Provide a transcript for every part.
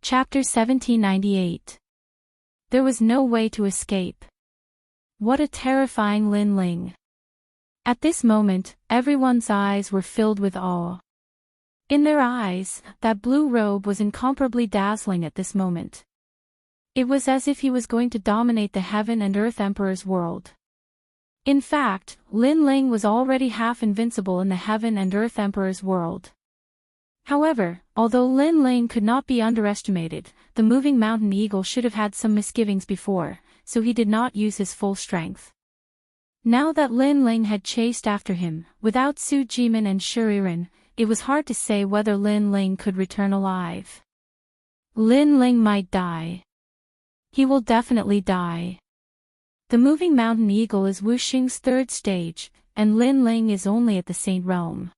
Chapter 1798. There was no way to escape. What a terrifying Lin Ling. At this moment, everyone's eyes were filled with awe. In their eyes, that blue robe was incomparably dazzling at this moment. It was as if he was going to dominate the heaven and earth emperor's world. In fact, Lin Ling was already half invincible in the heaven and earth emperor's world. However, although Lin Ling could not be underestimated, the moving mountain eagle should have had some misgivings before, so he did not use his full strength. Now that Lin Ling had chased after him, without Su Jimin and Shuriren, it was hard to say whether Lin Ling could return alive. Lin Ling might die. He will definitely die. The moving mountain eagle is Wu Xing's third stage, and Lin Ling is only at the Saint Realm.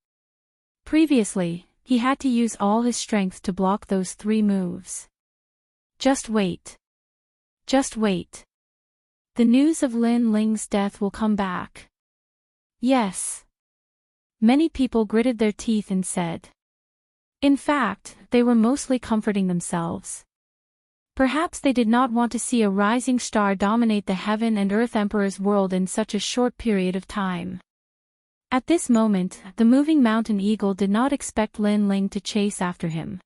Previously, he had to use all his strength to block those 3 moves. Just wait. Just wait. The news of Lin Ling's death will come back. Yes. Many people gritted their teeth and said. In fact, they were mostly comforting themselves. Perhaps they did not want to see a rising star dominate the heaven and earth emperor's world in such a short period of time. At this moment, the moving mountain eagle did not expect Lin Ling to chase after him.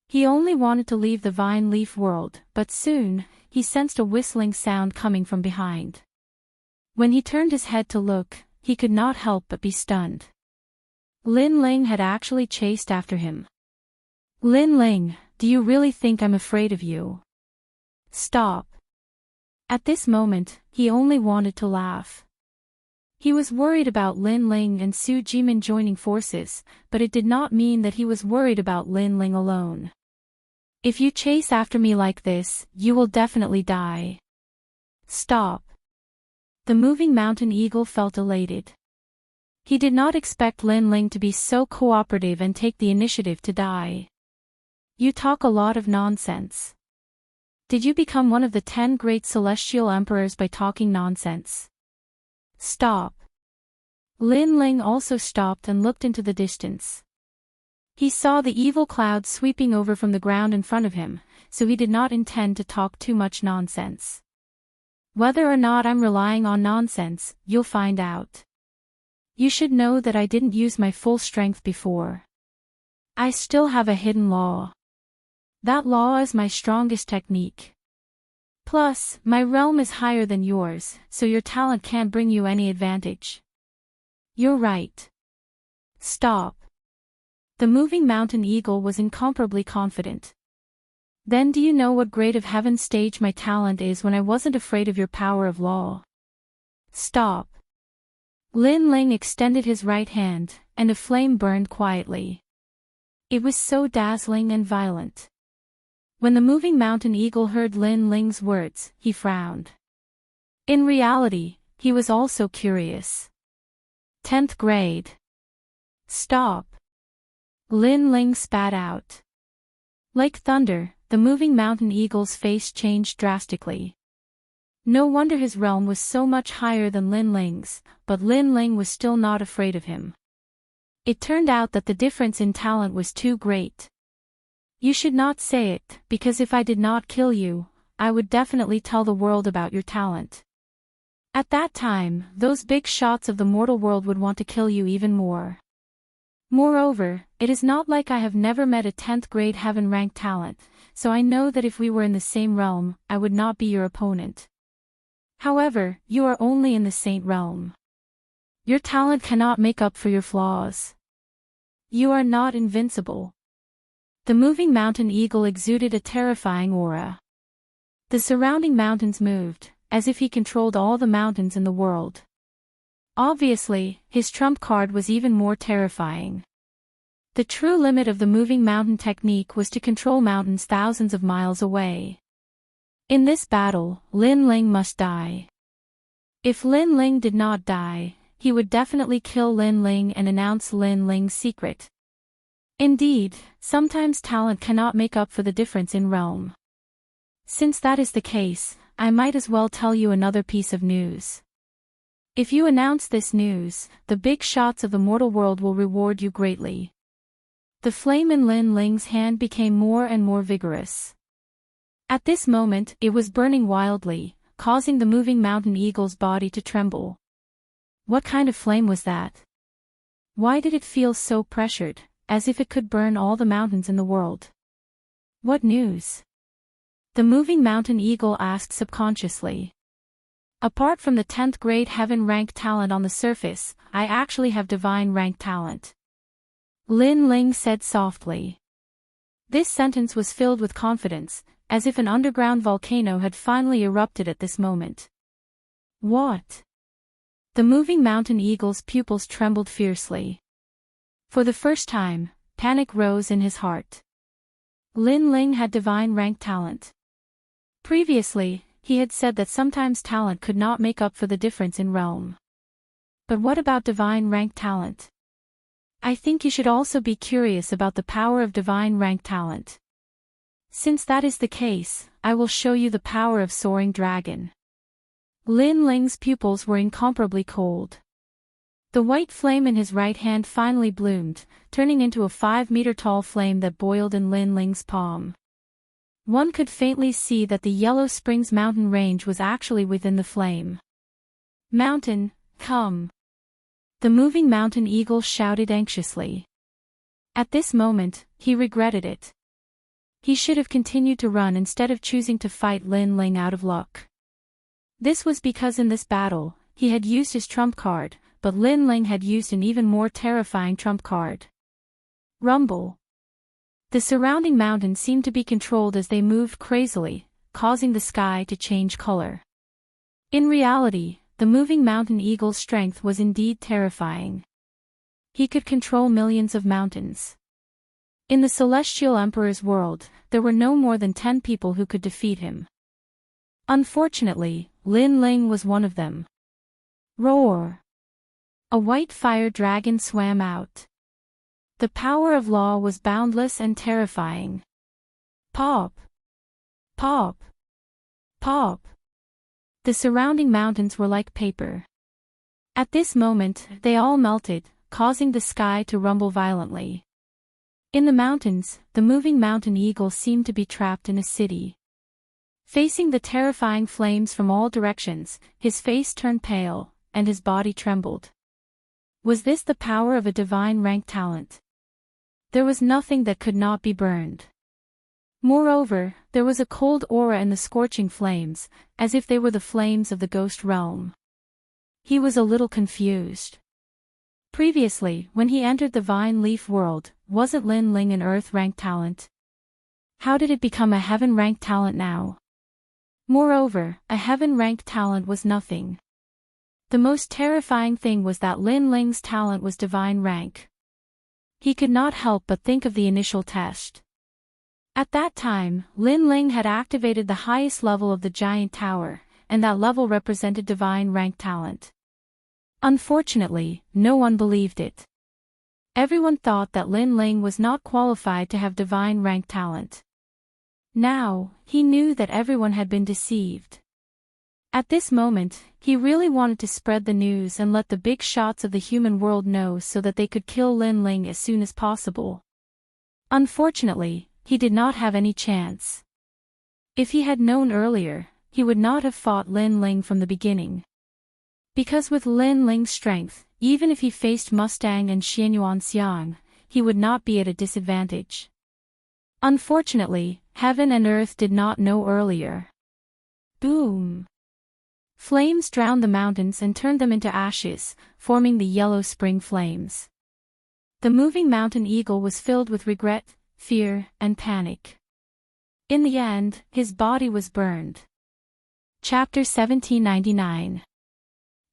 He only wanted to leave the vine leaf world, but soon, he sensed a whistling sound coming from behind. When he turned his head to look, he could not help but be stunned. Lin Ling had actually chased after him. Lin Ling, do you really think I'm afraid of you? Stop. At this moment, he only wanted to laugh. He was worried about Lin Ling and Su Jimin joining forces, but it did not mean that he was worried about Lin Ling alone. If you chase after me like this, you will definitely die. Stop. The moving mountain eagle felt elated. He did not expect Lin Ling to be so cooperative and take the initiative to die. You talk a lot of nonsense. Did you become one of the 10 great celestial emperors by talking nonsense? Stop. Lin Ling also stopped and looked into the distance. He saw the evil cloud sweeping over from the ground in front of him, so he did not intend to talk too much nonsense. Whether or not I'm relying on nonsense, you'll find out. You should know that I didn't use my full strength before. I still have a hidden law. That law is my strongest technique. Plus, my realm is higher than yours, so your talent can't bring you any advantage. You're right. Stop. The moving mountain eagle was incomparably confident. Then do you know what grade of heaven stage my talent is when I wasn't afraid of your power of law? Stop. Lin Ling extended his right hand, and a flame burned quietly. It was so dazzling and violent. When the moving mountain eagle heard Lin Ling's words, he frowned. In reality, he was also curious. 10th grade. Stop. Lin Ling spat out. Like thunder, the moving mountain eagle's face changed drastically. No wonder his realm was so much higher than Lin Ling's, but Lin Ling was still not afraid of him. It turned out that the difference in talent was too great. You should not say it, because if I did not kill you, I would definitely tell the world about your talent. At that time, those big shots of the mortal world would want to kill you even more. Moreover, it is not like I have never met a 10th grade heaven-ranked talent, so I know that if we were in the same realm, I would not be your opponent. However, you are only in the Saint Realm. Your talent cannot make up for your flaws. You are not invincible. The moving mountain eagle exuded a terrifying aura. The surrounding mountains moved, as if he controlled all the mountains in the world. Obviously, his trump card was even more terrifying. The true limit of the moving mountain technique was to control mountains thousands of miles away. In this battle, Lin Ling must die. If Lin Ling did not die, he would definitely kill Lin Ling and announce Lin Ling's secret. Indeed, sometimes talent cannot make up for the difference in realm. Since that is the case, I might as well tell you another piece of news. If you announce this news, the big shots of the mortal world will reward you greatly. The flame in Lin Ling's hand became more and more vigorous. At this moment, it was burning wildly, causing the moving mountain eagle's body to tremble. What kind of flame was that? Why did it feel so pressured, as if it could burn all the mountains in the world? What news? The moving mountain eagle asked subconsciously. Apart from the 10th grade heaven rank talent on the surface, I actually have divine rank talent. Lin Ling said softly. This sentence was filled with confidence, as if an underground volcano had finally erupted at this moment. What? The moving mountain eagle's pupils trembled fiercely. For the first time, panic rose in his heart. Lin Ling had divine rank talent. Previously, he had said that sometimes talent could not make up for the difference in realm. But what about divine rank talent? I think you should also be curious about the power of divine rank talent. Since that is the case, I will show you the power of soaring dragon. Lin Ling's pupils were incomparably cold. The white flame in his right hand finally bloomed, turning into a 5-meter-tall flame that boiled in Lin Ling's palm. One could faintly see that the Yellow Springs mountain range was actually within the flame. Mountain, come! The moving mountain eagle shouted anxiously. At this moment, he regretted it. He should have continued to run instead of choosing to fight Lin Ling out of luck. This was because in this battle, he had used his trump card, but Lin Ling had used an even more terrifying trump card. Rumble. The surrounding mountains seemed to be controlled as they moved crazily, causing the sky to change color. In reality, the moving mountain eagle's strength was indeed terrifying. He could control millions of mountains. In the Celestial Emperor's world, there were no more than 10 people who could defeat him. Unfortunately, Lin Ling was one of them. Roar! A white fire dragon swam out. The power of law was boundless and terrifying. Pop! Pop! Pop! The surrounding mountains were like paper. At this moment, they all melted, causing the sky to rumble violently. In the mountains, the moving mountain eagle seemed to be trapped in a city. Facing the terrifying flames from all directions, his face turned pale, and his body trembled. Was this the power of a divine rank talent? There was nothing that could not be burned. Moreover, there was a cold aura in the scorching flames, as if they were the flames of the ghost realm. He was a little confused. Previously, when he entered the Vine Leaf world, wasn't Lin Ling an earth rank talent? How did it become a heaven rank talent now? Moreover, a heaven rank talent was nothing. The most terrifying thing was that Lin Ling's talent was divine rank. He could not help but think of the initial test. At that time, Lin Ling had activated the highest level of the giant tower, and that level represented divine rank talent. Unfortunately, no one believed it. Everyone thought that Lin Ling was not qualified to have divine rank talent. Now, he knew that everyone had been deceived. At this moment, he really wanted to spread the news and let the big shots of the human world know so that they could kill Lin Ling as soon as possible. Unfortunately, he did not have any chance. If he had known earlier, he would not have fought Lin Ling from the beginning. Because with Lin Ling's strength, even if he faced Mustang and Xianyuan Xiang, he would not be at a disadvantage. Unfortunately, heaven and earth did not know earlier. Boom! Flames drowned the mountains and turned them into ashes, forming the Yellow Spring flames. The moving mountain eagle was filled with regret, fear, and panic. In the end, his body was burned. Chapter 1799.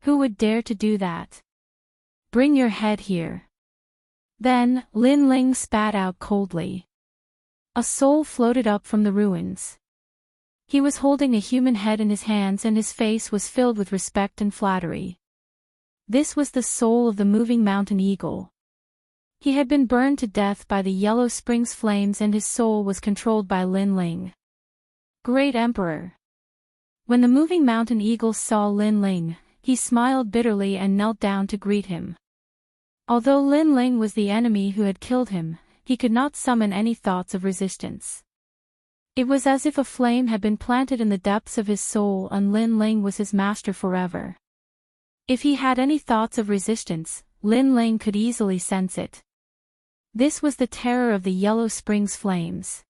Who would dare to do that? Bring your head here. Then, Lin Ling spat out coldly. A soul floated up from the ruins. He was holding a human head in his hands and his face was filled with respect and flattery. This was the soul of the moving mountain eagle. He had been burned to death by the Yellow Springs flames and his soul was controlled by Lin Ling. Great Emperor. When the moving mountain eagle saw Lin Ling, he smiled bitterly and knelt down to greet him. Although Lin Ling was the enemy who had killed him, he could not summon any thoughts of resistance. It was as if a flame had been planted in the depths of his soul and Lin Ling was his master forever. If he had any thoughts of resistance, Lin Ling could easily sense it. This was the terror of the Yellow Springs flames.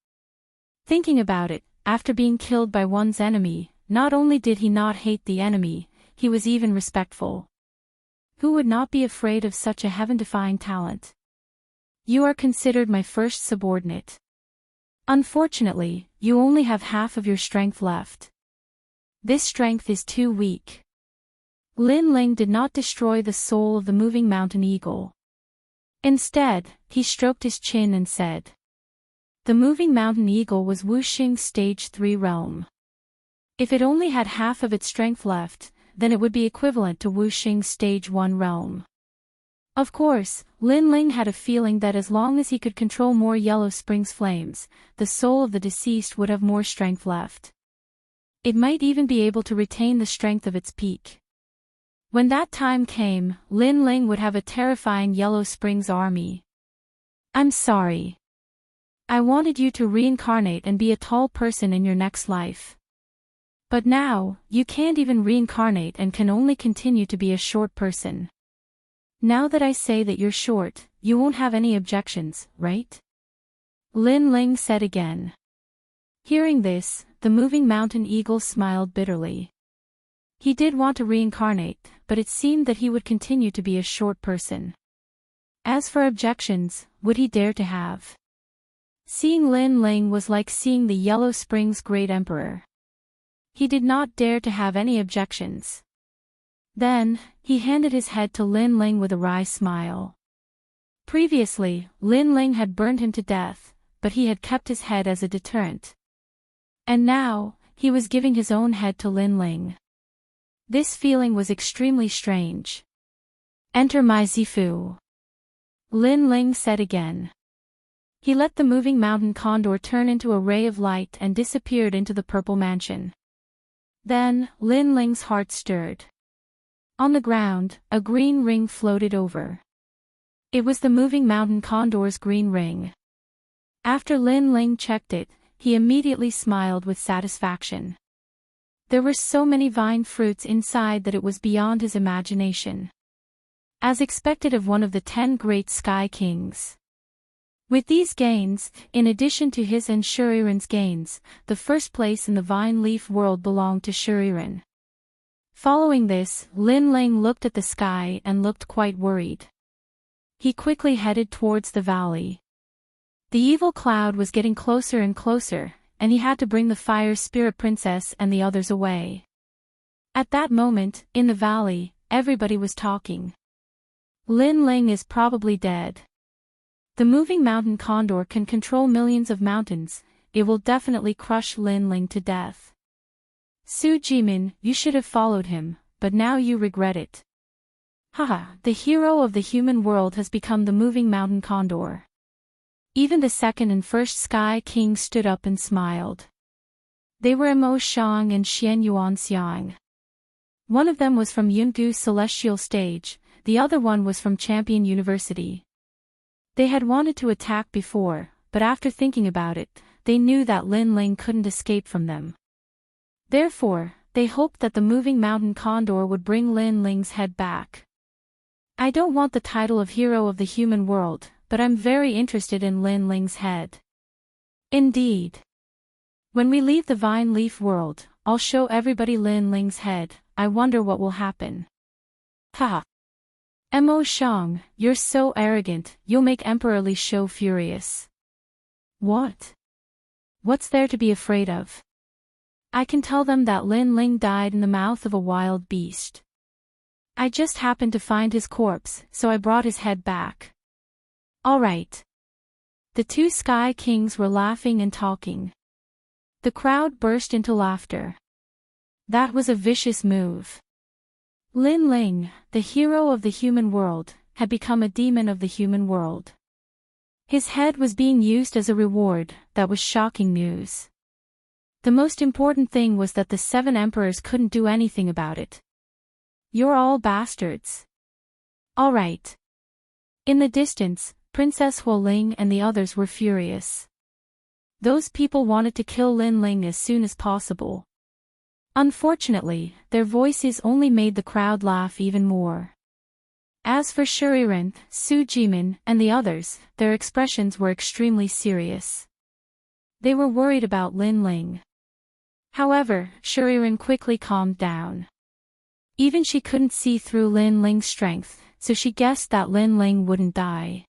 Thinking about it, after being killed by one's enemy, not only did he not hate the enemy, he was even respectful. Who would not be afraid of such a heaven-defying talent? You are considered my first subordinate. Unfortunately, you only have half of your strength left. This strength is too weak. Lin Ling did not destroy the soul of the moving mountain eagle. Instead, he stroked his chin and said. The moving mountain eagle was Wuxing's stage 3 realm. If it only had half of its strength left, then it would be equivalent to Wuxing's stage 1 realm. Of course, Lin Ling had a feeling that as long as he could control more Yellow Springs flames, the soul of the deceased would have more strength left. It might even be able to retain the strength of its peak. When that time came, Lin Ling would have a terrifying Yellow Springs army. I'm sorry. I wanted you to reincarnate and be a tall person in your next life. But now, you can't even reincarnate and can only continue to be a short person. Now that I say that you're short, you won't have any objections, right? Lin Ling said again. Hearing this, the moving mountain eagle smiled bitterly. He did want to reincarnate, but it seemed that he would continue to be a short person. As for objections, would he dare to have? Seeing Lin Ling was like seeing the Yellow Springs Great Emperor. He did not dare to have any objections. Then, he handed his head to Lin Ling with a wry smile. Previously, Lin Ling had burned him to death, but he had kept his head as a deterrent. And now, he was giving his own head to Lin Ling. This feeling was extremely strange. Enter my Zifu. Lin Ling said again. He let the moving mountain condor turn into a ray of light and disappeared into the purple mansion. Then, Lin Ling's heart stirred. On the ground, a green ring floated over. It was the moving mountain condor's green ring. After Lin Ling checked it, he immediately smiled with satisfaction. There were so many vine fruits inside that it was beyond his imagination. As expected of one of the 10 great sky kings. With these gains, in addition to his and Shuriren's gains, the first place in the vine leaf world belonged to Shuriren. Following this, Lin Ling looked at the sky and looked quite worried. He quickly headed towards the valley. The evil cloud was getting closer and closer, and he had to bring the fire spirit princess and the others away. At that moment, in the valley, everybody was talking. Lin Ling is probably dead. The moving mountain condor can control millions of mountains, it will definitely crush Lin Ling to death. Su Jimin, you should have followed him, but now you regret it. Haha, the hero of the human world has become the moving mountain condor. Even the second and first Sky King stood up and smiled. They were Mo Xiang and Xian Yuan Xiang. One of them was from Yungu's celestial stage, the other one was from Champion University. They had wanted to attack before, but after thinking about it, they knew that Lin Ling couldn't escape from them. Therefore, they hoped that the moving mountain condor would bring Lin Ling's head back. I don't want the title of hero of the human world, but I'm very interested in Lin Ling's head. Indeed. When we leave the vine leaf world, I'll show everybody Lin Ling's head, I wonder what will happen. Haha. Mo Xiang, you're so arrogant, you'll make Emperor Li Shou furious. What? What's there to be afraid of? I can tell them that Lin Ling died in the mouth of a wild beast. I just happened to find his corpse, so I brought his head back. All right. The two Sky Kings were laughing and talking. The crowd burst into laughter. That was a vicious move. Lin Ling, the hero of the human world, had become a demon of the human world. His head was being used as a reward, that was shocking news. The most important thing was that the 7 emperors couldn't do anything about it. You're all bastards. All right. In the distance, Princess Huoling and the others were furious. Those people wanted to kill Lin Ling as soon as possible. Unfortunately, their voices only made the crowd laugh even more. As for Shuriren, Su Jimin, and the others, their expressions were extremely serious. They were worried about Lin Ling. However, Shuriren quickly calmed down. Even she couldn't see through Lin Ling's strength, so she guessed that Lin Ling wouldn't die.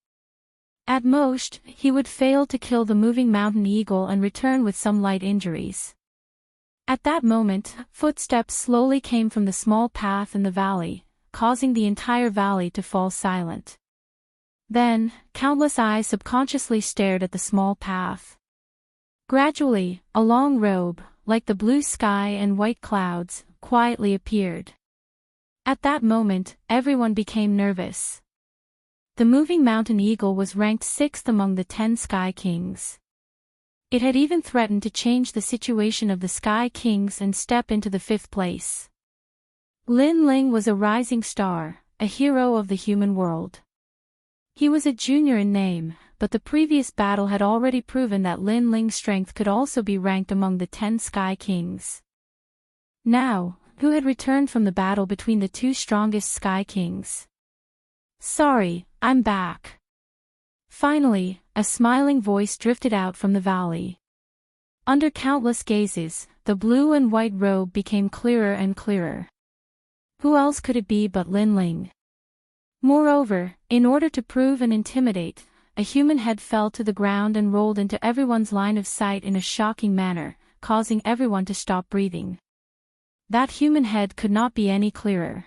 At most, he would fail to kill the moving mountain eagle and return with some light injuries. At that moment, footsteps slowly came from the small path in the valley, causing the entire valley to fall silent. Then, countless eyes subconsciously stared at the small path. Gradually, a long robe, like the blue sky and white clouds, quietly appeared. At that moment, everyone became nervous. The moving mountain eagle was ranked 6th among the 10 Sky Kings. It had even threatened to change the situation of the Sky Kings and step into the 5th place. Lin Ling was a rising star, a hero of the human world. He was a junior in name, but the previous battle had already proven that Lin Ling's strength could also be ranked among the 10 Sky Kings. Now, who had returned from the battle between the 2 strongest Sky Kings? Sorry, I'm back. Finally, a smiling voice drifted out from the valley. Under countless gazes, the blue and white robe became clearer and clearer. Who else could it be but Lin Ling? Moreover, in order to prove and intimidate, a human head fell to the ground and rolled into everyone's line of sight in a shocking manner, causing everyone to stop breathing. That human head could not be any clearer.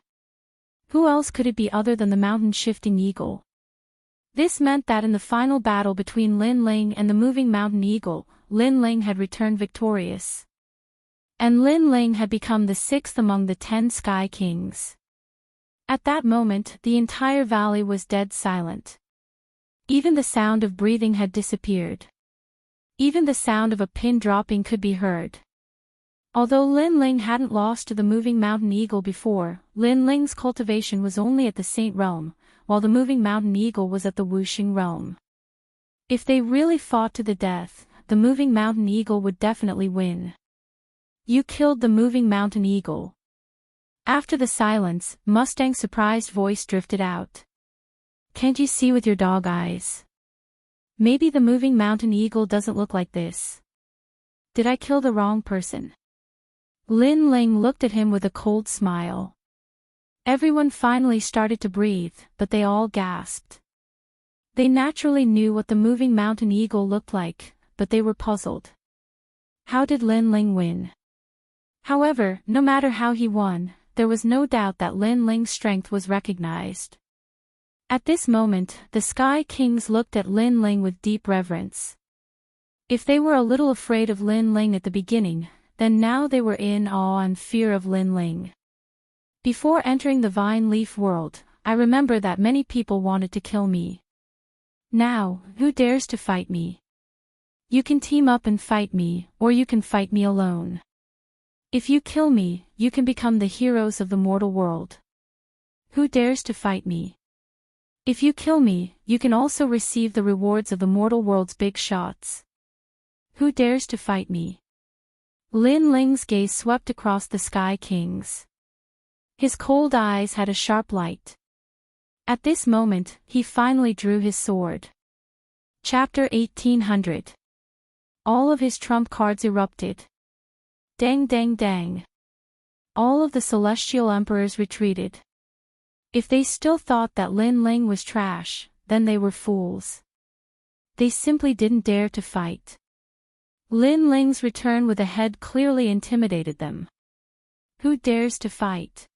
Who else could it be other than the mountain-shifting eagle? This meant that in the final battle between Lin Ling and the moving mountain eagle, Lin Ling had returned victorious. And Lin Ling had become the 6th among the 10 Sky Kings. At that moment, the entire valley was dead silent. Even the sound of breathing had disappeared. Even the sound of a pin dropping could be heard. Although Lin Ling hadn't lost to the moving mountain eagle before, Lin Ling's cultivation was only at the Saint realm, while the moving mountain eagle was at the Wuxing realm. If they really fought to the death, the moving mountain eagle would definitely win. You killed the moving mountain eagle. After the silence, Mustang's surprised voice drifted out. Can't you see with your dog eyes? Maybe the moving mountain eagle doesn't look like this. Did I kill the wrong person? Lin Ling looked at him with a cold smile. Everyone finally started to breathe, but they all gasped. They naturally knew what the moving mountain eagle looked like, but they were puzzled. How did Lin Ling win? However, no matter how he won, there was no doubt that Lin Ling's strength was recognized. At this moment, the Sky Kings looked at Lin Ling with deep reverence. If they were a little afraid of Lin Ling at the beginning, then now they were in awe and fear of Lin Ling. Before entering the Vine Leaf world, I remember that many people wanted to kill me. Now, who dares to fight me? You can team up and fight me, or you can fight me alone. If you kill me, you can become the heroes of the mortal world. Who dares to fight me? If you kill me, you can also receive the rewards of the mortal world's big shots. Who dares to fight me? Lin Ling's gaze swept across the Sky Kings. His cold eyes had a sharp light. At this moment, he finally drew his sword. Chapter 1800. All of his trump cards erupted. Dang dang dang. All of the celestial emperors retreated. If they still thought that Lin Ling was trash, then they were fools. They simply didn't dare to fight. Lin Ling's return with a head clearly intimidated them. Who dares to fight?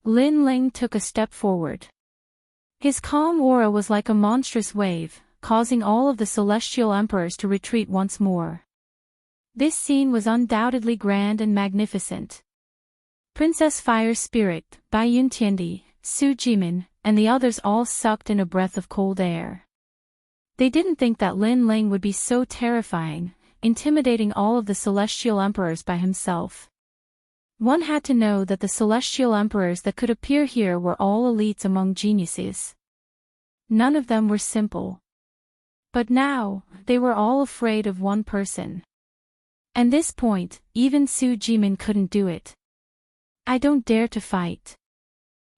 Lin Ling took a step forward. His calm aura was like a monstrous wave, causing all of the celestial emperors to retreat once more. This scene was undoubtedly grand and magnificent. Princess Fire Spirit, Bai Yuntiandi, Su Jimin, and the others all sucked in a breath of cold air. They didn't think that Lin Ling would be so terrifying, intimidating all of the celestial emperors by himself. One had to know that the celestial emperors that could appear here were all elites among geniuses. None of them were simple. But now, they were all afraid of one person. At this point, even Su Jimin couldn't do it. I don't dare to fight.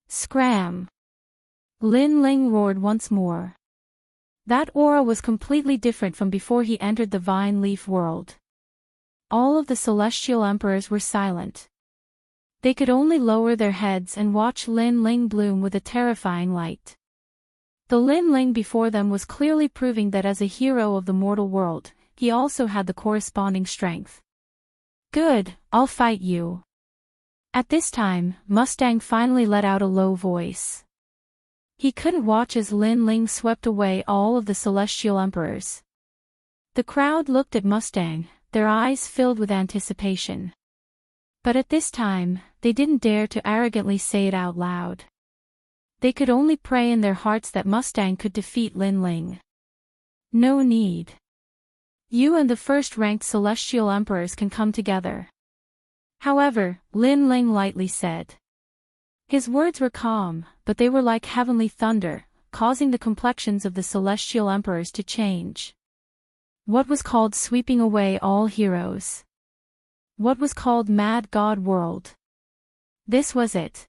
Scram! Lin Ling roared once more. That aura was completely different from before he entered the vine leaf world. All of the celestial emperors were silent. They could only lower their heads and watch Lin Ling bloom with a terrifying light. The Lin Ling before them was clearly proving that as a hero of the mortal world, he also had the corresponding strength. Good, I'll fight you. At this time, Mustang finally let out a low voice. He couldn't watch as Lin Ling swept away all of the celestial emperors. The crowd looked at Mustang, their eyes filled with anticipation. But at this time, they didn't dare to arrogantly say it out loud. They could only pray in their hearts that Mustang could defeat Lin Ling. No need. You and the first-ranked celestial emperors can come together. However, Lin Ling lightly said. His words were calm, but they were like heavenly thunder, causing the complexions of the celestial emperors to change. What was called sweeping away all heroes? What was called Mad God World? This was it.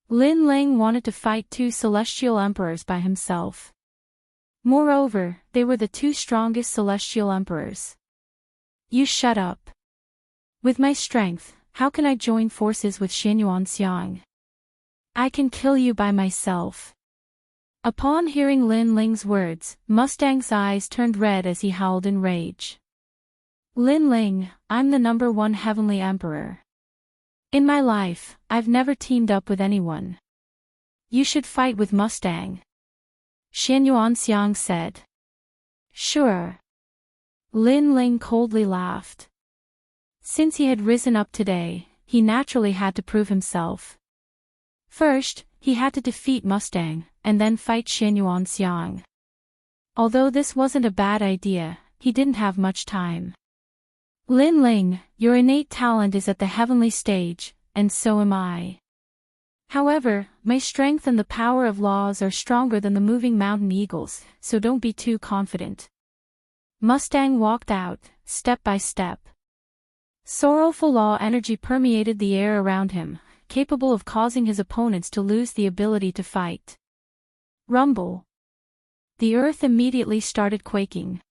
Lin Ling wanted to fight two celestial emperors by himself. Moreover, they were the two strongest celestial emperors. You shut up. With my strength, how can I join forces with Xianyuan Xiang? I can kill you by myself. Upon hearing Lin Ling's words, Mustang's eyes turned red as he howled in rage. Lin Ling, I'm the #1 heavenly emperor. In my life, I've never teamed up with anyone. You should fight with Mustang. Xianyuan Xiang said. Sure. Lin Ling coldly laughed. Since he had risen up today, he naturally had to prove himself. First, he had to defeat Mustang, and then fight Xianyuan Xiang. Although this wasn't a bad idea, he didn't have much time. Lin Ling, your innate talent is at the heavenly stage, and so am I. However, my strength and the power of laws are stronger than the moving mountain eagles, so don't be too confident. Mustang walked out, step by step. Sorrowful law energy permeated the air around him, capable of causing his opponents to lose the ability to fight. Rumble. The earth immediately started quaking.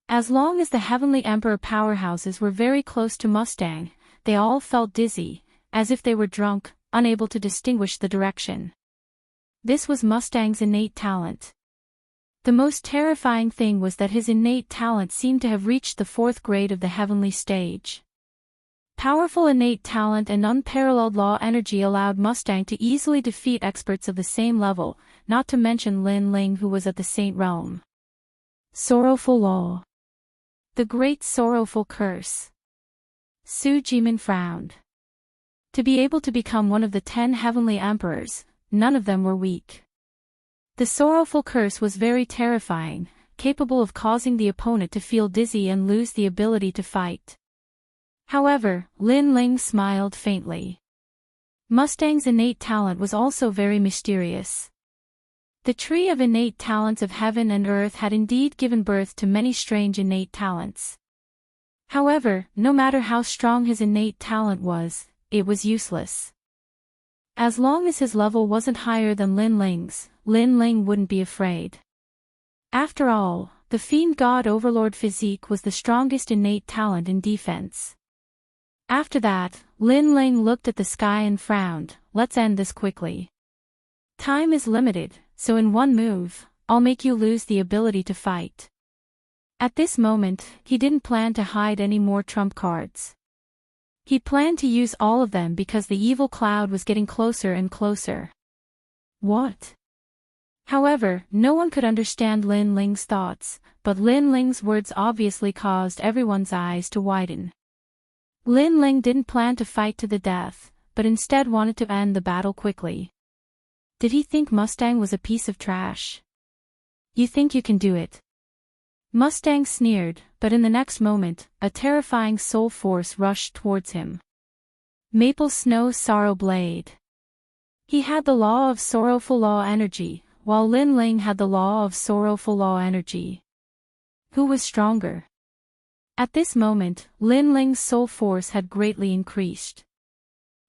As long as the Heavenly Emperor powerhouses were very close to Mustang, they all felt dizzy, as if they were drunk, unable to distinguish the direction. This was Mustang's innate talent. The most terrifying thing was that his innate talent seemed to have reached the 4th grade of the heavenly stage. Powerful innate talent and unparalleled law energy allowed Mustang to easily defeat experts of the same level, not to mention Lin Ling who was at the Saint Realm. Sorrowful law. The Great Sorrowful Curse. Su Jimin frowned. To be able to become one of the 10 heavenly emperors, none of them were weak. The Sorrowful Curse was very terrifying, capable of causing the opponent to feel dizzy and lose the ability to fight. However, Lin Ling smiled faintly. Mustang's innate talent was also very mysterious. The tree of innate talents of heaven and earth had indeed given birth to many strange innate talents. However, no matter how strong his innate talent was, it was useless. As long as his level wasn't higher than Lin Ling's, Lin Ling wouldn't be afraid. After all, the Fiend God Overlord Physique was the strongest innate talent in defense. After that, Lin Ling looked at the sky and frowned. Let's end this quickly. Time is limited, so in one move, I'll make you lose the ability to fight. At this moment, he didn't plan to hide any more trump cards. He planned to use all of them because the evil cloud was getting closer and closer. What? However, no one could understand Lin Ling's thoughts, but Lin Ling's words obviously caused everyone's eyes to widen. Lin Ling didn't plan to fight to the death, but instead wanted to end the battle quickly. Did he think Mustang was a piece of trash? You think you can do it? Mustang sneered, but in the next moment, a terrifying soul force rushed towards him. Maple Snow Sorrow Blade. He had the law of sorrowful law energy, while Lin Ling had the law of sorrowful law energy. Who was stronger? At this moment, Lin Ling's soul force had greatly increased.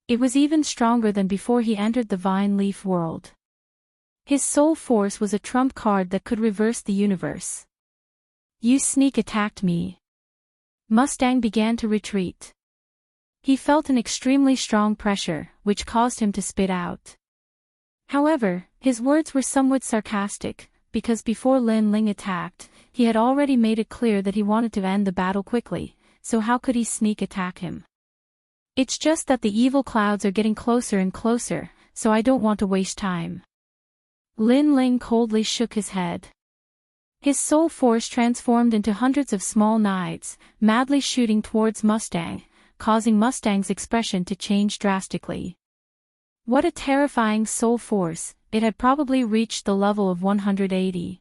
It was even stronger than before he entered the Vine Leaf world. His soul force was a trump card that could reverse the universe. You sneak attacked me. Mustang began to retreat. He felt an extremely strong pressure, which caused him to spit out. However, his words were somewhat sarcastic, because before Lin Ling attacked, he had already made it clear that he wanted to end the battle quickly, so how could he sneak attack him? It's just that the evil clouds are getting closer and closer, so I don't want to waste time. Lin Ling coldly shook his head. His soul force transformed into hundreds of small knives, madly shooting towards Mustang, causing Mustang's expression to change drastically. What a terrifying soul force, it had probably reached the level of 180.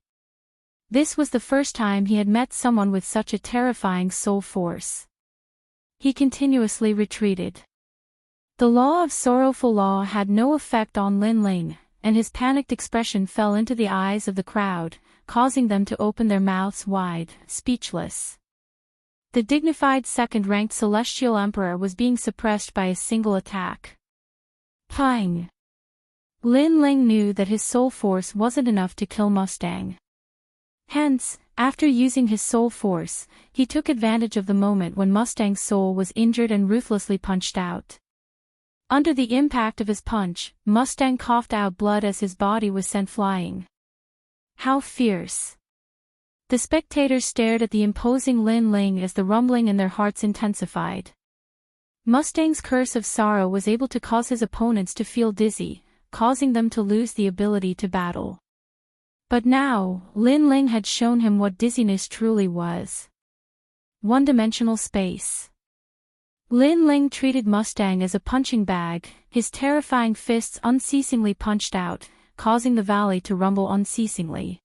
This was the first time he had met someone with such a terrifying soul force. He continuously retreated. The law of sorrowful law had no effect on Lin Ling, and his panicked expression fell into the eyes of the crowd, causing them to open their mouths wide, speechless. The dignified second-ranked Celestial Emperor was being suppressed by a single attack. Pang! Lin Ling knew that his soul force wasn't enough to kill Mustang. Hence, after using his soul force, he took advantage of the moment when Mustang's soul was injured and ruthlessly punched out. Under the impact of his punch, Mustang coughed out blood as his body was sent flying. How fierce! The spectators stared at the imposing Lin Ling as the rumbling in their hearts intensified. Mustang's curse of sorrow was able to cause his opponents to feel dizzy, causing them to lose the ability to battle. But now, Lin Ling had shown him what dizziness truly was. One-dimensional space. Lin Ling treated Mustang as a punching bag, his terrifying fists unceasingly punched out, causing the valley to rumble unceasingly.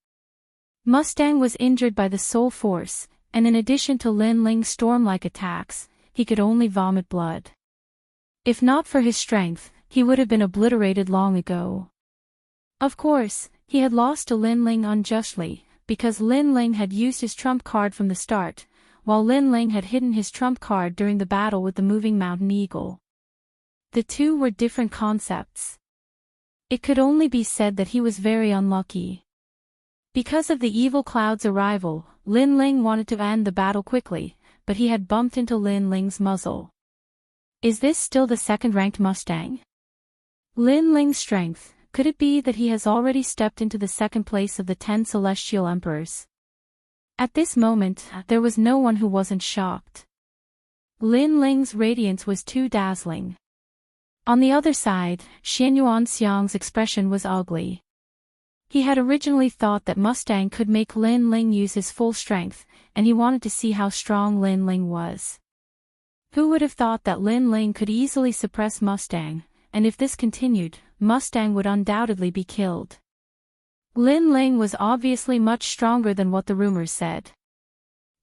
Mustang was injured by the soul force, and in addition to Lin Ling's storm-like attacks, he could only vomit blood. If not for his strength, he would have been obliterated long ago. Of course, he had lost to Lin Ling unjustly, because Lin Ling had used his trump card from the start, while Lin Ling had hidden his trump card during the battle with the moving mountain eagle. The two were different concepts. It could only be said that he was very unlucky. Because of the evil cloud's arrival, Lin Ling wanted to end the battle quickly, but he had bumped into Lin Ling's muzzle. Is this still the second-ranked Mustang? Lin Ling's strength, could it be that he has already stepped into the second place of the 10 Celestial Emperors? At this moment, there was no one who wasn't shocked. Lin Ling's radiance was too dazzling. On the other side, Xianyuan Xiang's expression was ugly. He had originally thought that Mustang could make Lin Ling use his full strength, and he wanted to see how strong Lin Ling was. Who would have thought that Lin Ling could easily suppress Mustang, and if this continued, Mustang would undoubtedly be killed. Lin Ling was obviously much stronger than what the rumors said.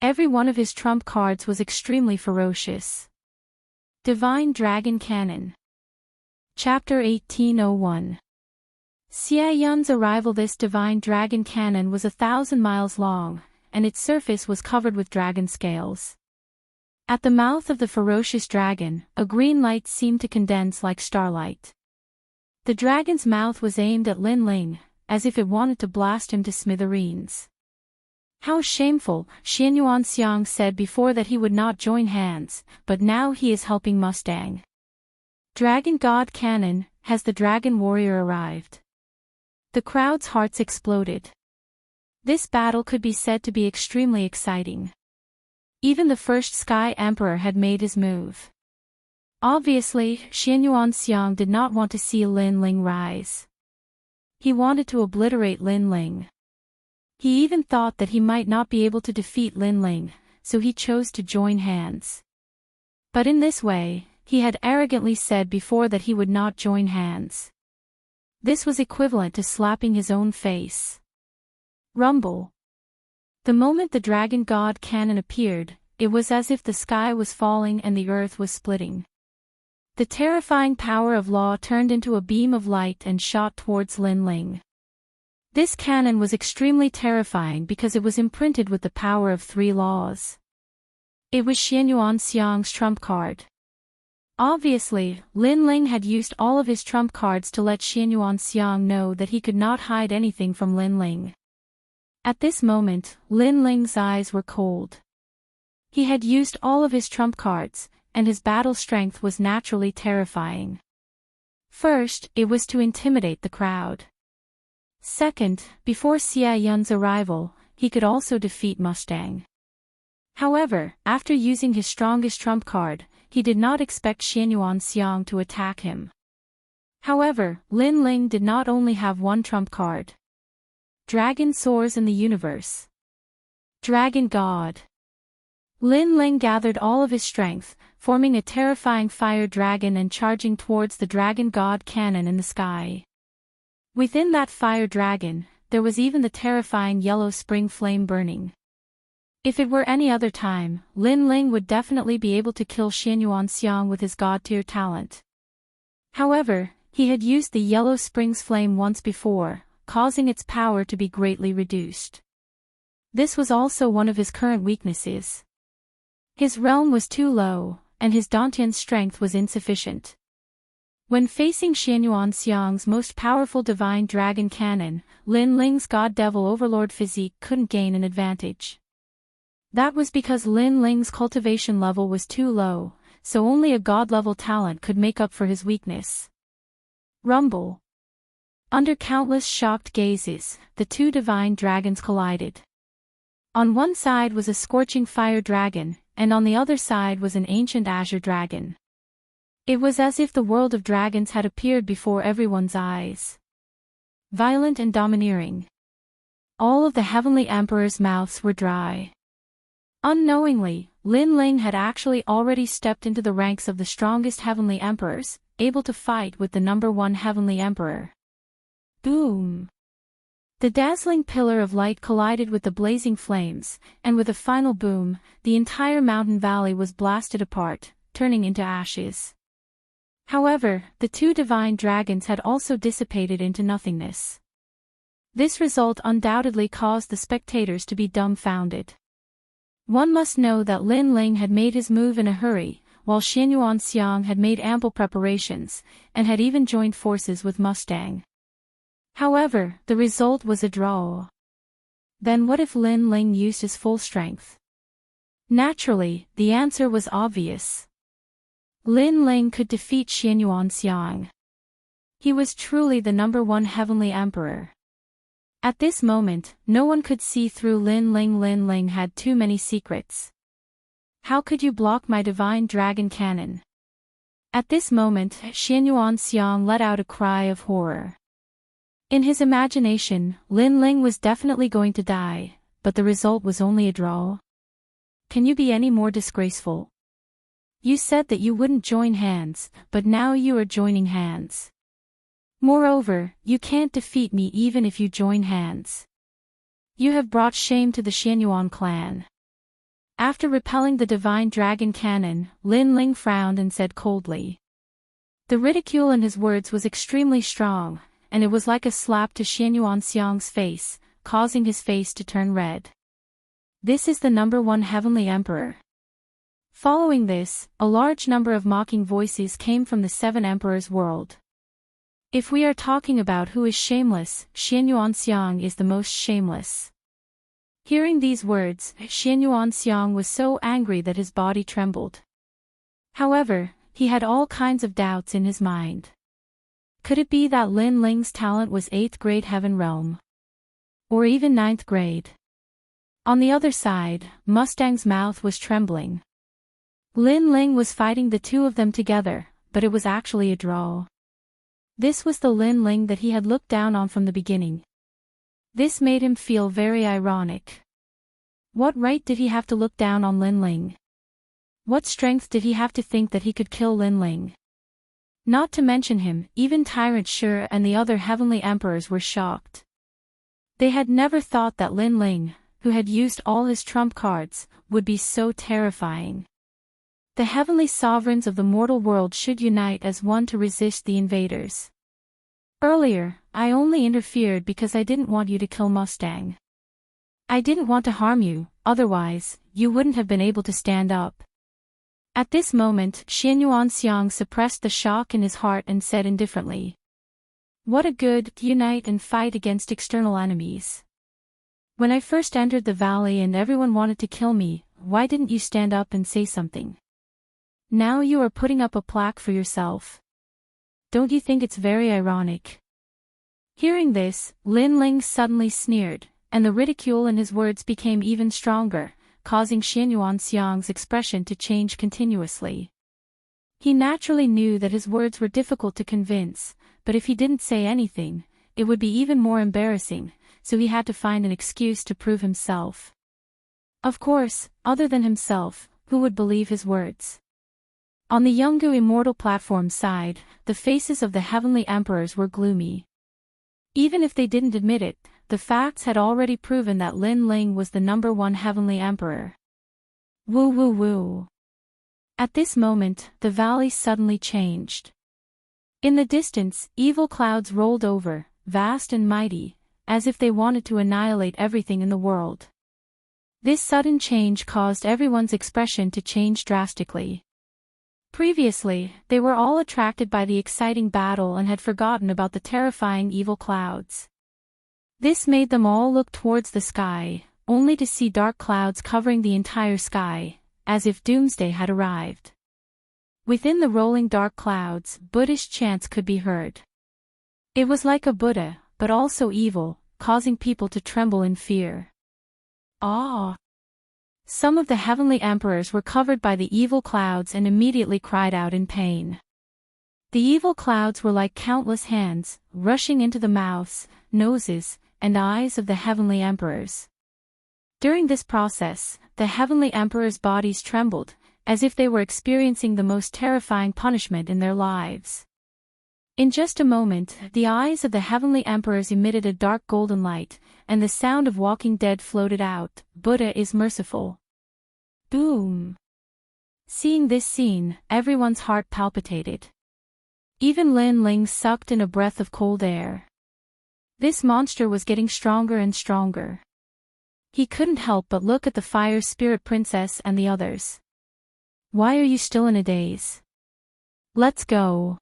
Every one of his trump cards was extremely ferocious. Divine Dragon Cannon. Chapter 1801. Xie Yun's arrival. This divine dragon cannon was 1,000 miles long, and its surface was covered with dragon scales. At the mouth of the ferocious dragon, a green light seemed to condense like starlight. The dragon's mouth was aimed at Lin Ling, as if it wanted to blast him to smithereens. How shameful, Xianyuan Xiang said before that he would not join hands, but now he is helping Mustang. Dragon God Cannon, has the dragon warrior arrived? The crowd's hearts exploded. This battle could be said to be extremely exciting. Even the first Sky Emperor had made his move. Obviously, Xianyuan Xiang did not want to see Lin Ling rise. He wanted to obliterate Lin Ling. He even thought that he might not be able to defeat Lin Ling, so he chose to join hands. But in this way, he had arrogantly said before that he would not join hands. This was equivalent to slapping his own face. Rumble. The moment the Dragon God Cannon appeared, it was as if the sky was falling and the earth was splitting. The terrifying power of law turned into a beam of light and shot towards Lin Ling. This cannon was extremely terrifying because it was imprinted with the power of 3 laws. It was Xianyuan Xiang's trump card. Obviously, Lin Ling had used all of his trump cards to let Xianyuan Xiang know that he could not hide anything from Lin Ling. At this moment, Lin Ling's eyes were cold. He had used all of his trump cards, and his battle strength was naturally terrifying. First, it was to intimidate the crowd. Second, before Xia Yun's arrival, he could also defeat Mustang. However, after using his strongest trump card, he did not expect Xianyuan Xiang to attack him. However, Lin Ling did not only have one trump card. Dragon soars in the universe. Dragon God. Lin Ling gathered all of his strength, forming a terrifying fire dragon and charging towards the Dragon God cannon in the sky. Within that fire dragon, there was even the terrifying yellow spring flame burning. If it were any other time, Lin Ling would definitely be able to kill Xianyuan Xiang with his god-tier talent. However, he had used the yellow spring's flame once before, causing its power to be greatly reduced. This was also one of his current weaknesses. His realm was too low, and his Dantian's strength was insufficient. When facing Xianyuan Xiang's most powerful divine dragon cannon, Lin Ling's god devil overlord physique couldn't gain an advantage. That was because Lin Ling's cultivation level was too low, so only a god-level talent could make up for his weakness. Rumble. Under countless shocked gazes, the 2 divine dragons collided. On one side was a scorching fire dragon, and on the other side was an ancient azure dragon. It was as if the world of dragons had appeared before everyone's eyes. Violent and domineering. All of the heavenly emperors' mouths were dry. Unknowingly, Lin Ling had actually already stepped into the ranks of the strongest heavenly emperors, able to fight with the #1 heavenly emperor. Boom! The dazzling pillar of light collided with the blazing flames, and with a final boom, the entire mountain valley was blasted apart, turning into ashes. However, the 2 divine dragons had also dissipated into nothingness. This result undoubtedly caused the spectators to be dumbfounded. One must know that Lin Ling had made his move in a hurry, while Xianyuan Xiang had made ample preparations, and had even joined forces with Mustang. However, the result was a draw. Then what if Lin Ling used his full strength? Naturally, the answer was obvious. Lin Ling could defeat Xianyuan Xiang. He was truly the #1 heavenly emperor. At this moment, no one could see through Lin Ling. Lin Ling had too many secrets. How could you block my divine dragon cannon? At this moment, Xianyuan Xiang let out a cry of horror. In his imagination, Lin Ling was definitely going to die, but the result was only a draw. Can you be any more disgraceful? You said that you wouldn't join hands, but now you are joining hands. Moreover, you can't defeat me even if you join hands. You have brought shame to the Xianyuan clan. After repelling the divine dragon cannon, Lin Ling frowned and said coldly. The ridicule in his words was extremely strong, and it was like a slap to Xianyuan Xiang's face, causing his face to turn red. This is the #1 heavenly emperor. Following this, a large number of mocking voices came from the 7 emperors' world. If we are talking about who is shameless, Xianyuan Xiang is the most shameless. Hearing these words, Xianyuan Xiang was so angry that his body trembled. However, he had all kinds of doubts in his mind. Could it be that Lin Ling's talent was 8th grade heaven realm? Or even 9th grade? On the other side, Mustang's mouth was trembling. Lin Ling was fighting the 2 of them together, but it was actually a draw. This was the Lin Ling that he had looked down on from the beginning. This made him feel very ironic. What right did he have to look down on Lin Ling? What strength did he have to think that he could kill Lin Ling? Not to mention him, even Tyrant Shi and the other heavenly emperors were shocked. They had never thought that Lin Ling, who had used all his trump cards, would be so terrifying. The heavenly sovereigns of the mortal world should unite as one to resist the invaders. Earlier, I only interfered because I didn't want you to kill Mustang. I didn't want to harm you, otherwise, you wouldn't have been able to stand up. At this moment, Xian Yuanxiang suppressed the shock in his heart and said indifferently. What a good, unite and fight against external enemies. When I first entered the valley and everyone wanted to kill me, why didn't you stand up and say something? Now you are putting up a plaque for yourself. Don't you think it's very ironic? Hearing this, Lin Ling suddenly sneered, and the ridicule in his words became even stronger, causing Xian Yuanxiang's expression to change continuously. He naturally knew that his words were difficult to convince, but if he didn't say anything, it would be even more embarrassing, so he had to find an excuse to prove himself. Of course, other than himself, who would believe his words? On the Yungu Immortal platform side, the faces of the heavenly emperors were gloomy. Even if they didn't admit it, the facts had already proven that Lin Ling was the #1 heavenly emperor. Woo woo woo. At this moment, the valley suddenly changed. In the distance, evil clouds rolled over, vast and mighty, as if they wanted to annihilate everything in the world. This sudden change caused everyone's expression to change drastically. Previously, they were all attracted by the exciting battle and had forgotten about the terrifying evil clouds. This made them all look towards the sky, only to see dark clouds covering the entire sky, as if doomsday had arrived. Within the rolling dark clouds, Buddhist chants could be heard. It was like a Buddha, but also evil, causing people to tremble in fear. Awe! Some of the heavenly emperors were covered by the evil clouds and immediately cried out in pain. The evil clouds were like countless hands, rushing into the mouths, noses, and eyes of the heavenly emperors. During this process, the heavenly emperors' bodies trembled, as if they were experiencing the most terrifying punishment in their lives. In just a moment, the eyes of the heavenly emperors emitted a dark golden light, and the sound of Walking Dead floated out, Buddha is merciful. Boom! Seeing this scene, everyone's heart palpitated. Even Lin Ling sucked in a breath of cold air. This monster was getting stronger and stronger. He couldn't help but look at the Fire Spirit Princess and the others. Why are you still in a daze? Let's go.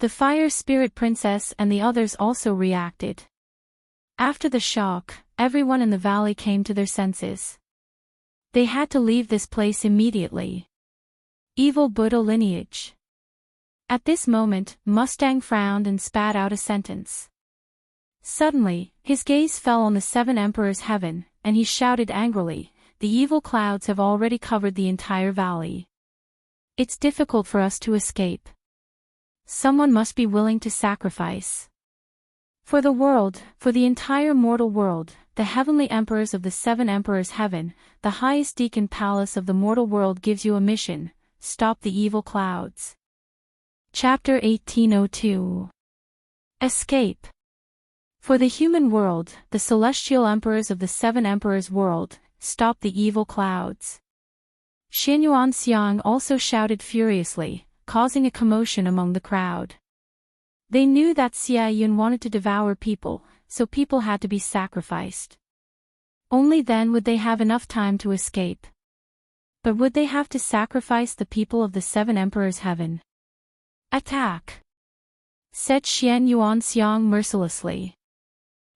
The Fire Spirit Princess and the others also reacted. After the shock, everyone in the valley came to their senses. They had to leave this place immediately. Evil Buddha lineage. At this moment, Mustang frowned and spat out a sentence. Suddenly, his gaze fell on the 7 emperors' heaven, and he shouted angrily, "The evil clouds have already covered the entire valley. It's difficult for us to escape. Someone must be willing to sacrifice. For the world, for the entire mortal world, the heavenly emperors of the 7 emperors' heaven, the highest deacon palace of the mortal world gives you a mission: stop the evil clouds." Chapter 1802. Escape. For the human world, the celestial emperors of the 7 emperors' world, stop the evil clouds. Xian Yuanxiang also shouted furiously, causing a commotion among the crowd. They knew that Xia Yun wanted to devour people, so people had to be sacrificed. Only then would they have enough time to escape. But would they have to sacrifice the people of the 7 emperors' heaven? Attack! Said Xian Yuanxiang mercilessly.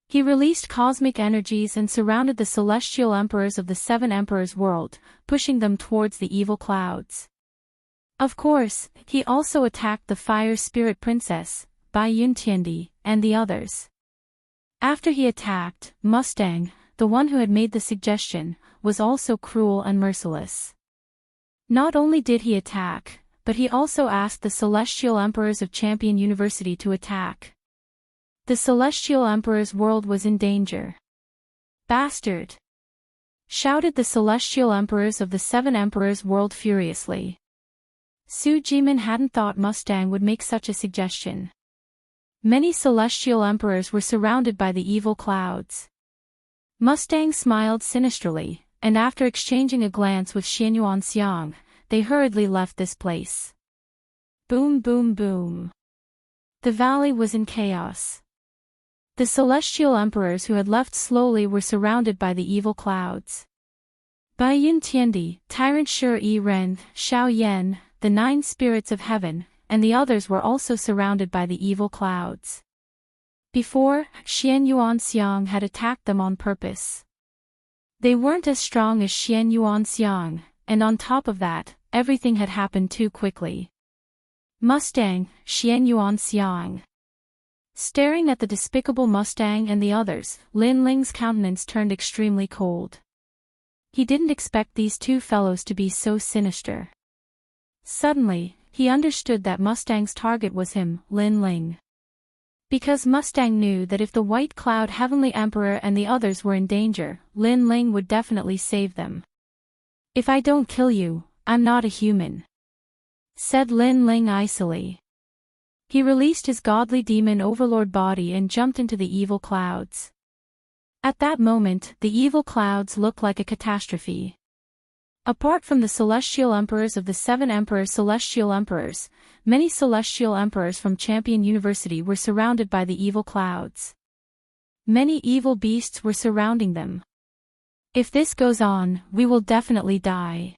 He released cosmic energies and surrounded the celestial emperors of the 7 emperors' world, pushing them towards the evil clouds. Of course, he also attacked the Fire Spirit Princess, Bai Yuntiendi, and the others. After he attacked, Mustang, the one who had made the suggestion, was also cruel and merciless. Not only did he attack, but he also asked the celestial emperors of Champion University to attack. The celestial emperor's world was in danger. Bastard! Shouted the celestial emperors of the 7 emperors' world furiously. Su Jimin hadn't thought Mustang would make such a suggestion. Many celestial emperors were surrounded by the evil clouds. Mustang smiled sinisterly, and after exchanging a glance with Xian Yuanxiang, they hurriedly left this place. Boom boom boom. The valley was in chaos. The celestial emperors who had left slowly were surrounded by the evil clouds. Bai Yin Tiandi, Tyrant Shi Ren, Xiao Yan, the 9 spirits of heaven, and the others were also surrounded by the evil clouds. Before, Xian Yuan Xiang had attacked them on purpose. They weren't as strong as Xian Yuan Xiang, and on top of that, everything had happened too quickly. Mustang, Xian Yuan Xiang. Staring at the despicable Mustang and the others, Lin Ling's countenance turned extremely cold. He didn't expect these 2 fellows to be so sinister. Suddenly, he understood that Mustang's target was him, Lin Ling. Because Mustang knew that if the White Cloud Heavenly Emperor and the others were in danger, Lin Ling would definitely save them. "If I don't kill you, I'm not a human," said Lin Ling icily. He released his godly demon overlord body and jumped into the evil clouds. At that moment, the evil clouds looked like a catastrophe. Apart from the celestial emperors of the 7 emperor celestial emperors, many celestial emperors from Champion University were surrounded by the evil clouds. Many evil beasts were surrounding them. "If this goes on, we will definitely die.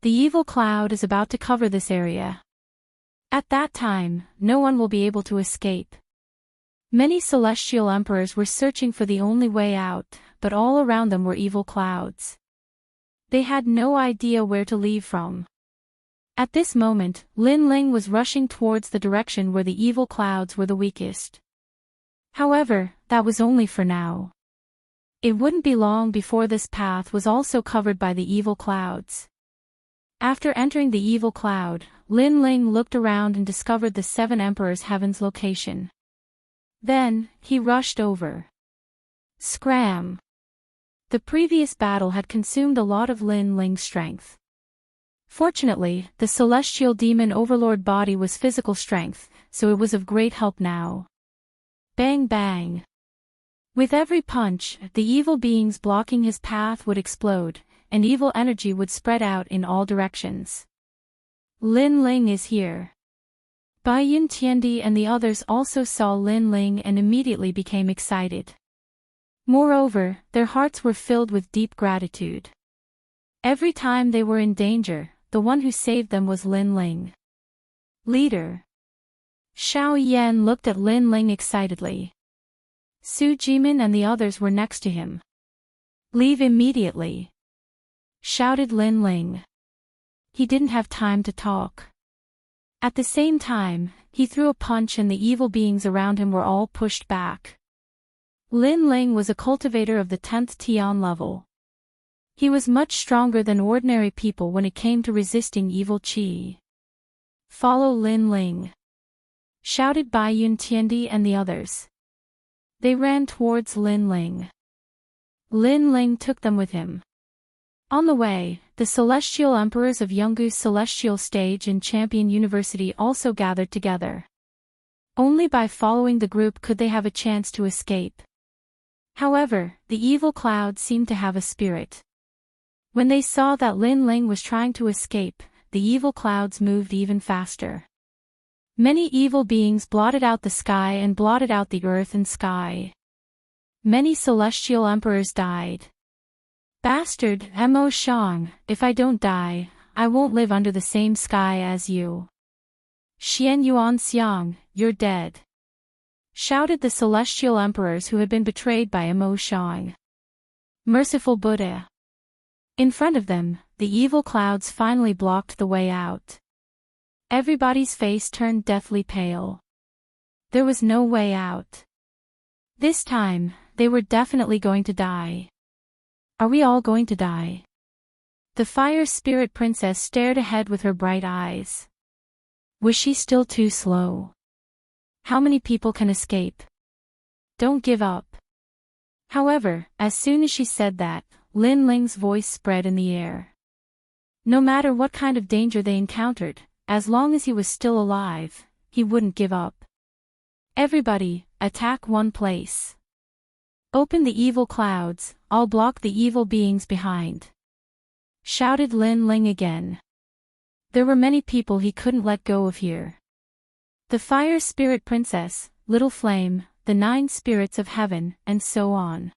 The evil cloud is about to cover this area. At that time, no one will be able to escape." Many celestial emperors were searching for the only way out, but all around them were evil clouds. They had no idea where to leave from. At this moment, Lin Ling was rushing towards the direction where the evil clouds were the weakest. However, that was only for now. It wouldn't be long before this path was also covered by the evil clouds. After entering the evil cloud, Lin Ling looked around and discovered the 7 emperors' heaven's location. Then, he rushed over. Scram! The previous battle had consumed a lot of Lin Ling's strength. Fortunately, the celestial demon overlord body was physical strength, so it was of great help now. Bang bang! With every punch, the evil beings blocking his path would explode, and evil energy would spread out in all directions. Lin Ling is here. Bai Yin Tiandi and the others also saw Lin Ling and immediately became excited. Moreover, their hearts were filled with deep gratitude. Every time they were in danger, the one who saved them was Lin Ling. Leader. Xiao Yan looked at Lin Ling excitedly. Su Jimin and the others were next to him. "Leave immediately," shouted Lin Ling. He didn't have time to talk. At the same time, he threw a punch and the evil beings around him were all pushed back. Lin Ling was a cultivator of the 10th Tian level. He was much stronger than ordinary people when it came to resisting evil qi. "Follow Lin Ling," shouted Bai Yun Tiandi and the others. They ran towards Lin Ling. Lin Ling took them with him. On the way, the celestial emperors of Yungu's celestial stage and Champion University also gathered together. Only by following the group could they have a chance to escape. However, the evil cloud seemed to have a spirit. When they saw that Lin Ling was trying to escape, the evil clouds moved even faster. Many evil beings blotted out the sky and blotted out the earth and sky. Many celestial emperors died. "Bastard, Mo Shang, if I don't die, I won't live under the same sky as you. Xian Yuan Xiang, you're dead," shouted the celestial emperors who had been betrayed by Mo Shang. Merciful Buddha. In front of them, the evil clouds finally blocked the way out. Everybody's face turned deathly pale. There was no way out. This time, they were definitely going to die. Are we all going to die? The fire spirit princess stared ahead with her bright eyes. Was she still too slow? How many people can escape? Don't give up. However, as soon as she said that, Lin Ling's voice spread in the air. No matter what kind of danger they encountered, as long as he was still alive, he wouldn't give up. Everybody, attack one place. Open the evil clouds, I'll block the evil beings behind. Shouted Lin Ling again. There were many people he couldn't let go of here. the fire spirit princess, little flame, the 9 spirits of heaven, and so on.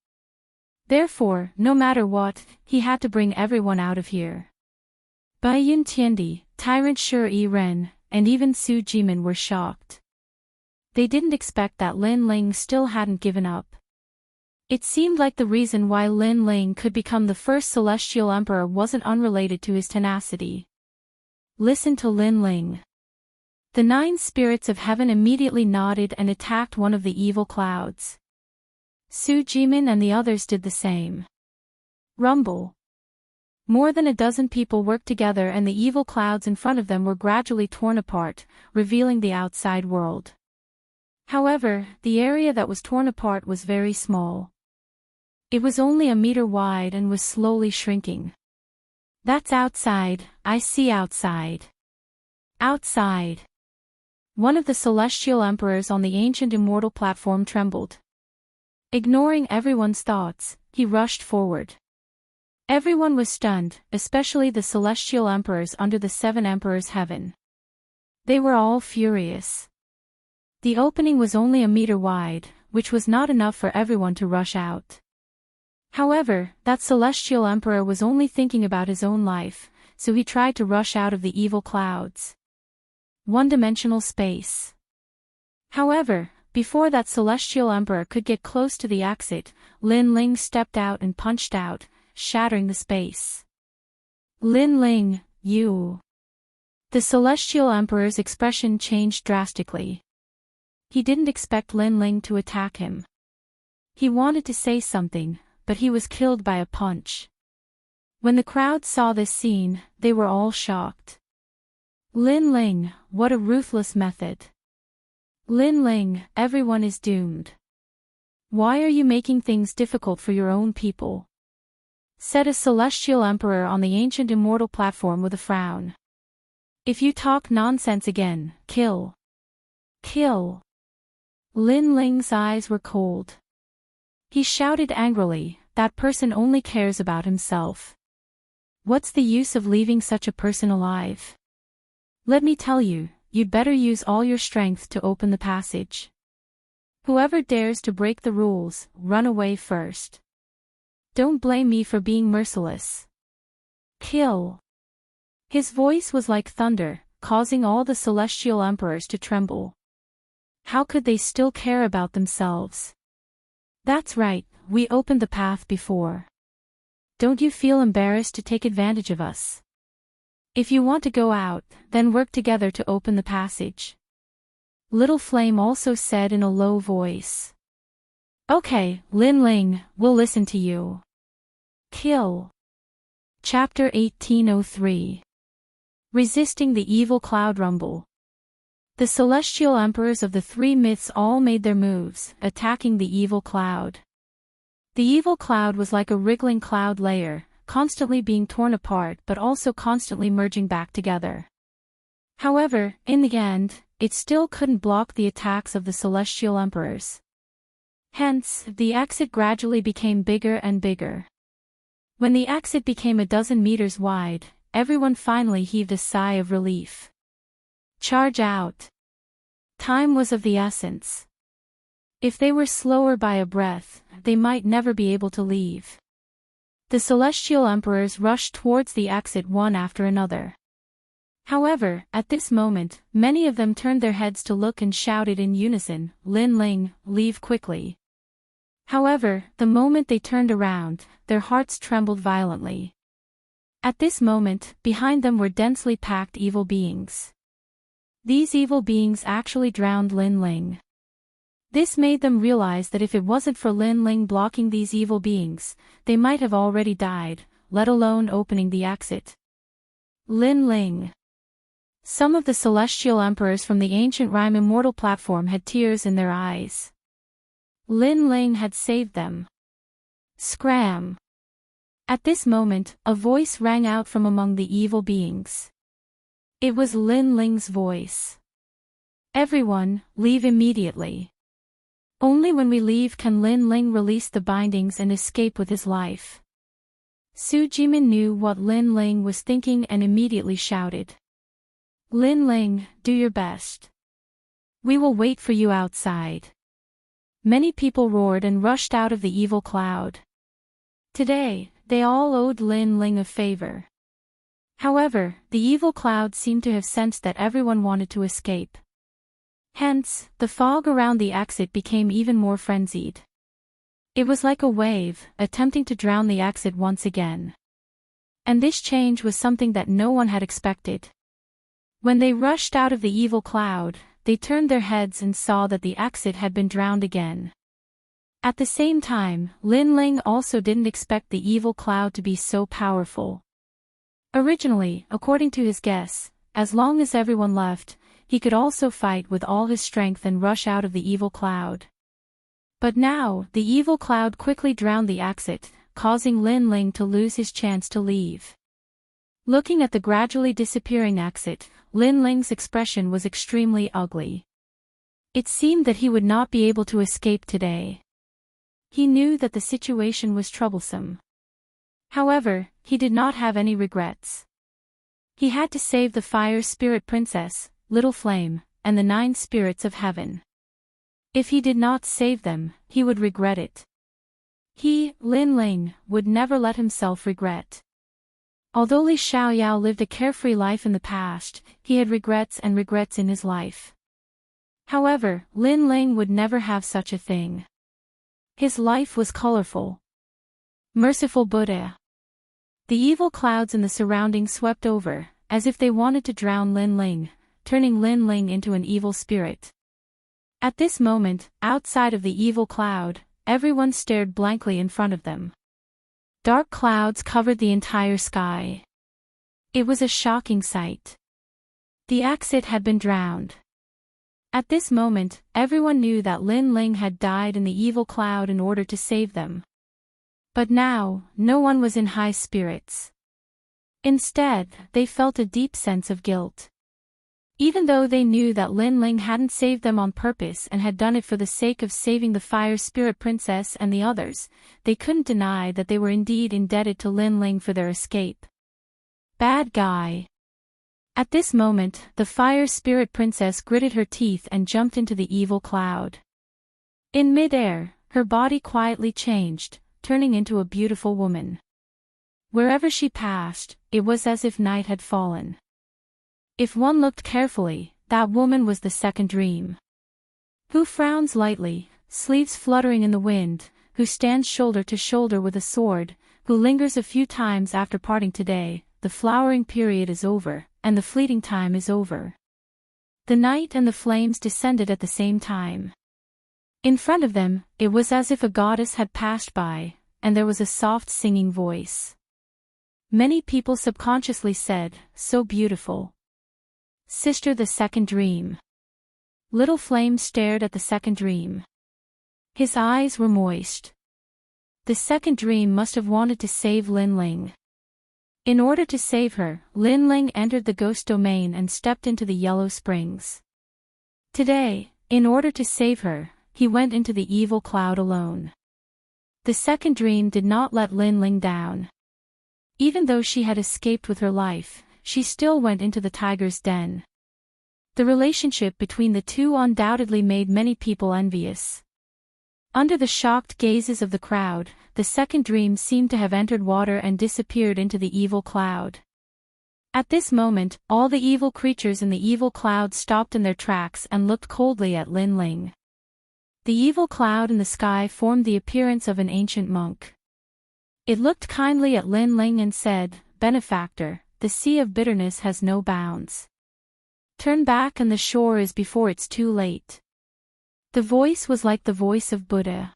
Therefore, no matter what, he had to bring everyone out of here. Bai Yin Tiandi, Tyrant Shi Ren, and even Su Jimin were shocked. They didn't expect that Lin Ling still hadn't given up. It seemed like the reason why Lin Ling could become the first celestial emperor wasn't unrelated to his tenacity. Listen to Lin Ling. The 9 spirits of heaven immediately nodded and attacked one of the evil clouds. Su Jimin and the others did the same. Rumble. More than a dozen people worked together and the evil clouds in front of them were gradually torn apart, revealing the outside world. However, the area that was torn apart was very small. It was only a meter wide and was slowly shrinking. That's outside, I see outside. Outside. One of the celestial emperors on the ancient immortal platform trembled. Ignoring everyone's thoughts, he rushed forward. Everyone was stunned, especially the celestial emperors under the 7 emperors' heaven. They were all furious. The opening was only a meter wide, which was not enough for everyone to rush out. However, that celestial emperor was only thinking about his own life, so he tried to rush out of the evil clouds. One-dimensional space. However, before that celestial emperor could get close to the exit, Lin Ling stepped out and punched out, shattering the space. Lin Ling, you. The celestial emperor's expression changed drastically. He didn't expect Lin Ling to attack him. He wanted to say something, but he was killed by a punch. When the crowd saw this scene, they were all shocked. Lin Ling, what a ruthless method. Lin Ling, everyone is doomed. Why are you making things difficult for your own people? Said a celestial emperor on the ancient immortal platform with a frown. If you talk nonsense again, kill. Kill. Lin Ling's eyes were cold. He shouted angrily, that person only cares about himself. What's the use of leaving such a person alive? Let me tell you, you'd better use all your strength to open the passage. Whoever dares to break the rules, run away first. Don't blame me for being merciless. Kill. His voice was like thunder, causing all the celestial emperors to tremble. How could they still care about themselves? That's right, we opened the path before. Don't you feel embarrassed to take advantage of us? If you want to go out, then work together to open the passage. Little Flame also said in a low voice. Okay, Lin Ling, we'll listen to you. Kill. Chapter 1803. Resisting the evil cloud rumble. The celestial emperors of the 3 myths all made their moves, attacking the evil cloud. The evil cloud was like a wriggling cloud layer, constantly being torn apart but also constantly merging back together. However, in the end, it still couldn't block the attacks of the celestial emperors. Hence, the exit gradually became bigger and bigger. When the exit became a dozen meters wide, everyone finally heaved a sigh of relief. Charge out. Time was of the essence. If they were slower by a breath, they might never be able to leave. The celestial emperors rushed towards the exit one after another. However, at this moment, many of them turned their heads to look and shouted in unison, Lin Ling, leave quickly. However, the moment they turned around, their hearts trembled violently. At this moment, behind them were densely packed evil beings. These evil beings actually drowned Lin Ling. This made them realize that if it wasn't for Lin Ling blocking these evil beings, they might have already died, let alone opening the exit. Lin Ling. Some of the celestial emperors from the ancient rhyme Immortal platform had tears in their eyes. Lin Ling had saved them. Scram. At this moment, a voice rang out from among the evil beings. It was Lin Ling's voice. Everyone, leave immediately. Only when we leave can Lin Ling release the bindings and escape with his life. Su Jimin knew what Lin Ling was thinking and immediately shouted. Lin Ling, do your best. We will wait for you outside. Many people roared and rushed out of the evil cloud. Today, they all owed Lin Ling a favor. However, the evil cloud seemed to have sensed that everyone wanted to escape. Hence, the fog around the exit became even more frenzied. It was like a wave, attempting to drown the exit once again. And this change was something that no one had expected. When they rushed out of the evil cloud, they turned their heads and saw that the exit had been drowned again. At the same time, Lin Ling also didn't expect the evil cloud to be so powerful. Originally, according to his guess, as long as everyone left, he could also fight with all his strength and rush out of the evil cloud. But now, the evil cloud quickly drowned the exit, causing Lin Ling to lose his chance to leave. Looking at the gradually disappearing exit, Lin Ling's expression was extremely ugly. It seemed that he would not be able to escape today. He knew that the situation was troublesome. However, he did not have any regrets. He had to save the Fire Spirit Princess, Little Flame, and the 9 spirits of heaven. If he did not save them, he would regret it. He, Lin Ling, would never let himself regret. Although Li Xiaoyao lived a carefree life in the past, he had regrets and regrets in his life. However, Lin Ling would never have such a thing. His life was colorful. Merciful Buddha. The evil clouds in the surroundings swept over, as if they wanted to drown Lin Ling, turning Lin Ling into an evil spirit. At this moment, outside of the evil cloud, everyone stared blankly in front of them. Dark clouds covered the entire sky. It was a shocking sight. The exit had been drowned. At this moment, everyone knew that Lin Ling had died in the evil cloud in order to save them. But now, no one was in high spirits. Instead, they felt a deep sense of guilt. Even though they knew that Lin Ling hadn't saved them on purpose and had done it for the sake of saving the Fire Spirit Princess and the others, they couldn't deny that they were indeed indebted to Lin Ling for their escape. Bad guy. At this moment, the Fire Spirit Princess gritted her teeth and jumped into the evil cloud. In mid-air, her body quietly changed, turning into a beautiful woman. Wherever she passed, it was as if night had fallen. If one looked carefully, that woman was the second dream. Who frowns lightly, sleeves fluttering in the wind, who stands shoulder to shoulder with a sword, who lingers a few times after parting today. The flowering period is over, and the fleeting time is over. The night and the flames descended at the same time. In front of them, it was as if a goddess had passed by, and there was a soft singing voice. Many people subconsciously said, "So beautiful." Sister, the second dream. Little Flame stared at the second dream. His eyes were moist. The second dream must have wanted to save Lin Ling. In order to save her, Lin Ling entered the ghost domain and stepped into the Yellow Springs. Today, in order to save her, he went into the evil cloud alone. The second dream did not let Lin Ling down. Even though she had escaped with her life, she still went into the tiger's den. The relationship between the two undoubtedly made many people envious. Under the shocked gazes of the crowd, the second dream seemed to have entered water and disappeared into the evil cloud. At this moment, all the evil creatures in the evil cloud stopped in their tracks and looked coldly at Lin Ling. The evil cloud in the sky formed the appearance of an ancient monk. It looked kindly at Lin Ling and said, "Benefactor, the sea of bitterness has no bounds. Turn back and the shore is before it's too late." The voice was like the voice of Buddha.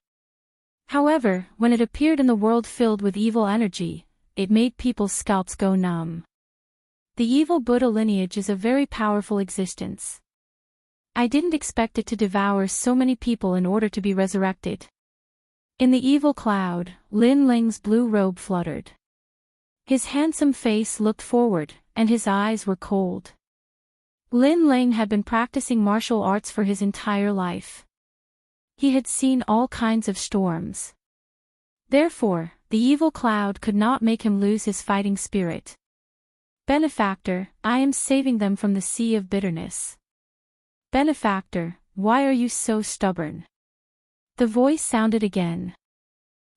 However, when it appeared in the world filled with evil energy, it made people's scalps go numb. The evil Buddha lineage is a very powerful existence. I didn't expect it to devour so many people in order to be resurrected. In the evil cloud, Lin Ling's blue robe fluttered. His handsome face looked forward, and his eyes were cold. Lin Ling had been practicing martial arts for his entire life. He had seen all kinds of storms. Therefore, the evil cloud could not make him lose his fighting spirit. "Benefactor, I am saving them from the sea of bitterness." Benefactor, why are you so stubborn? The voice sounded again.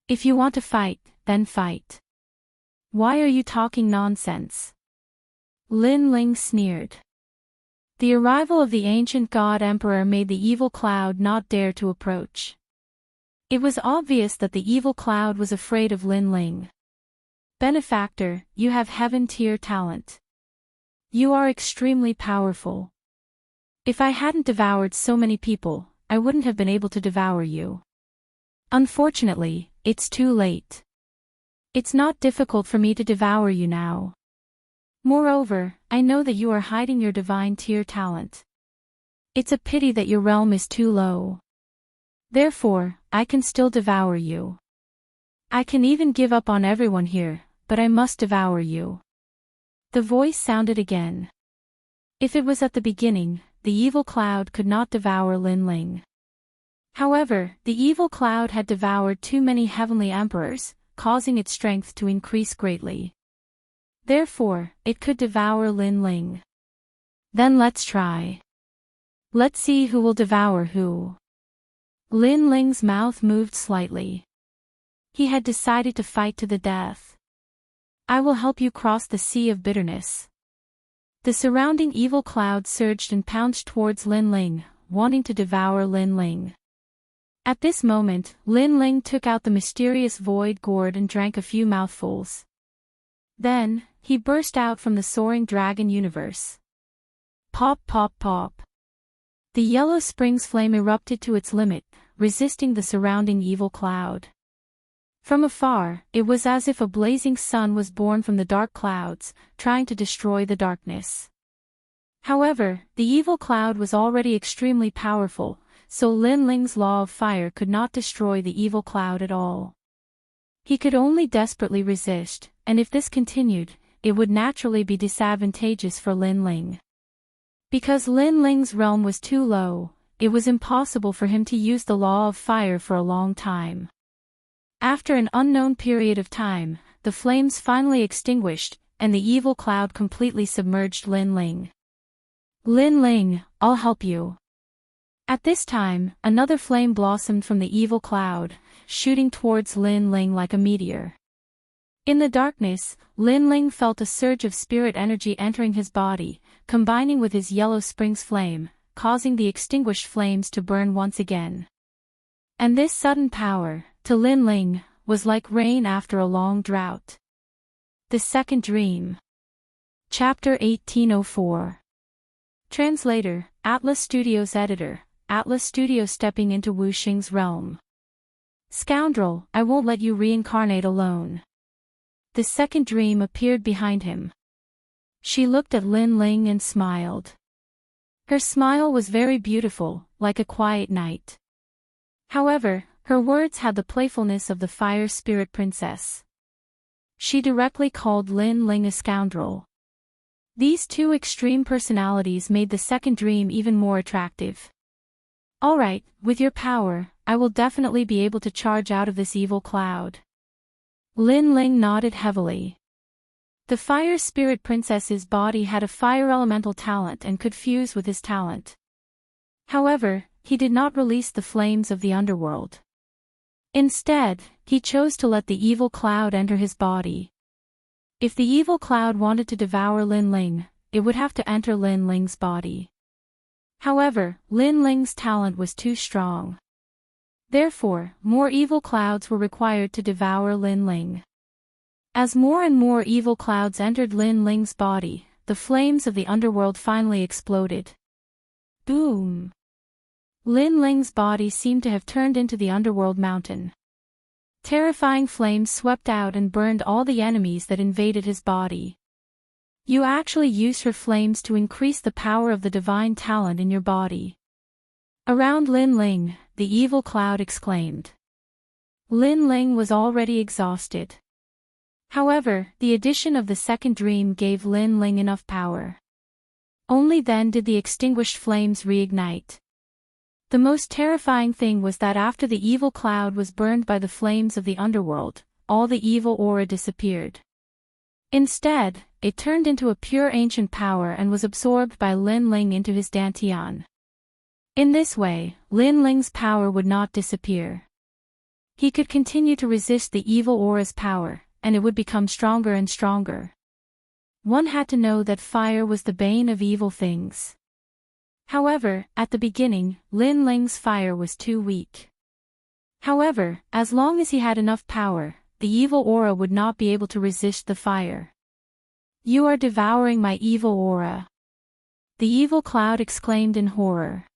If you want to fight, then fight. Why are you talking nonsense? Lin Ling sneered. The arrival of the ancient god emperor made the evil cloud not dare to approach. It was obvious that the evil cloud was afraid of Lin Ling. Benefactor, you have heaven-tier talent. You are extremely powerful. If I hadn't devoured so many people, I wouldn't have been able to devour you. Unfortunately, it's too late. It's not difficult for me to devour you now. Moreover, I know that you are hiding your divine tier talent. It's a pity that your realm is too low. Therefore, I can still devour you. I can even give up on everyone here, but I must devour you. The voice sounded again. If it was at the beginning, the evil cloud could not devour Lin Ling. However, the evil cloud had devoured too many heavenly emperors, causing its strength to increase greatly. Therefore, it could devour Lin Ling. Then let's try. Let's see who will devour who. Lin Ling's mouth moved slightly. He had decided to fight to the death. I will help you cross the sea of bitterness. The surrounding evil cloud surged and pounced towards Lin Ling, wanting to devour Lin Ling. At this moment, Lin Ling took out the mysterious void gourd and drank a few mouthfuls. Then, he burst out from the soaring dragon universe. Pop pop pop. The yellow spring's flame erupted to its limit, resisting the surrounding evil cloud. From afar, it was as if a blazing sun was born from the dark clouds, trying to destroy the darkness. However, the evil cloud was already extremely powerful, so Lin Ling's law of fire could not destroy the evil cloud at all. He could only desperately resist, and if this continued, it would naturally be disadvantageous for Lin Ling. Because Lin Ling's realm was too low, it was impossible for him to use the law of fire for a long time. After an unknown period of time, the flames finally extinguished, and the evil cloud completely submerged Lin Ling. Lin Ling, I'll help you. At this time, another flame blossomed from the evil cloud, shooting towards Lin Ling like a meteor. In the darkness, Lin Ling felt a surge of spirit energy entering his body, combining with his yellow spring's flame, causing the extinguished flames to burn once again. And this sudden power, to Lin Ling, was like rain after a long drought. The Second Dream. Chapter 1804. Translator, Atlas Studios Editor, Atlas Studios stepping into Wu Xing's realm. Scoundrel, I won't let you reincarnate alone. The second dream appeared behind him. She looked at Lin Ling and smiled. Her smile was very beautiful, like a quiet night. However, her words had the playfulness of the fire spirit princess. She directly called Lin Ling a scoundrel. These two extreme personalities made the second dream even more attractive. Alright, with your power, I will definitely be able to charge out of this evil cloud. Lin Ling nodded heavily. The fire spirit princess's body had a fire elemental talent and could fuse with his talent. However, he did not release the flames of the underworld. Instead, he chose to let the evil cloud enter his body. If the evil cloud wanted to devour Lin Ling, it would have to enter Lin Ling's body. However, Lin Ling's talent was too strong. Therefore, more evil clouds were required to devour Lin Ling. As more and more evil clouds entered Lin Ling's body, the flames of the underworld finally exploded. Boom! Lin Ling's body seemed to have turned into the underworld mountain. Terrifying flames swept out and burned all the enemies that invaded his body. You actually used her flames to increase the power of the divine talent in your body. Around Lin Ling, the evil cloud exclaimed. Lin Ling was already exhausted. However, the addition of the second dream gave Lin Ling enough power. Only then did the extinguished flames reignite. The most terrifying thing was that after the evil cloud was burned by the flames of the underworld, all the evil aura disappeared. Instead, it turned into a pure ancient power and was absorbed by Lin Ling into his dantian. In this way, Lin Ling's power would not disappear. He could continue to resist the evil aura's power, and it would become stronger and stronger. One had to know that fire was the bane of evil things. However, at the beginning, Lin Ling's fire was too weak. However, as long as he had enough power, the evil aura would not be able to resist the fire. "You are devouring my evil aura," the evil cloud exclaimed in horror.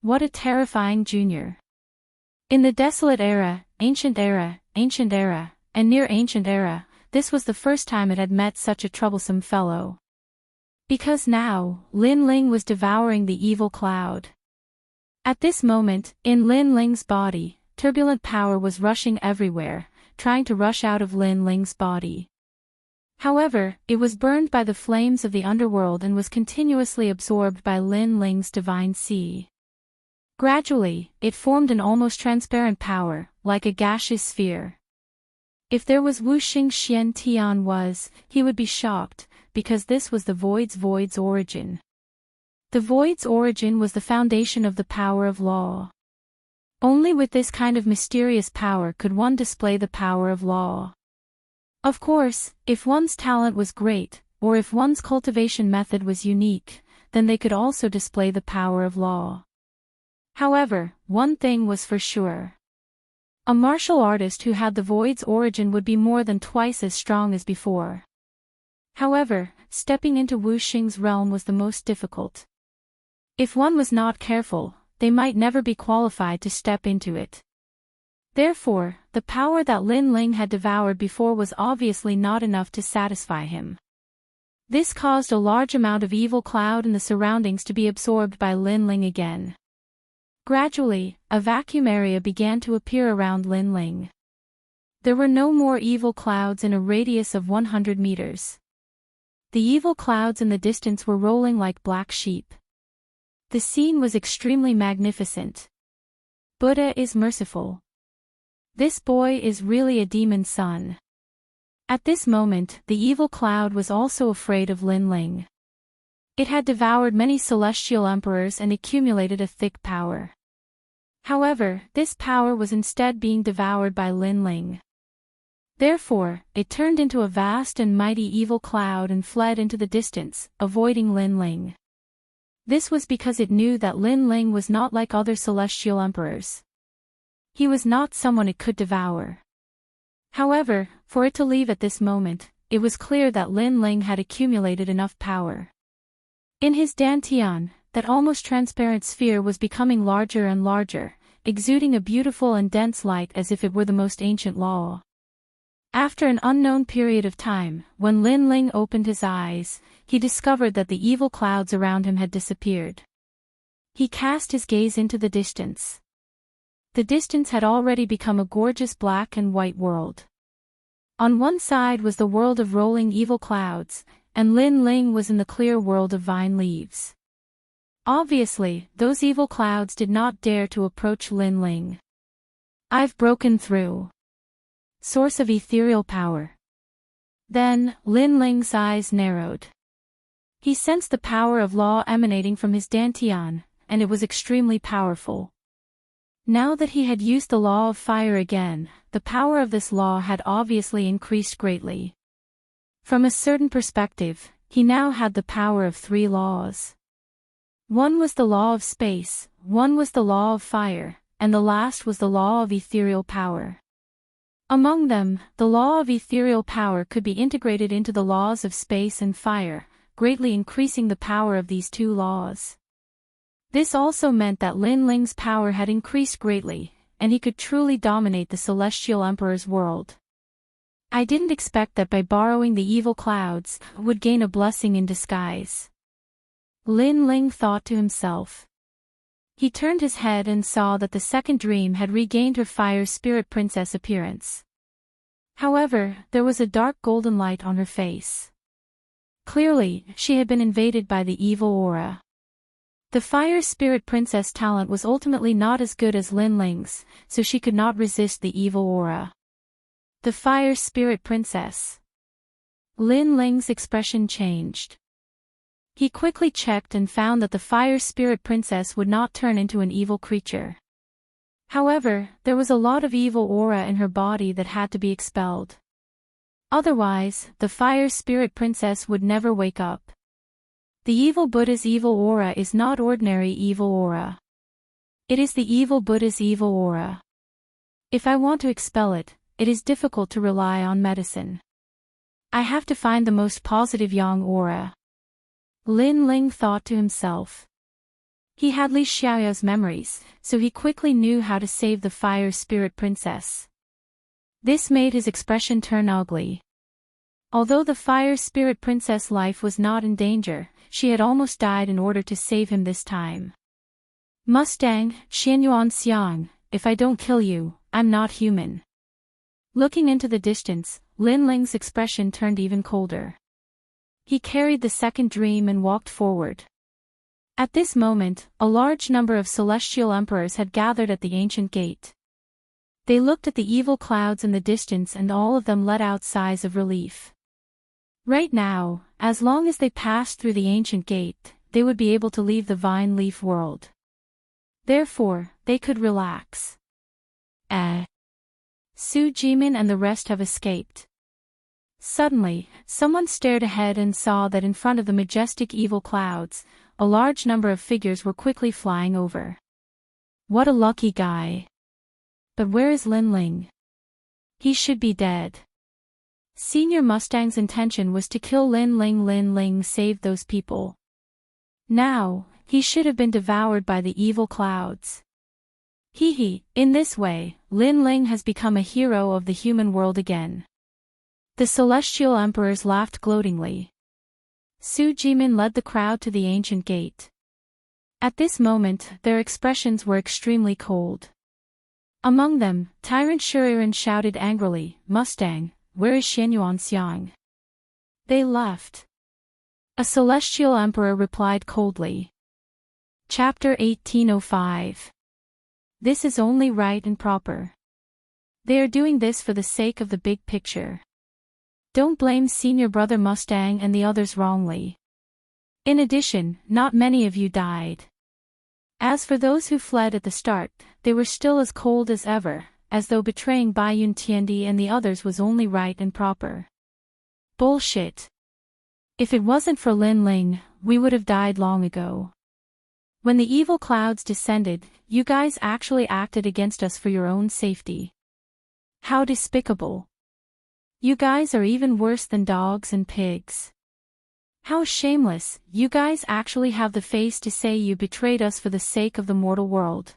What a terrifying junior. In the desolate era, ancient era, and near ancient era, this was the first time it had met such a troublesome fellow. Because now, Lin Ling was devouring the evil cloud. At this moment, in Lin Ling's body, turbulent power was rushing everywhere, trying to rush out of Lin Ling's body. However, it was burned by the flames of the underworld and was continuously absorbed by Lin Ling's divine sea. Gradually, it formed an almost transparent power, like a gaseous sphere. If there was Wu Xing Xian Tian was, he would be shocked, because this was the void's origin. The void's origin was the foundation of the power of law. Only with this kind of mysterious power could one display the power of law. Of course, if one's talent was great, or if one's cultivation method was unique, then they could also display the power of law. However, one thing was for sure. A martial artist who had the void's origin would be more than twice as strong as before. However, stepping into Wu Xing's realm was the most difficult. If one was not careful, they might never be qualified to step into it. Therefore, the power that Lin Ling had devoured before was obviously not enough to satisfy him. This caused a large amount of evil cloud in the surroundings to be absorbed by Lin Ling again. Gradually, a vacuum area began to appear around Lin Ling. There were no more evil clouds in a radius of 100 meters. The evil clouds in the distance were rolling like black sheep. The scene was extremely magnificent. Buddha is merciful. This boy is really a demon's son. At this moment, the evil cloud was also afraid of Lin Ling. It had devoured many celestial emperors and accumulated a thick power. However, this power was instead being devoured by Lin Ling. Therefore, it turned into a vast and mighty evil cloud and fled into the distance, avoiding Lin Ling. This was because it knew that Lin Ling was not like other celestial emperors. He was not someone it could devour. However, for it to leave at this moment, it was clear that Lin Ling had accumulated enough power. In his dantian, that almost transparent sphere was becoming larger and larger, exuding a beautiful and dense light as if it were the most ancient law. After an unknown period of time, when Lin Ling opened his eyes, he discovered that the evil clouds around him had disappeared. He cast his gaze into the distance. The distance had already become a gorgeous black and white world. On one side was the world of rolling evil clouds, and Lin Ling was in the clear world of vine leaves. Obviously, those evil clouds did not dare to approach Lin Ling. "I've broken through." Source of ethereal power. Then, Lin Ling's eyes narrowed. He sensed the power of law emanating from his dantian, and it was extremely powerful. Now that he had used the law of fire again, the power of this law had obviously increased greatly. From a certain perspective, he now had the power of 3 laws. One was the law of space, one was the law of fire, and the last was the law of ethereal power. Among them, the law of ethereal power could be integrated into the laws of space and fire, greatly increasing the power of these 2 laws. This also meant that Lin Ling's power had increased greatly, and he could truly dominate the Celestial Emperor's world. I didn't expect that by borrowing the evil clouds, I would gain a blessing in disguise. Lin Ling thought to himself. He turned his head and saw that the second dream had regained her fire spirit princess appearance. However, there was a dark golden light on her face. Clearly, she had been invaded by the evil aura. The fire spirit princess talent was ultimately not as good as Lin Ling's, so she could not resist the evil aura. The fire spirit princess. Lin Ling's expression changed. He quickly checked and found that the fire spirit princess would not turn into an evil creature. However, there was a lot of evil aura in her body that had to be expelled. Otherwise, the fire spirit princess would never wake up. The evil Buddha's evil aura is not ordinary evil aura. It is the evil Buddha's evil aura. If I want to expel it, it is difficult to rely on medicine. I have to find the most positive yang aura. Lin Ling thought to himself. He had Li Xiaoyao's memories, so he quickly knew how to save the fire spirit princess. This made his expression turn ugly. Although the fire spirit princess' life was not in danger, she had almost died in order to save him this time. Mustang, Xianyuan Xiang, if I don't kill you, I'm not human. Looking into the distance, Lin Ling's expression turned even colder. He carried the second dream and walked forward. At this moment, a large number of celestial emperors had gathered at the ancient gate. They looked at the evil clouds in the distance and all of them let out sighs of relief. Right now, as long as they passed through the ancient gate, they would be able to leave the vine leaf world. Therefore, they could relax. Su Jimin and the rest have escaped. Suddenly, someone stared ahead and saw that in front of the majestic evil clouds, a large number of figures were quickly flying over. What a lucky guy. But where is Lin Ling? He should be dead. Senior Mustang's intention was to kill Lin Ling. Lin Ling saved those people. Now, he should have been devoured by the evil clouds. In this way, Lin Ling has become a hero of the human world again. The celestial emperors laughed gloatingly. Su Jimin led the crowd to the ancient gate. At this moment, their expressions were extremely cold. Among them, Tyrant Shuriren shouted angrily, Mustang, where is Xianyuan Xiang? They left. A celestial emperor replied coldly. Chapter 1805. This is only right and proper. They are doing this for the sake of the big picture. Don't blame senior brother Mustang and the others wrongly. In addition, not many of you died. As for those who fled at the start, they were still as cold as ever, as though betraying Baiyun Tiandi and the others was only right and proper. Bullshit. If it wasn't for Lin Ling, we would have died long ago. When the evil clouds descended, you guys actually acted against us for your own safety. How despicable. You guys are even worse than dogs and pigs. How shameless, you guys actually have the face to say you betrayed us for the sake of the mortal world.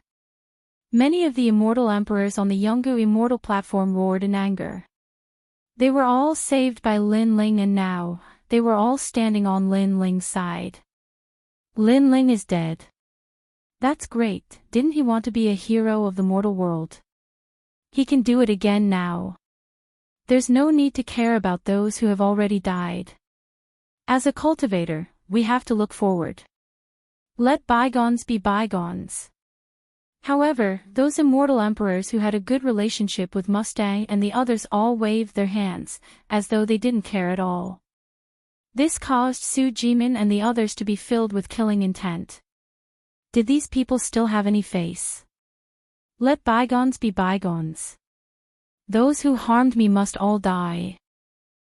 Many of the immortal emperors on the Yungu Immortal platform roared in anger. They were all saved by Lin Ling and now, they were all standing on Lin Ling's side. Lin Ling is dead. That's great, didn't he want to be a hero of the mortal world? He can do it again now. There's no need to care about those who have already died. As a cultivator, we have to look forward. Let bygones be bygones. However, those immortal emperors who had a good relationship with Mustang and the others all waved their hands, as though they didn't care at all. This caused Su Jimin and the others to be filled with killing intent. Did these people still have any face? Let bygones be bygones. Those who harmed me must all die.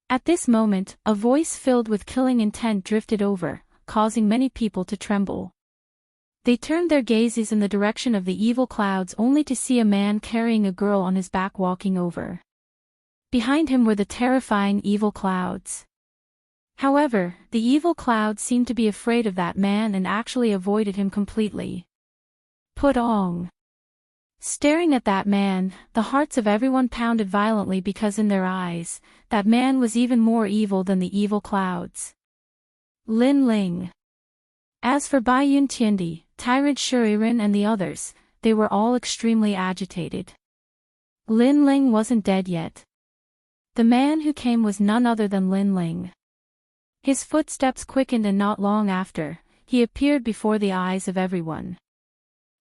At this moment, a voice filled with killing intent drifted over, causing many people to tremble. They turned their gazes in the direction of the evil clouds only to see a man carrying a girl on his back walking over. Behind him were the terrifying evil clouds. However, the evil clouds seemed to be afraid of that man and actually avoided him completely. Putong. Staring at that man, the hearts of everyone pounded violently because in their eyes, that man was even more evil than the evil clouds. Lin Ling. As for Baiyun Tiandi, Tyrant Shuriren and the others, they were all extremely agitated. Lin Ling wasn't dead yet. The man who came was none other than Lin Ling. His footsteps quickened and not long after, he appeared before the eyes of everyone.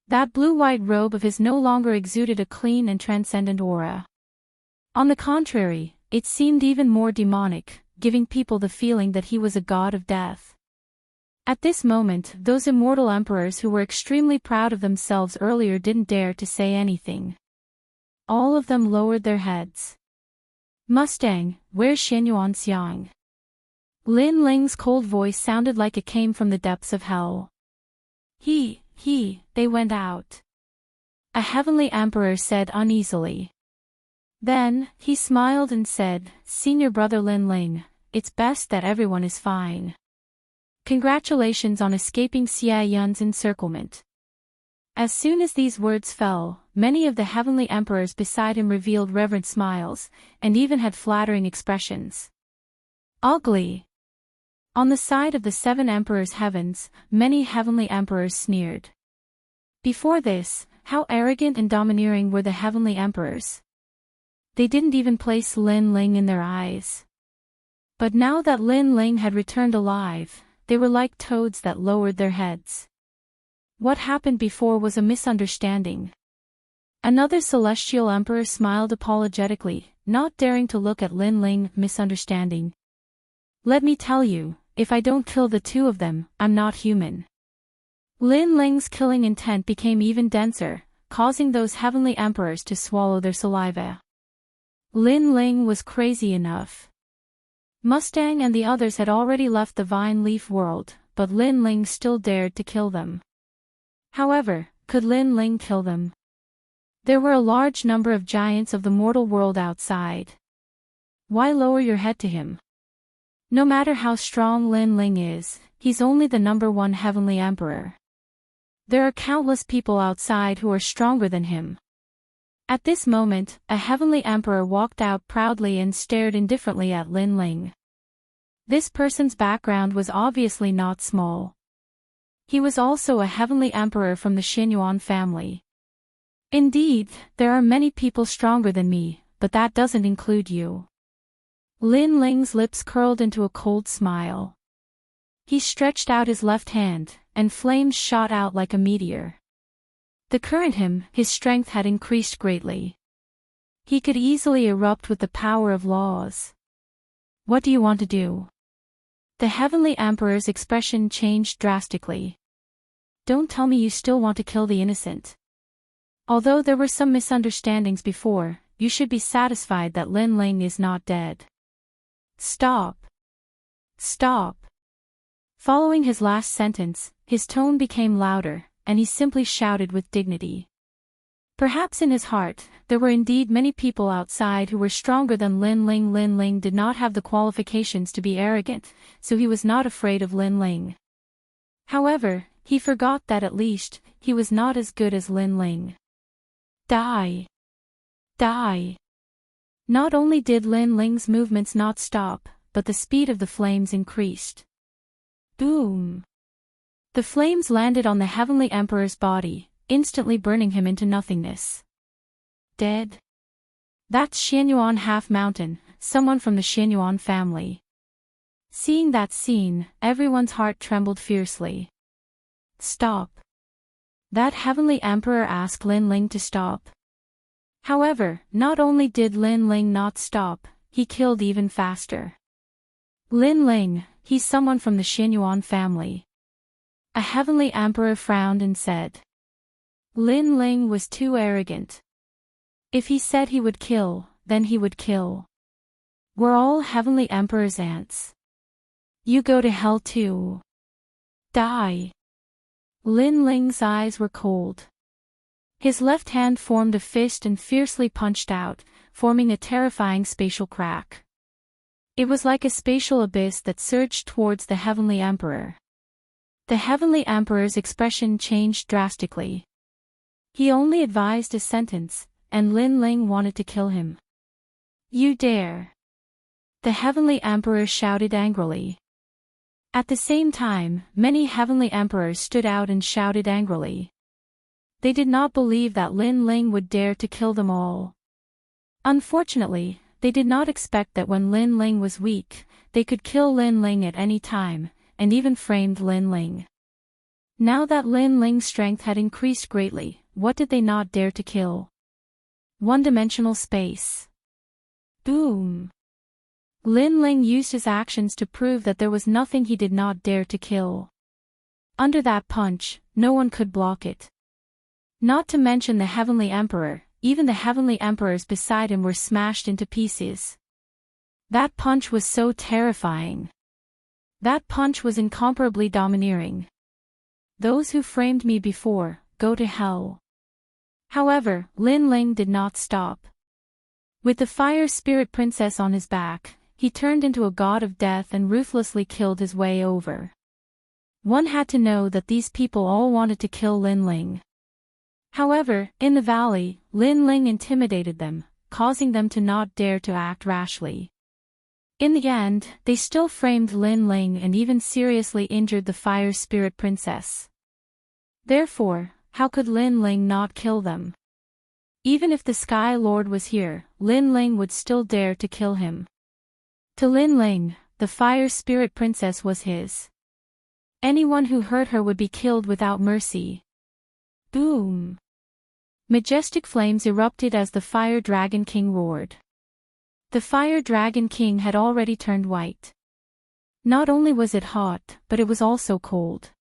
That blue-white robe of his no longer exuded a clean and transcendent aura. On the contrary, it seemed even more demonic, giving people the feeling that he was a god of death. At this moment, those immortal emperors who were extremely proud of themselves earlier didn't dare to say anything. All of them lowered their heads. Mustang, where's Xianyuan Xiang? Lin Ling's cold voice sounded like it came from the depths of hell. They went out. A heavenly emperor said uneasily. Then, he smiled and said, Senior brother Lin Ling, it's best that everyone is fine. Congratulations on escaping Xia Yun's encirclement. As soon as these words fell, many of the heavenly emperors beside him revealed reverent smiles, and even had flattering expressions. Ugly. On the side of the 7 emperors' heavens, many heavenly emperors sneered. Before this, how arrogant and domineering were the heavenly emperors. They didn't even place Lin Ling in their eyes. But now that Lin Ling had returned alive, they were like toads that lowered their heads. What happened before was a misunderstanding. Another celestial emperor smiled apologetically, not daring to look at Lin Ling. Misunderstanding. Let me tell you, if I don't kill the 2 of them, I'm not human. Lin Ling's killing intent became even denser, causing those heavenly emperors to swallow their saliva. Lin Ling was crazy enough. Mustang and the others had already left the vine leaf world, but Lin Ling still dared to kill them. However, could Lin Ling kill them? There were a large number of giants of the mortal world outside. Why lower your head to him? No matter how strong Lin Ling is, he's only the number 1 heavenly emperor. There are countless people outside who are stronger than him. At this moment, a heavenly emperor walked out proudly and stared indifferently at Lin Ling. This person's background was obviously not small. He was also a heavenly emperor from the Xianyuan family. Indeed, there are many people stronger than me, but that doesn't include you. Lin Ling's lips curled into a cold smile. He stretched out his left hand, and flames shot out like a meteor. The current his strength had increased greatly. He could easily erupt with the power of laws. What do you want to do? The heavenly emperor's expression changed drastically. Don't tell me you still want to kill the innocent. Although there were some misunderstandings before, you should be satisfied that Lin Ling is not dead. Stop. Stop. Following his last sentence, his tone became louder, and he simply shouted with dignity. Perhaps in his heart, there were indeed many people outside who were stronger than Lin Ling. Lin Ling did not have the qualifications to be arrogant, so he was not afraid of Lin Ling. However, he forgot that at least, he was not as good as Lin Ling. Die. Die. Not only did Lin Ling's movements not stop, but the speed of the flames increased. Boom. The flames landed on the heavenly emperor's body, instantly burning him into nothingness. Dead? That's Xianyuan Half-Mountain, someone from the Xianyuan family. Seeing that scene, everyone's heart trembled fiercely. Stop. That heavenly emperor asked Lin Ling to stop. However, not only did Lin Ling not stop, he killed even faster. Lin Ling, he's someone from the Xianyuan family. A heavenly emperor frowned and said. Lin Ling was too arrogant. If he said he would kill, then he would kill. We're all heavenly emperor's ants. You go to hell too. Die. Lin Ling's eyes were cold. His left hand formed a fist and fiercely punched out, forming a terrifying spatial crack. It was like a spatial abyss that surged towards the heavenly emperor. The heavenly emperor's expression changed drastically. He only advised a sentence, and Lin Ling wanted to kill him. You dare! The heavenly emperor shouted angrily. At the same time, many heavenly emperors stood out and shouted angrily. They did not believe that Lin Ling would dare to kill them all. Unfortunately, they did not expect that when Lin Ling was weak, they could kill Lin Ling at any time, and even framed Lin Ling. Now that Lin Ling's strength had increased greatly, what did they not dare to kill? One-dimensional space. Boom! Lin Ling used his actions to prove that there was nothing he did not dare to kill. Under that punch, no one could block it. Not to mention the Heavenly Emperor, even the Heavenly Emperors beside him were smashed into pieces. That punch was so terrifying. That punch was incomparably domineering. Those who framed me before, go to hell. However, Lin Ling did not stop. With the Fire Spirit Princess on his back, he turned into a god of death and ruthlessly killed his way over. One had to know that these people all wanted to kill Lin Ling. However, in the valley, Lin Ling intimidated them, causing them to not dare to act rashly. In the end, they still framed Lin Ling and even seriously injured the Fire Spirit Princess. Therefore, how could Lin Ling not kill them? Even if the Sky Lord was here, Lin Ling would still dare to kill him. To Lin Ling, the Fire Spirit Princess was his. Anyone who hurt her would be killed without mercy. Boom! Majestic flames erupted as the Fire Dragon King roared. The Fire Dragon King had already turned white. Not only was it hot, but it was also cold.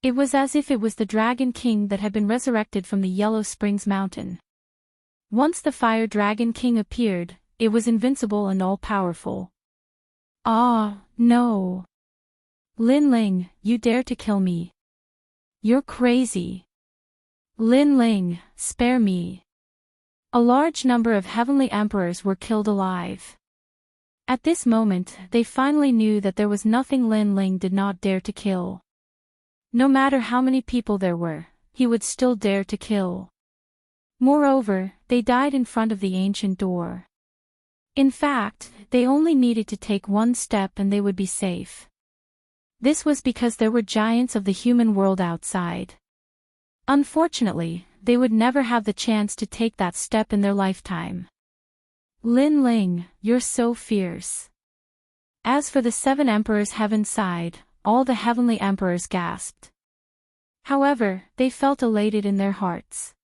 It was as if it was the Dragon King that had been resurrected from the Yellow Springs Mountain. Once the Fire Dragon King appeared, it was invincible and all-powerful. Ah, no! Lin Ling, you dare to kill me. You're crazy. Lin Ling, spare me. A large number of heavenly emperors were killed alive. At this moment, they finally knew that there was nothing Lin Ling did not dare to kill. No matter how many people there were, he would still dare to kill. Moreover, they died in front of the ancient door. In fact, they only needed to take one step and they would be safe. This was because there were giants of the human world outside. Unfortunately, they would never have the chance to take that step in their lifetime. Lin Ling, you're so fierce. As for the 7 emperors heaven side, all the heavenly emperors gasped. However, they felt elated in their hearts.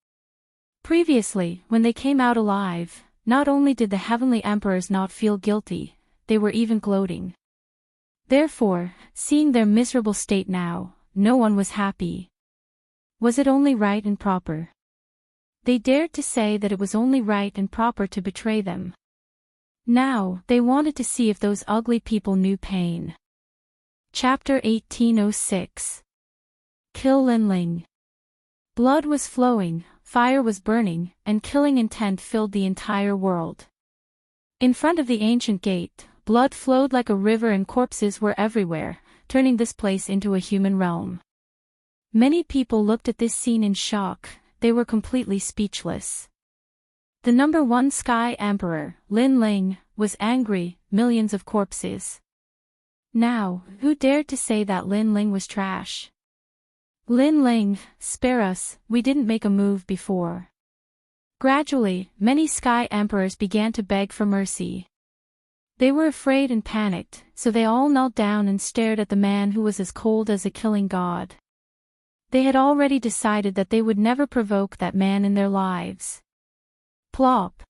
Previously, when they came out alive, not only did the heavenly emperors not feel guilty, they were even gloating. Therefore, seeing their miserable state now, no one was happy. Was it only right and proper? They dared to say that it was only right and proper to betray them. Now, they wanted to see if those ugly people knew pain. Chapter 1806. Kill Lin Ling. Blood was flowing, fire was burning, and killing intent filled the entire world. In front of the ancient gate, blood flowed like a river and corpses were everywhere, turning this place into a human realm. Many people looked at this scene in shock, they were completely speechless. The number 1 Sky Emperor, Lin Ling, was angry, millions of corpses. Now, who dared to say that Lin Ling was trash? Lin Ling, spare us, we didn't make a move before. Gradually, many Sky Emperors began to beg for mercy. They were afraid and panicked, so they all knelt down and stared at the man who was as cold as a killing god. They had already decided that they would never provoke that man in their lives. Plop!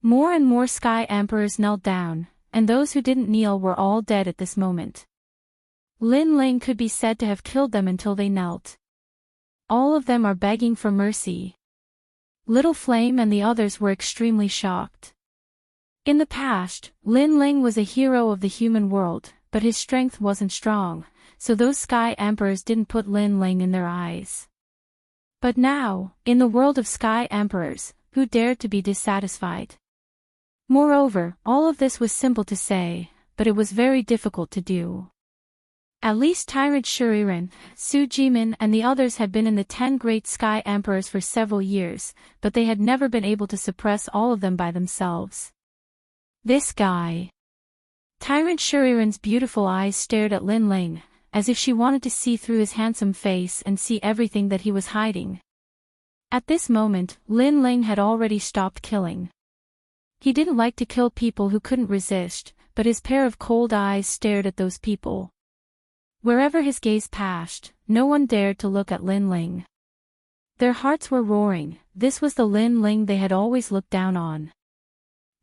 More and more Sky Emperors knelt down, and those who didn't kneel were all dead at this moment. Lin Ling could be said to have killed them until they knelt. All of them are begging for mercy. Little Flame and the others were extremely shocked. In the past, Lin Ling was a hero of the human world, but his strength wasn't strong, so those Sky Emperors didn't put Lin Ling in their eyes. But now, in the world of Sky Emperors, who dared to be dissatisfied? Moreover, all of this was simple to say, but it was very difficult to do. At least Tyrant Shuriren, Su Jimin and the others had been in the 10 great Sky Emperors for several years, but they had never been able to suppress all of them by themselves. This guy. Tyrant Shuriren's beautiful eyes stared at Lin Ling, as if she wanted to see through his handsome face and see everything that he was hiding. At this moment, Lin Ling had already stopped killing. He didn't like to kill people who couldn't resist, but his pair of cold eyes stared at those people. Wherever his gaze passed, no one dared to look at Lin Ling. Their hearts were roaring, this was the Lin Ling they had always looked down on.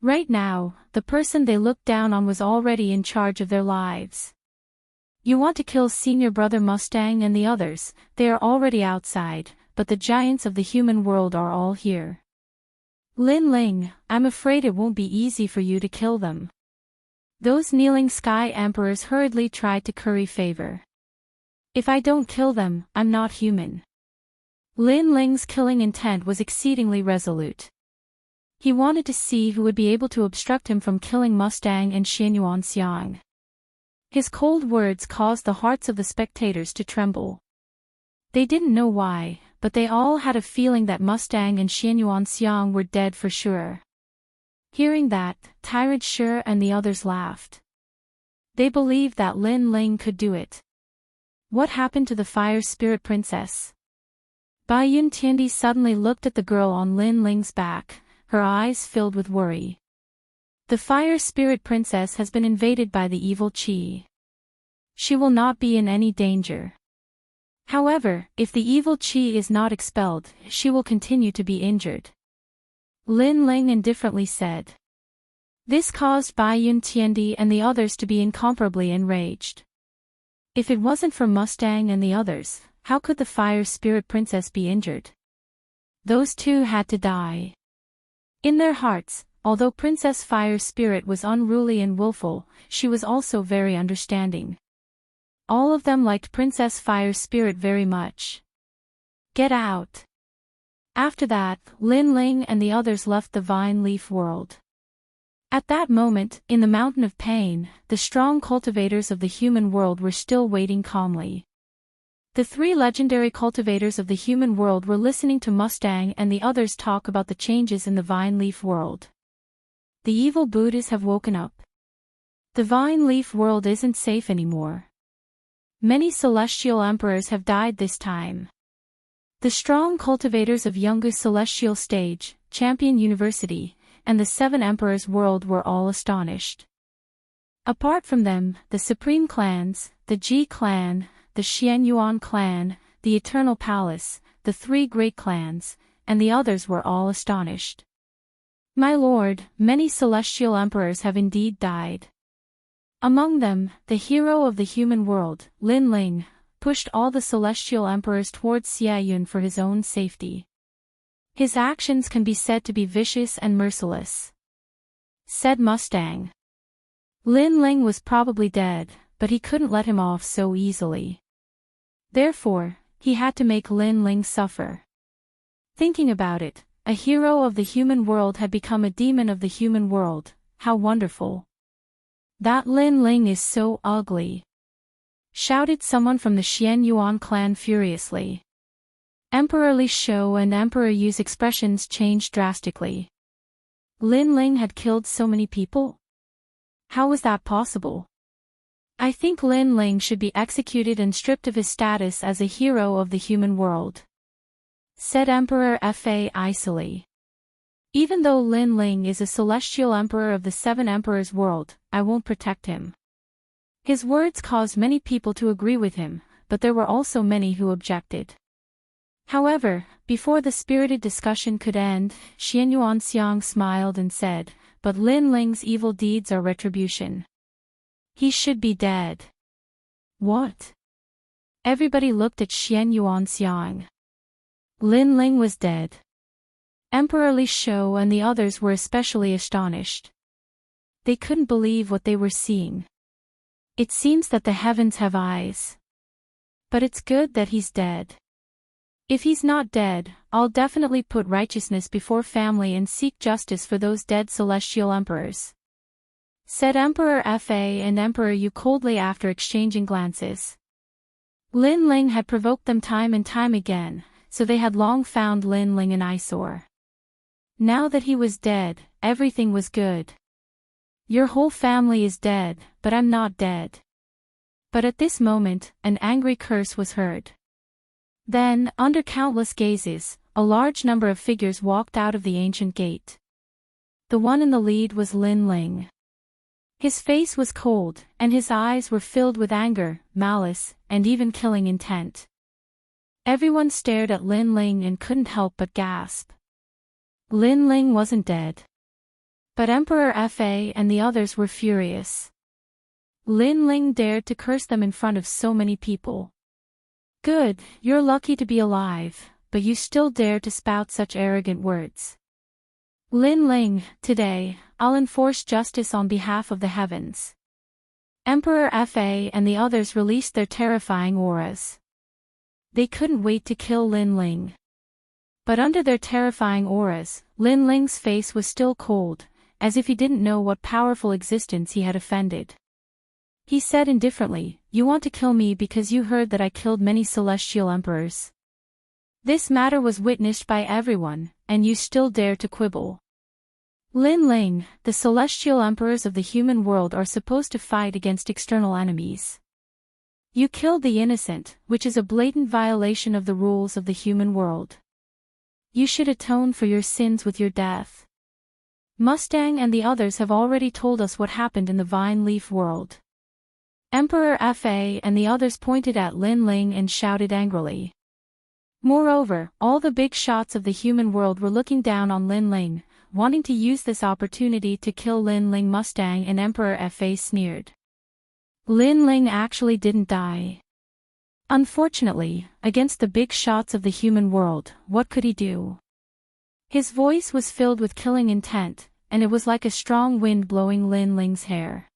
Right now, the person they looked down on was already in charge of their lives. You want to kill senior brother Mustang and the others, they are already outside, but the giants of the human world are all here. Lin Ling, I'm afraid it won't be easy for you to kill them. Those kneeling Sky Emperors hurriedly tried to curry favor. If I don't kill them, I'm not human. Lin Ling's killing intent was exceedingly resolute. He wanted to see who would be able to obstruct him from killing Mustang and Xianyuan Xiang. His cold words caused the hearts of the spectators to tremble. They didn't know why, but they all had a feeling that Mustang and Xianyuan Xiang were dead for sure. Hearing that, Tyrant Shi and the others laughed. They believed that Lin Ling could do it. What happened to the Fire Spirit Princess? Bai Yun Tiandi suddenly looked at the girl on Lin Ling's back, her eyes filled with worry. The Fire Spirit Princess has been invaded by the evil Qi. She will not be in any danger. However, if the evil Qi is not expelled, she will continue to be injured. Lin Ling indifferently said. This caused Bai Yun Tiandi and the others to be incomparably enraged. If it wasn't for Mustang and the others, how could the Fire Spirit Princess be injured? Those two had to die. In their hearts, although Princess Fire Spirit was unruly and willful, she was also very understanding. All of them liked Princess Fire Spirit very much. Get out. After that, Lin Ling and the others left the Vine Leaf world. At that moment, in the Mountain of Pain, the strong cultivators of the human world were still waiting calmly. The three legendary cultivators of the human world were listening to Mustang and the others talk about the changes in the Vine Leaf world. The evil Buddhas have woken up. The Vine Leaf world isn't safe anymore. Many celestial emperors have died this time. The strong cultivators of Yungu Celestial Stage, Champion University, and the Seven Emperors world were all astonished. Apart from them, the Supreme Clans, the Ji Clan, the Xianyuan Clan, the Eternal Palace, the three great clans, and the others were all astonished. My lord, many celestial emperors have indeed died. Among them, the hero of the human world, Lin Ling, pushed all the celestial emperors towards Xia Yun for his own safety. His actions can be said to be vicious and merciless. Said Mustang. Lin Ling was probably dead, but he couldn't let him off so easily. Therefore, he had to make Lin Ling suffer. Thinking about it, a hero of the human world had become a demon of the human world. How wonderful. That Lin Ling is so ugly, shouted someone from the Xianyuan clan furiously. Emperor Li Shou and Emperor Yu's expressions changed drastically. Lin Ling had killed so many people? How was that possible? I think Lin Ling should be executed and stripped of his status as a hero of the human world, said Emperor Fa icily. Even though Lin Ling is a celestial emperor of the Seven Emperors world, I won't protect him. His words caused many people to agree with him, but there were also many who objected. However, before the spirited discussion could end, Xianyuan Xiang smiled and said, but Lin Ling's evil deeds are retribution. He should be dead. What? Everybody looked at Xianyuan Xiang. Lin Ling was dead. Emperor Li Shou and the others were especially astonished. They couldn't believe what they were seeing. It seems that the heavens have eyes. But it's good that he's dead. If he's not dead, I'll definitely put righteousness before family and seek justice for those dead celestial emperors, said Emperor Fa and Emperor Yu coldly after exchanging glances. Lin Ling had provoked them time and time again, so they had long found Lin Ling an eyesore. Now that he was dead, everything was good. Your whole family is dead, but I'm not dead. But at this moment, an angry curse was heard. Then, under countless gazes, a large number of figures walked out of the ancient gate. The one in the lead was Lin Ling. His face was cold, and his eyes were filled with anger, malice, and even killing intent. Everyone stared at Lin Ling and couldn't help but gasp. Lin Ling wasn't dead. But Emperor Fa and the others were furious. Lin Ling dared to curse them in front of so many people. Good, you're lucky to be alive, but you still dare to spout such arrogant words. Lin Ling, today, I'll enforce justice on behalf of the heavens. Emperor Fa and the others released their terrifying auras. They couldn't wait to kill Lin Ling. But under their terrifying auras, Lin Ling's face was still cold, as if he didn't know what powerful existence he had offended. He said indifferently, "You want to kill me because you heard that I killed many celestial emperors. This matter was witnessed by everyone, and you still dare to quibble. Lin Ling, the celestial emperors of the human world are supposed to fight against external enemies. You killed the innocent, which is a blatant violation of the rules of the human world. You should atone for your sins with your death. Mustang and the others have already told us what happened in the Vine Leaf world." Emperor Fa and the others pointed at Lin Ling and shouted angrily. Moreover, all the big shots of the human world were looking down on Lin Ling, wanting to use this opportunity to kill Lin Ling. Mustang and Emperor Fa sneered. Lin Ling actually didn't die. Unfortunately, against the big shots of the human world, what could he do? His voice was filled with killing intent, and it was like a strong wind blowing Lin Ling's hair.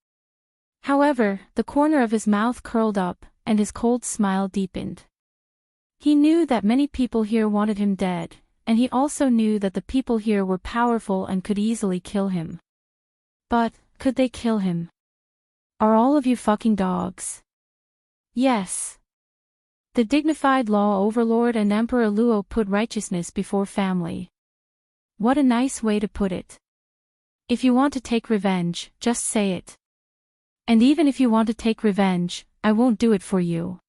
However, the corner of his mouth curled up, and his cold smile deepened. He knew that many people here wanted him dead, and he also knew that the people here were powerful and could easily kill him. But, could they kill him? Are all of you fucking dogs? Yes. The dignified law overlord and Emperor Luo put righteousness before family. What a nice way to put it. If you want to take revenge, just say it. And even if you want to take revenge, I won't do it for you.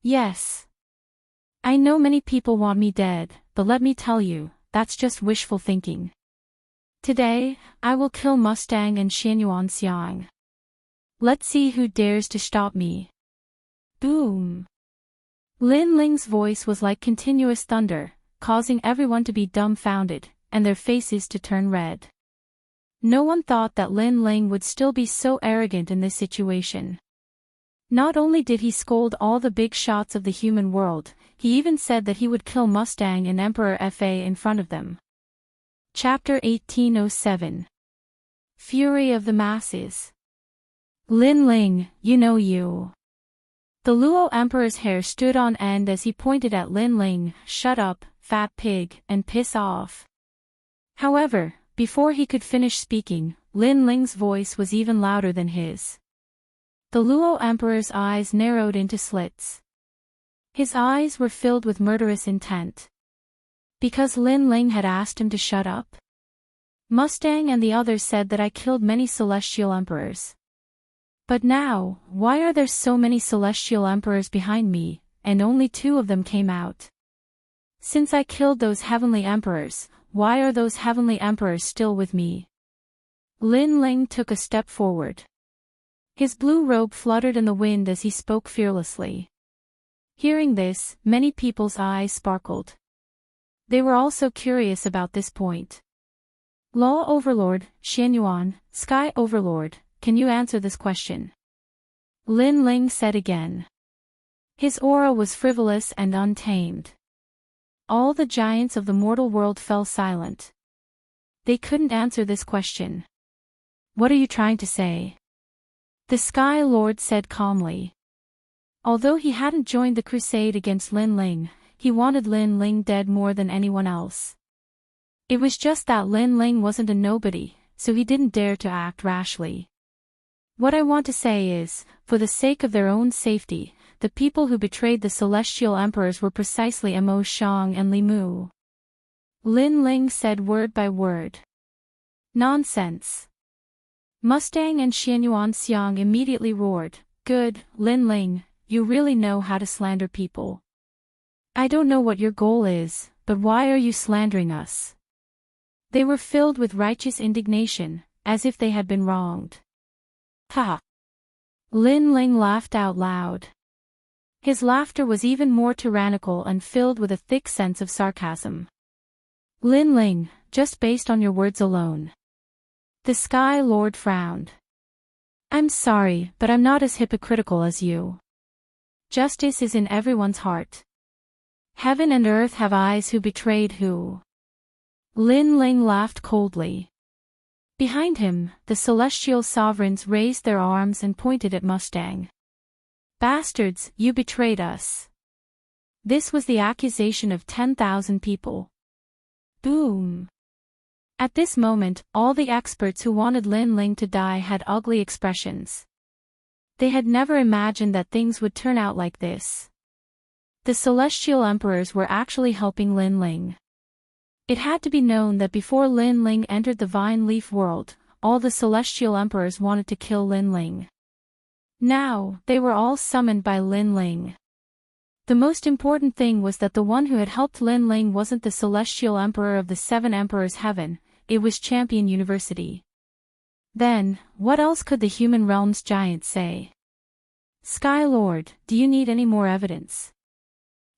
Yes. I know many people want me dead, but let me tell you, that's just wishful thinking. Today, I will kill Mustang and Xianyuan Xiang. Let's see who dares to stop me. Boom. Lin Ling's voice was like continuous thunder, causing everyone to be dumbfounded, and their faces to turn red. No one thought that Lin Ling would still be so arrogant in this situation. Not only did he scold all the big shots of the human world, he even said that he would kill Mustang and Emperor Fa in front of them. Chapter 1807. Fury of the Masses. Lin Ling, you know you. The Luo Emperor's hair stood on end as he pointed at Lin Ling, "Shut up, fat pig, and piss off." However, before he could finish speaking, Lin Ling's voice was even louder than his. The Luo Emperor's eyes narrowed into slits. His eyes were filled with murderous intent. Because Lin Ling had asked him to shut up? Mustang and the others said that I killed many celestial emperors. But now, why are there so many celestial emperors behind me, and only 2 of them came out? Since I killed those heavenly emperors, why are those heavenly emperors still with me? Lin Ling took a step forward. His blue robe fluttered in the wind as he spoke fearlessly. Hearing this, many people's eyes sparkled. They were also curious about this point. Law Overlord, Xianyuan, Sky Overlord, can you answer this question? Lin Ling said again. His aura was frivolous and untamed. All the giants of the mortal world fell silent. They couldn't answer this question. What are you trying to say? The Sky Lord said calmly. Although he hadn't joined the crusade against Lin Ling, he wanted Lin Ling dead more than anyone else. It was just that Lin Ling wasn't a nobody, so he didn't dare to act rashly. What I want to say is, for the sake of their own safety, the people who betrayed the celestial emperors were precisely Mo Xiang and Li Mu. Lin Ling said word by word. Nonsense. Mustang and Xianyuan Xiang immediately roared, "Good, Lin Ling, you really know how to slander people. I don't know what your goal is, but why are you slandering us?" They were filled with righteous indignation, as if they had been wronged. Ha! Lin Ling laughed out loud. His laughter was even more tyrannical and filled with a thick sense of sarcasm. Lin Ling, just based on your words alone. The Sky Lord frowned. I'm sorry, but I'm not as hypocritical as you. Justice is in everyone's heart. Heaven and earth have eyes who betrayed who. Lin Ling laughed coldly. Behind him, the celestial sovereigns raised their arms and pointed at Mustang. Bastards, you betrayed us. This was the accusation of 10,000 people. Boom. At this moment, all the experts who wanted Lin Ling to die had ugly expressions. They had never imagined that things would turn out like this. The celestial emperors were actually helping Lin Ling. It had to be known that before Lin Ling entered the Vine Leaf world, all the celestial emperors wanted to kill Lin Ling. Now, they were all summoned by Lin Ling. The most important thing was that the one who had helped Lin Ling wasn't the celestial emperor of the Seven Emperors' Heaven, it was Champion University. Then, what else could the human realm's giant say? Sky Lord, do you need any more evidence?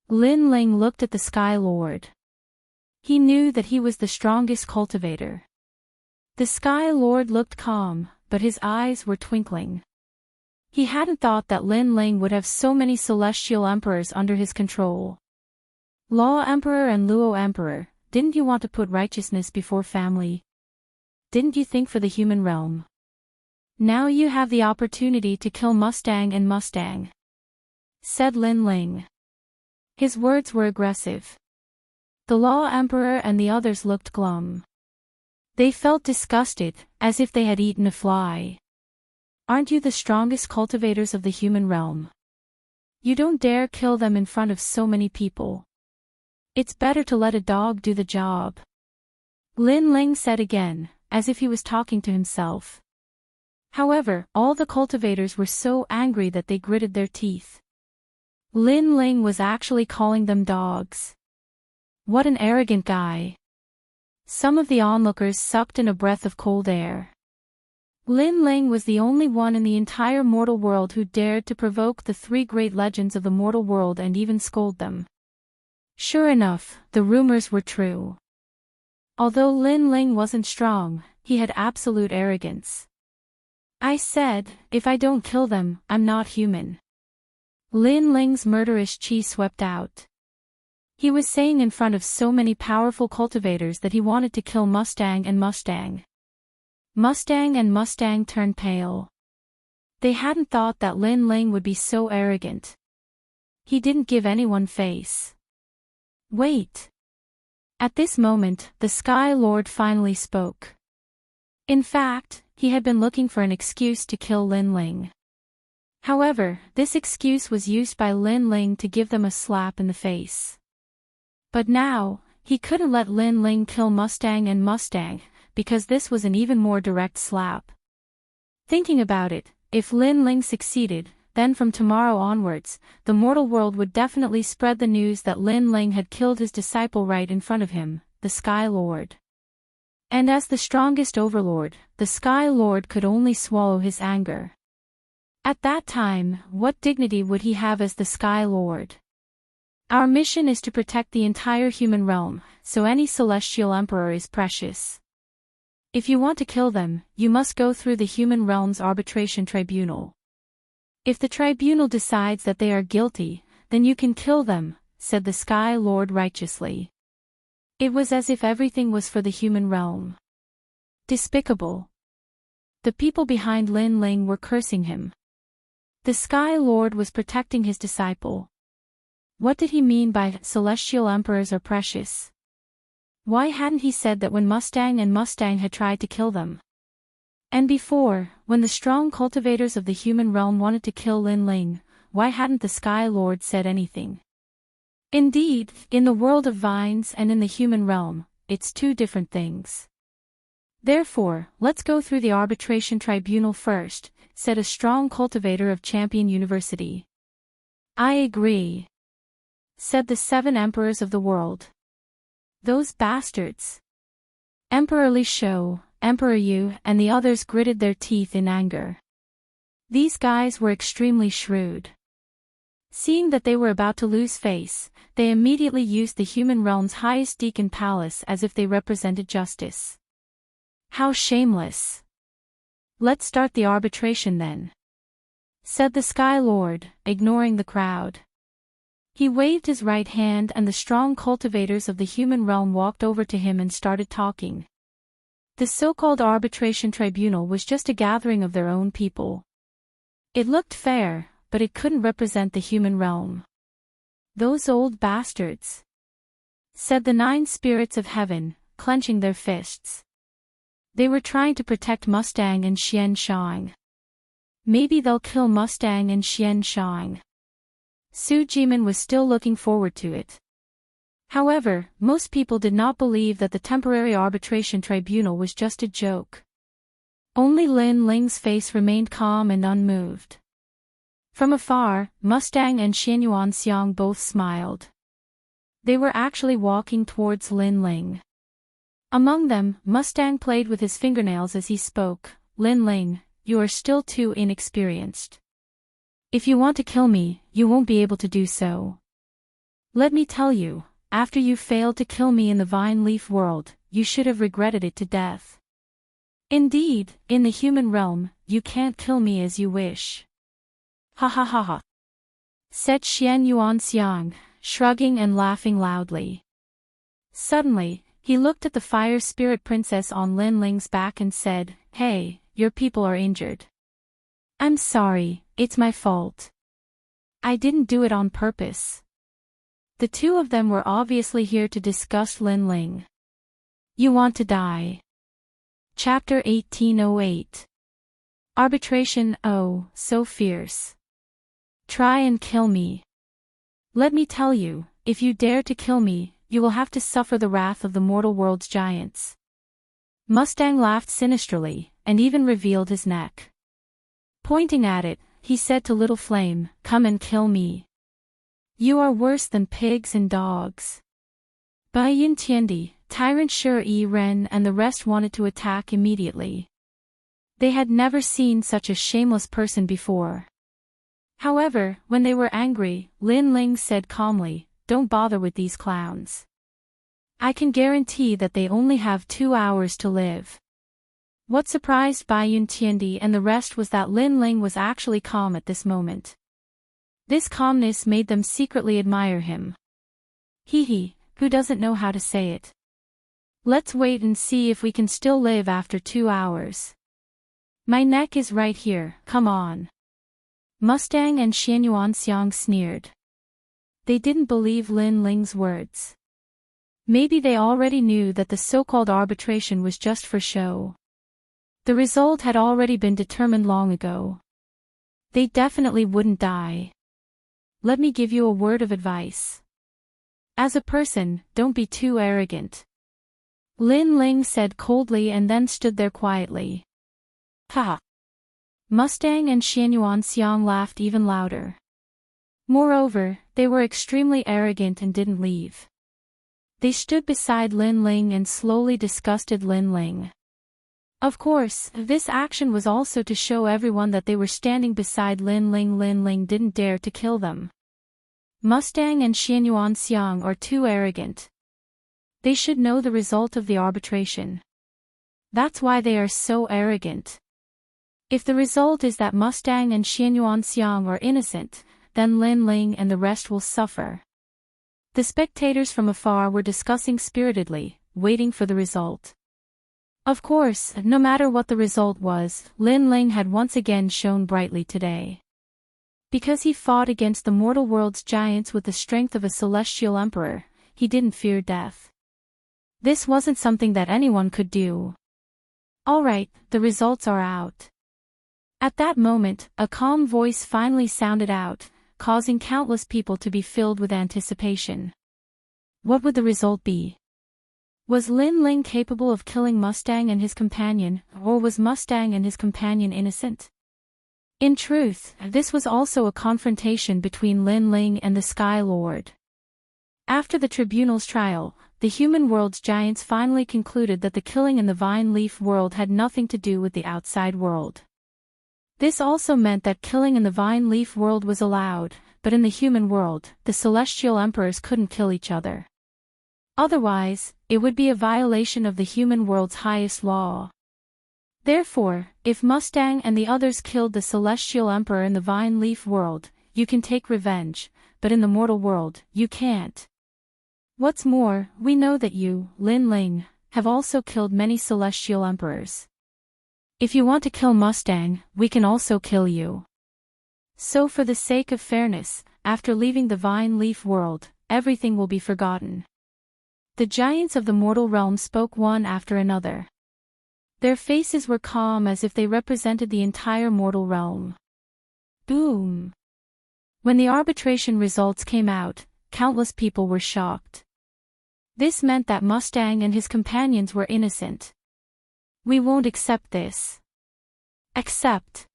Lin Ling looked at the Sky Lord. He knew that he was the strongest cultivator. The Sky Lord looked calm, but his eyes were twinkling. He hadn't thought that Lin Ling would have so many celestial emperors under his control. Law Emperor and Luo Emperor, didn't you want to put righteousness before family? Didn't you think for the human realm? Now you have the opportunity to kill Mustang and Mustang, said Lin Ling. His words were aggressive. The Law Emperor and the others looked glum. They felt disgusted, as if they had eaten a fly. Aren't you the strongest cultivators of the human realm? You don't dare kill them in front of so many people. It's better to let a dog do the job. Lin Ling said again, as if he was talking to himself. However, all the cultivators were so angry that they gritted their teeth. Lin Ling was actually calling them dogs. What an arrogant guy. Some of the onlookers sucked in a breath of cold air. Lin Ling was the only one in the entire mortal world who dared to provoke the three great legends of the mortal world and even scold them. Sure enough, the rumors were true. Although Lin Ling wasn't strong, he had absolute arrogance. I said, if I don't kill them, I'm not human. Lin Ling's murderous chi swept out. He was saying in front of so many powerful cultivators that he wanted to kill Mustang and Mustang. Mustang and Mustang turned pale. They hadn't thought that Lin Ling would be so arrogant. He didn't give anyone face. Wait. At this moment, the Sky Lord finally spoke. In fact, he had been looking for an excuse to kill Lin Ling. However, this excuse was used by Lin Ling to give them a slap in the face. But now, he couldn't let Lin Ling kill Mustang and Mustang, because this was an even more direct slap. Thinking about it, if Lin Ling succeeded, then from tomorrow onwards, the mortal world would definitely spread the news that Lin Ling had killed his disciple right in front of him, the Sky Lord. And as the strongest overlord, the Sky Lord could only swallow his anger. At that time, what dignity would he have as the Sky Lord? Our mission is to protect the entire human realm, so any celestial emperor is precious. If you want to kill them, you must go through the human realm's arbitration tribunal. If the tribunal decides that they are guilty, then you can kill them, said the Sky Lord righteously. It was as if everything was for the human realm. Despicable. The people behind Lin Ling were cursing him. The Sky Lord was protecting his disciple. What did he mean by celestial emperors are precious? Why hadn't he said that when Mustang and Mustang had tried to kill them? And before, when the strong cultivators of the human realm wanted to kill Lin Ling, why hadn't the Sky Lord said anything? Indeed, in the world of vines and in the human realm, it's two different things. Therefore, let's go through the arbitration tribunal first, said a strong cultivator of Champion University. I agree, said the 7 emperors of the world. Those bastards. Emperor Li Shou, Emperor Yu, and the others gritted their teeth in anger. These guys were extremely shrewd. Seeing that they were about to lose face, they immediately used the human realm's highest deacon palace as if they represented justice. How shameless. "Let's start the arbitration then," said the Sky Lord, ignoring the crowd. He waved his right hand and the strong cultivators of the human realm walked over to him and started talking. The so-called arbitration tribunal was just a gathering of their own people. It looked fair, but it couldn't represent the human realm. "Those old bastards," said the 9 spirits of heaven, clenching their fists. They were trying to protect Mustang and Xian Shang. Maybe they'll kill Mustang and Xian Shang. Su Jimin was still looking forward to it. However, most people did not believe that the temporary arbitration tribunal was just a joke. Only Lin Ling's face remained calm and unmoved. From afar, Mustang and Xianyuan Xiang both smiled. They were actually walking towards Lin Ling. Among them, Mustang played with his fingernails as he spoke. "Lin Ling, you are still too inexperienced. If you want to kill me, you won't be able to do so. Let me tell you, after you failed to kill me in the Vine Leaf world, you should have regretted it to death. Indeed, in the human realm, you can't kill me as you wish." "Ha ha ha ha," said Xianyuan Xiang, shrugging and laughing loudly. Suddenly, he looked at the fire spirit princess on Lin Ling's back and said, "Hey, your people are injured. I'm sorry, it's my fault. I didn't do it on purpose." The two of them were obviously here to discuss Lin Ling. "You want to die." Chapter 1808. Arbitration. "Oh, so fierce. Try and kill me. Let me tell you, if you dare to kill me, you will have to suffer the wrath of the mortal world's giants." Mustang laughed sinisterly, and even revealed his neck. Pointing at it, he said to Little Flame, "Come and kill me. You are worse than pigs and dogs." Bai Yin Tiandi, Tyrant Shi Yi Ren and the rest wanted to attack immediately. They had never seen such a shameless person before. However, when they were angry, Lin Ling said calmly, "Don't bother with these clowns. I can guarantee that they only have 2 hours to live." What surprised Bai Yun Tiandi and the rest was that Lin Ling was actually calm at this moment. This calmness made them secretly admire him. Hee, who doesn't know how to say it? Let's wait and see if we can still live after 2 hours. My neck is right here, come on. Mustang and Xianyuan Xiang sneered. They didn't believe Lin Ling's words. Maybe they already knew that the so-called arbitration was just for show. The result had already been determined long ago. They definitely wouldn't die. Let me give you a word of advice. As a person, don't be too arrogant. Lin Ling said coldly and then stood there quietly. Ha! Mustang and Xianyuan Xiang laughed even louder. Moreover, they were extremely arrogant and didn't leave. They stood beside Lin Ling and slowly disgusted Lin Ling. Of course, this action was also to show everyone that they were standing beside Lin Ling. Lin Ling didn't dare to kill them. Mustang and Xianyuan Xiang are too arrogant. They should know the result of the arbitration. That's why they are so arrogant. If the result is that Mustang and Xianyuan Xiang are innocent, then Lin Ling and the rest will suffer. The spectators from afar were discussing spiritedly, waiting for the result. Of course, no matter what the result was, Lin Ling had once again shone brightly today. Because he fought against the mortal world's giants with the strength of a celestial emperor, he didn't fear death. This wasn't something that anyone could do. Alright, the results are out. At that moment, a calm voice finally sounded out, causing countless people to be filled with anticipation. What would the result be? Was Lin Ling capable of killing Mustang and his companion, or was Mustang and his companion innocent? In truth, this was also a confrontation between Lin Ling and the Sky Lord. After the tribunal's trial, the human world's giants finally concluded that the killing in the Vine Leaf world had nothing to do with the outside world. This also meant that killing in the Vine Leaf world was allowed, but in the human world, the celestial emperors couldn't kill each other. Otherwise, it would be a violation of the human world's highest law. Therefore, if Mustang and the others killed the Celestial Emperor in the Vine Leaf world, you can take revenge, but in the mortal world, you can't. What's more, we know that you, Lin Ling, have also killed many Celestial Emperors. If you want to kill Mustang, we can also kill you. So for the sake of fairness, after leaving the Vine Leaf world, everything will be forgotten. The giants of the mortal realm spoke one after another. Their faces were calm as if they represented the entire mortal realm. Boom! When the arbitration results came out, countless people were shocked. This meant that Mustang and his companions were innocent. We won't accept this. Accept.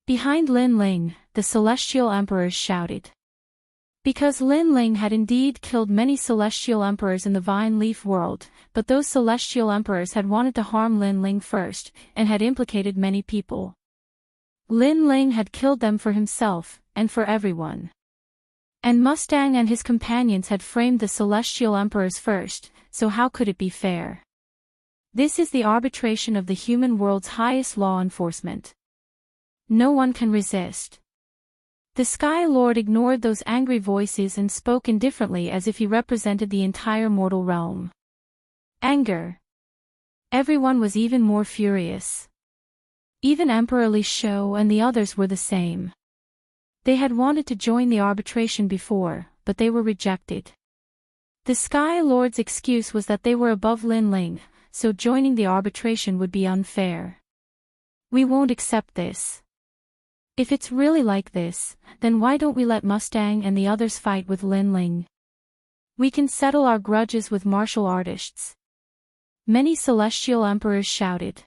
Behind Lin Ling, the Celestial Emperors shouted. Because Lin Ling had indeed killed many Celestial Emperors in the Vine Leaf world, but those Celestial Emperors had wanted to harm Lin Ling first, and had implicated many people. Lin Ling had killed them for himself, and for everyone. And Mustang and his companions had framed the Celestial Emperors first, so how could it be fair? This is the arbitration of the human world's highest law enforcement. No one can resist. The Sky Lord ignored those angry voices and spoke indifferently as if he represented the entire mortal realm. Anger. Everyone was even more furious. Even Emperor Li Shou and the others were the same. They had wanted to join the arbitration before, but they were rejected. The Sky Lord's excuse was that they were above Lin Ling, so joining the arbitration would be unfair. We won't accept this. If it's really like this, then why don't we let Mustang and the others fight with Lin Ling? We can settle our grudges with martial artists. Many Celestial Emperors shouted.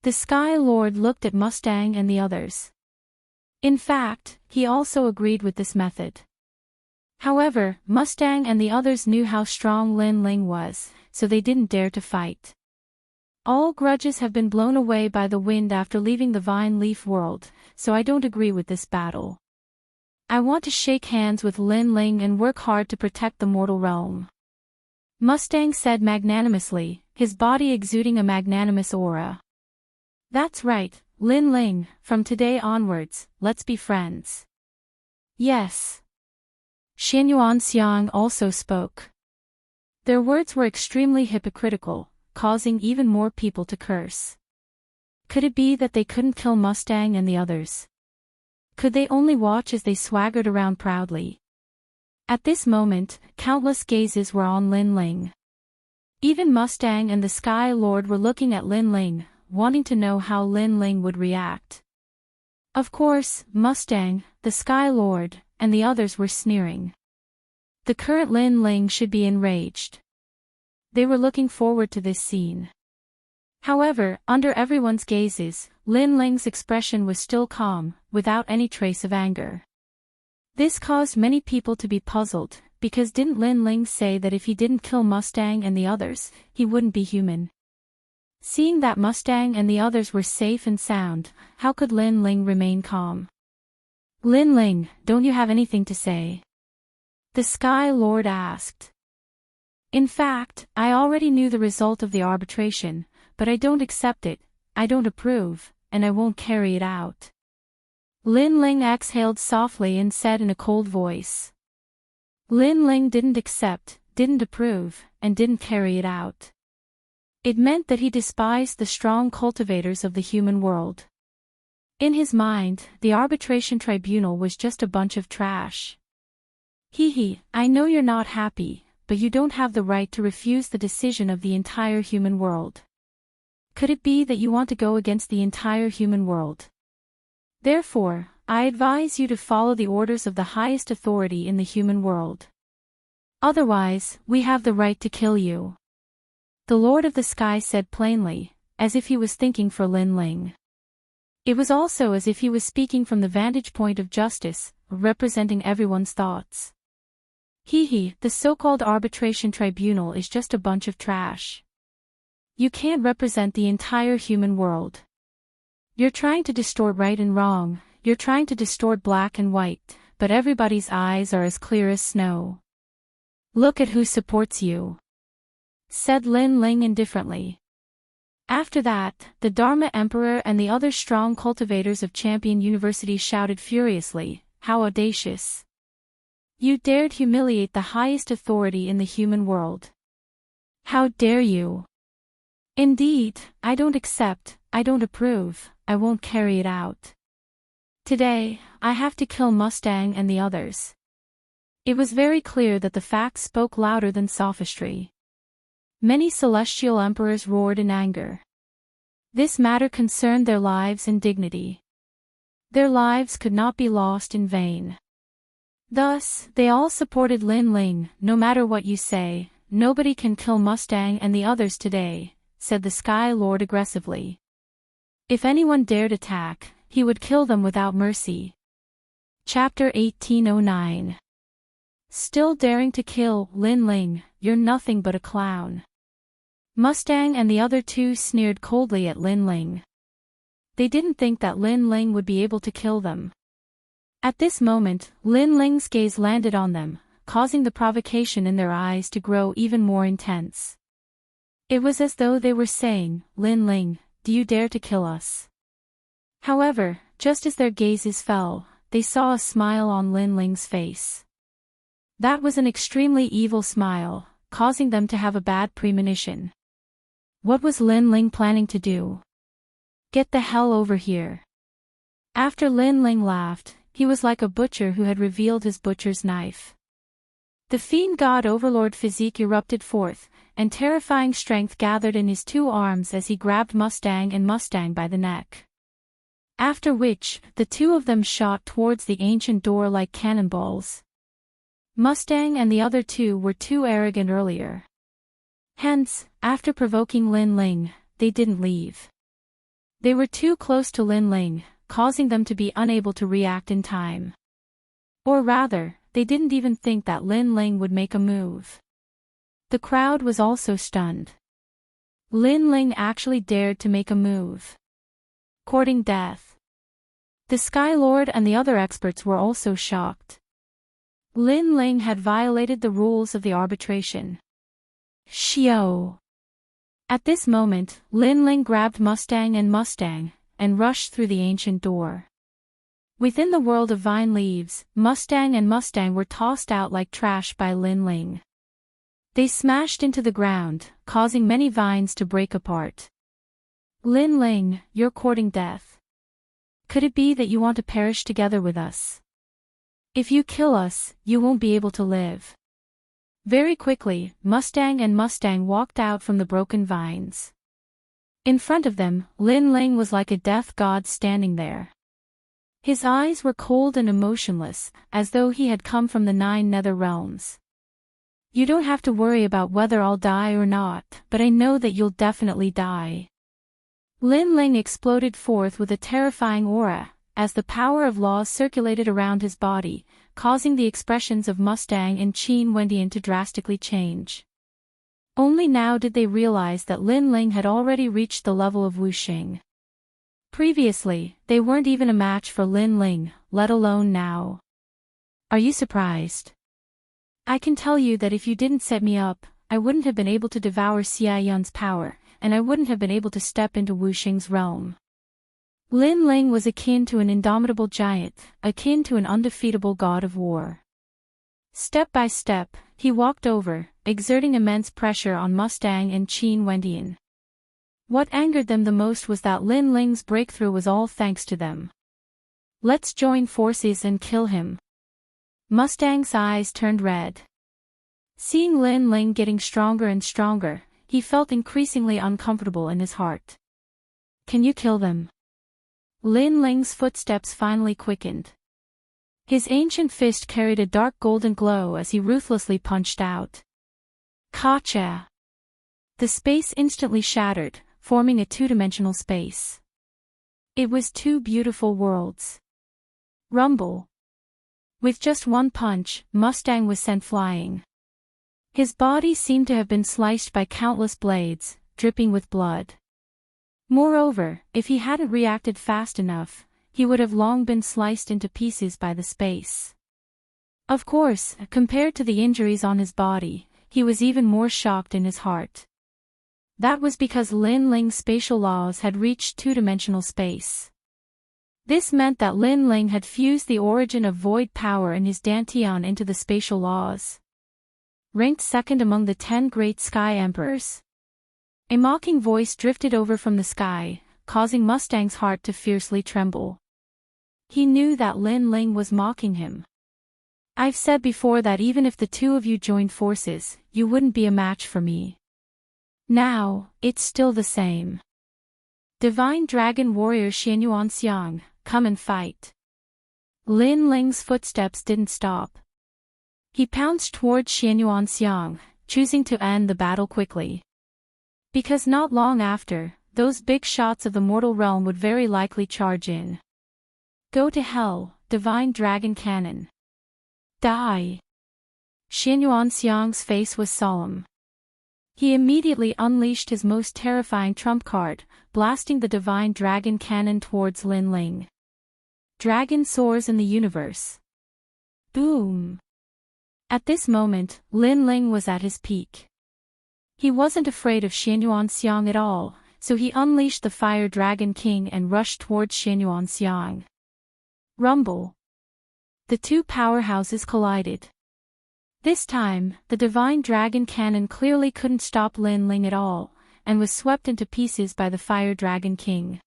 The Sky Lord looked at Mustang and the others. In fact, he also agreed with this method. However, Mustang and the others knew how strong Lin Ling was, so they didn't dare to fight. All grudges have been blown away by the wind after leaving the Vine Leaf world, so I don't agree with this battle. I want to shake hands with Lin Ling and work hard to protect the mortal realm. Mustang said magnanimously, his body exuding a magnanimous aura. That's right, Lin Ling, from today onwards, let's be friends. Yes. Xin Yuanxiang also spoke. Their words were extremely hypocritical, causing even more people to curse. Could it be that they couldn't kill Mustang and the others? Could they only watch as they swaggered around proudly? At this moment, countless gazes were on Lin Ling. Even Mustang and the Sky Lord were looking at Lin Ling, wanting to know how Lin Ling would react. Of course, Mustang, the Sky Lord, and the others were sneering. The current Lin Ling should be enraged. They were looking forward to this scene. However, under everyone's gazes, Lin Ling's expression was still calm, without any trace of anger. This caused many people to be puzzled, because didn't Lin Ling say that if he didn't kill Mustang and the others, he wouldn't be human? Seeing that Mustang and the others were safe and sound, how could Lin Ling remain calm? Lin Ling, don't you have anything to say? The Sky Lord asked. In fact, I already knew the result of the arbitration, but I don't accept it, I don't approve, and I won't carry it out. Lin Ling exhaled softly and said in a cold voice. Lin Ling didn't accept, didn't approve, and didn't carry it out. It meant that he despised the strong cultivators of the human world. In his mind, the arbitration tribunal was just a bunch of trash. I know you're not happy, but you don't have the right to refuse the decision of the entire human world. Could it be that you want to go against the entire human world? Therefore, I advise you to follow the orders of the highest authority in the human world. Otherwise, we have the right to kill you. The Lord of the Sky said plainly, as if he was thinking for Lin Ling. It was also as if he was speaking from the vantage point of justice, representing everyone's thoughts. The so-called arbitration tribunal is just a bunch of trash. You can't represent the entire human world. You're trying to distort right and wrong, you're trying to distort black and white, but everybody's eyes are as clear as snow. Look at who supports you, said Lin Ling indifferently. After that, the Dharma Emperor and the other strong cultivators of Champion University shouted furiously, "How audacious! You dared humiliate the highest authority in the human world. How dare you! Indeed, I don't accept, I don't approve, I won't carry it out. Today, I have to kill Mustang and the others." It was very clear that the facts spoke louder than sophistry. Many celestial emperors roared in anger. This matter concerned their lives and dignity. Their lives could not be lost in vain. Thus, they all supported Lin Ling. "No matter what you say, nobody can kill Mustang and the others today," said the Sky Lord aggressively. If anyone dared attack, he would kill them without mercy. Chapter 1809. Still daring to kill Lin Ling, you're nothing but a clown. Mustang and the other two sneered coldly at Lin Ling. They didn't think that Lin Ling would be able to kill them. At this moment, Lin Ling's gaze landed on them, causing the provocation in their eyes to grow even more intense. It was as though they were saying, "Lin Ling, do you dare to kill us?" However, just as their gazes fell, they saw a smile on Lin Ling's face. That was an extremely evil smile, causing them to have a bad premonition. What was Lin Ling planning to do? "Get the hell over here." After Lin Ling laughed, he was like a butcher who had revealed his butcher's knife. The fiend god overlord physique erupted forth, and terrifying strength gathered in his two arms as he grabbed Mustang by the neck. After which, the two of them shot towards the ancient door like cannonballs. Mustang and the other two were too arrogant earlier. Hence, after provoking Lin Ling, they didn't leave. They were too close to Lin Ling, causing them to be unable to react in time. Or rather, they didn't even think that Lin Ling would make a move. The crowd was also stunned. Lin Ling actually dared to make a move. Courting death. The Sky Lord and the other experts were also shocked. Lin Ling had violated the rules of the arbitration. Xiao. At this moment, Lin Ling grabbed Mustang and rushed through the ancient door. Within the world of vine leaves, Mustang were tossed out like trash by Lin Ling. They smashed into the ground, causing many vines to break apart. "Lin Ling, you're courting death. Could it be that you want to perish together with us? If you kill us, you won't be able to live." Very quickly, Mustang walked out from the broken vines. In front of them, Lin Ling was like a death god standing there. His eyes were cold and emotionless, as though he had come from the 9 nether realms. "You don't have to worry about whether I'll die or not, but I know that you'll definitely die." Lin Ling exploded forth with a terrifying aura, as the power of law circulated around his body, causing the expressions of Mustang and Qin Wendian to drastically change. Only now did they realize that Lin Ling had already reached the level of Wuxing. Previously, they weren't even a match for Lin Ling, let alone now. Are you surprised? I can tell you that if you didn't set me up, I wouldn't have been able to devour Xia Yun's power, and I wouldn't have been able to step into Wuxing's realm. Lin Ling was akin to an indomitable giant, akin to an undefeatable god of war. Step by step, he walked over, exerting immense pressure on Mustang and Qin Wendian. What angered them the most was that Lin Ling's breakthrough was all thanks to them. "Let's join forces and kill him." Mustang's eyes turned red. Seeing Lin Ling getting stronger and stronger, he felt increasingly uncomfortable in his heart. "Can you kill them?" Lin Ling's footsteps finally quickened. His ancient fist carried a dark golden glow as he ruthlessly punched out. Kacha! The space instantly shattered, forming a two-dimensional space. It was 2 beautiful worlds. Rumble. With just one punch, Mustang was sent flying. His body seemed to have been sliced by countless blades, dripping with blood. Moreover, if he hadn't reacted fast enough, he would have long been sliced into pieces by the space. Of course, compared to the injuries on his body, he was even more shocked in his heart. That was because Lin Ling's spatial laws had reached two-dimensional space. This meant that Lin Ling had fused the origin of void power in his dantian into the spatial laws. Ranked second among the 10 great sky emperors. A mocking voice drifted over from the sky, causing Mustang's heart to fiercely tremble. He knew that Lin Ling was mocking him. I've said before that even if the two of you joined forces, you wouldn't be a match for me. Now, it's still the same. Divine Dragon Warrior Xianyuan Xiang, come and fight. Lin Ling's footsteps didn't stop. He pounced towards Xianyuan Xiang, choosing to end the battle quickly. Because not long after, those big shots of the mortal realm would very likely charge in. Go to hell, Divine Dragon Cannon. Die. Xianyuan Xiang's face was solemn. He immediately unleashed his most terrifying trump card, blasting the Divine Dragon Cannon towards Lin Ling. Dragon soars in the universe. Boom. At this moment, Lin Ling was at his peak. He wasn't afraid of Xianyuan Xiang at all, so he unleashed the Fire Dragon King and rushed towards Xianyuan Xiang. Rumble. The two powerhouses collided. This time, the Divine Dragon Cannon clearly couldn't stop Lin Ling at all, and was swept into pieces by the Fire Dragon King.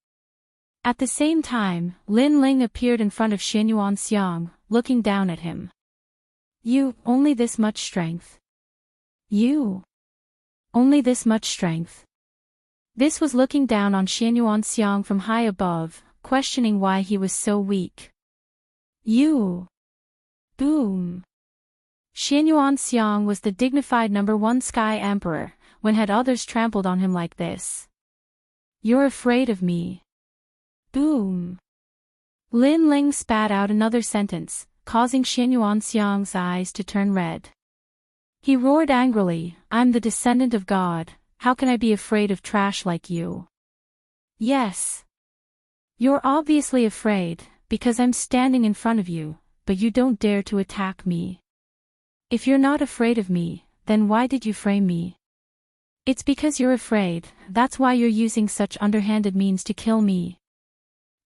At the same time, Lin Ling appeared in front of Xianyuan Xiang, looking down at him. You, only this much strength. You. Only this much strength. This was looking down on Xianyuan Xiang from high above, questioning why he was so weak. You. Boom. Xianyuan Xiang was the dignified #1 Sky Emperor, when had others trampled on him like this? You're afraid of me. Boom. Lin Ling spat out another sentence, causing Xianyuan Xiang's eyes to turn red. He roared angrily, I'm the descendant of God, how can I be afraid of trash like you? Yes. You're obviously afraid, because I'm standing in front of you, but you don't dare to attack me. If you're not afraid of me, then why did you frame me? It's because you're afraid, that's why you're using such underhanded means to kill me.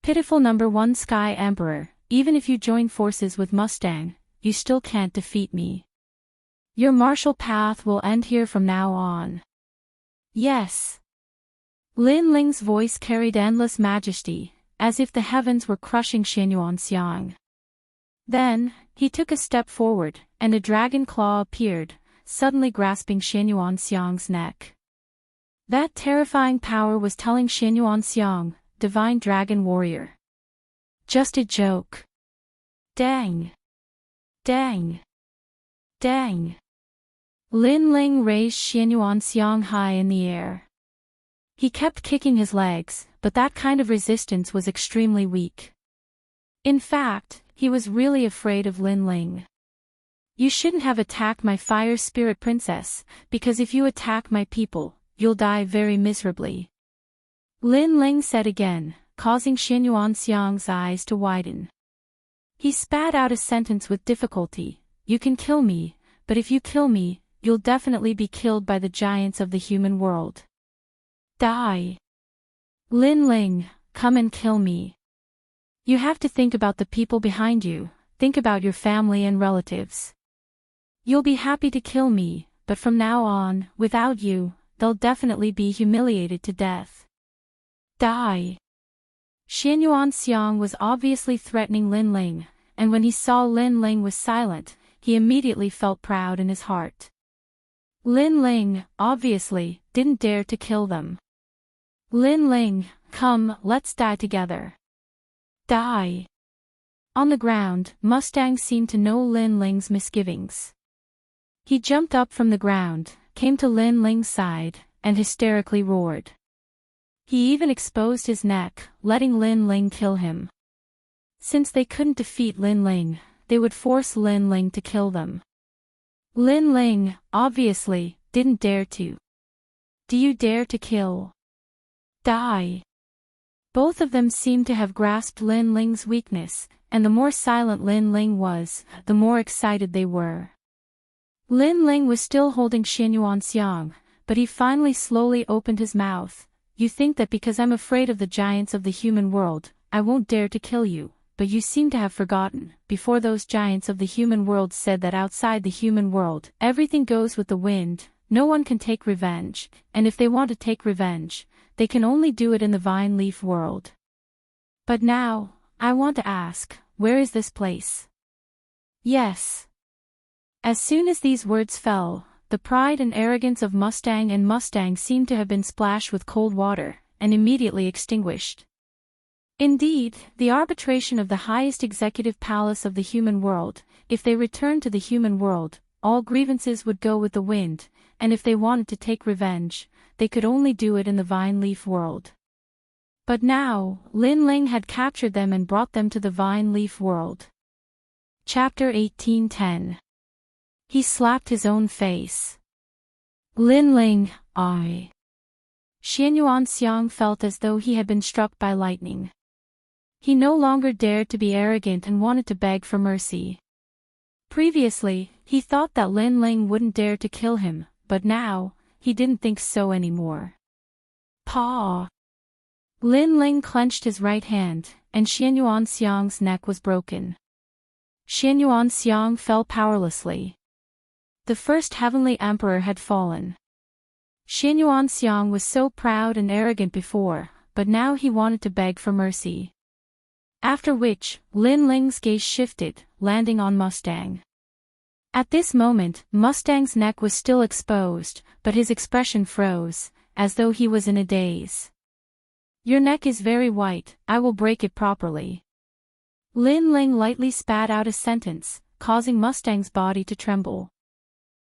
Pitiful #1 Sky Emperor, even if you join forces with Mustang, you still can't defeat me. Your martial path will end here from now on. Yes. Lin Ling's voice carried endless majesty, as if the heavens were crushing Xianyuan Xiang. Then, he took a step forward, and a dragon claw appeared, suddenly grasping Xianyuan Xiang's neck. That terrifying power was telling Xianyuan Xiang, Divine Dragon Warrior. Just a joke. Dang. Dang. Dang. Lin Ling raised Xianyuan Xiang high in the air. He kept kicking his legs, but that kind of resistance was extremely weak. In fact, he was really afraid of Lin Ling. You shouldn't have attacked my fire spirit princess, because if you attack my people, you'll die very miserably. Lin Ling said again, causing Xianyuan Xiang's eyes to widen. He spat out a sentence with difficulty, you can kill me, but if you kill me, you'll definitely be killed by the giants of the human world. Die. Lin Ling, come and kill me. You have to think about the people behind you, think about your family and relatives. You'll be happy to kill me, but from now on, without you, they'll definitely be humiliated to death. Die. Xianyuan Xiang was obviously threatening Lin Ling, and when he saw Lin Ling was silent, he immediately felt proud in his heart. Lin Ling, obviously, didn't dare to kill them. Lin Ling, come, let's die together. Die. On the ground, Mustang seemed to know Lin Ling's misgivings. He jumped up from the ground, came to Lin Ling's side, and hysterically roared. He even exposed his neck, letting Lin Ling kill him. Since they couldn't defeat Lin Ling, they would force Lin Ling to kill them. Lin Ling, obviously, didn't dare to. Do you dare to kill? Die. Both of them seemed to have grasped Lin Ling's weakness, and the more silent Lin Ling was, the more excited they were. Lin Ling was still holding Xianyuan Xiang, but he finally slowly opened his mouth. You think that because I'm afraid of the giants of the human world, I won't dare to kill you, but you seem to have forgotten, before those giants of the human world said that outside the human world, everything goes with the wind, no one can take revenge, and if they want to take revenge, they can only do it in the vine leaf world. But now, I want to ask, where is this place? Yes. As soon as these words fell, the pride and arrogance of Mustang seemed to have been splashed with cold water, and immediately extinguished. Indeed, the arbitration of the highest executive palace of the human world, if they returned to the human world, all grievances would go with the wind, and if they wanted to take revenge, they could only do it in the vine leaf world. But now, Lin Ling had captured them and brought them to the vine leaf world. Chapter 1810. He slapped his own face. Lin Ling, I. Xianyuan Xiang felt as though he had been struck by lightning. He no longer dared to be arrogant and wanted to beg for mercy. Previously, he thought that Lin Ling wouldn't dare to kill him, but now, he didn't think so anymore. Paw! Lin Ling clenched his right hand, and Xianyuan Xiang's neck was broken. Xianyuan Xiang fell powerlessly. The first heavenly emperor had fallen. Xianyuan Xiang was so proud and arrogant before, but now he wanted to beg for mercy. After which, Lin Ling's gaze shifted, landing on Mustang. At this moment, Mustang's neck was still exposed, but his expression froze, as though he was in a daze. Your neck is very white, I will break it properly. Lin Ling lightly spat out a sentence, causing Mustang's body to tremble.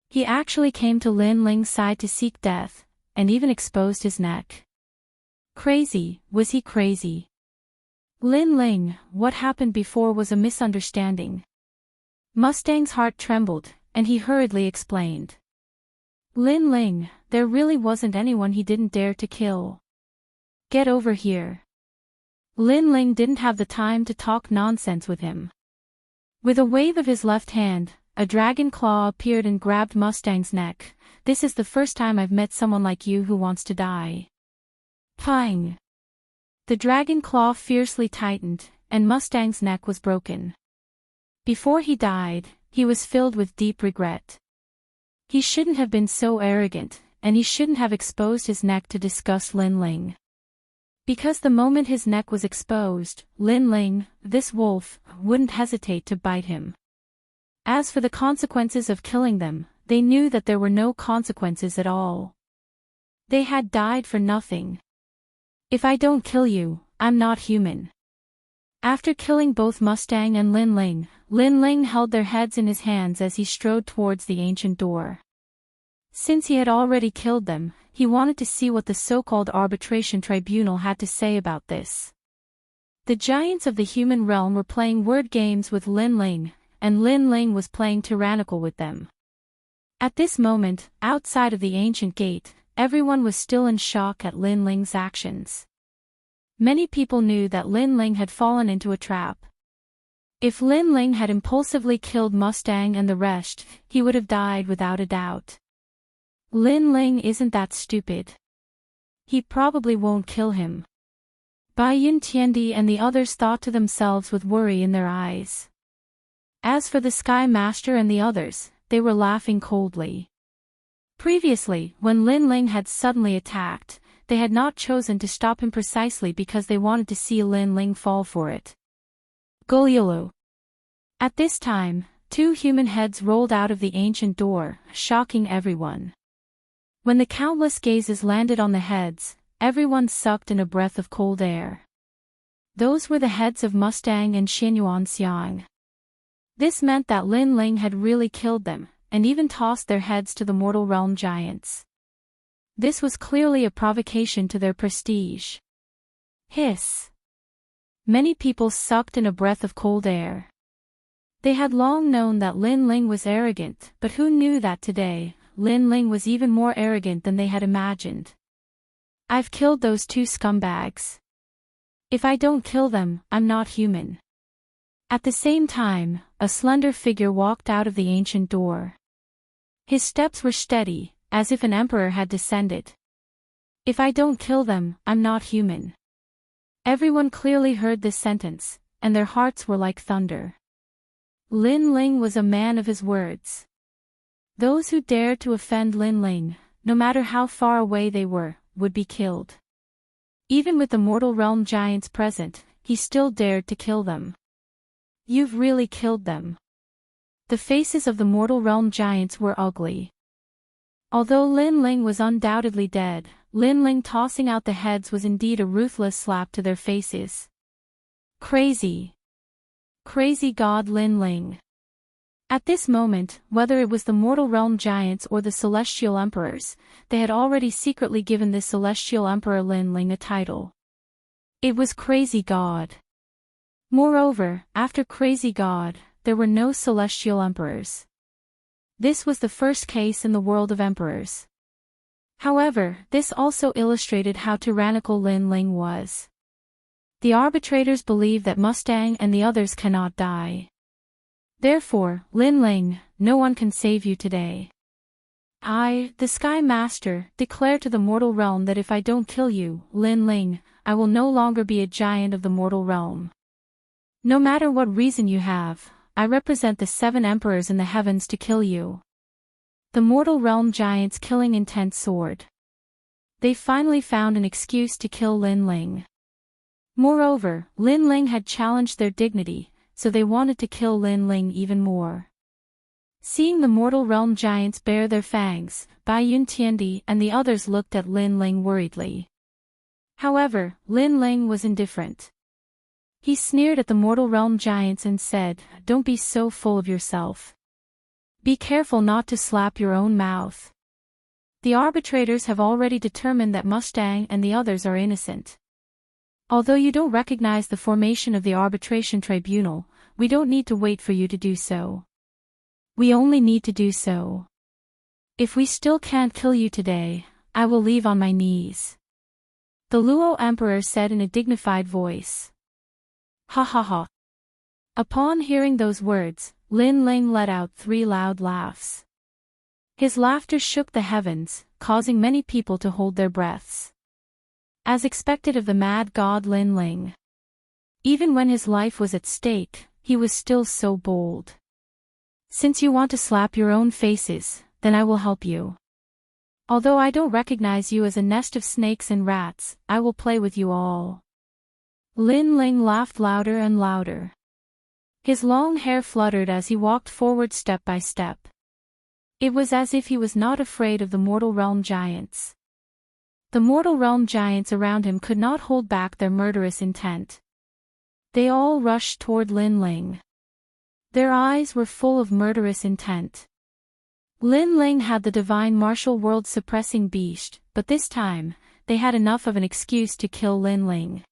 He actually came to Lin Ling's side to seek death, and even exposed his neck. Crazy, was he crazy? Lin Ling, what happened before was a misunderstanding. Mustang's heart trembled, and he hurriedly explained. Lin Ling, there really wasn't anyone he didn't dare to kill. Get over here. Lin Ling didn't have the time to talk nonsense with him. With a wave of his left hand, a dragon claw appeared and grabbed Mustang's neck. This is the first time I've met someone like you who wants to die. Pang! The dragon claw fiercely tightened, and Mustang's neck was broken. Before he died, he was filled with deep regret. He shouldn't have been so arrogant, and he shouldn't have exposed his neck to disgust Lin Ling. Because the moment his neck was exposed, Lin Ling, this wolf, wouldn't hesitate to bite him. As for the consequences of killing them, they knew that there were no consequences at all. They had died for nothing. If I don't kill you, I'm not human. After killing both Mustang and Lin Ling held their heads in his hands as he strode towards the ancient door. Since he had already killed them, he wanted to see what the so-called arbitration tribunal had to say about this. The giants of the human realm were playing word games with Lin Ling, and Lin Ling was playing tyrannical with them. At this moment, outside of the ancient gate, everyone was still in shock at Lin Ling's actions. Many people knew that Lin Ling had fallen into a trap. If Lin Ling had impulsively killed Mustang and the rest, he would have died without a doubt. Lin Ling isn't that stupid. He probably won't kill him. Bai Yun Tiandi and the others thought to themselves with worry in their eyes. As for the Sky Master and the others, they were laughing coldly. Previously, when Lin Ling had suddenly attacked, they had not chosen to stop him precisely because they wanted to see Lin Ling fall for it. Golyulu. At this time, 2 human heads rolled out of the ancient door, shocking everyone. When the countless gazes landed on the heads, everyone sucked in a breath of cold air. Those were the heads of Mustang and Xianyuan Xiang. This meant that Lin Ling had really killed them, and even tossed their heads to the mortal realm giants. This was clearly a provocation to their prestige. Hiss! Many people sucked in a breath of cold air. They had long known that Lin Ling was arrogant, but who knew that today, Lin Ling was even more arrogant than they had imagined. I've killed those 2 scumbags. If I don't kill them, I'm not human. At the same time, a slender figure walked out of the ancient door. His steps were steady, as if an emperor had descended. If I don't kill them, I'm not human. Everyone clearly heard this sentence, and their hearts were like thunder. Lin Ling was a man of his words. Those who dared to offend Lin Ling, no matter how far away they were, would be killed. Even with the mortal realm giants present, he still dared to kill them. You've really killed them. The faces of the mortal realm giants were ugly. Although Lin Ling was undoubtedly dead, Lin Ling tossing out the heads was indeed a ruthless slap to their faces. Crazy. Crazy god Lin Ling. At this moment, whether it was the mortal realm giants or the celestial emperors, they had already secretly given this celestial emperor Lin Ling a title. It was Crazy God. Moreover, after Crazy God, there were no celestial emperors. This was the first case in the world of emperors. However, this also illustrated how tyrannical Lin Ling was. The arbitrators believe that Mustang and the others cannot die. Therefore, Lin Ling, no one can save you today. I, the Sky Master, declare to the mortal realm that if I don't kill you, Lin Ling, I will no longer be a giant of the mortal realm. No matter what reason you have, I represent the 7 emperors in the heavens to kill you. The mortal realm giants' killing intent soared. They finally found an excuse to kill Lin Ling. Moreover, Lin Ling had challenged their dignity, so they wanted to kill Lin Ling even more. Seeing the mortal realm giants bare their fangs, Bai Yuntiandi and the others looked at Lin Ling worriedly. However, Lin Ling was indifferent. He sneered at the mortal realm giants and said, "Don't be so full of yourself. Be careful not to slap your own mouth. The arbitrators have already determined that Mustang and the others are innocent. Although you don't recognize the formation of the arbitration tribunal, we don't need to wait for you to do so. We only need to do so. If we still can't kill you today, I will leave on my knees." The Luo Emperor said in a dignified voice. Ha ha ha. Upon hearing those words, Lin Ling let out 3 loud laughs. His laughter shook the heavens, causing many people to hold their breaths. As expected of the mad god Lin Ling. Even when his life was at stake, he was still so bold. Since you want to slap your own faces, then I will help you. Although I don't recognize you as a nest of snakes and rats, I will play with you all. Lin Ling laughed louder and louder. His long hair fluttered as he walked forward step by step. It was as if he was not afraid of the mortal realm giants. The mortal realm giants around him could not hold back their murderous intent. They all rushed toward Lin Ling. Their eyes were full of murderous intent. Lin Ling had the divine martial world suppressing beast, but this time, they had enough of an excuse to kill Lin Ling.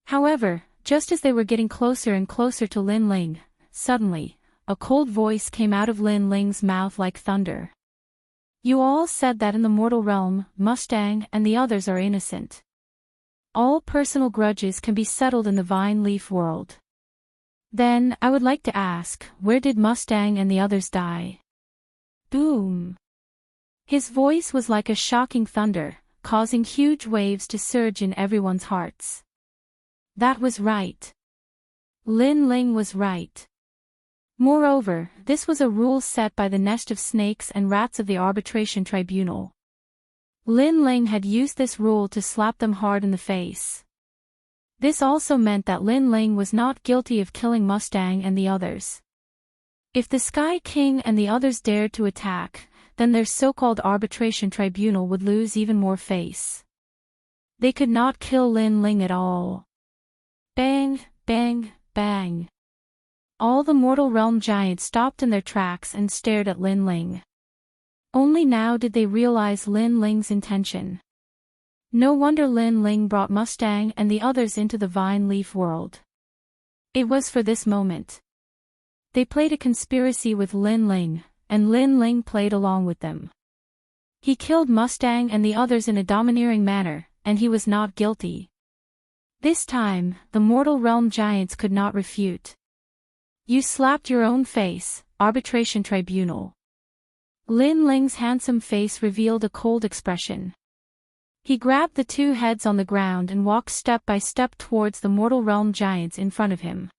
However, just as they were getting closer and closer to Lin Ling, suddenly, a cold voice came out of Lin Ling's mouth like thunder. You all said that in the mortal realm, Mustang and the others are innocent. All personal grudges can be settled in the vine leaf world. Then, I would like to ask, where did Mustang and the others die? Boom! His voice was like a shocking thunder, causing huge waves to surge in everyone's hearts. That was right. Lin Ling was right. Moreover, this was a rule set by the nest of snakes and rats of the arbitration tribunal. Lin Ling had used this rule to slap them hard in the face. This also meant that Lin Ling was not guilty of killing Mustang and the others. If the Sky King and the others dared to attack, then their so-called arbitration tribunal would lose even more face. They could not kill Lin Ling at all. Bang, bang, bang. All the mortal realm giants stopped in their tracks and stared at Lin Ling. Only now did they realize Lin Ling's intention. No wonder Lin Ling brought Mustang and the others into the vine leaf world. It was for this moment. They played a conspiracy with Lin Ling, and Lin Ling played along with them. He killed Mustang and the others in a domineering manner, and he was not guilty. This time, the mortal realm giants could not refute. You slapped your own face, arbitration tribunal. Lin Ling's handsome face revealed a cold expression. He grabbed the two heads on the ground and walked step by step towards the mortal realm giants in front of him.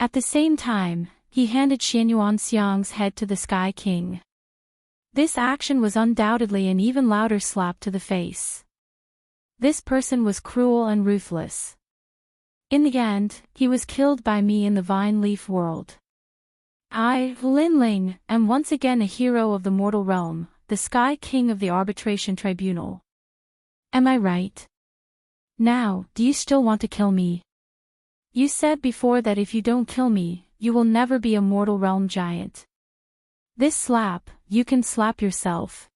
At the same time, he handed Xianyuan Xiang's head to the Sky King. This action was undoubtedly an even louder slap to the face. This person was cruel and ruthless. In the end, he was killed by me in the Vine Leaf world. I, Lin Ling, am once again a hero of the mortal realm, the Sky King of the Arbitration Tribunal. Am I right? Now, do you still want to kill me? You said before that if you don't kill me, you will never be a mortal realm giant. This slap, you can slap yourself.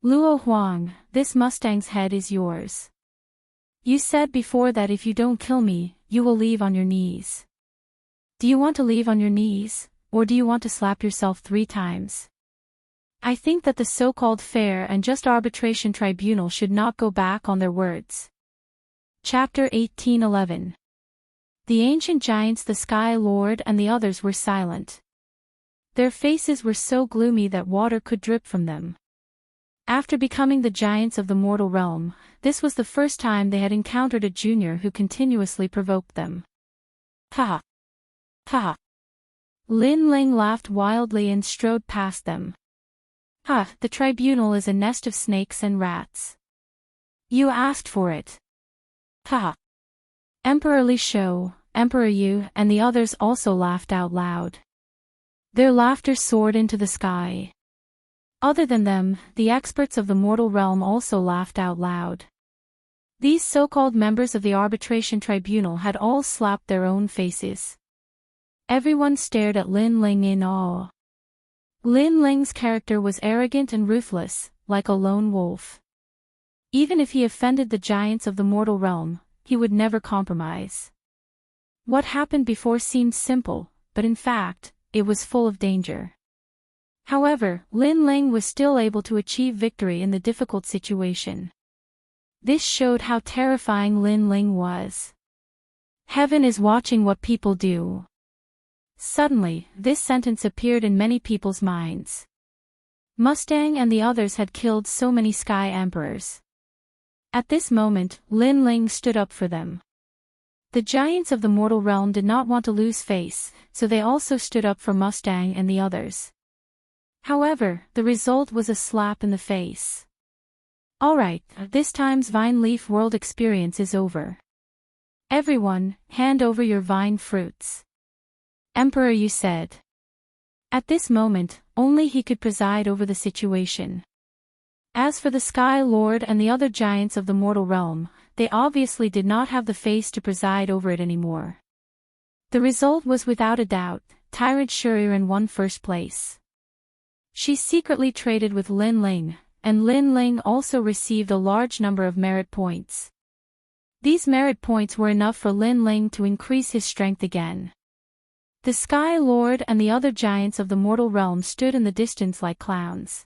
Luo Huang, this Mustang's head is yours. You said before that if you don't kill me, you will leave on your knees. Do you want to leave on your knees, or do you want to slap yourself 3 times? I think that the so-called fair and just arbitration tribunal should not go back on their words. Chapter 18:11. The ancient giants, the Sky Lord and the others were silent. Their faces were so gloomy that water could drip from them. After becoming the giants of the mortal realm, this was the first time they had encountered a junior who continuously provoked them. Ha! Ha! Lin Ling laughed wildly and strode past them. Ha! The tribunal is a nest of snakes and rats. You asked for it. Ha! Emperor Li Shou, Emperor Yu and the others also laughed out loud. Their laughter soared into the sky. Other than them, the experts of the mortal realm also laughed out loud. These so-called members of the arbitration tribunal had all slapped their own faces. Everyone stared at Lin Ling in awe. Lin Ling's character was arrogant and ruthless, like a lone wolf. Even if he offended the giants of the mortal realm, he would never compromise. What happened before seemed simple, but in fact, it was full of danger. However, Lin Ling was still able to achieve victory in the difficult situation. This showed how terrifying Lin Ling was. Heaven is watching what people do. Suddenly, this sentence appeared in many people's minds. Mustang and the others had killed so many Sky Emperors. At this moment, Lin Ling stood up for them. The giants of the mortal realm did not want to lose face, so they also stood up for Mustang and the others. However, the result was a slap in the face. Alright, this time's Vine Leaf World experience is over. Everyone, hand over your vine fruits. Emperor Yu said. At this moment, only he could preside over the situation. As for the Sky Lord and the other giants of the mortal realm, they obviously did not have the face to preside over it anymore. The result was without a doubt, Tyrant Shuriren won first place. She secretly traded with Lin Ling, and Lin Ling also received a large number of merit points. These merit points were enough for Lin Ling to increase his strength again. The Sky Lord and the other giants of the mortal realm stood in the distance like clowns.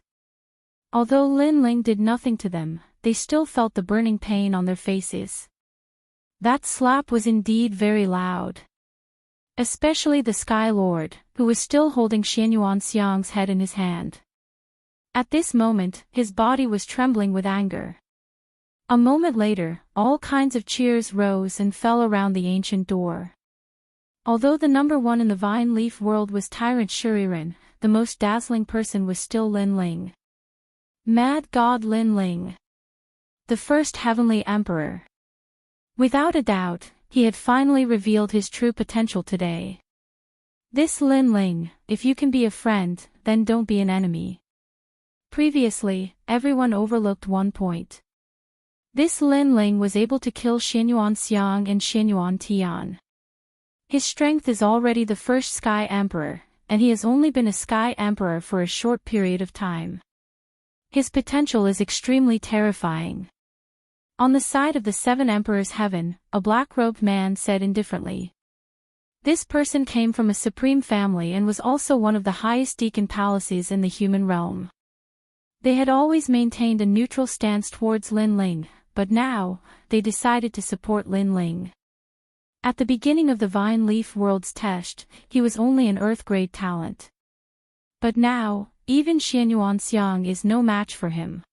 Although Lin Ling did nothing to them, they still felt the burning pain on their faces. That slap was indeed very loud. Especially the Sky Lord, who was still holding Xianyuan Xiang's head in his hand. At this moment, his body was trembling with anger. A moment later, all kinds of cheers rose and fell around the ancient door. Although the number 1 in the Vine Leaf world was Tyrant Shuriren, the most dazzling person was still Lin Ling. Mad God Lin Ling. The first heavenly emperor. Without a doubt, he had finally revealed his true potential today. This Lin Ling, if you can be a friend, then don't be an enemy. Previously, everyone overlooked one point. This Lin Ling was able to kill Xianyuan Xiang and Xianyuan Tian. His strength is already the first Sky Emperor, and he has only been a Sky Emperor for a short period of time. His potential is extremely terrifying. On the side of the 7 Emperors' heaven, a black-robed man said indifferently. This person came from a supreme family and was also one of the highest deacon palaces in the human realm. They had always maintained a neutral stance towards Lin Ling, but now, they decided to support Lin Ling. At the beginning of the Vine Leaf World's test, he was only an Earth-grade talent. But now, even Xianyuan Xiang is no match for him.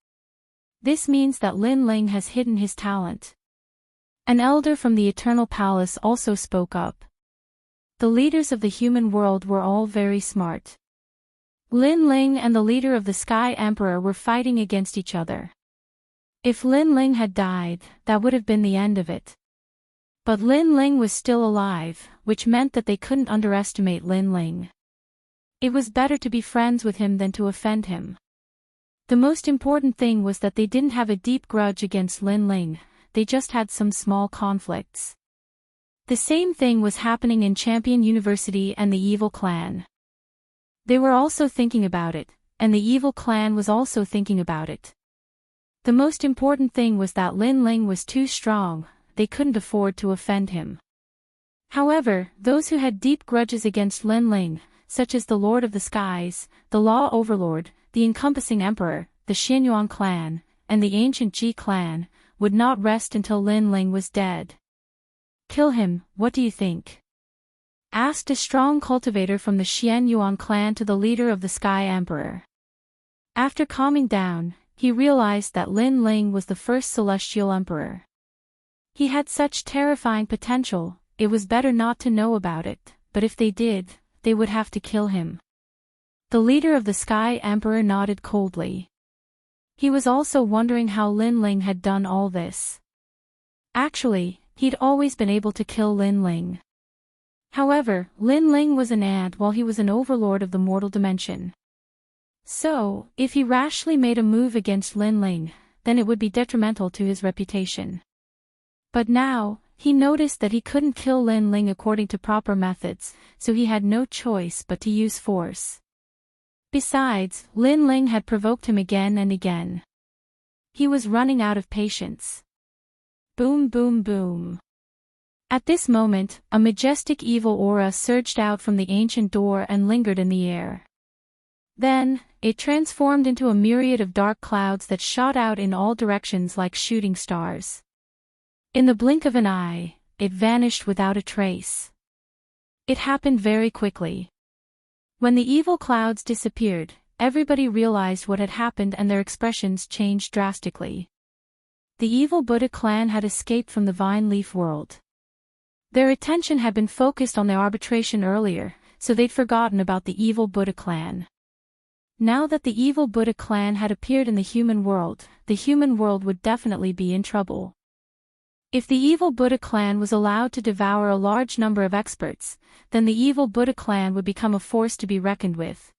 This means that Lin Ling has hidden his talent. An elder from the Eternal Palace also spoke up. The leaders of the human world were all very smart. Lin Ling and the leader of the Sky Emperor were fighting against each other. If Lin Ling had died, that would have been the end of it. But Lin Ling was still alive, which meant that they couldn't underestimate Lin Ling. It was better to be friends with him than to offend him. The most important thing was that they didn't have a deep grudge against Lin Ling, they just had some small conflicts. The same thing was happening in Champion University and the Evil Clan. They were also thinking about it, and the Evil Clan was also thinking about it. The most important thing was that Lin Ling was too strong, they couldn't afford to offend him. However, those who had deep grudges against Lin Ling, such as the Lord of the Skies, the Law Overlord, the Encompassing Emperor, the Xianyuan clan, and the Ancient Ji clan, would not rest until Lin Ling was dead. "Kill him, what do you think?" asked a strong cultivator from the Xianyuan clan to the leader of the Sky Emperor. After calming down, he realized that Lin Ling was the first celestial emperor. He had such terrifying potential, it was better not to know about it, but if they did, they would have to kill him. The leader of the Sky Emperor nodded coldly. He was also wondering how Lin Ling had done all this. Actually, he'd always been able to kill Lin Ling. However, Lin Ling was an ant while he was an overlord of the mortal dimension. So, if he rashly made a move against Lin Ling, then it would be detrimental to his reputation. But now, he noticed that he couldn't kill Lin Ling according to proper methods, so he had no choice but to use force. Besides, Lin Ling had provoked him again and again. He was running out of patience. Boom, boom, boom. At this moment, a majestic evil aura surged out from the ancient door and lingered in the air. Then, it transformed into a myriad of dark clouds that shot out in all directions like shooting stars. In the blink of an eye, it vanished without a trace. It happened very quickly. When the evil clouds disappeared, everybody realized what had happened and their expressions changed drastically. The evil Buddha clan had escaped from the Vine Leaf world. Their attention had been focused on the arbitration earlier, so they'd forgotten about the evil Buddha clan. Now that the evil Buddha clan had appeared in the human world would definitely be in trouble. If the evil Buddha clan was allowed to devour a large number of experts, then the evil Buddha clan would become a force to be reckoned with.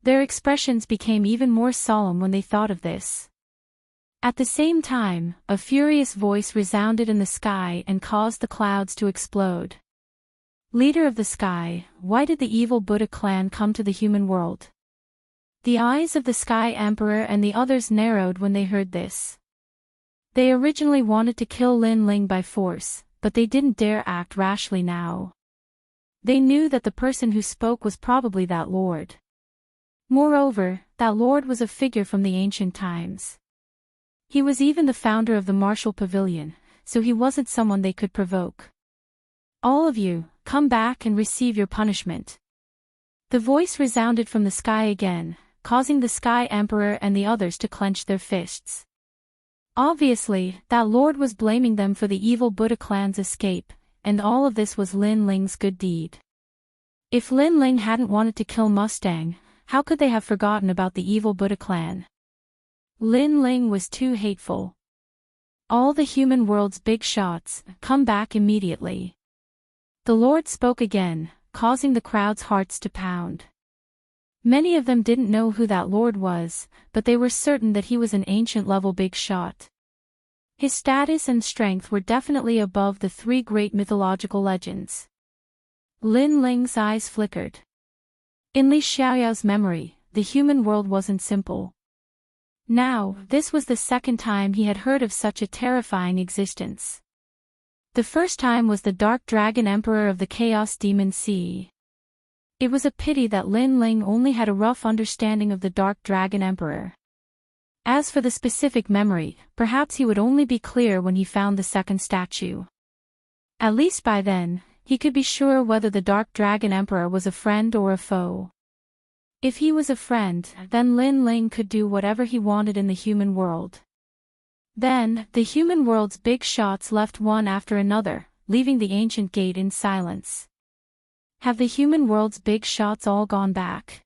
Their expressions became even more solemn when they thought of this. At the same time, a furious voice resounded in the sky and caused the clouds to explode. "Leader of the sky, why did the evil Buddha clan come to the human world?" The eyes of the Sky Emperor and the others narrowed when they heard this. They originally wanted to kill Lin Ling by force, but they didn't dare act rashly now. They knew that the person who spoke was probably that lord. Moreover, that lord was a figure from the ancient times. He was even the founder of the Martial Pavilion, so he wasn't someone they could provoke. "All of you, come back and receive your punishment." The voice resounded from the sky again, causing the Sky Emperor and the others to clench their fists. Obviously, that lord was blaming them for the evil Buddha clan's escape, and all of this was Lin Ling's good deed. If Lin Ling hadn't wanted to kill Mustang, how could they have forgotten about the evil Buddha clan? Lin Ling was too hateful. "All the human world's big shots, come back immediately." The Lord spoke again, causing the crowd's hearts to pound. Many of them didn't know who that lord was, but they were certain that he was an ancient-level big shot. His status and strength were definitely above the three great mythological legends. Lin Ling's eyes flickered. In Li Xiaoyao's memory, the human world wasn't simple. Now, this was the second time he had heard of such a terrifying existence. The first time was the Dark Dragon Emperor of the Chaos Demon Sea. It was a pity that Lin Ling only had a rough understanding of the Dark Dragon Emperor. As for the specific memory, perhaps he would only be clear when he found the second statue. At least by then, he could be sure whether the Dark Dragon Emperor was a friend or a foe. If he was a friend, then Lin Ling could do whatever he wanted in the human world. Then, the human world's big shots left one after another, leaving the ancient gate in silence. Have the human world's big shots all gone back?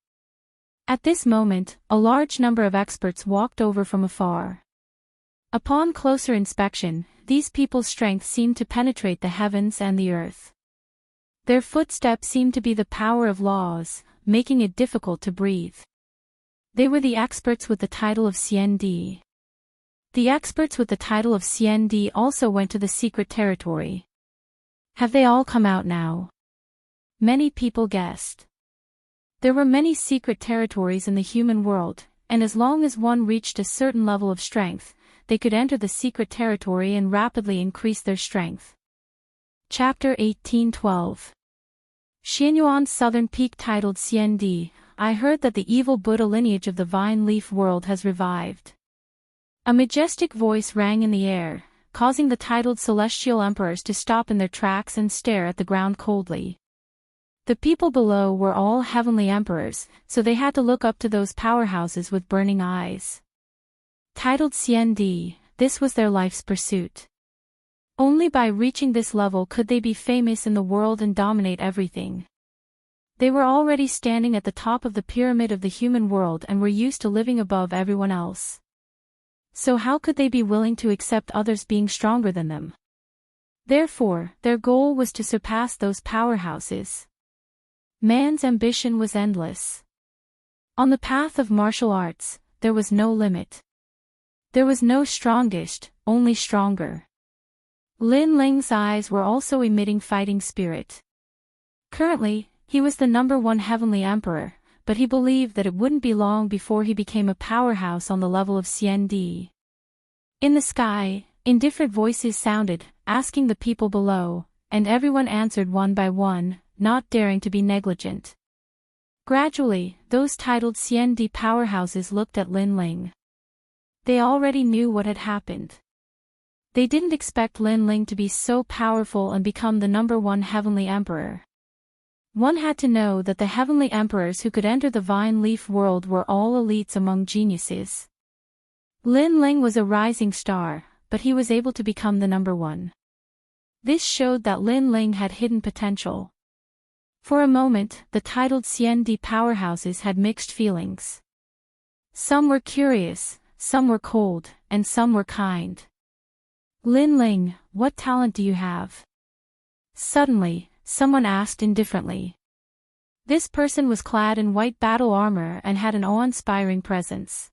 At this moment, a large number of experts walked over from afar. Upon closer inspection, these people's strength seemed to penetrate the heavens and the earth. Their footsteps seemed to be the power of laws, making it difficult to breathe. They were the experts with the title of CND. The experts with the title of CND also went to the secret territory. Have they all come out now? Many people guessed. There were many secret territories in the human world, and as long as one reached a certain level of strength, they could enter the secret territory and rapidly increase their strength. Chapter 1812. Xianyuan's southern peak titled CND, I heard that the evil Buddha lineage of the vine leaf world has revived. A majestic voice rang in the air, causing the titled celestial emperors to stop in their tracks and stare at the ground coldly. The people below were all heavenly emperors, so they had to look up to those powerhouses with burning eyes. Titled CND, this was their life's pursuit. Only by reaching this level could they be famous in the world and dominate everything. They were already standing at the top of the pyramid of the human world and were used to living above everyone else. So how could they be willing to accept others being stronger than them? Therefore, their goal was to surpass those powerhouses. Man's ambition was endless. On the path of martial arts, there was no limit. There was no strongest, only stronger. Lin Ling's eyes were also emitting fighting spirit. Currently, he was the #1 heavenly emperor, but he believed that it wouldn't be long before he became a powerhouse on the level of CND. In the sky, indifferent voices sounded, asking the people below, and everyone answered one by one, not daring to be negligent. Gradually, those titled CND powerhouses looked at Lin Ling. They already knew what had happened. They didn't expect Lin Ling to be so powerful and become the #1 heavenly emperor. One had to know that the heavenly emperors who could enter the vine leaf world were all elites among geniuses. Lin Ling was a rising star, but he was able to become the #1. This showed that Lin Ling had hidden potential. For a moment, the titled CND powerhouses had mixed feelings. Some were curious, some were cold, and some were kind. Lin Ling, what talent do you have? Suddenly, someone asked indifferently. This person was clad in white battle armor and had an awe-inspiring presence.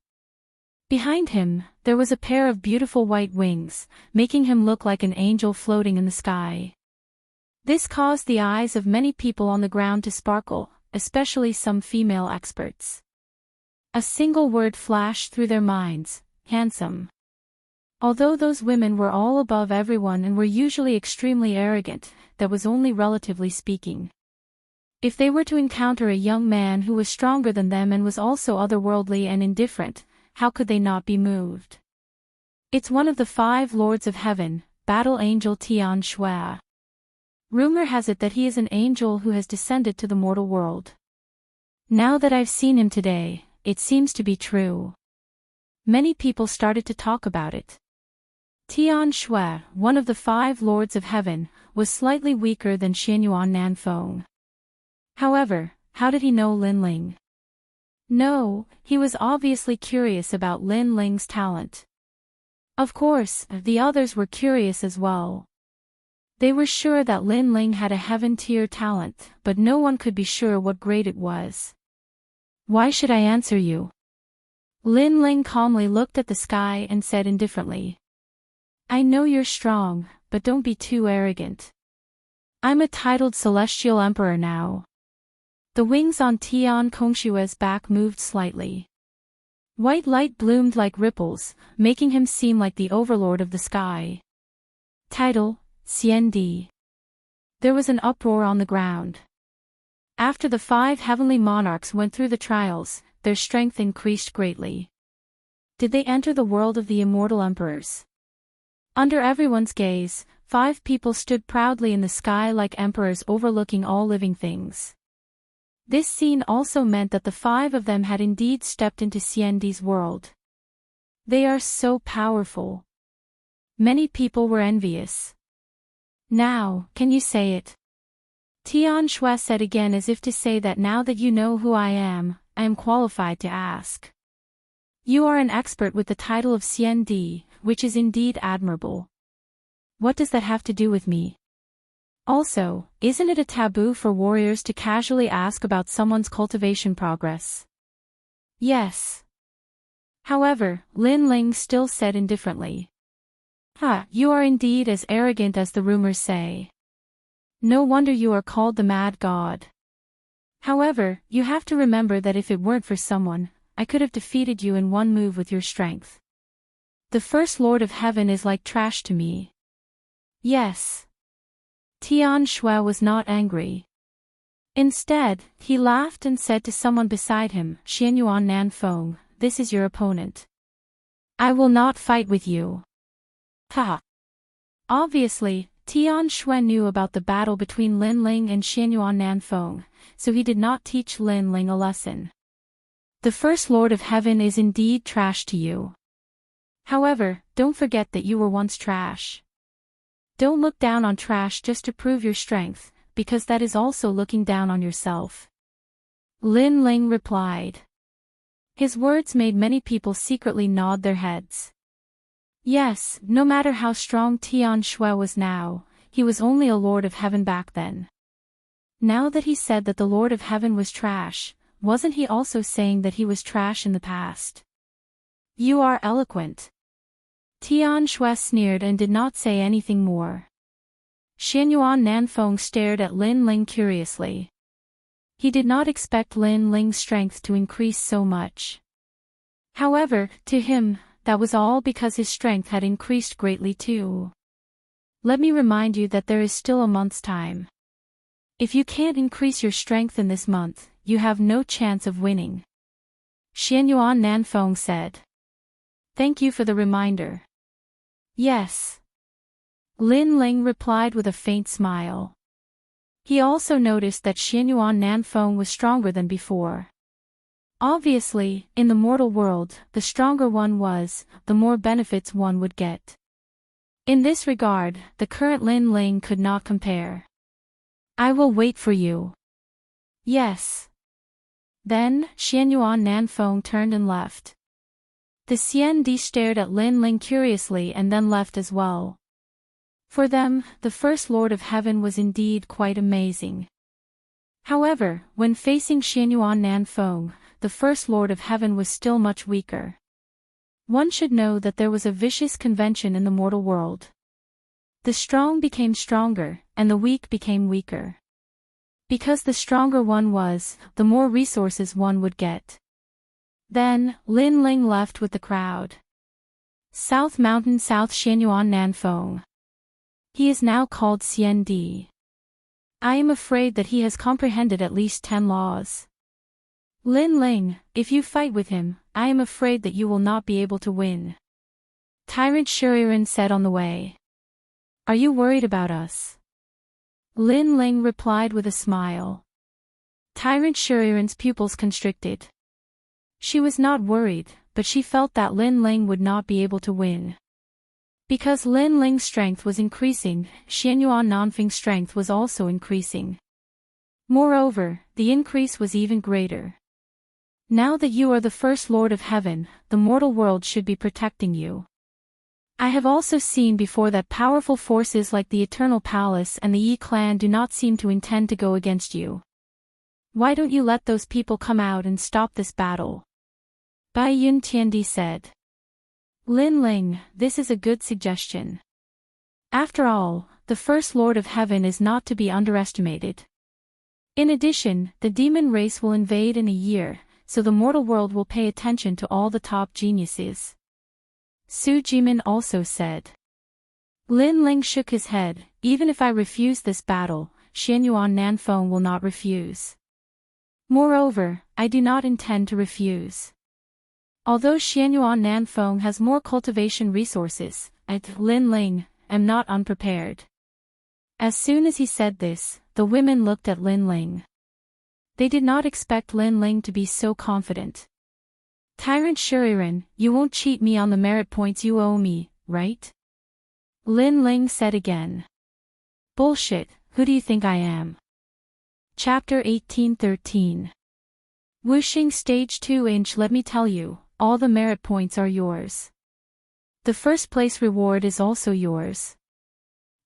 Behind him, there was a pair of beautiful white wings, making him look like an angel floating in the sky. This caused the eyes of many people on the ground to sparkle, especially some female experts. A single word flashed through their minds: handsome. Although those women were all above everyone and were usually extremely arrogant, that was only relatively speaking. If they were to encounter a young man who was stronger than them and was also otherworldly and indifferent, how could they not be moved? It's one of the 5 lords of heaven, Battle Angel Tian Shui. Rumor has it that he is an angel who has descended to the mortal world. Now that I've seen him today, it seems to be true. Many people started to talk about it. Tian Shui, one of the 5 lords of heaven, was slightly weaker than Xianyuan Nanfeng. However, how did he know Lin Ling? No, he was obviously curious about Lin Ling's talent. Of course, the others were curious as well. They were sure that Lin Ling had a heaven-tier talent, but no one could be sure what grade it was. Why should I answer you? Lin Ling calmly looked at the sky and said indifferently. I know you're strong, but don't be too arrogant. I'm a titled celestial emperor now. The wings on Tian Kongshue's back moved slightly. White light bloomed like ripples, making him seem like the overlord of the sky. Title: CND. There was an uproar on the ground. After the 5 heavenly monarchs went through the trials, their strength increased greatly. Did they enter the world of the immortal emperors? Under everyone's gaze, 5 people stood proudly in the sky like emperors overlooking all living things. This scene also meant that the 5 of them had indeed stepped into Xiandi's world. They are so powerful. Many people were envious. Now, can you say it? Tian Shui said again, as if to say that now that you know who I am qualified to ask. You are an expert with the title of Xiandi, which is indeed admirable. What does that have to do with me? Also, isn't it a taboo for warriors to casually ask about someone's cultivation progress? Yes. However, Lin Ling still said indifferently. You are indeed as arrogant as the rumors say. No wonder you are called the Mad God. However, you have to remember that if it weren't for someone, I could have defeated you in one move with your strength. The First Lord of Heaven is like trash to me. Yes. Tian Shui was not angry. Instead, he laughed and said to someone beside him, Xianyuan Nanfeng, this is your opponent. I will not fight with you. Obviously, Tian Shui knew about the battle between Lin Ling and Xianyuan Nanfeng, so he did not teach Lin Ling a lesson. The First Lord of Heaven is indeed trash to you. However, don't forget that you were once trash. Don't look down on trash just to prove your strength, because that is also looking down on yourself. Lin Ling replied. His words made many people secretly nod their heads. Yes, no matter how strong Tian Shui was now, he was only a Lord of Heaven back then. Now that he said that the Lord of Heaven was trash, wasn't he also saying that he was trash in the past? You are eloquent. Tian Shui sneered and did not say anything more. Xianyuan Nanfeng stared at Lin Ling curiously. He did not expect Lin Ling's strength to increase so much. However, to him, that was all because his strength had increased greatly too. Let me remind you that there is still a month's time. If you can't increase your strength in this month, you have no chance of winning. Xianyuan Nanfeng said. Thank you for the reminder. Yes. Lin Ling replied with a faint smile. He also noticed that Xianyuan Nanfeng was stronger than before. Obviously, in the mortal world, the stronger one was, the more benefits one would get. In this regard, the current Lin Ling could not compare. I will wait for you. Yes. Then, Xianyuan Nanfeng turned and left. The Xiandi stared at Lin Ling curiously and then left as well. For them, the First Lord of Heaven was indeed quite amazing. However, when facing Xianyuan Nanfeng, the First Lord of Heaven was still much weaker. One should know that there was a vicious convention in the mortal world. The strong became stronger, and the weak became weaker. Because the stronger one was, the more resources one would get. Then, Lin Ling left with the crowd. South Mountain South Xianyuan Nanfeng. He is now called Xiandi. I am afraid that he has comprehended at least 10 laws. Lin Ling, if you fight with him, I am afraid that you will not be able to win. Tyrant Shuriren said on the way. Are you worried about us? Lin Ling replied with a smile. Tyrant Shuriren's pupils constricted. She was not worried, but she felt that Lin Ling would not be able to win. Because Lin Ling's strength was increasing, Xianyuan Nanfeng's strength was also increasing. Moreover, the increase was even greater. Now that you are the First Lord of Heaven, the mortal world should be protecting you. I have also seen before that powerful forces like the Eternal Palace and the Yi clan do not seem to intend to go against you. Why don't you let those people come out and stop this battle? Bai Yun Tiandi said. Lin Ling, this is a good suggestion. After all, the First Lord of Heaven is not to be underestimated. In addition, the demon race will invade in a year, so the mortal world will pay attention to all the top geniuses. Su Jimin also said. Lin Ling shook his head. Even if I refuse this battle, Xianyuan Nanfeng will not refuse. Moreover, I do not intend to refuse. Although Xianyuan Nanfeng has more cultivation resources, I, Lin Ling, am not unprepared. As soon as he said this, the women looked at Lin Ling. They did not expect Lin Ling to be so confident. Tyrant Shuriren, you won't cheat me on the merit points you owe me, right? Lin Ling said again. Bullshit, who do you think I am? Chapter 1813. Wuxing Stage 2 Let me tell you, all the merit points are yours. The first place reward is also yours.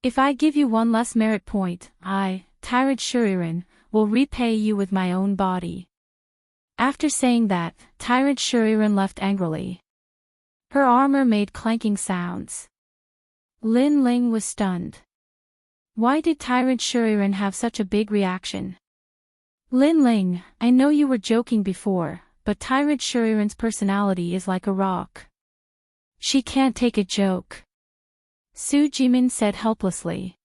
If I give you one less merit point, I, Tyrant Shuriren, will repay you with my own body. After saying that, Tyrant Shuriren left angrily. Her armor made clanking sounds. Lin Ling was stunned. Why did Tyrant Shuriren have such a big reaction? Lin Ling, I know you were joking before, but Tyrant Shuriren's personality is like a rock. She can't take a joke. Su Jimin said helplessly.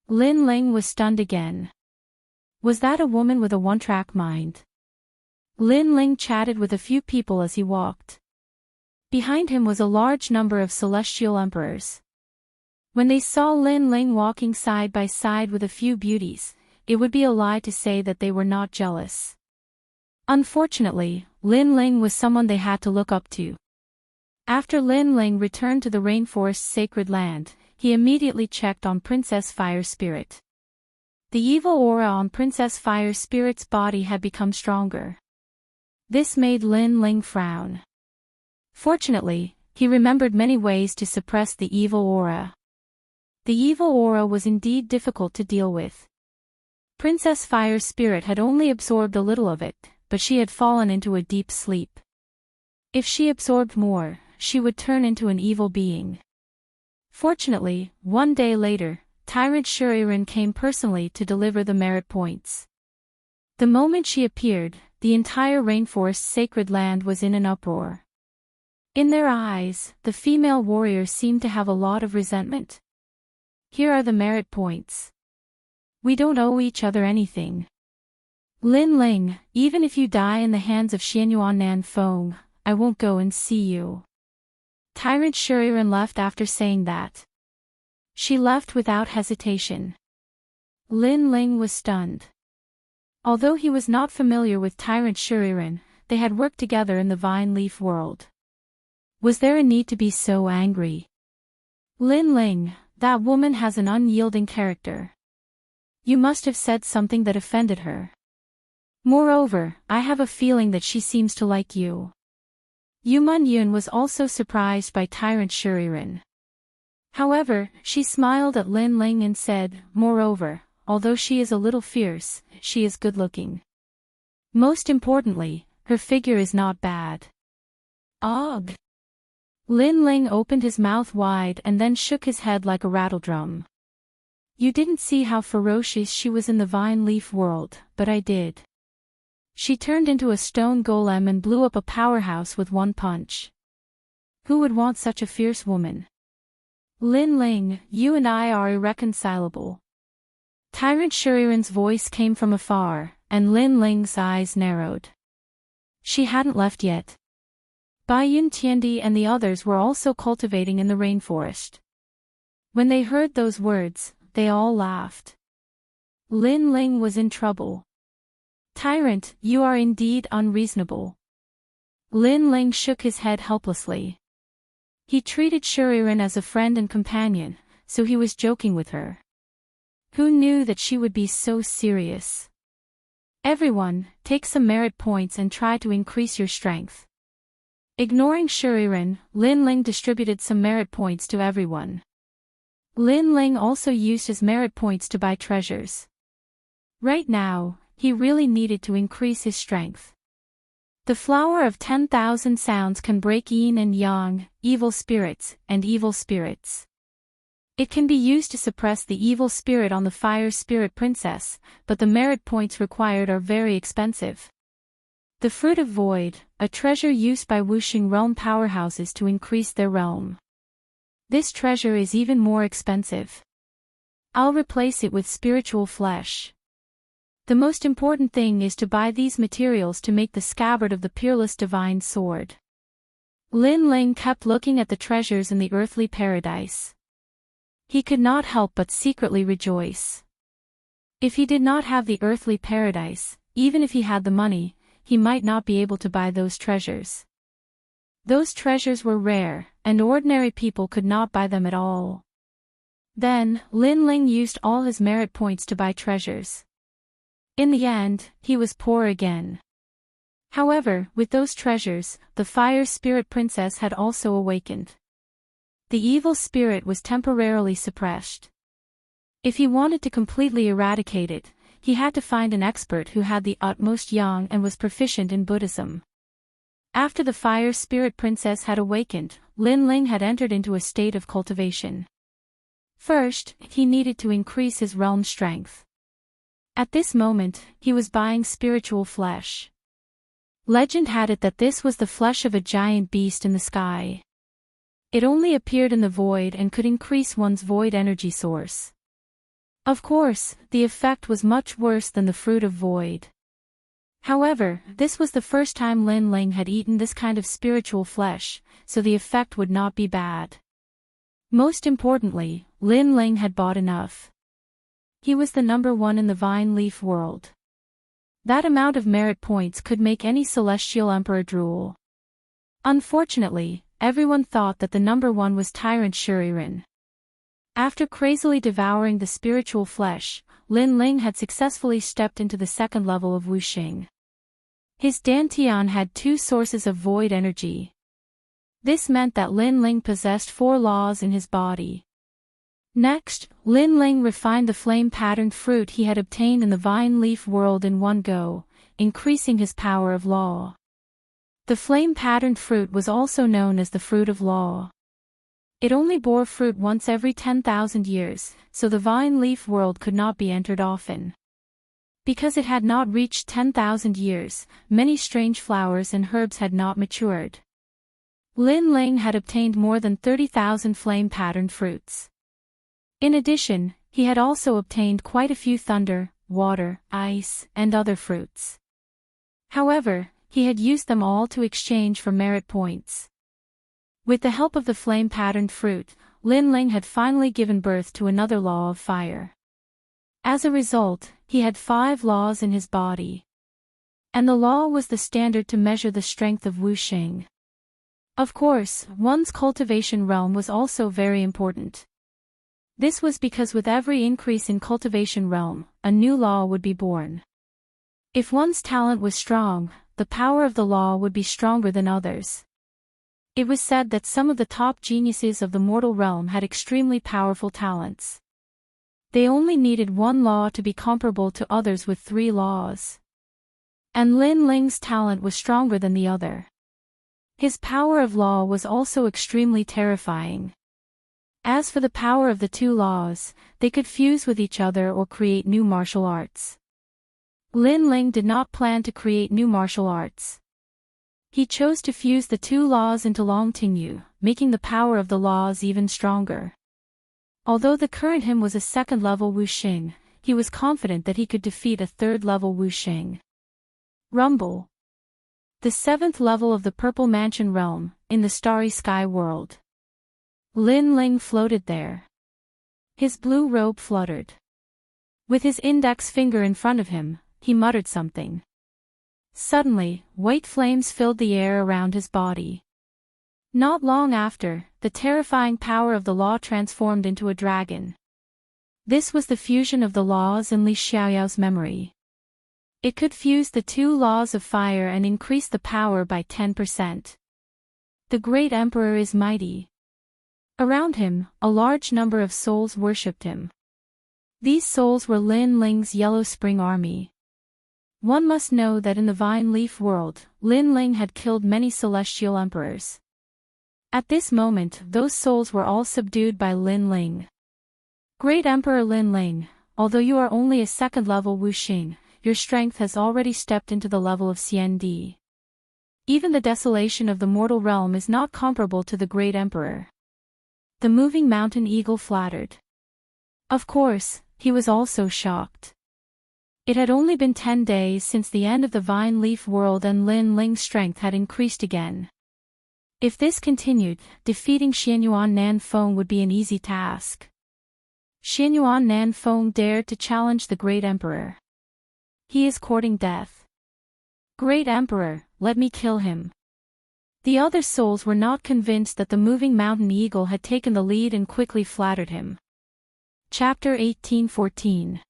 Lin Ling was stunned again. Was that a woman with a one-track mind? Lin Ling chatted with a few people as he walked. Behind him was a large number of celestial emperors. When they saw Lin Ling walking side by side with a few beauties, it would be a lie to say that they were not jealous. Unfortunately, Lin Ling was someone they had to look up to. After Lin Ling returned to the rainforest's sacred land, he immediately checked on Princess Fire Spirit. The evil aura on Princess Fire Spirit's body had become stronger. This made Lin Ling frown. Fortunately, he remembered many ways to suppress the evil aura. The evil aura was indeed difficult to deal with. Princess Fire Spirit had only absorbed a little of it, but she had fallen into a deep sleep. If she absorbed more, she would turn into an evil being. Fortunately, one day later, Tyrant Shuriren came personally to deliver the merit points. The moment she appeared, the entire rainforest's sacred land was in an uproar. In their eyes, the female warriors seemed to have a lot of resentment. Here are the merit points. We don't owe each other anything. Lin Ling, even if you die in the hands of Xianyuan Nanfeng, I won't go and see you. Tyrant Shuriren left after saying that. She left without hesitation. Lin Ling was stunned. Although he was not familiar with Tyrant Shuriren, they had worked together in the Vine Leaf world. Was there a need to be so angry? Lin Ling, that woman has an unyielding character. You must have said something that offended her. Moreover, I have a feeling that she seems to like you. Yu Yun was also surprised by Tyrant Shuriren. However, she smiled at Lin Ling and said, moreover, although she is a little fierce, she is good-looking. Most importantly, her figure is not bad. Ugh! Lin Ling opened his mouth wide and then shook his head like a rattledrum. You didn't see how ferocious she was in the Vine Leaf world, but I did. She turned into a stone golem and blew up a powerhouse with one punch. Who would want such a fierce woman? Lin Ling, you and I are irreconcilable. Tyrant Shuriren's voice came from afar, and Lin Ling's eyes narrowed. She hadn't left yet. Bai Yun Tiandi and the others were also cultivating in the rainforest. When they heard those words, they all laughed. Lin Ling was in trouble. Tyrant, you are indeed unreasonable. Lin Ling shook his head helplessly. He treated Shuriren as a friend and companion, so he was joking with her. Who knew that she would be so serious? Everyone, take some merit points and try to increase your strength. Ignoring Shuriren, Lin Ling distributed some merit points to everyone. Lin Ling also used his merit points to buy treasures. Right now, he really needed to increase his strength. The flower of 10,000 sounds can break yin and yang, evil spirits, and evil spirits. It can be used to suppress the evil spirit on the fire spirit princess, but the merit points required are very expensive. The Fruit of Void, a treasure used by Wuxing realm powerhouses to increase their realm. This treasure is even more expensive. I'll replace it with spiritual flesh. The most important thing is to buy these materials to make the scabbard of the peerless divine sword. Lin Ling kept looking at the treasures in the earthly paradise. He could not help but secretly rejoice. If he did not have the earthly paradise, even if he had the money, he might not be able to buy those treasures. Those treasures were rare, and ordinary people could not buy them at all. Then, Lin Ling used all his merit points to buy treasures. In the end, he was poor again. However, with those treasures, the fire spirit princess had also awakened. The evil spirit was temporarily suppressed. If he wanted to completely eradicate it, he had to find an expert who had the utmost yang and was proficient in Buddhism. After the fire spirit princess had awakened, Lin Ling had entered into a state of cultivation. First, he needed to increase his realm strength. At this moment, he was buying spiritual flesh. Legend had it that this was the flesh of a giant beast in the sky. It only appeared in the void and could increase one's void energy source. Of course, the effect was much worse than the fruit of void. However, this was the first time Lin Ling had eaten this kind of spiritual flesh, so the effect would not be bad. Most importantly, Lin Ling had bought enough. He was the number one in the vine leaf world. That amount of merit points could make any celestial emperor drool. Unfortunately, everyone thought that the number one was Tyrant Shuriren. After crazily devouring the spiritual flesh, Lin Ling had successfully stepped into the second level of Wuxing. His Dantian had 2 sources of void energy. This meant that Lin Ling possessed 4 laws in his body. Next, Lin Ling refined the flame-patterned fruit he had obtained in the vine leaf world in one go, increasing his power of law. The flame-patterned fruit was also known as the fruit of law. It only bore fruit once every 10,000 years, so the vine leaf world could not be entered often. Because it had not reached 10,000 years, many strange flowers and herbs had not matured. Lin Ling had obtained more than 30,000 flame-patterned fruits. In addition, he had also obtained quite a few thunder, water, ice, and other fruits. However, he had used them all to exchange for merit points. With the help of the flame-patterned fruit, Lin Ling had finally given birth to another law of fire. As a result, he had 5 laws in his body. And the law was the standard to measure the strength of Wuxing. Of course, one's cultivation realm was also very important. This was because with every increase in cultivation realm, a new law would be born. If one's talent was strong, the power of the law would be stronger than others. It was said that some of the top geniuses of the mortal realm had extremely powerful talents. They only needed 1 law to be comparable to others with 3 laws. And Lin Ling's talent was stronger than the other. His power of law was also extremely terrifying. As for the power of the 2 laws, they could fuse with each other or create new martial arts. Lin Ling did not plan to create new martial arts. He chose to fuse the 2 laws into Long Tingyu, making the power of the laws even stronger. Although the current him was a 2nd-level Wuxing, he was confident that he could defeat a 3rd-level Wuxing. Rumble. The 7th level of the Purple Mansion realm, in the Starry Sky world. Lin Ling floated there. His blue robe fluttered. With his index finger in front of him, he muttered something. Suddenly, white flames filled the air around his body. Not long after, the terrifying power of the law transformed into a dragon. This was the fusion of the laws in Li Xiaoyao's memory. It could fuse the 2 laws of fire and increase the power by 10%. The great emperor is mighty. Around him, a large number of souls worshipped him. These souls were Lin Ling's Yellow Spring Army. One must know that in the Vine Leaf world, Lin Ling had killed many celestial emperors. At this moment, those souls were all subdued by Lin Ling. Great Emperor Lin Ling, although you are only a 2nd-level Wuxing, your strength has already stepped into the level of Xiandi. Even the desolation of the mortal realm is not comparable to the Great Emperor. The moving mountain eagle flattered. Of course, he was also shocked. It had only been 10 days since the end of the Vine Leaf world and Lin Ling's strength had increased again. If this continued, defeating Xianyuan Nanfeng would be an easy task. Xianyuan Nanfeng dared to challenge the Great Emperor. He is courting death. Great Emperor, let me kill him. The other souls were not convinced that the moving mountain eagle had taken the lead and quickly flattered him. Chapter 18:14.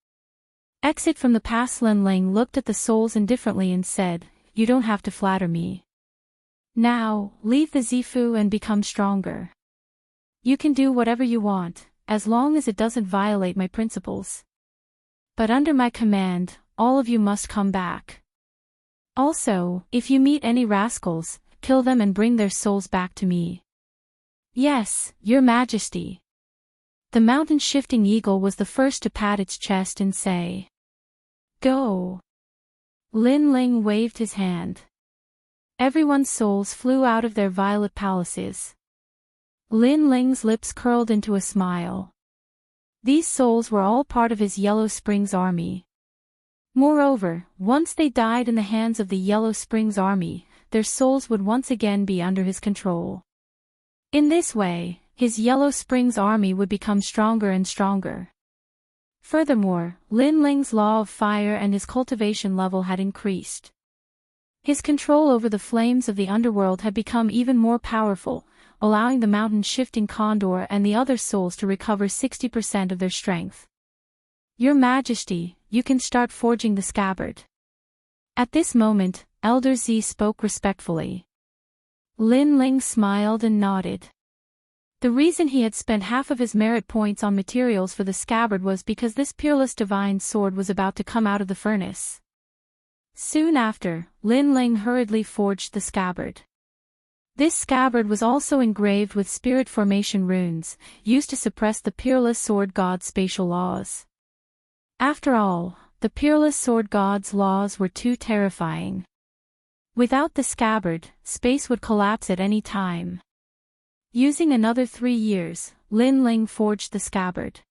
Exit from the past. Lin Ling looked at the souls indifferently and said, "You don't have to flatter me. Now, leave the Zifu and become stronger. You can do whatever you want, as long as it doesn't violate my principles. But under my command, all of you must come back. Also, if you meet any rascals, kill them and bring their souls back to me." "Yes, Your Majesty." The mountain-shifting eagle was the first to pat its chest and say, "Go." Lin Ling waved his hand. Everyone's souls flew out of their violet palaces. Lin Ling's lips curled into a smile. These souls were all part of his Yellow Springs army. Moreover, once they died in the hands of the Yellow Springs army, their souls would once again be under his control. In this way, his Yellow Springs army would become stronger and stronger. Furthermore, Lin Ling's law of fire and his cultivation level had increased. His control over the flames of the underworld had become even more powerful, allowing the mountain-shifting condor and the other souls to recover 60% of their strength. "Your Majesty, you can start forging the scabbard." At this moment, Elder Z spoke respectfully. Lin Ling smiled and nodded. The reason he had spent half of his merit points on materials for the scabbard was because this peerless divine sword was about to come out of the furnace. Soon after, Lin Ling hurriedly forged the scabbard. This scabbard was also engraved with spirit formation runes, used to suppress the peerless sword god's spatial laws. After all, the peerless sword god's laws were too terrifying. Without the scabbard, space would collapse at any time. Using another 3 years, Lin Ling forged the scabbard.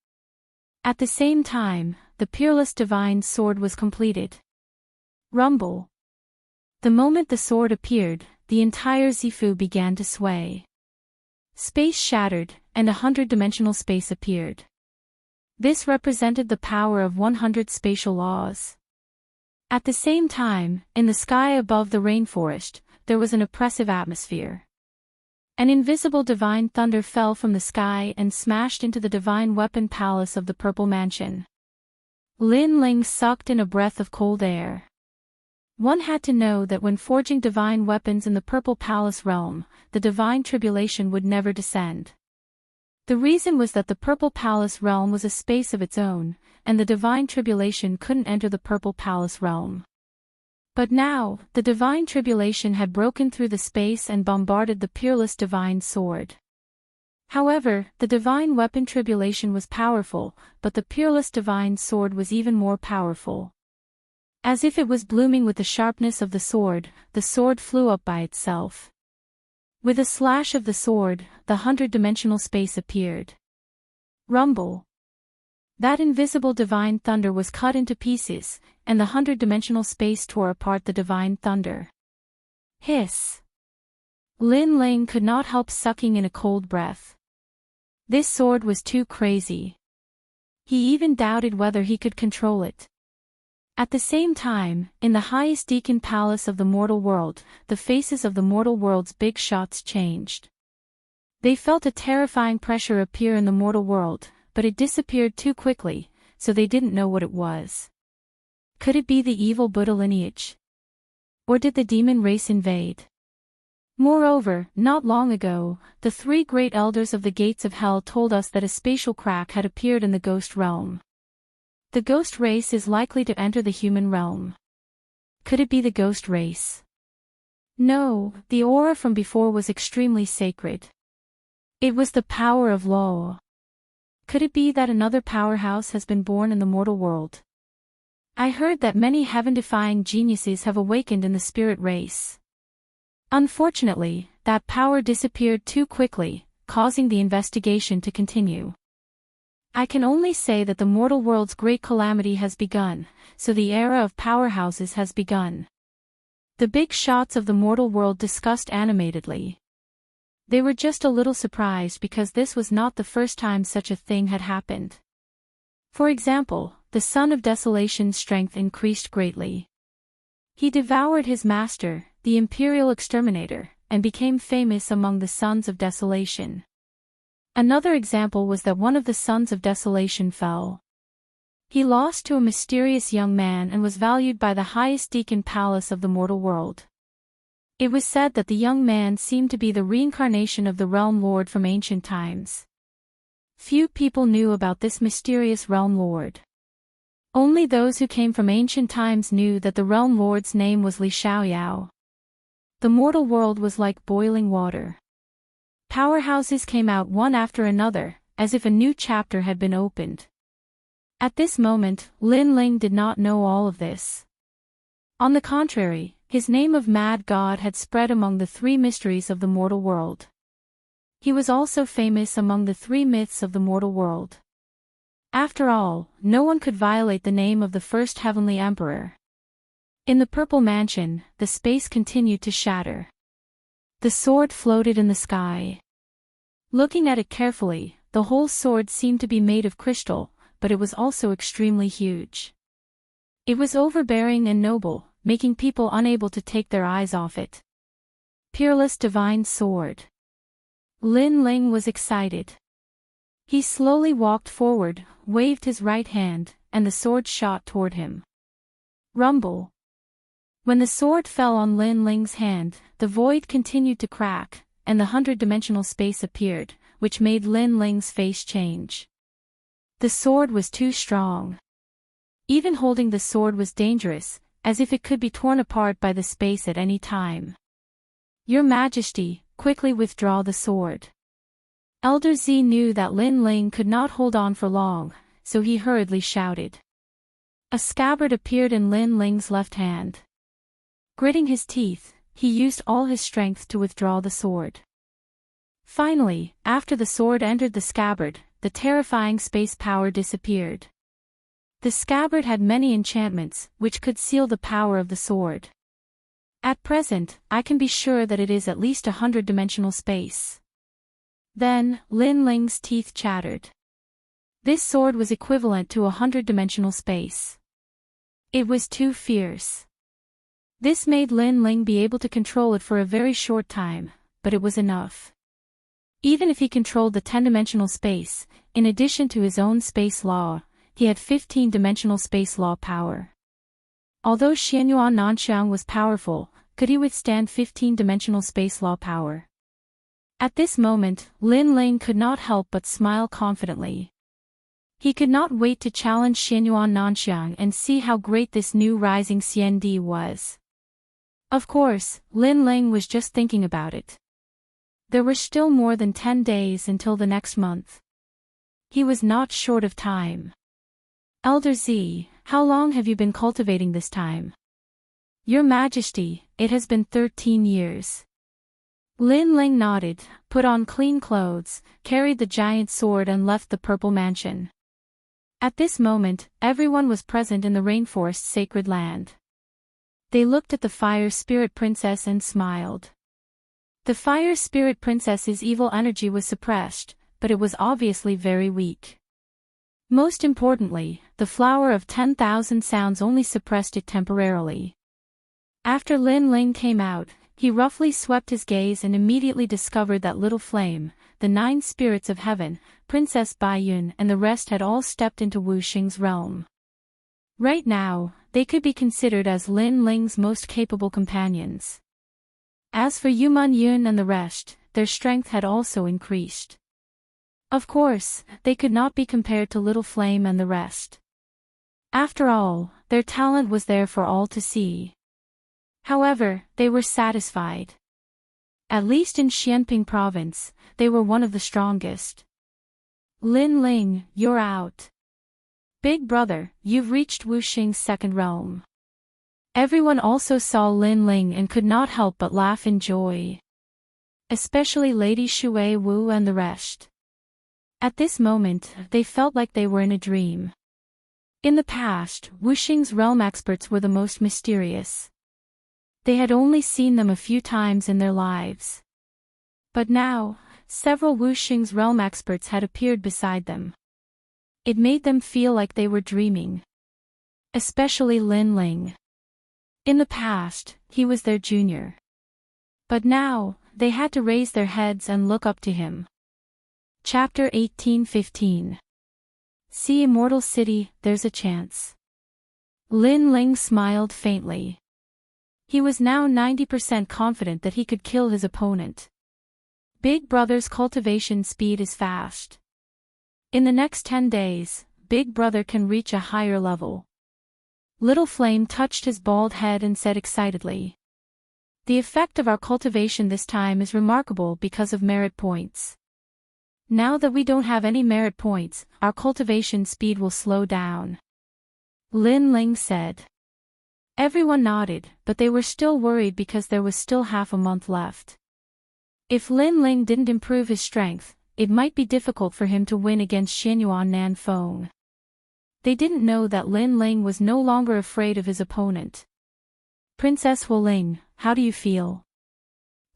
At the same time, the peerless divine sword was completed. Rumble. The moment the sword appeared, the entire Zifu began to sway. Space shattered, and 100-dimensional space appeared. This represented the power of 100 spatial laws. At the same time, in the sky above the rainforest, there was an oppressive atmosphere. An invisible divine thunder fell from the sky and smashed into the divine weapon palace of the Purple Mansion. Lin Ling sucked in a breath of cold air. One had to know that when forging divine weapons in the Purple Palace realm, the divine tribulation would never descend. The reason was that the Purple Palace realm was a space of its own, and the divine tribulation couldn't enter the Purple Palace realm. But now, the divine tribulation had broken through the space and bombarded the peerless divine sword. However, the divine weapon tribulation was powerful, but the peerless divine sword was even more powerful. As if it was blooming with the sharpness of the sword flew up by itself. With a slash of the sword, the 100-dimensional space appeared. Rumble. That invisible divine thunder was cut into pieces, and the 100-dimensional space tore apart the divine thunder. Hiss. Lin Ling could not help sucking in a cold breath. This sword was too crazy. He even doubted whether he could control it. At the same time, in the highest Deacon Palace of the mortal world, the faces of the mortal world's big shots changed. They felt a terrifying pressure appear in the mortal world, but it disappeared too quickly, so they didn't know what it was. Could it be the evil Buddha lineage? Or did the demon race invade? Moreover, not long ago, the 3 great elders of the gates of hell told us that a spatial crack had appeared in the ghost realm. The ghost race is likely to enter the human realm. Could it be the ghost race? No, the aura from before was extremely sacred. It was the power of law. Could it be that another powerhouse has been born in the mortal world? I heard that many heaven-defying geniuses have awakened in the spirit race. Unfortunately, that power disappeared too quickly, causing the investigation to continue. I can only say that the mortal world's great calamity has begun, so the era of powerhouses has begun. The big shots of the mortal world discussed animatedly. They were just a little surprised because this was not the first time such a thing had happened. For example, the son of desolation's strength increased greatly. He devoured his master, the imperial exterminator, and became famous among the sons of desolation. Another example was that one of the sons of desolation fell. He lost to a mysterious young man and was valued by the highest deacon palace of the mortal world. It was said that the young man seemed to be the reincarnation of the realm lord from ancient times. Few people knew about this mysterious realm lord. Only those who came from ancient times knew that the realm lord's name was Li Xiaoyao. The mortal world was like boiling water. Powerhouses came out one after another, as if a new chapter had been opened. At this moment, Lin Ling did not know all of this. On the contrary, his name of Mad God had spread among the three mysteries of the mortal world. He was also famous among the three myths of the mortal world. After all, no one could violate the name of the first heavenly emperor. In the purple mansion, the space continued to shatter. The sword floated in the sky. Looking at it carefully, the whole sword seemed to be made of crystal, but it was also extremely huge. It was overbearing and noble, making people unable to take their eyes off it. Peerless divine sword. Lin Ling was excited. He slowly walked forward, waved his right hand, and the sword shot toward him. Rumble. When the sword fell on Lin Ling's hand, the void continued to crack, and the 100-dimensional space appeared, which made Lin Ling's face change. The sword was too strong. Even holding the sword was dangerous, as if it could be torn apart by the space at any time. Your Majesty, quickly withdraw the sword. Elder Z knew that Lin Ling could not hold on for long, so he hurriedly shouted. A scabbard appeared in Lin Ling's left hand. Gritting his teeth, he used all his strength to withdraw the sword. Finally, after the sword entered the scabbard, the terrifying space power disappeared. The scabbard had many enchantments, which could seal the power of the sword. At present, I can be sure that it is at least 100-dimensional space. Then, Lin Ling's teeth chattered. This sword was equivalent to 100-dimensional space. It was too fierce. This made Lin Ling be able to control it for a very short time, but it was enough. Even if he controlled the 10-dimensional space, in addition to his own space law, he had 15-dimensional space law power. Although Xianyuan Nanxiang was powerful, could he withstand 15-dimensional space law power? At this moment, Lin Ling could not help but smile confidently. He could not wait to challenge Xianyuan Nanxiang and see how great this new rising CND was. Of course, Lin Ling was just thinking about it. There were still more than 10 days until the next month. He was not short of time. Elder Z, how long have you been cultivating this time? Your Majesty, it has been 13 years. Lin Ling nodded, put on clean clothes, carried the giant sword and left the purple mansion. At this moment, everyone was present in the rainforest's sacred land. They looked at the Fire Spirit Princess and smiled. The Fire Spirit Princess's evil energy was suppressed, but it was obviously very weak. Most importantly, the Flower of 10,000 Sounds only suppressed it temporarily. After Lin Ling came out, he roughly swept his gaze and immediately discovered that little flame, the 9 spirits of heaven, Princess Baiyun and the rest had all stepped into Wu Xing's realm. Right now, they could be considered as Lin Ling's most capable companions. As for Yuman Yun and the rest, their strength had also increased. Of course, they could not be compared to Little Flame and the rest. After all, their talent was there for all to see. However, they were satisfied. At least in Xianping province, they were one of the strongest. Lin Ling, you're out. Big brother, you've reached Wu Xing's second realm. Everyone also saw Lin Ling and could not help but laugh in joy. Especially Lady Shui Wu and the rest. At this moment, they felt like they were in a dream. In the past, Wu Xing's realm experts were the most mysterious. They had only seen them a few times in their lives. But now, several Wu Xing's realm experts had appeared beside them. It made them feel like they were dreaming. Especially Lin Ling. In the past, he was their junior. But now, they had to raise their heads and look up to him. Chapter 1815. See Immortal City, there's a chance. Lin Ling smiled faintly. He was now 90% confident that he could kill his opponent. Big Brother's cultivation speed is fast. In the next 10 days, Big Brother can reach a higher level. Little Flame touched his bald head and said excitedly. The effect of our cultivation this time is remarkable because of merit points. Now that we don't have any merit points, our cultivation speed will slow down. Lin Ling said. Everyone nodded, but they were still worried because there was still half a month left. If Lin Ling didn't improve his strength, it might be difficult for him to win against Xianyuan Nanfeng. They didn't know that Lin Ling was no longer afraid of his opponent. Princess Hualing, how do you feel?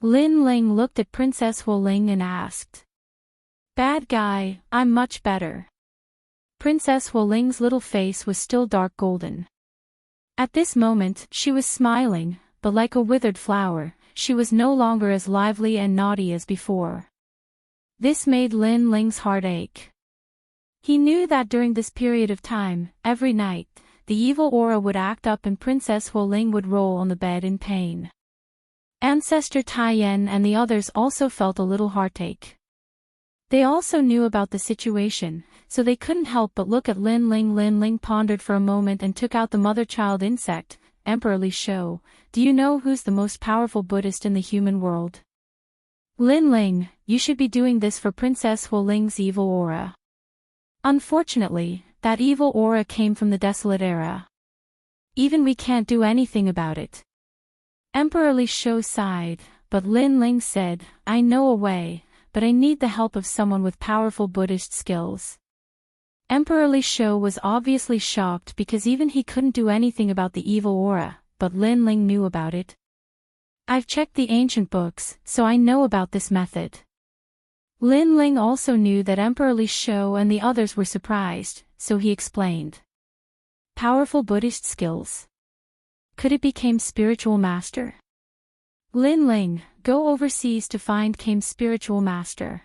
Lin Ling looked at Princess Hualing and asked. Bad guy, I'm much better. Princess Hualing's little face was still dark golden. At this moment, she was smiling, but like a withered flower, she was no longer as lively and naughty as before. This made Lin Ling's heart ache. He knew that during this period of time, every night, the evil aura would act up and Princess Hualing would roll on the bed in pain. Ancestor Taiyan and the others also felt a little heartache. They also knew about the situation, so they couldn't help but look at Lin Ling. Lin Ling pondered for a moment and took out the mother-child insect, Emperor Li Shou. Do you know who's the most powerful Buddhist in the human world? Lin Ling, you should be doing this for Princess Hualing's evil aura. Unfortunately, that evil aura came from the desolate era. Even we can't do anything about it. Emperor Li Shou sighed, but Lin Ling said, I know a way, but I need the help of someone with powerful Buddhist skills. Emperor Li Shou was obviously shocked because even he couldn't do anything about the evil aura, but Lin Ling knew about it. I've checked the ancient books, so I know about this method. Lin Ling also knew that Emperor Li Shou and the others were surprised, so he explained. Powerful Buddhist skills. Could it become spiritual master? Lin Ling, go overseas to find Kame's spiritual master.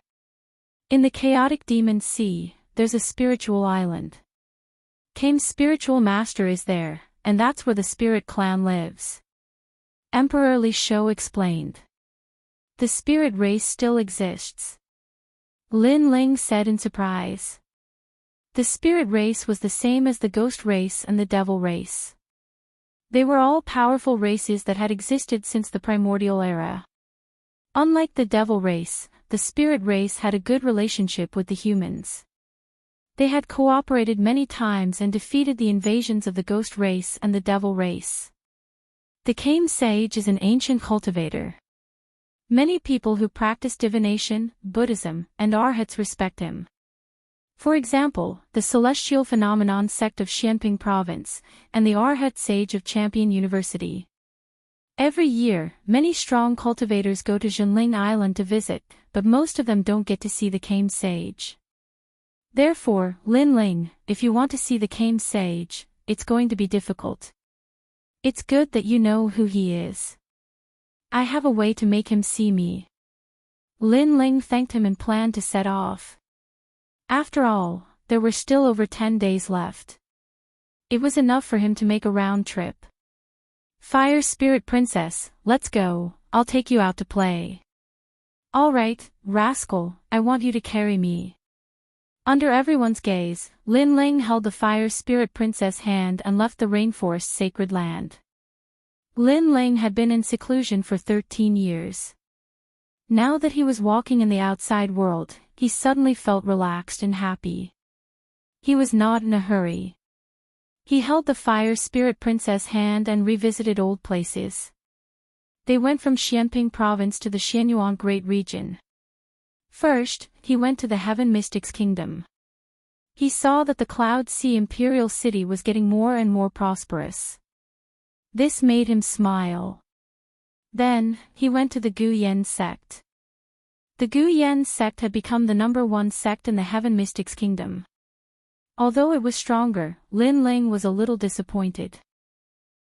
In the chaotic demon sea, there's a spiritual island. Kame's spiritual master is there, and that's where the spirit clan lives. Emperor Li Shou explained. The spirit race still exists. Lin Ling said in surprise. The spirit race was the same as the ghost race and the devil race. They were all powerful races that had existed since the primordial era. Unlike the devil race, the spirit race had a good relationship with the humans. They had cooperated many times and defeated the invasions of the ghost race and the devil race. The Kame sage is an ancient cultivator. Many people who practice divination, Buddhism, and arhats respect him. For example, the Celestial Phenomenon sect of Xianping Province, and the Arhat Sage of Champion University. Every year, many strong cultivators go to Zhenling Island to visit, but most of them don't get to see the Kame Sage. Therefore, Lin Ling, if you want to see the Kame Sage, it's going to be difficult. It's good that you know who he is. I have a way to make him see me. Lin Ling thanked him and planned to set off. After all, there were still over 10 days left. It was enough for him to make a round trip. Fire Spirit Princess, let's go, I'll take you out to play. All right, rascal, I want you to carry me. Under everyone's gaze, Lin Ling held the Fire Spirit Princess' hand and left the rainforest's sacred land. Lin Ling had been in seclusion for 13 years. Now that he was walking in the outside world, he suddenly felt relaxed and happy. He was not in a hurry. He held the Fire Spirit Princess' hand and revisited old places. They went from Xianping Province to the Xianyuan Great Region. First, he went to the Heaven Mystics Kingdom. He saw that the Cloud Sea Imperial City was getting more and more prosperous. This made him smile. Then, he went to the Gu Yen sect. The Gu Yen sect had become the #1 sect in the Heaven Mystics Kingdom. Although it was stronger, Lin Ling was a little disappointed.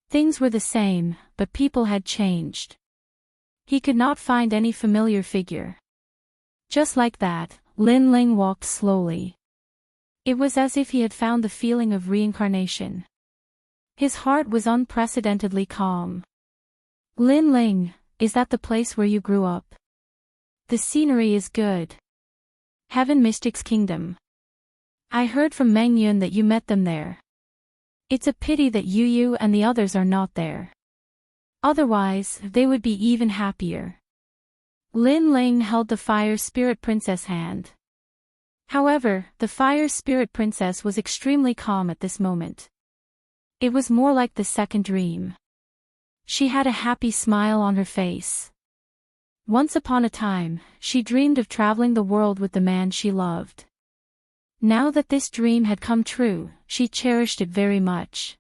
Things were the same, but people had changed. He could not find any familiar figure. Just like that, Lin Ling walked slowly. It was as if he had found the feeling of reincarnation. His heart was unprecedentedly calm. Lin Ling, is that the place where you grew up? The scenery is good. Heaven Mystic's Kingdom. I heard from Meng Yun that you met them there. It's a pity that you and the others are not there. Otherwise, they would be even happier. Lin Ling held the Fire Spirit Princess' hand. However, the Fire Spirit Princess was extremely calm at this moment. It was more like the second dream. She had a happy smile on her face. Once upon a time, she dreamed of traveling the world with the man she loved. Now that this dream had come true, she cherished it very much.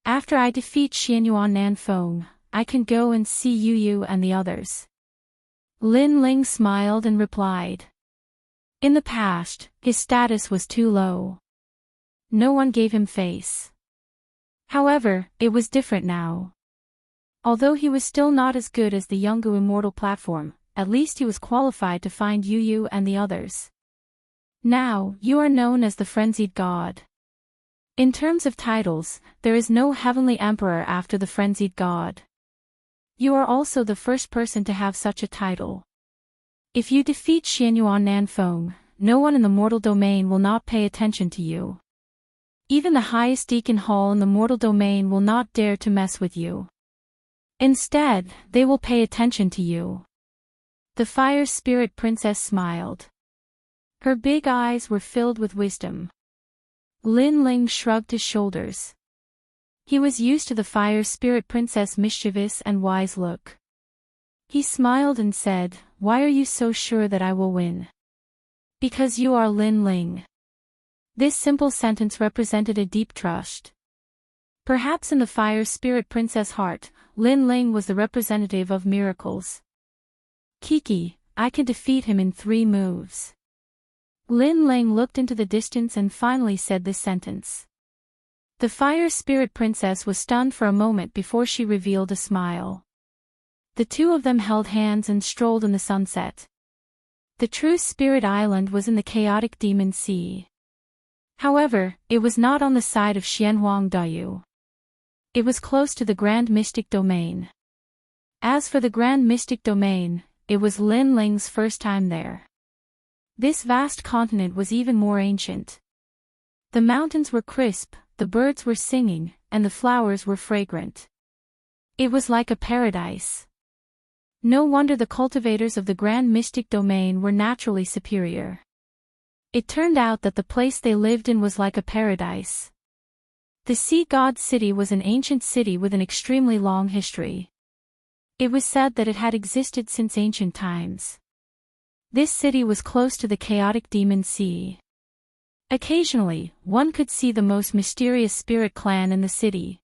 After I defeat Xianyuan Nanfeng, I can go and see you and the others. Lin Ling smiled and replied. In the past, his status was too low. No one gave him face. However, it was different now. Although he was still not as good as the Yungu Immortal platform, at least he was qualified to find you and the others. Now, you are known as the Frenzied God. In terms of titles, there is no Heavenly Emperor after the Frenzied God. You are also the first person to have such a title. If you defeat Xianyuan Nanfeng, no one in the mortal domain will not pay attention to you. Even the highest Deacon Hall in the mortal domain will not dare to mess with you. Instead, they will pay attention to you. The Fire Spirit Princess smiled. Her big eyes were filled with wisdom. Lin Ling shrugged his shoulders. He was used to the Fire Spirit Princess' mischievous and wise look. He smiled and said, "Why are you so sure that I will win?" Because you are Lin Ling. This simple sentence represented a deep trust. Perhaps in the Fire Spirit Princess' heart, Lin Ling was the representative of miracles. Kiki, I can defeat him in 3 moves. Lin Ling looked into the distance and finally said this sentence. The Fire Spirit Princess was stunned for a moment before she revealed a smile. The two of them held hands and strolled in the sunset. The true Spirit Island was in the chaotic Demon Sea. However, it was not on the side of Xianhuang Dayu. It was close to the Grand Mystic Domain. As for the Grand Mystic Domain, it was Lin Ling's first time there. This vast continent was even more ancient. The mountains were crisp, the birds were singing, and the flowers were fragrant. It was like a paradise. No wonder the cultivators of the Grand Mystic Domain were naturally superior. It turned out that the place they lived in was like a paradise. The Sea God City was an ancient city with an extremely long history. It was said that it had existed since ancient times. This city was close to the chaotic Demon Sea. Occasionally, one could see the most mysterious spirit clan in the city.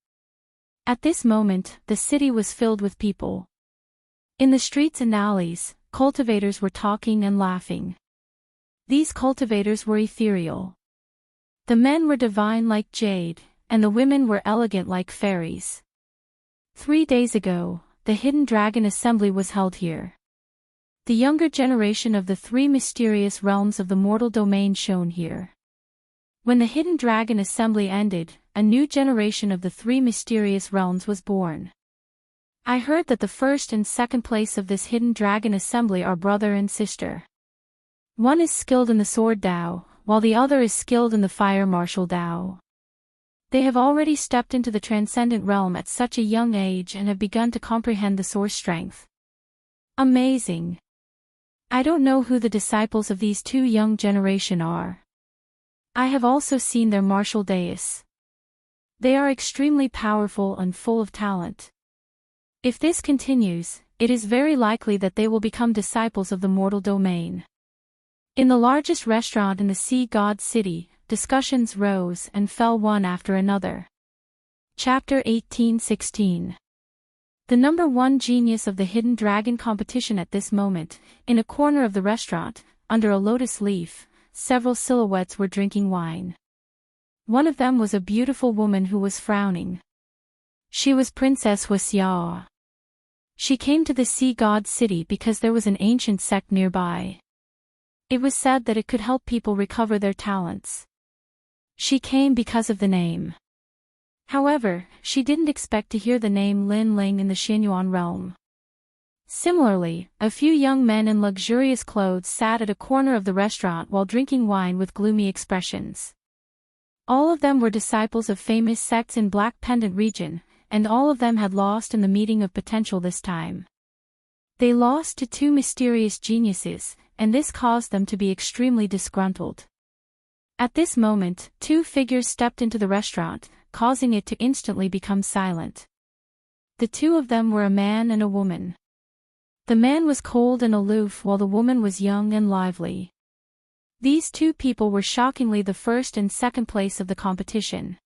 At this moment, the city was filled with people. In the streets and alleys, cultivators were talking and laughing. These cultivators were ethereal. The men were divine like jade, and the women were elegant like fairies. 3 days ago, the Hidden Dragon Assembly was held here. The younger generation of the 3 mysterious realms of the mortal domain shone here. When the Hidden Dragon Assembly ended, a new generation of the 3 mysterious realms was born. I heard that the first and second place of this Hidden Dragon Assembly are brother and sister. One is skilled in the Sword Dao, while the other is skilled in the Fire Martial Dao. They have already stepped into the Transcendent Realm at such a young age and have begun to comprehend the Source strength. Amazing. I don't know who the disciples of these 2 young generation are. I have also seen their martial dais. They are extremely powerful and full of talent. If this continues, it is very likely that they will become disciples of the mortal domain. In the largest restaurant in the Sea God City, discussions rose and fell one after another. Chapter 18:16. The number 1 genius of the Hidden Dragon competition at this moment, in a corner of the restaurant, under a lotus leaf, several silhouettes were drinking wine. One of them was a beautiful woman who was frowning. She was Princess Huaxia. She came to the sea god city because there was an ancient sect nearby. It was said that it could help people recover their talents. She came because of the name. However, she didn't expect to hear the name Lin Ling in the Xinyuan realm. Similarly, a few young men in luxurious clothes sat at a corner of the restaurant while drinking wine with gloomy expressions. All of them were disciples of famous sects in Black Pendant region, and all of them had lost in the meeting of potential this time. They lost to two mysterious geniuses, and this caused them to be extremely disgruntled. At this moment, two figures stepped into the restaurant, causing it to instantly become silent. The two of them were a man and a woman. The man was cold and aloof while the woman was young and lively. These two people were shockingly the first and second place of the competition.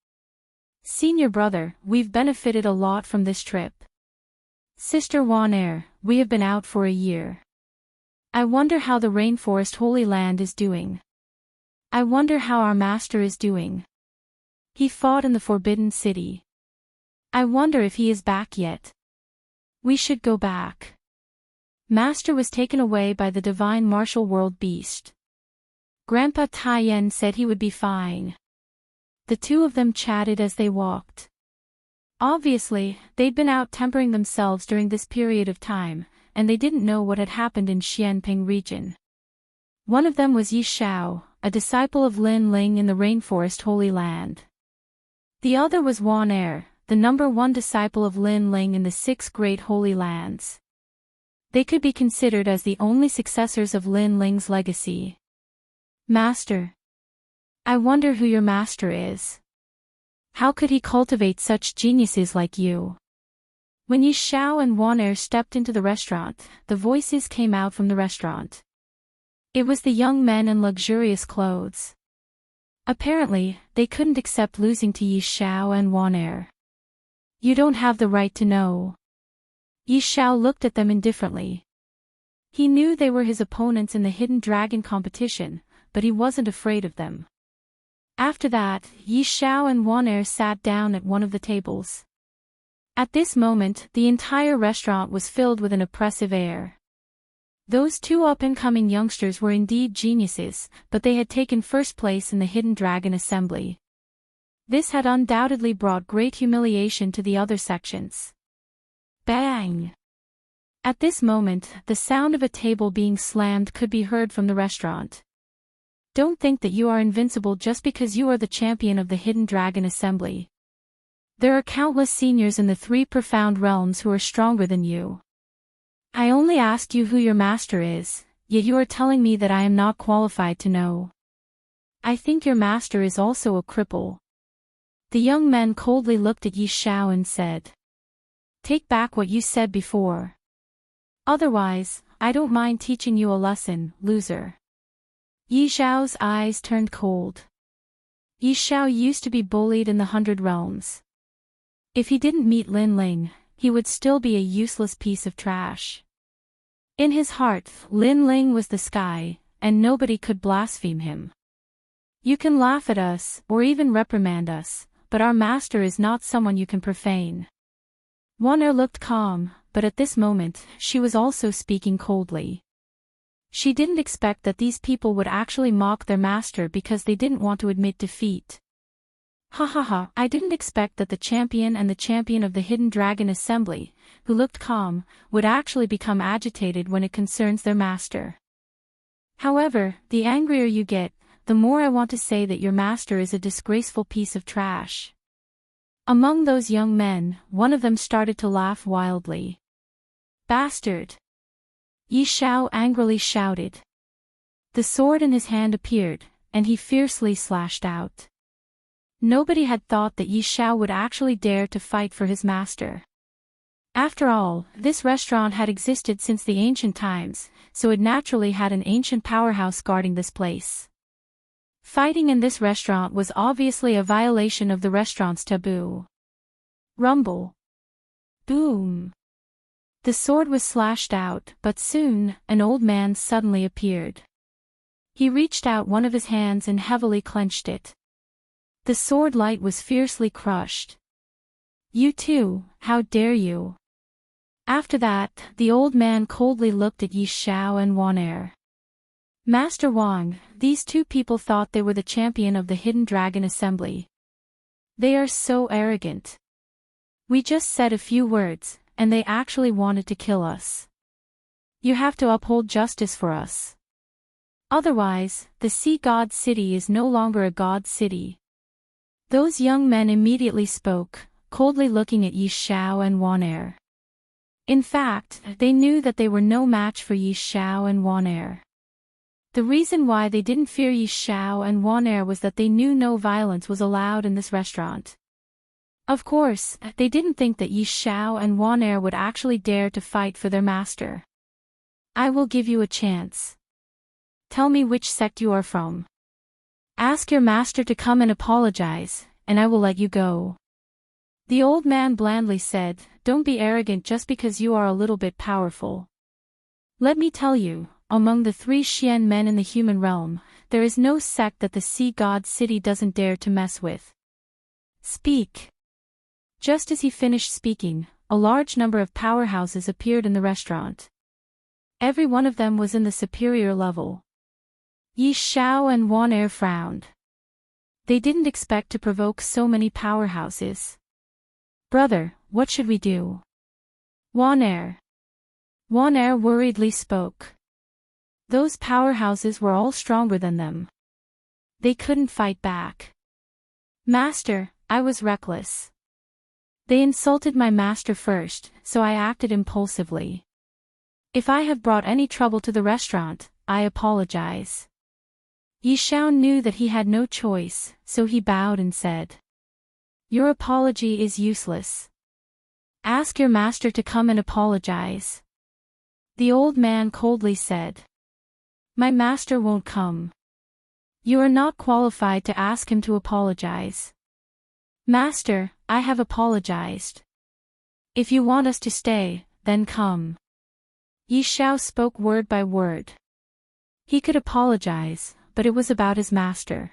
Senior brother, we've benefited a lot from this trip. Sister Wan, we have been out for a year. I wonder how the Rainforest Holy Land is doing. I wonder how our master is doing. He fought in the Forbidden City. I wonder if he is back yet. We should go back. Master was taken away by the divine martial world beast. Grandpa Taiyan said he would be fine. The two of them chatted as they walked. Obviously, they'd been out tempering themselves during this period of time, and they didn't know what had happened in Xianping region. One of them was Yi Xiao, a disciple of Lin Ling in the Rainforest Holy Land. The other was Wan the number one disciple of Lin Ling in the 6 Great Holy Lands. They could be considered as the only successors of Lin Ling's legacy. Master. I wonder who your master is. How could he cultivate such geniuses like you? When Yi Xiao and Wan stepped into the restaurant, the voices came out from the restaurant. It was the young men in luxurious clothes. Apparently, they couldn't accept losing to Yi Xiao and Wan. You don't have the right to know. Yi Xiao looked at them indifferently. He knew they were his opponents in the Hidden Dragon competition, but he wasn't afraid of them. After that, Yi Xiao and Wan sat down at one of the tables. At this moment, the entire restaurant was filled with an oppressive air. Those two up-and-coming youngsters were indeed geniuses, but they had taken first place in the Hidden Dragon Assembly. This had undoubtedly brought great humiliation to the other sections. Bang! At this moment, the sound of a table being slammed could be heard from the restaurant. Don't think that you are invincible just because you are the champion of the Hidden Dragon Assembly. There are countless seniors in the 3 profound realms who are stronger than you. I only asked you who your master is, yet you are telling me that I am not qualified to know. I think your master is also a cripple. The young men coldly looked at Yi Xiao and said, Take back what you said before. Otherwise, I don't mind teaching you a lesson, loser. Yi Xiao's eyes turned cold. Yi Xiao used to be bullied in the 100 realms. If he didn't meet Lin Ling, he would still be a useless piece of trash. In his heart, Lin Ling was the sky, and nobody could blaspheme him. You can laugh at us, or even reprimand us, but our master is not someone you can profane. Wan looked calm, but at this moment, she was also speaking coldly. She didn't expect that these people would actually mock their master because they didn't want to admit defeat. I didn't expect that the champion and the champion of the Hidden Dragon Assembly, who looked calm, would actually become agitated when it concerns their master. However, the angrier you get, the more I want to say that your master is a disgraceful piece of trash. Among those young men, one of them started to laugh wildly. Bastard! Yi Xiao angrily shouted. The sword in his hand appeared, and he fiercely slashed out. Nobody had thought that Yi Xiao would actually dare to fight for his master. After all, this restaurant had existed since the ancient times, so it naturally had an ancient powerhouse guarding this place. Fighting in this restaurant was obviously a violation of the restaurant's taboo. Rumble. Boom. The sword was slashed out, but soon, an old man suddenly appeared. He reached out one of his hands and heavily clenched it. The sword light was fiercely crushed. You too, how dare you? After that, the old man coldly looked at Yi Xiao and Wan Er. Master Wang, these two people thought they were the champion of the Hidden Dragon Assembly. They are so arrogant. We just said a few words, and they actually wanted to kill us. You have to uphold justice for us. Otherwise, the Sea God City is no longer a God City. Those young men immediately spoke, coldly looking at Yi Xiao and Wan Er. In fact, they knew that they were no match for Yi Xiao and Wan Er. The reason why they didn't fear Yi Xiao and Wan Er was that they knew no violence was allowed in this restaurant. Of course, they didn't think that Yi Xiao and Wan Er would actually dare to fight for their master. I will give you a chance. Tell me which sect you are from. Ask your master to come and apologize, and I will let you go. The old man blandly said, don't be arrogant just because you are a little bit powerful. Let me tell you, among the 3 Xian men in the human realm, there is no sect that the Sea God City doesn't dare to mess with. Speak. Just as he finished speaking, a large number of powerhouses appeared in the restaurant. Every one of them was in the superior level. Yi Xiao and Wan Er frowned. They didn't expect to provoke so many powerhouses. Brother, what should we do? Wan Er worriedly spoke. Those powerhouses were all stronger than them. They couldn't fight back. Master, I was reckless. They insulted my master first, so I acted impulsively. If I have brought any trouble to the restaurant, I apologize. Yi Xiao knew that he had no choice, so he bowed and said, your apology is useless. Ask your master to come and apologize. The old man coldly said, my master won't come. You are not qualified to ask him to apologize. Master, I have apologized. If you want us to stay, then come. Yi Xiao spoke word by word. He could apologize, but it was about his master.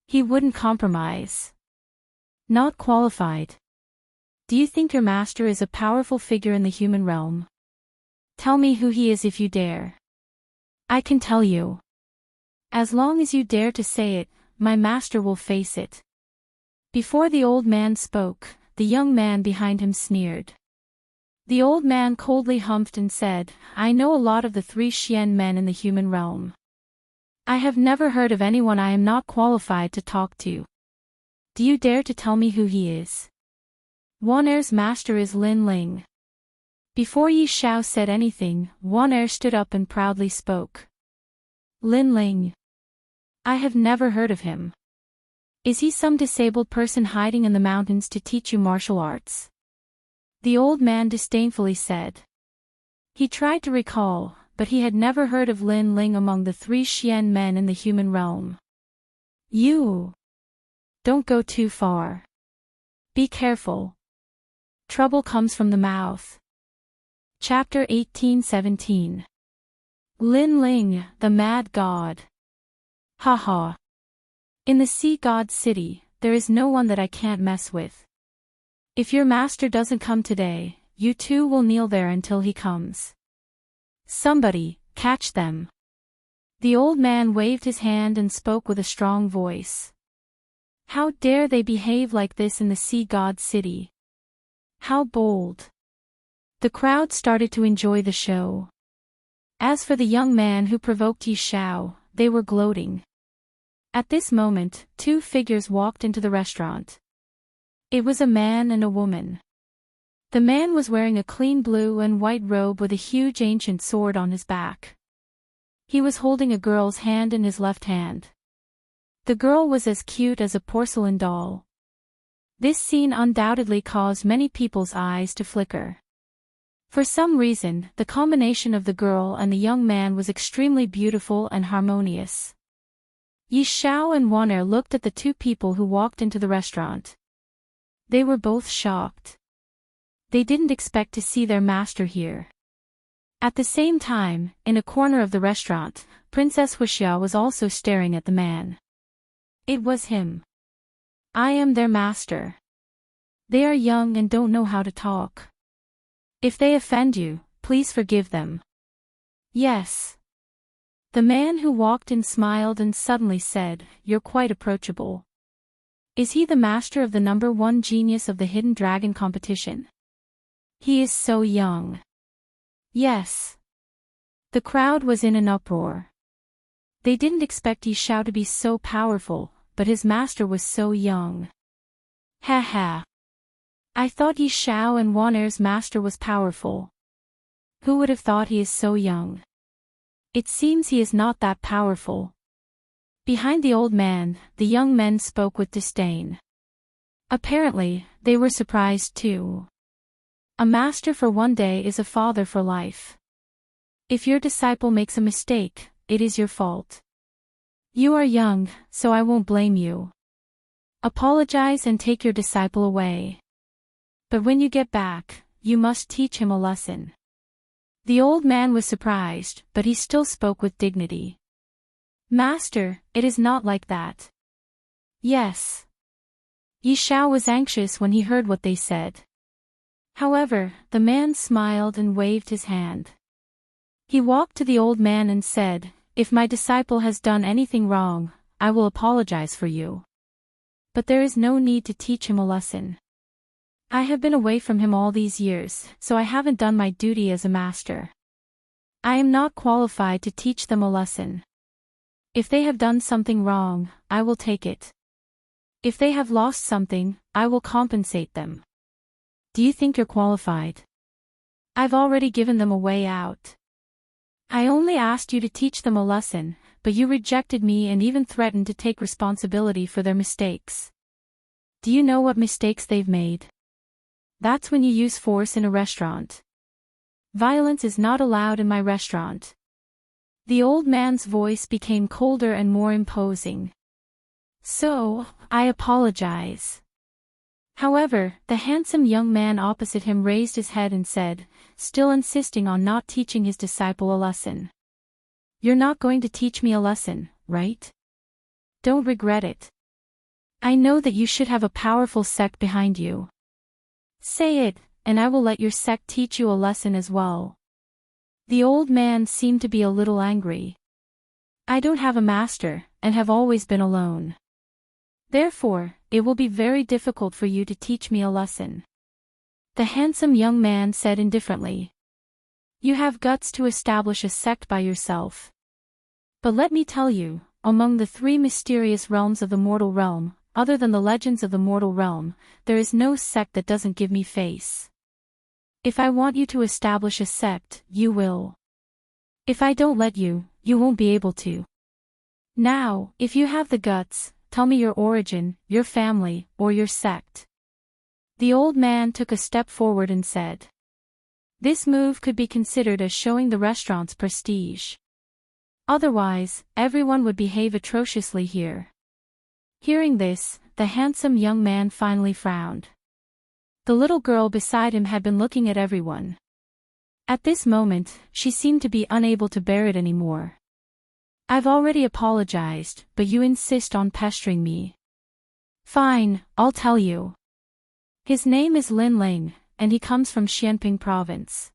He wouldn't compromise. Not qualified. Do you think your master is a powerful figure in the human realm? Tell me who he is if you dare. I can tell you. As long as you dare to say it, my master will face it. Before the old man spoke, the young man behind him sneered. The old man coldly humphed and said, I know a lot of the 3 Xian men in the human realm. I have never heard of anyone I am not qualified to talk to. Do you dare to tell me who he is? Wan Er's master is Lin Ling. Before Yi Xiao said anything, Wan Er stood up and proudly spoke. Lin Ling. I have never heard of him. Is he some disabled person hiding in the mountains to teach you martial arts? The old man disdainfully said. He tried to recall, but he had never heard of Lin Ling among the 3 Xian men in the human realm. You. Don't go too far. Be careful. Trouble comes from the mouth. Chapter 18-17. Lin Ling, the Mad God. Haha. In the Sea God City, there is no one that I can't mess with. If your master doesn't come today, you too will kneel there until he comes. Somebody, catch them. The old man waved his hand and spoke with a strong voice. How dare they behave like this in the Sea God City? How bold. The crowd started to enjoy the show. As for the young man who provoked Yi Xiao, they were gloating. At this moment, 2 figures walked into the restaurant. It was a man and a woman. The man was wearing a clean blue and white robe with a huge ancient sword on his back. He was holding a girl's hand in his left hand. The girl was as cute as a porcelain doll. This scene undoubtedly caused many people's eyes to flicker. For some reason, the combination of the girl and the young man was extremely beautiful and harmonious. Yi Xiao and Wan Er looked at the 2 people who walked into the restaurant. They were both shocked. They didn't expect to see their master here. At the same time, in a corner of the restaurant, Princess Wuxia was also staring at the man. It was him. I am their master. They are young and don't know how to talk. If they offend you, please forgive them. Yes. The man who walked in smiled and suddenly said, "You're quite approachable." Is he the master of the #1 genius of the Hidden Dragon competition? He is so young. Yes. The crowd was in an uproar. They didn't expect Yi Shao to be so powerful, but his master was so young. Ha ha. I thought Yi Shao and Wan Er's master was powerful. Who would have thought he is so young? It seems he is not that powerful. Behind the old man, the young men spoke with disdain. Apparently, they were surprised too. A master for one day is a father for life. If your disciple makes a mistake, it is your fault. You are young, so I won't blame you. Apologize and take your disciple away. But when you get back, you must teach him a lesson. The old man was surprised, but he still spoke with dignity. Master, it is not like that. Yes. Yi Shao was anxious when he heard what they said. However, the man smiled and waved his hand. He walked to the old man and said, "If my disciple has done anything wrong, I will apologize for you. But there is no need to teach him a lesson. I have been away from him all these years, so I haven't done my duty as a master. I am not qualified to teach them a lesson. If they have done something wrong, I will take it. If they have lost something, I will compensate them. Do you think you're qualified? I've already given them a way out. I only asked you to teach them a lesson, but you rejected me and even threatened to take responsibility for their mistakes. Do you know what mistakes they've made? That's when you use force in a restaurant. Violence is not allowed in my restaurant." The old man's voice became colder and more imposing. "So, I apologize." However, the handsome young man opposite him raised his head and said, still insisting on not teaching his disciple a lesson. "You're not going to teach me a lesson, right? Don't regret it. I know that you should have a powerful sect behind you. Say it, and I will let your sect teach you a lesson as well." The old man seemed to be a little angry. "I don't have a master, and have always been alone. Therefore, it will be very difficult for you to teach me a lesson." The handsome young man said indifferently. "You have guts to establish a sect by yourself. But let me tell you, among the 3 mysterious realms of the mortal realm, other than the legends of the mortal realm, there is no sect that doesn't give me face. If I want you to establish a sect, you will. If I don't let you, you won't be able to. Now, if you have the guts, tell me your origin, your family, or your sect." The old man took a step forward and said. This move could be considered as showing the restaurant's prestige. Otherwise, everyone would behave atrociously here. Hearing this, the handsome young man finally frowned. The little girl beside him had been looking at everyone. At this moment, she seemed to be unable to bear it anymore. "I've already apologized, but you insist on pestering me. Fine, I'll tell you. His name is Lin Ling, and he comes from Xianping province.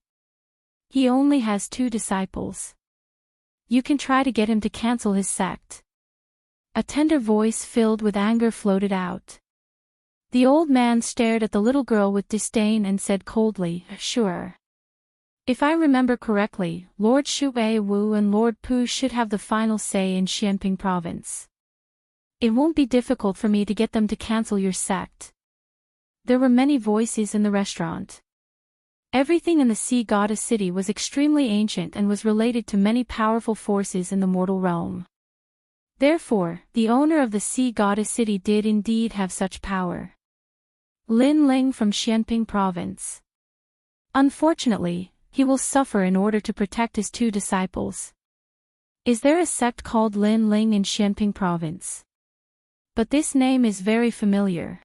He only has 2 disciples. You can try to get him to cancel his sect." A tender voice filled with anger floated out. The old man stared at the little girl with disdain and said coldly, "Sure. If I remember correctly, Lord Shu Wu and Lord Pu should have the final say in Xianping province. It won't be difficult for me to get them to cancel your sect." There were many voices in the restaurant. Everything in the Sea Goddess City was extremely ancient and was related to many powerful forces in the mortal realm. Therefore, the owner of the Sea Goddess City did indeed have such power. Lin Ling from Xianping province. Unfortunately, he will suffer in order to protect his 2 disciples. Is there a sect called Lin Ling in Xianping province? But this name is very familiar.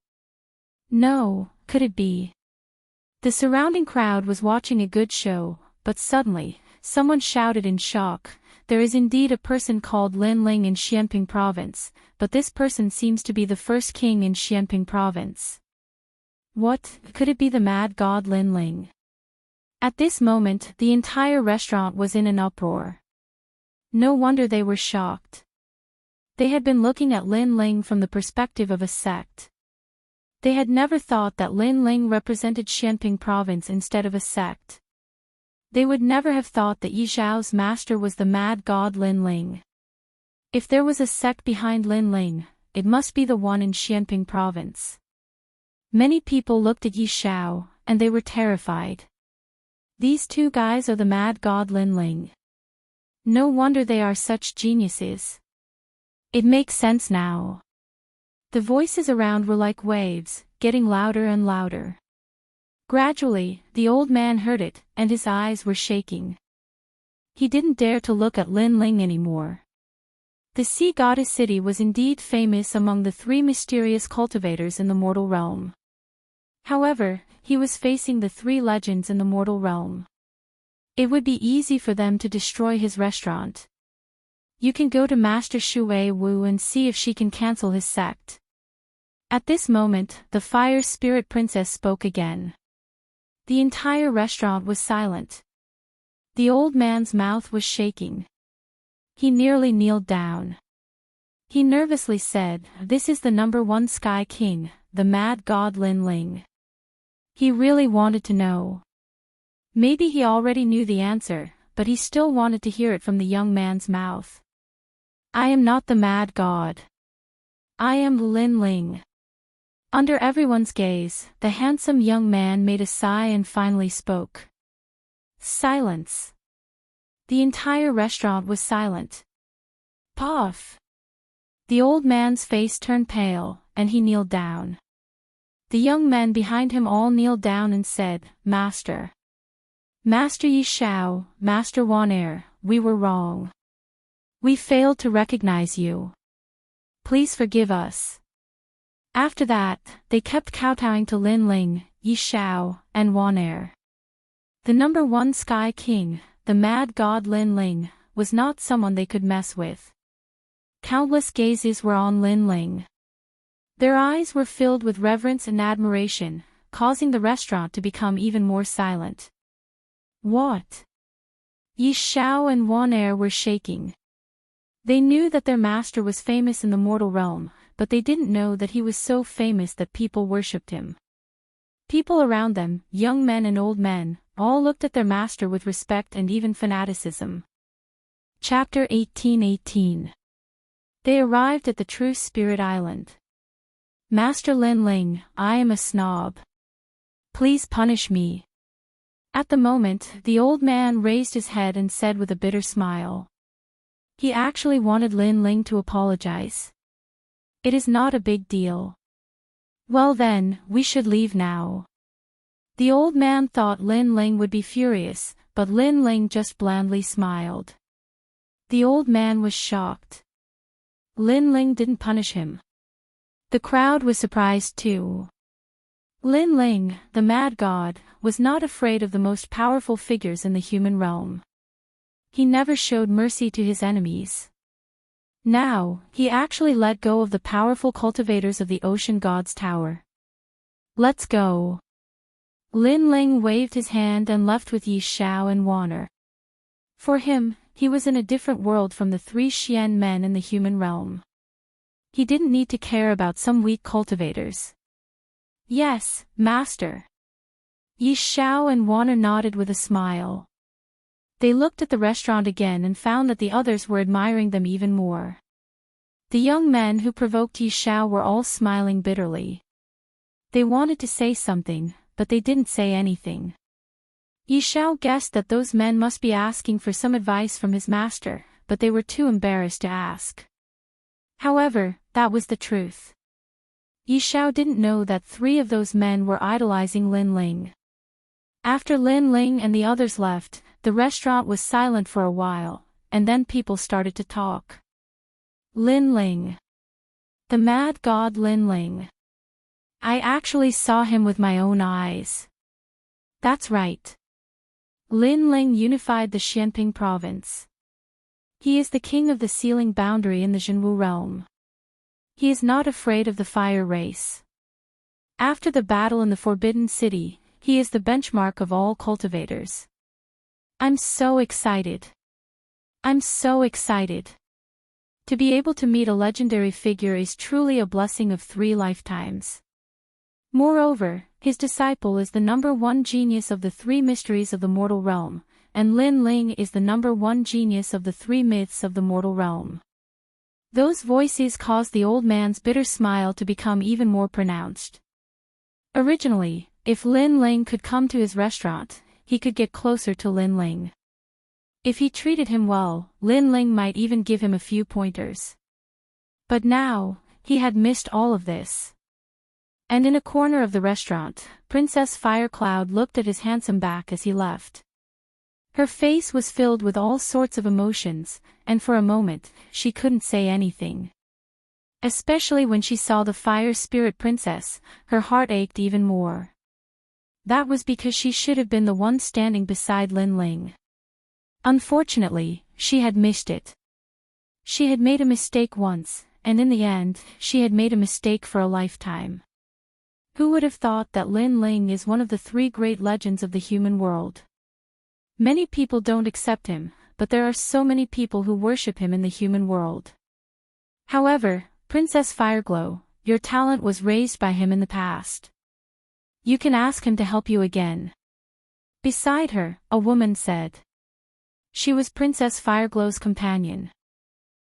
No, could it be? The surrounding crowd was watching a good show, but suddenly, someone shouted in shock, there is indeed a person called Lin Ling in Xianping province, but this person seems to be the first king in Xianping province. What, could it be the mad god Lin Ling? At this moment, the entire restaurant was in an uproar. No wonder they were shocked. They had been looking at Lin Ling from the perspective of a sect. They had never thought that Lin Ling represented Xianping province instead of a sect. They would never have thought that Yi Xiao's master was the mad god Lin Ling. If there was a sect behind Lin Ling, it must be the one in Xianping province. Many people looked at Yi Xiao, and they were terrified. These two guys are the mad god Lin Ling. No wonder they are such geniuses. It makes sense now. The voices around were like waves, getting louder and louder. Gradually, the old man heard it, and his eyes were shaking. He didn't dare to look at Lin Ling anymore. The sea goddess city was indeed famous among the three mysterious cultivators in the mortal realm. However, he was facing the three legends in the mortal realm. It would be easy for them to destroy his restaurant. You can go to Master Shui Wu and see if she can cancel his sect. At this moment, the fire spirit princess spoke again. The entire restaurant was silent. The old man's mouth was shaking. He nearly kneeled down. He nervously said, "This is the number one Sky King, the mad god Lin Ling." He really wanted to know. Maybe he already knew the answer, but he still wanted to hear it from the young man's mouth. "I am not the mad god. I am Lin Ling." Under everyone's gaze, the handsome young man made a sigh and finally spoke. Silence. The entire restaurant was silent. Puff. The old man's face turned pale, and he kneeled down. The young men behind him all kneeled down and said, "Master. Master Yi Xiao, Master Wan, we were wrong. We failed to recognize you. Please forgive us." After that, they kept kowtowing to Lin Ling, Yi Xiao, and Wan. The number one Sky King, the mad god Lin Ling, was not someone they could mess with. Countless gazes were on Lin Ling. Their eyes were filled with reverence and admiration, causing the restaurant to become even more silent. What? Yi Xiao and Wan were shaking. They knew that their master was famous in the mortal realm, but they didn't know that he was so famous that people worshipped him. People around them, young men and old men, all looked at their master with respect and even fanaticism. Chapter 18:18. They arrived at the True Spirit Island. "Master Lin Ling, I am a snob. Please punish me." At the moment, the old man raised his head and said with a bitter smile. He actually wanted Lin Ling to apologize. "It is not a big deal." "Well then, we should leave now." The old man thought Lin Ling would be furious, but Lin Ling just blandly smiled. The old man was shocked. Lin Ling didn't punish him. The crowd was surprised too. Lin Ling, the mad god, was not afraid of the most powerful figures in the human realm. He never showed mercy to his enemies. Now, he actually let go of the powerful cultivators of the Ocean God's Tower. "Let's go." Lin Ling waved his hand and left with Yi Xiao and Wan. For him, he was in a different world from the three Xian men in the human realm. He didn't need to care about some weak cultivators. "Yes, master." Yi Xiao and Wan nodded with a smile. They looked at the restaurant again and found that the others were admiring them even more. The young men who provoked Yi Xiao were all smiling bitterly. They wanted to say something, but they didn't say anything. Yi Xiao guessed that those men must be asking for some advice from his master, but they were too embarrassed to ask. However, that was the truth. Yi Xiao didn't know that three of those men were idolizing Lin Ling. After Lin Ling and the others left, the restaurant was silent for a while, and then people started to talk. Lin Ling. The mad god Lin Ling. I actually saw him with my own eyes. That's right. Lin Ling unified the Xianping province. He is the king of the sealing boundary in the Zhenwu realm. He is not afraid of the fire race. After the battle in the Forbidden City, he is the benchmark of all cultivators. I'm so excited. I'm so excited. To be able to meet a legendary figure is truly a blessing of 3 lifetimes. Moreover, his disciple is the #1 genius of the 3 mysteries of the mortal realm, and Lin Ling is the #1 genius of the 3 myths of the mortal realm. Those voices caused the old man's bitter smile to become even more pronounced. Originally, if Lin Ling could come to his restaurant, he could get closer to Lin Ling. If he treated him well, Lin Ling might even give him a few pointers. But now, he had missed all of this. And in a corner of the restaurant, Princess Firecloud looked at his handsome back as he left. Her face was filled with all sorts of emotions, and for a moment, she couldn't say anything. Especially when she saw the fire spirit princess, her heart ached even more. That was because she should have been the one standing beside Lin Ling. Unfortunately, she had missed it. She had made a mistake once, and in the end, she had made a mistake for a lifetime. Who would have thought that Lin Ling is one of the 3 great legends of the human world? Many people don't accept him, but there are so many people who worship him in the human world. However, Princess Fireglow, your talent was raised by him in the past. You can ask him to help you again. Beside her, a woman said. She was Princess Fireglow's companion.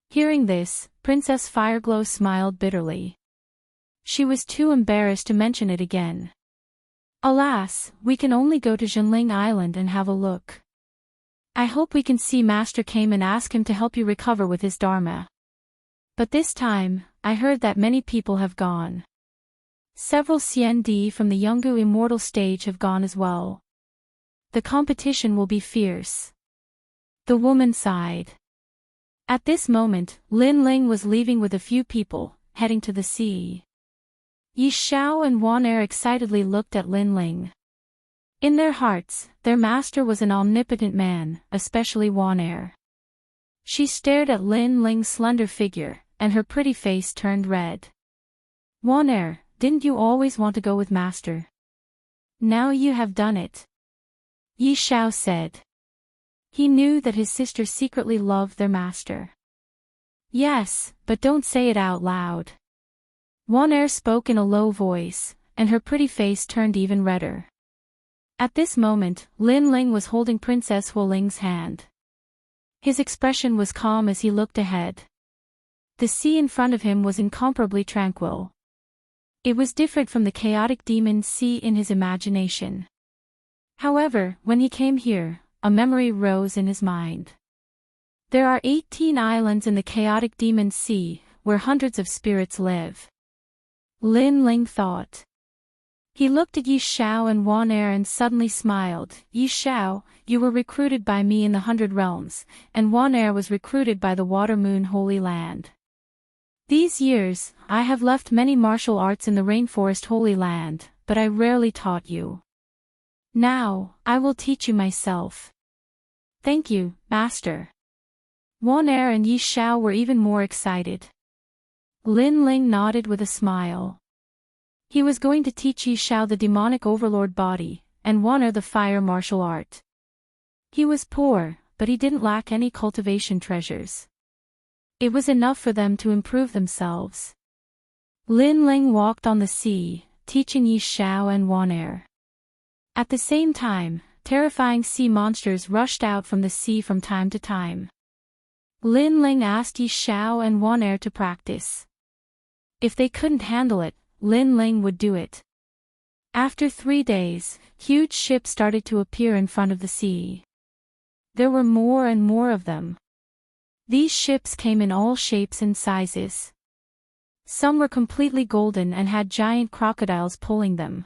Hearing this, Princess Fireglow smiled bitterly. She was too embarrassed to mention it again. Alas, we can only go to Zhenling Island and have a look. I hope we can see Master Kame and ask him to help you recover with his Dharma. But this time, I heard that many people have gone. Several CND from the Yungu Immortal stage have gone as well. The competition will be fierce. The woman sighed. At this moment, Lin Ling was leaving with a few people, heading to the sea. Yi Xiao and Wan Er excitedly looked at Lin Ling. In their hearts, their master was an omnipotent man, especially Wan Er. She stared at Lin Ling's slender figure, and her pretty face turned red. Wan Er, didn't you always want to go with master? Now you have done it. Yi Xiao said. He knew that his sister secretly loved their master. Yes, but don't say it out loud. Wan Er spoke in a low voice, and her pretty face turned even redder. At this moment, Lin Ling was holding Princess Huoling's hand. His expression was calm as he looked ahead. The sea in front of him was incomparably tranquil. It was different from the chaotic demon sea in his imagination. However, when he came here, a memory rose in his mind. There are 18 islands in the chaotic demon sea, where hundreds of spirits live. Lin Ling thought. He looked at Yi Xiao and Wan Er and suddenly smiled. Yi Xiao, you were recruited by me in the 100 Realms, and Wan Er was recruited by the Water Moon Holy Land. These years, I have left many martial arts in the Rainforest Holy Land, but I rarely taught you. Now, I will teach you myself. Thank you, Master. Wan Er and Yi Xiao were even more excited. Lin Ling nodded with a smile. He was going to teach Yi Xiao the demonic overlord body, and Wan Er the fire martial art. He was poor, but he didn't lack any cultivation treasures. It was enough for them to improve themselves. Lin Ling walked on the sea, teaching Yi Xiao and Wan Er. At the same time, terrifying sea monsters rushed out from the sea from time to time. Lin Ling asked Yi Xiao and Wan Er to practice. If they couldn't handle it, Lin Ling would do it. After 3 days, huge ships started to appear in front of the sea. There were more and more of them. These ships came in all shapes and sizes. Some were completely golden and had giant crocodiles pulling them.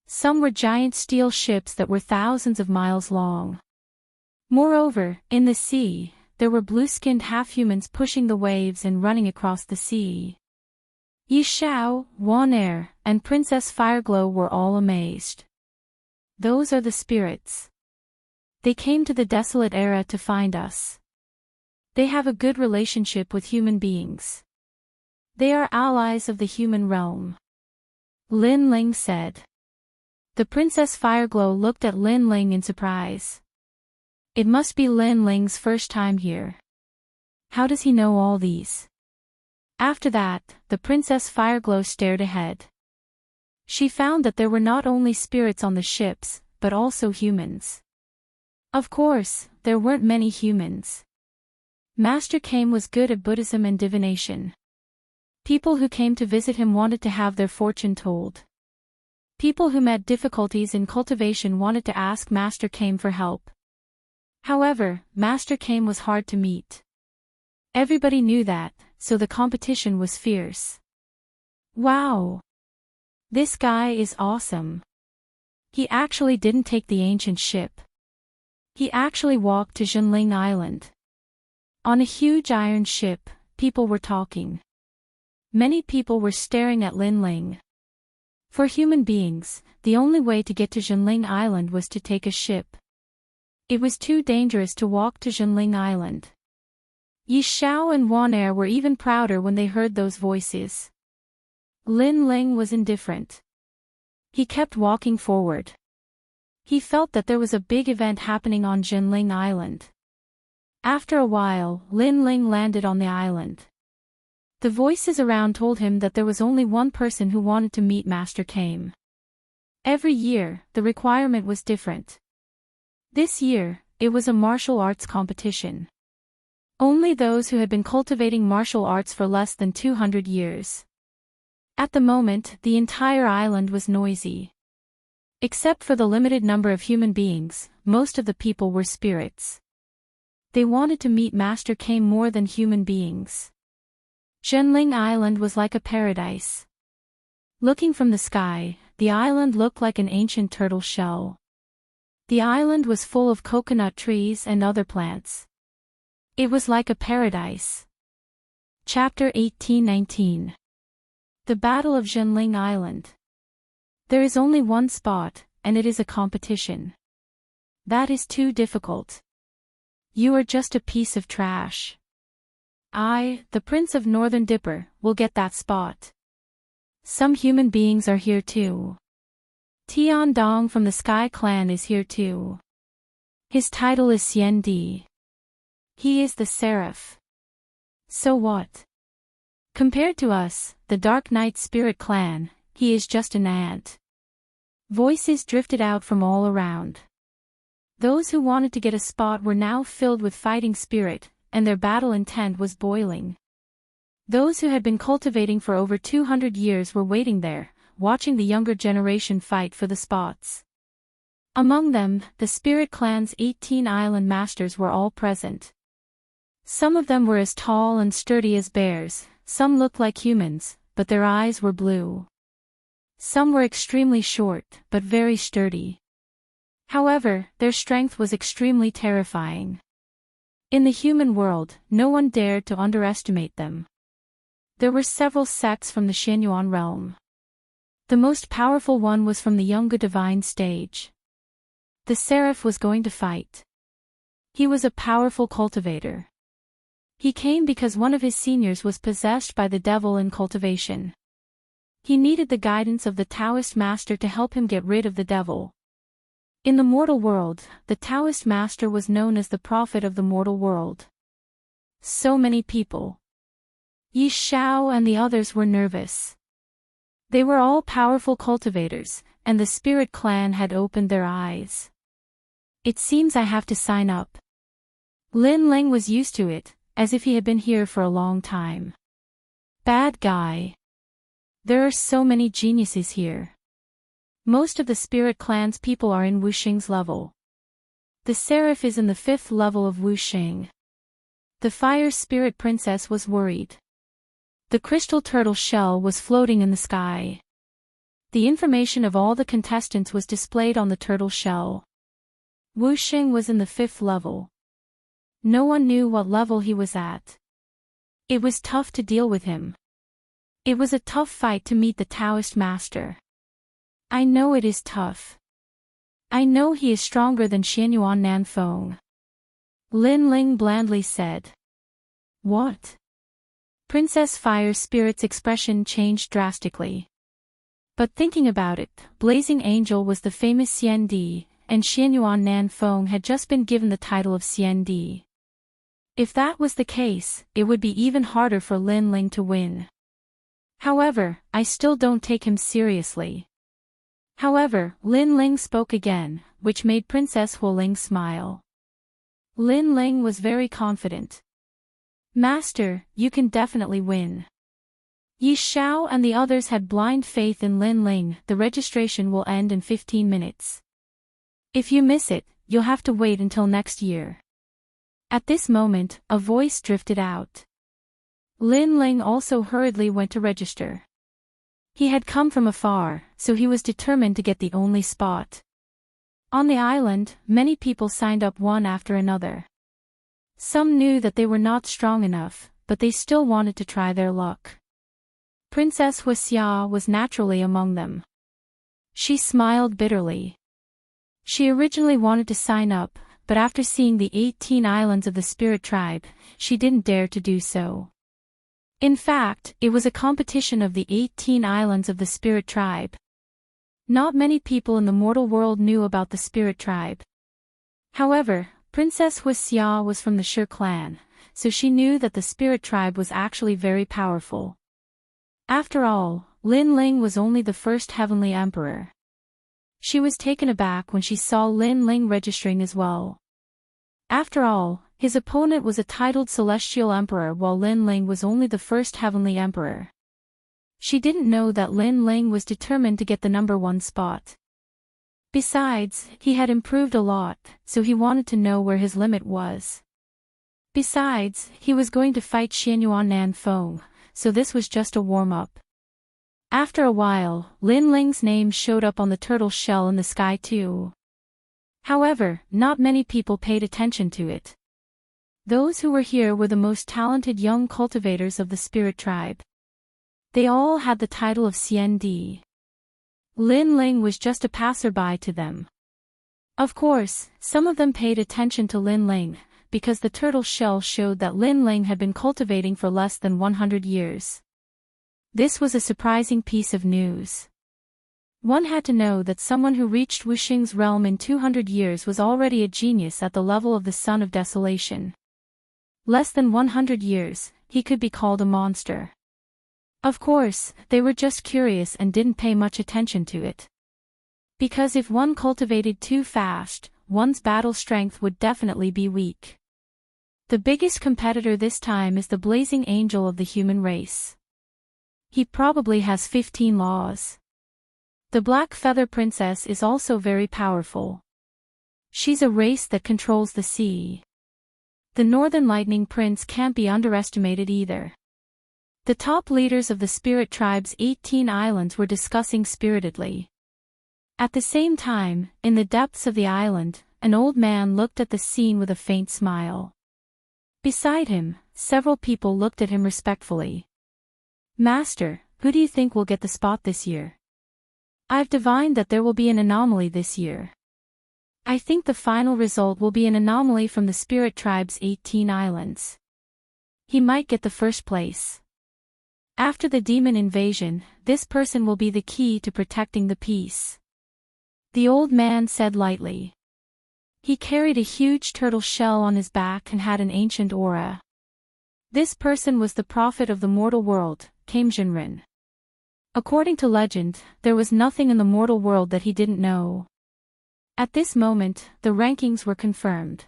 Some were giant steel ships that were thousands of miles long. Moreover, in the sea, there were blue-skinned half-humans pushing the waves and running across the sea. Yi Xiao, Wan Er, and Princess Fireglow were all amazed. Those are the spirits. They came to the desolate era to find us. They have a good relationship with human beings. They are allies of the human realm. Lin Ling said. The Princess Fireglow looked at Lin Ling in surprise. It must be Lin Ling's first time here. How does he know all these? After that, the Princess Fireglow stared ahead. She found that there were not only spirits on the ships, but also humans. Of course, there weren't many humans. Master Kame was good at Buddhism and divination. People who came to visit him wanted to have their fortune told. People who met difficulties in cultivation wanted to ask Master Kame for help. However, Master Kame was hard to meet. Everybody knew that, so the competition was fierce. Wow! This guy is awesome. He actually didn't take the ancient ship. He actually walked to Zhenling Island. On a huge iron ship, people were talking. Many people were staring at Lin Ling. For human beings, the only way to get to Zhenling Island was to take a ship. It was too dangerous to walk to Zhenling Island. Yi Xiao and Wan Er were even prouder when they heard those voices. Lin Ling was indifferent. He kept walking forward. He felt that there was a big event happening on Zhenling Island. After a while, Lin Ling landed on the island. The voices around told him that there was only one person who wanted to meet Master Kame. Every year, the requirement was different. This year, it was a martial arts competition. Only those who had been cultivating martial arts for less than 200 years. At the moment, the entire island was noisy. Except for the limited number of human beings, most of the people were spirits. They wanted to meet Master Kame more than human beings. Zhenling Island was like a paradise. Looking from the sky, the island looked like an ancient turtle shell. The island was full of coconut trees and other plants. It was like a paradise. Chapter 1819. The Battle of Zhenling Island. There is only one spot, and it is a competition. That is too difficult. You are just a piece of trash. I, the Prince of Northern Dipper, will get that spot. Some human beings are here too. Tian Dong from the Sky Clan is here too. His title is Xian Di. He is the Seraph. So what? Compared to us, the Dark Knight Spirit Clan, he is just an ant. Voices drifted out from all around. Those who wanted to get a spot were now filled with fighting spirit, and their battle intent was boiling. Those who had been cultivating for over 200 years were waiting there, watching the younger generation fight for the spots. Among them, the Spirit Clan's 18 island masters were all present. Some of them were as tall and sturdy as bears, some looked like humans, but their eyes were blue. Some were extremely short, but very sturdy. However, their strength was extremely terrifying. In the human world, no one dared to underestimate them. There were several sects from the Xianyuan realm. The most powerful one was from the Younger Divine stage. The Seraph was going to fight. He was a powerful cultivator. He came because one of his seniors was possessed by the devil in cultivation. He needed the guidance of the Taoist master to help him get rid of the devil. In the mortal world, the Taoist master was known as the prophet of the mortal world. So many people. Yi Xiao and the others were nervous. They were all powerful cultivators, and the Spirit Clan had opened their eyes. It seems I have to sign up. Lin Ling was used to it, as if he had been here for a long time. Bad guy. There are so many geniuses here. Most of the Spirit Clan's people are in Wuxing's level. The Seraph is in the 5th level of Wuxing. The Fire Spirit Princess was worried. The crystal turtle shell was floating in the sky. The information of all the contestants was displayed on the turtle shell. Wuxing was in the 5th level. No one knew what level he was at. It was tough to deal with him. It was a tough fight to meet the Taoist master. I know it is tough. I know he is stronger than Xianyuan Nanfeng. Lin Ling blandly said. What? Princess Fire Spirit's expression changed drastically. But thinking about it, Blazing Angel was the famous CND, and Xianyuan Nanfeng had just been given the title of CND. If that was the case, it would be even harder for Lin Ling to win. However, I still don't take him seriously. However, Lin Ling spoke again, which made Princess Huoling smile. Lin Ling was very confident. Master, you can definitely win. Yi Xiao and the others had blind faith in Lin Ling. The registration will end in 15 minutes. If you miss it, you'll have to wait until next year. At this moment, a voice drifted out. Lin Ling also hurriedly went to register. He had come from afar, so he was determined to get the only spot. On the island, many people signed up one after another. Some knew that they were not strong enough, but they still wanted to try their luck. Princess Huixia was naturally among them. She smiled bitterly. She originally wanted to sign up, but after seeing the 18 islands of the spirit tribe, she didn't dare to do so. In fact, it was a competition of the 18 islands of the spirit tribe. Not many people in the mortal world knew about the spirit tribe. However, Princess Huixia was from the Shi clan, so she knew that the spirit tribe was actually very powerful. After all, Lin Ling was only the first heavenly emperor. She was taken aback when she saw Lin Ling registering as well. After all, his opponent was a titled celestial emperor while Lin Ling was only the first heavenly emperor. She didn't know that Lin Ling was determined to get the number 1 spot. Besides, he had improved a lot, so he wanted to know where his limit was. Besides, he was going to fight Xianyuan Nanfeng, so this was just a warm-up. After a while, Lin Ling's name showed up on the turtle shell in the sky too. However, not many people paid attention to it. Those who were here were the most talented young cultivators of the spirit tribe. They all had the title of CND. Lin Ling was just a passerby to them. Of course, some of them paid attention to Lin Ling, because the turtle shell showed that Lin Ling had been cultivating for less than 100 years. This was a surprising piece of news. One had to know that someone who reached Wuxing's realm in 200 years was already a genius at the level of the Son of Desolation. Less than 100 years, he could be called a monster. Of course, they were just curious and didn't pay much attention to it. Because if one cultivated too fast, one's battle strength would definitely be weak. The biggest competitor this time is the Blazing Angel of the human race. He probably has 15 laws. The Black Feather Princess is also very powerful. She's a race that controls the sea. The Northern Lightning Prince can't be underestimated either. The top leaders of the Spirit Tribe's 18 islands were discussing spiritedly. At the same time, in the depths of the island, an old man looked at the scene with a faint smile. Beside him, several people looked at him respectfully. Master, who do you think will get the spot this year? I've divined that there will be an anomaly this year. I think the final result will be an anomaly from the Spirit Tribe's 18 islands. He might get the first place. After the demon invasion, this person will be the key to protecting the peace. The old man said lightly. He carried a huge turtle shell on his back and had an ancient aura. This person was the prophet of the mortal world, Kamejinren. According to legend, there was nothing in the mortal world that he didn't know. At this moment, the rankings were confirmed.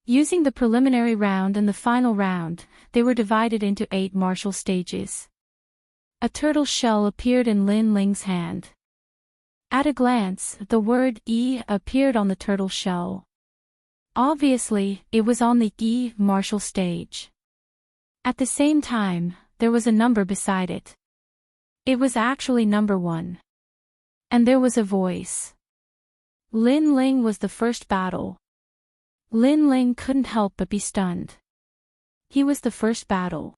Using the preliminary round and the final round, they were divided into 8 martial stages. A turtle shell appeared in Lin Ling's hand. At a glance, the word E appeared on the turtle shell. Obviously, it was on the E martial stage. At the same time, there was a number beside it. It was actually number 1. And there was a voice. Lin Ling was the first battle. Lin Ling couldn't help but be stunned. He was the first battle.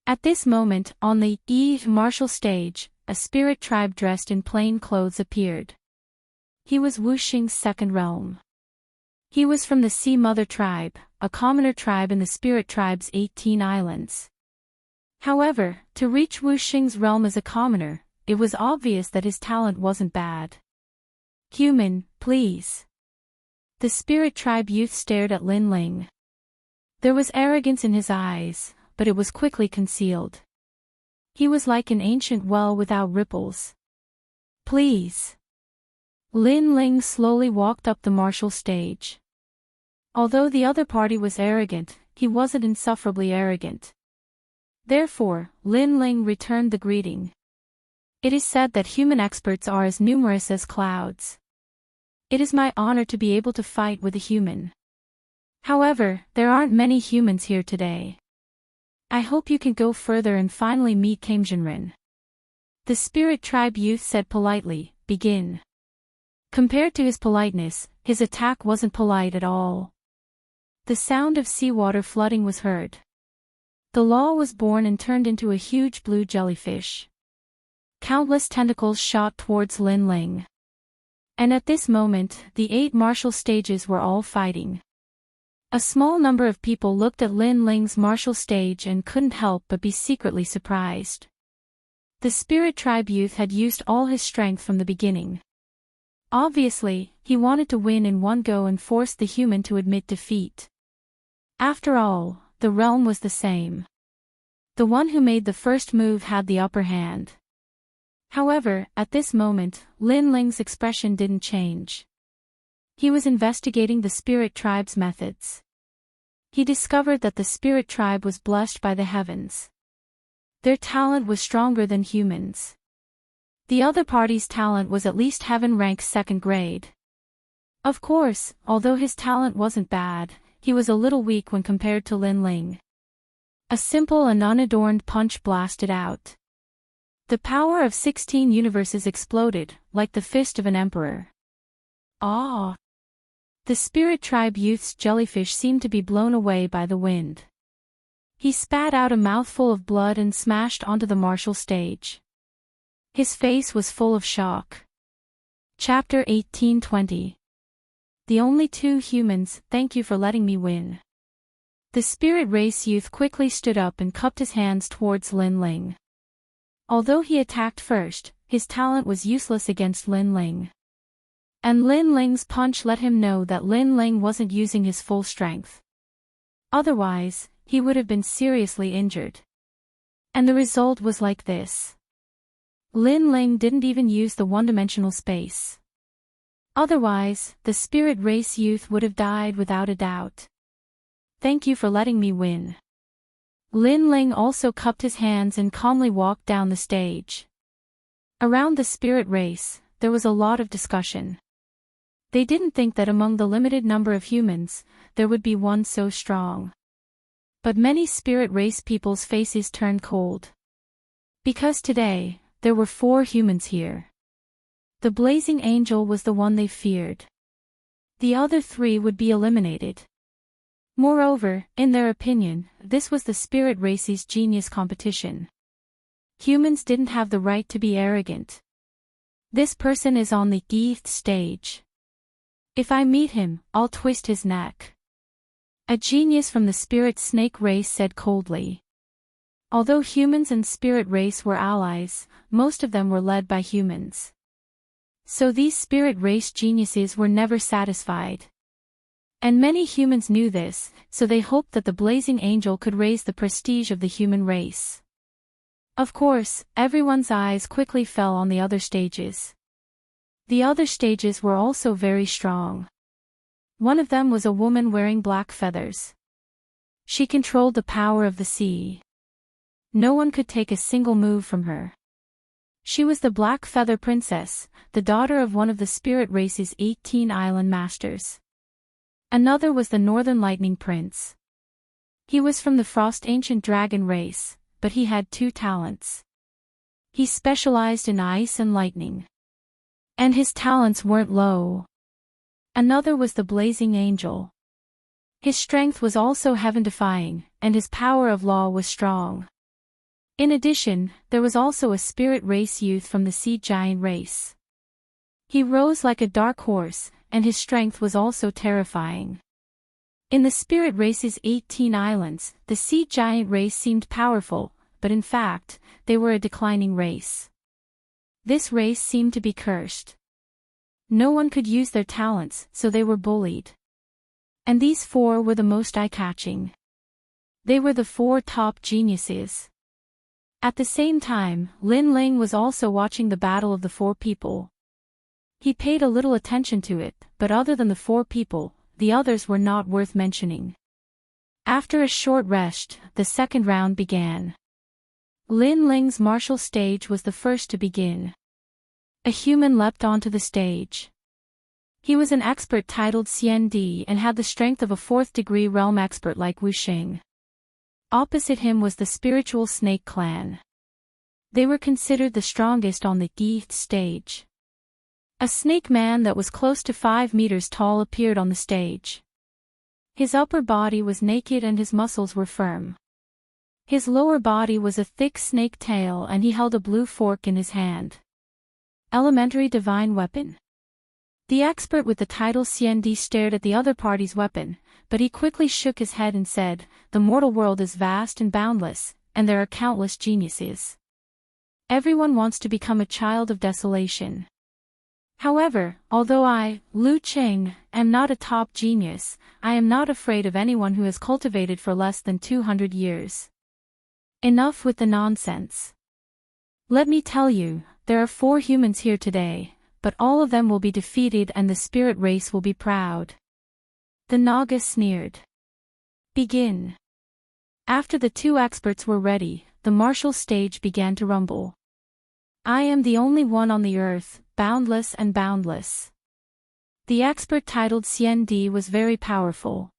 At this moment, on the E martial stage, a spirit tribe dressed in plain clothes appeared. He was Wuxing's second realm. He was from the Sea Mother tribe, a commoner tribe in the Spirit Tribe's 18 islands. However, to reach Wu Xing's realm as a commoner, it was obvious that his talent wasn't bad. Human, please. The Spirit Tribe youth stared at Lin Ling. There was arrogance in his eyes, but it was quickly concealed. He was like an ancient well without ripples. Please. Lin Ling slowly walked up the martial stage. Although the other party was arrogant, he wasn't insufferably arrogant. Therefore, Lin Ling returned the greeting. It is said that human experts are as numerous as clouds. It is my honor to be able to fight with a human. However, there aren't many humans here today. I hope you can go further and finally meet Kamjinrin. The Spirit Tribe youth said politely, begin. Compared to his politeness, his attack wasn't polite at all. The sound of seawater flooding was heard. The law was born and turned into a huge blue jellyfish. Countless tentacles shot towards Lin Ling. And at this moment, the 8 martial stages were all fighting. A small number of people looked at Lin Ling's martial stage and couldn't help but be secretly surprised. The Spirit Tribe youth had used all his strength from the beginning. Obviously, he wanted to win in one go and force the human to admit defeat. After all, the realm was the same. The one who made the first move had the upper hand. However, at this moment, Lin Ling's expression didn't change. He was investigating the Spirit Tribe's methods. He discovered that the Spirit Tribe was blessed by the heavens. Their talent was stronger than humans. The other party's talent was at least heaven rank 2nd grade. Of course, although his talent wasn't bad, he was a little weak when compared to Lin Ling. A simple and unadorned punch blasted out. The power of 16 universes exploded, like the fist of an emperor. Ah! The Spirit Tribe youth's jellyfish seemed to be blown away by the wind. He spat out a mouthful of blood and smashed onto the martial stage. His face was full of shock. Chapter 1820. The only 2 humans, thank you for letting me win. The Spirit Race youth quickly stood up and cupped his hands towards Lin Ling. Although he attacked first, his talent was useless against Lin Ling. And Lin Ling's punch let him know that Lin Ling wasn't using his full strength. Otherwise, he would have been seriously injured. And the result was like this. Lin Ling didn't even use the one-dimensional space. Otherwise, the Spirit Race youth would have died without a doubt. Thank you for letting me win. Lin Ling also cupped his hands and calmly walked down the stage. Around the Spirit Race, there was a lot of discussion. They didn't think that among the limited number of humans, there would be one so strong. But many Spirit Race people's faces turned cold. Because today, there were 4 humans here. The Blazing Angel was the one they feared. The other 3 would be eliminated. Moreover, in their opinion, this was the Spirit Race's genius competition. Humans didn't have the right to be arrogant. This person is on the 8th stage. If I meet him, I'll twist his neck. A genius from the Spirit Snake race said coldly. Although humans and Spirit Race were allies, most of them were led by humans. So these Spirit Race geniuses were never satisfied. And many humans knew this, so they hoped that the Blazing Angel could raise the prestige of the human race. Of course, everyone's eyes quickly fell on the other stages. The other stages were also very strong. One of them was a woman wearing black feathers. She controlled the power of the sea. No one could take a single move from her. She was the Black Feather Princess, the daughter of one of the Spirit Race's 18 island masters. Another was the Northern Lightning Prince. He was from the Frost Ancient Dragon race, but he had 2 talents. He specialized in ice and lightning. And his talents weren't low. Another was the Blazing Angel. His strength was also heaven-defying, and his power of law was strong. In addition, there was also a Spirit Race youth from the Sea Giant race. He rose like a dark horse, and his strength was also terrifying. In the spirit race's 18 islands, the sea giant race seemed powerful, but in fact, they were a declining race. This race seemed to be cursed. No one could use their talents, so they were bullied. And these four were the most eye-catching. They were the four top geniuses. At the same time, Lin Ling was also watching the battle of the four people. He paid a little attention to it, but other than the four people, the others were not worth mentioning. After a short rest, the second round began. Lin Ling's martial stage was the first to begin. A human leapt onto the stage. He was an expert titled CND and had the strength of a fourth-degree realm expert like Wu Xing. Opposite him was the spiritual snake clan. They were considered the strongest on the Geeth stage. A snake man that was close to 5 meters tall appeared on the stage. His upper body was naked and his muscles were firm. His lower body was a thick snake tail and he held a blue fork in his hand. Elementary divine weapon. The expert with the title CND stared at the other party's weapon, but he quickly shook his head and said, "The mortal world is vast and boundless, and there are countless geniuses. Everyone wants to become a child of desolation. However, although I, Lu Qing, am not a top genius, I am not afraid of anyone who has cultivated for less than 200 years. Enough with the nonsense. Let me tell you, there are 4 humans here today, but all of them will be defeated and the spirit race will be proud." The Naga sneered. "Begin." After the 2 experts were ready, the martial stage began to rumble. "I am the only one on the earth, boundless and boundless." The expert titled CND was very powerful.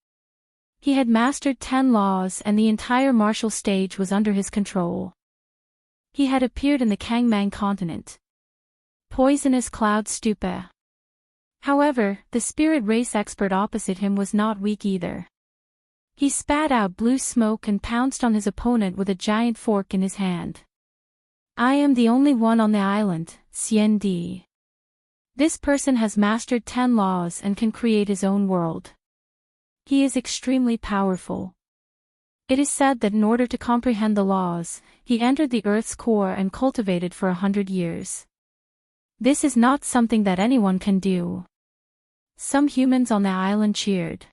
He had mastered 10 laws and the entire martial stage was under his control. He had appeared in the Kangmang continent. Poisonous cloud stupa. However, the spirit race expert opposite him was not weak either. He spat out blue smoke and pounced on his opponent with a giant fork in his hand. "I am the only one on the island, CND. This person has mastered 10 laws and can create his own world. He is extremely powerful. It is said that in order to comprehend the laws, he entered the Earth's core and cultivated for 100 years. This is not something that anyone can do." Some humans on the island cheered.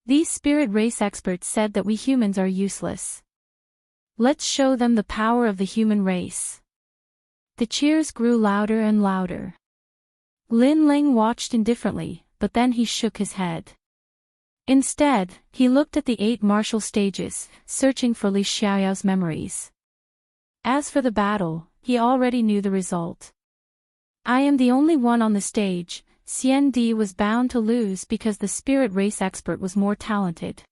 These spirit race experts said that we humans are useless. Let's show them the power of the human race. The cheers grew louder and louder. Lin Ling watched indifferently, but then he shook his head. Instead, he looked at the 8 martial stages, searching for Li Xiaoyao's memories. As for the battle, he already knew the result. "I am the only one on the stage." CND was bound to lose because the spirit race expert was more talented.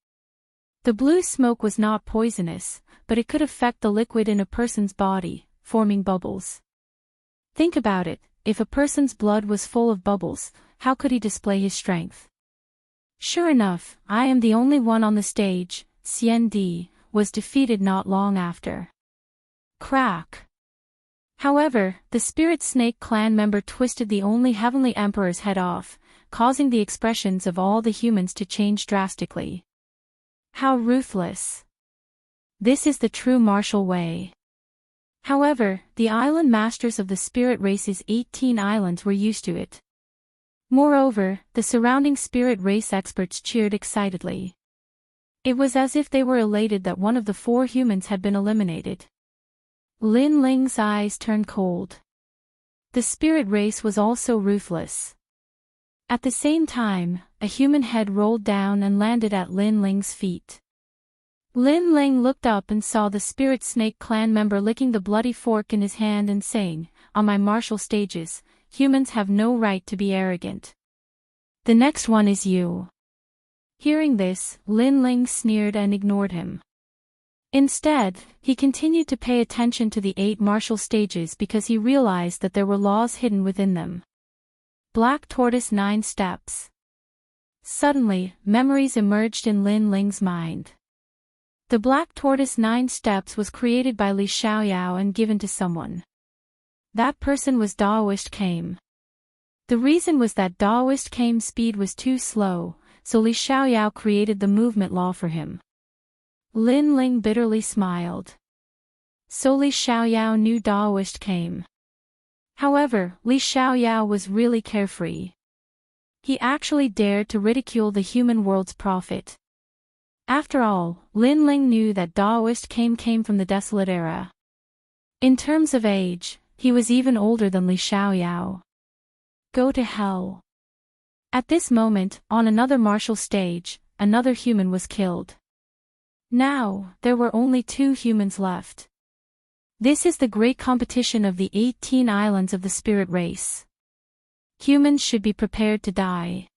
The blue smoke was not poisonous, but it could affect the liquid in a person's body, forming bubbles. Think about it, if a person's blood was full of bubbles, how could he display his strength? Sure enough, "I am the only one on the stage," CND, was defeated not long after. Crack. However, the Spirit Snake clan member twisted the only Heavenly Emperor's head off, causing the expressions of all the humans to change drastically. How ruthless. This is the true martial way. However, the island masters of the spirit race's 18 islands were used to it. Moreover, the surrounding spirit race experts cheered excitedly. It was as if they were elated that one of the 4 humans had been eliminated. Lin Ling's eyes turned cold. The spirit race was also ruthless. At the same time, a human head rolled down and landed at Lin Ling's feet. Lin Ling looked up and saw the Spirit Snake clan member licking the bloody fork in his hand and saying, "On my martial stages, humans have no right to be arrogant. The next one is you." Hearing this, Lin Ling sneered and ignored him. Instead, he continued to pay attention to the 8 martial stages because he realized that there were laws hidden within them. Black Tortoise 9 Steps. Suddenly, memories emerged in Lin Ling's mind. The Black Tortoise 9 Steps was created by Li Xiaoyao and given to someone. That person was Daoist Kame. The reason was that Daoist Kame's speed was too slow, so Li Xiaoyao created the movement law for him. Lin Ling bitterly smiled. So Li Xiaoyao knew Daoist Kame. However, Li Xiaoyao was really carefree. He actually dared to ridicule the human world's prophet. After all, Lin Ling knew that Daoist Kame came from the desolate era. In terms of age, he was even older than Li Xiaoyao. Go to hell. At this moment, on another martial stage, another human was killed. Now, there were only 2 humans left. This is the great competition of the 18 islands of the spirit race. Humans should be prepared to die.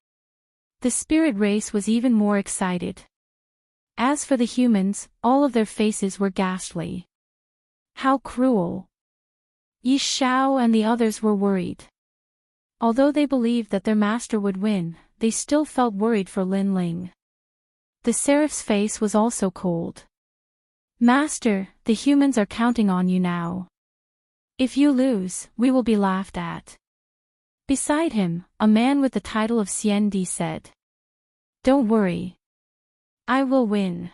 The spirit race was even more excited. As for the humans, all of their faces were ghastly. How cruel. Yi Shao and the others were worried. Although they believed that their master would win, they still felt worried for Lin Ling. The seraph's face was also cold. Master, the humans are counting on you now. If you lose, we will be laughed at. Beside him, a man with the title of Xiandi said. Don't worry. I will win.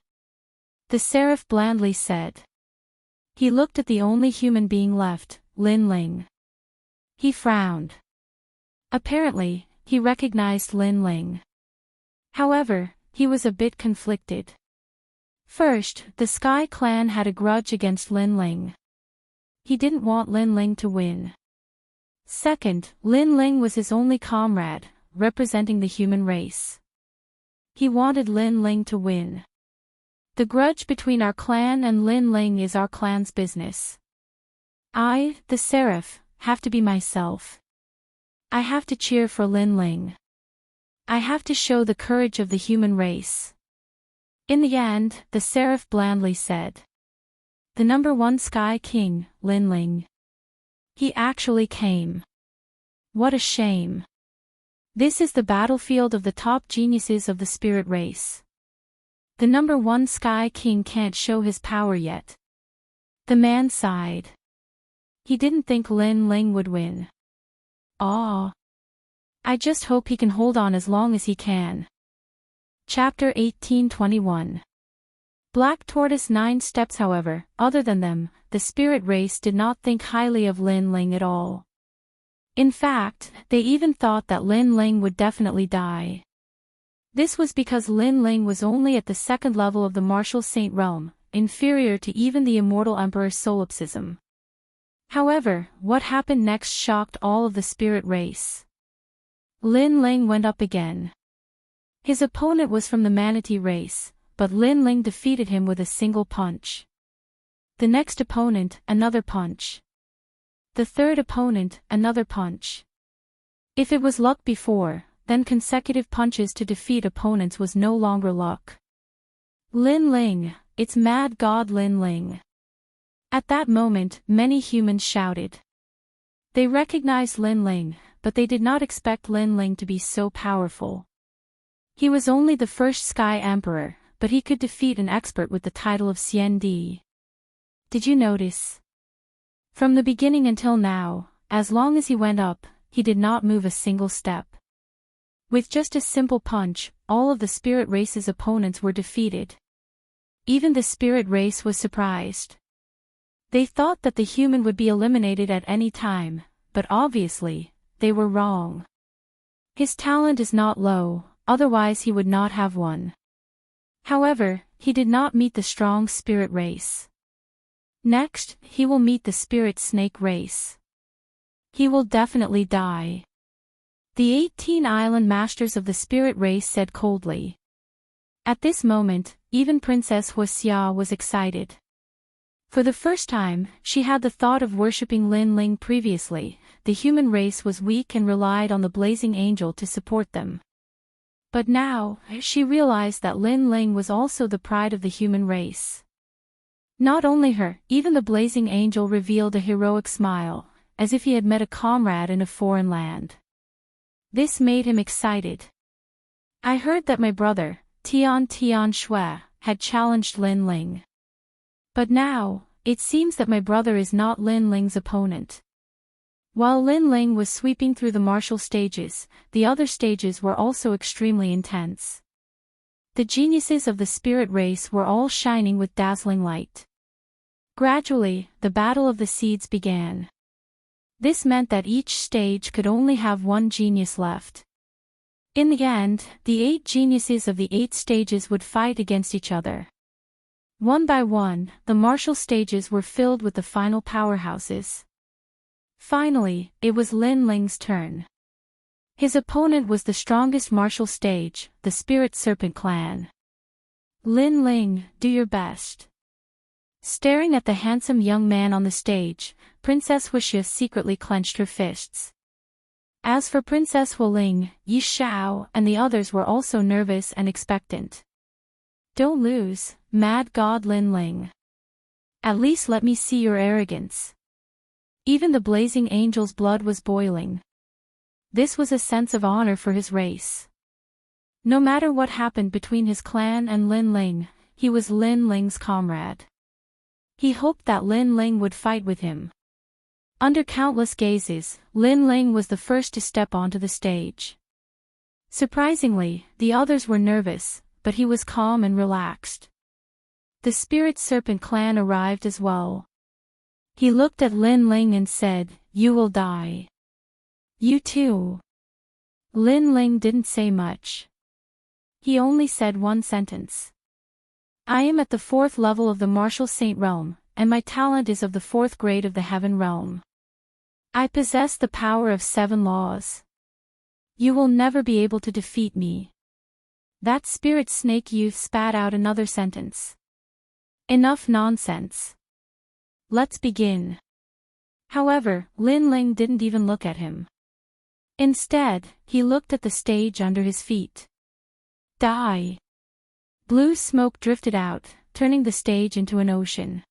The seraph blandly said. He looked at the only human being left, Lin Ling. He frowned. Apparently, he recognized Lin Ling. However, he was a bit conflicted. First, the Sky Clan had a grudge against Lin Ling. He didn't want Lin Ling to win. Second, Lin Ling was his only comrade, representing the human race. He wanted Lin Ling to win. The grudge between our clan and Lin Ling is our clan's business. I, the seraph, have to be myself. I have to cheer for Lin Ling. I have to show the courage of the human race. In the end, the seraph blandly said. The number 1 Sky King, Lin Ling. He actually came. What a shame. This is the battlefield of the top geniuses of the spirit race. The number 1 Sky King can't show his power yet. The man sighed. He didn't think Lin Ling would win. I just hope he can hold on as long as he can. Chapter 1821. Black Tortoise 9 steps. However, other than them, the spirit race did not think highly of Lin Ling at all. In fact, they even thought that Lin Ling would definitely die. This was because Lin Ling was only at the 2nd level of the martial saint realm, inferior to even the immortal emperor's solipsism. However, what happened next shocked all of the spirit race. Lin Ling went up again. His opponent was from the manatee race, but Lin Ling defeated him with a single punch. The next opponent, another punch. The third opponent, another punch. If it was luck before, then consecutive punches to defeat opponents was no longer luck. Lin Ling, it's mad god Lin Ling. At that moment, many humans shouted. They recognized Lin Ling, but they did not expect Lin Ling to be so powerful. He was only the first Sky Emperor, but he could defeat an expert with the title of Xiandi. Did you notice? From the beginning until now, as long as he went up, he did not move a single step. With just a simple punch, all of the spirit race's opponents were defeated. Even the spirit race was surprised. They thought that the human would be eliminated at any time, but obviously, they were wrong. His talent is not low, otherwise he would not have won. However, he did not meet the strong spirit race. Next, he will meet the spirit snake race. He will definitely die. The 18 island masters of the spirit race said coldly. At this moment, even Princess Huixia was excited. For the first time, she had the thought of worshipping Lin Ling. Previously, the human race was weak and relied on the blazing angel to support them. But now, she realized that Lin Ling was also the pride of the human race. Not only her, even the blazing angel revealed a heroic smile, as if he had met a comrade in a foreign land. This made him excited. I heard that my brother, Tian Shui, had challenged Lin Ling. But now, it seems that my brother is not Lin Ling's opponent. While Lin Ling was sweeping through the martial stages, the other stages were also extremely intense. The geniuses of the spirit race were all shining with dazzling light. Gradually, the battle of the seeds began. This meant that each stage could only have one genius left. In the end, the 8 geniuses of the 8 stages would fight against each other. One by one, the martial stages were filled with the final powerhouses. Finally, it was Lin Ling's turn. His opponent was the strongest martial stage, the Spirit Serpent clan. Lin Ling, do your best. Staring at the handsome young man on the stage, Princess Wuxia secretly clenched her fists. As for Princess Huling, Yi Xiao and the others were also nervous and expectant. Don't lose, mad god Lin Ling. At least let me see your arrogance. Even the blazing angel's blood was boiling. This was a sense of honor for his race. No matter what happened between his clan and Lin Ling, he was Lin Ling's comrade. He hoped that Lin Ling would fight with him. Under countless gazes, Lin Ling was the first to step onto the stage. Surprisingly, the others were nervous, but he was calm and relaxed. The Spirit Serpent clan arrived as well. He looked at Lin Ling and said, "You will die." "You too." Lin Ling didn't say much. He only said one sentence. "I am at the 4th level of the Martial Saint Realm, and my talent is of the 4th grade of the Heaven Realm. I possess the power of 7 laws. You will never be able to defeat me." That spirit snake youth spat out another sentence. "Enough nonsense. Let's begin." However, Lin Ling didn't even look at him. Instead, he looked at the stage under his feet. Die. Blue smoke drifted out, turning the stage into an ocean.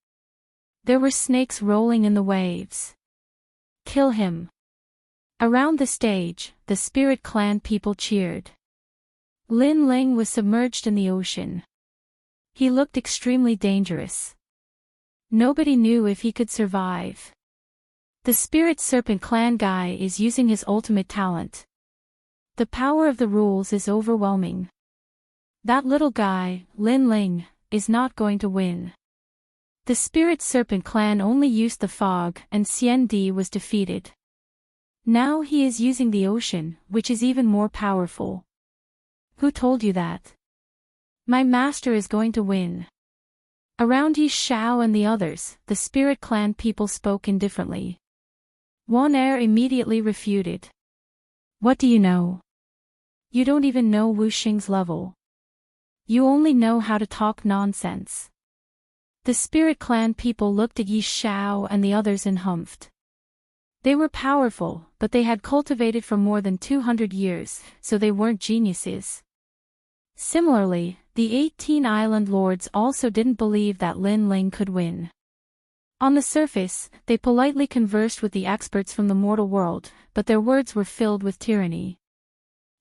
There were snakes rolling in the waves. Kill him. Around the stage, the Spirit Clan people cheered. Lin Ling was submerged in the ocean. He looked extremely dangerous. Nobody knew if he could survive. The Spirit Serpent clan guy is using his ultimate talent. The power of the rules is overwhelming. That little guy, Lin Ling, is not going to win. The Spirit Serpent clan only used the fog and Xian Di was defeated. Now he is using the ocean, which is even more powerful. Who told you that? My master is going to win. Around Yi Xiao and the others, the Spirit Clan people spoke indifferently. Wan Er immediately refuted. What do you know? You don't even know Wu Xing's level. You only know how to talk nonsense. The Spirit Clan people looked at Yi Xiao and the others and humphed. They were powerful, but they had cultivated for more than 200 years, so they weren't geniuses. Similarly, the 18 island lords also didn't believe that Lin Ling could win. On the surface, they politely conversed with the experts from the mortal world, but their words were filled with tyranny.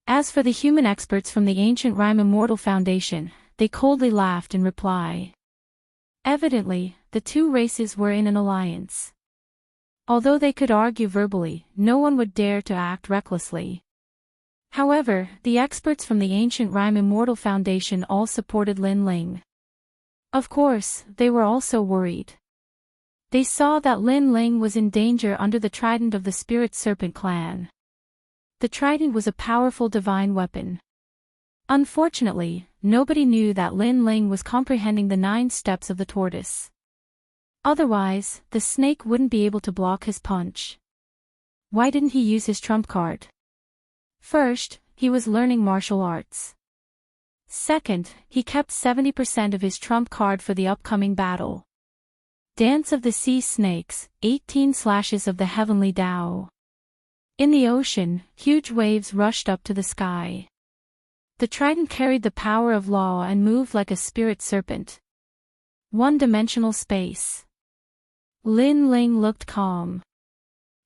As for the human experts from the ancient Rime Immortal Foundation, they coldly laughed in reply. Evidently, the two races were in an alliance. Although they could argue verbally, no one would dare to act recklessly. However, the experts from the ancient Rime Immortal Foundation all supported Lin Ling. Of course, they were also worried. They saw that Lin Ling was in danger under the trident of the Spirit Serpent clan. The trident was a powerful divine weapon. Unfortunately, nobody knew that Lin Ling was comprehending the 9 steps of the tortoise. Otherwise, the snake wouldn't be able to block his punch. Why didn't he use his trump card? First, he was learning martial arts. Second, he kept 70% of his trump card for the upcoming battle. Dance of the Sea Snakes, 18 slashes of the Heavenly Tao. In the ocean, huge waves rushed up to the sky. The trident carried the power of law and moved like a spirit serpent. One-dimensional space. Lin Ling looked calm.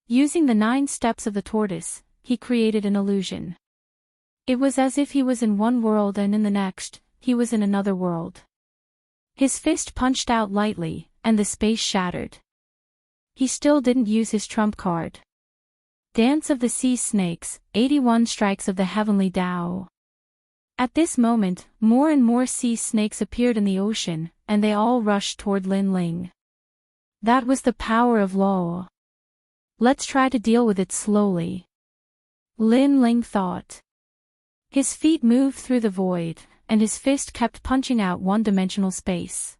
Using the 9 steps of the tortoise, he created an illusion. It was as if he was in one world and in the next, he was in another world. His fist punched out lightly, and the space shattered. He still didn't use his trump card. Dance of the Sea Snakes, 81 Strikes of the Heavenly Tao. At this moment, more and more sea snakes appeared in the ocean, and they all rushed toward Lin Ling. That was the power of law. Let's try to deal with it slowly. Lin Ling thought. His feet moved through the void, and his fist kept punching out one-dimensional space.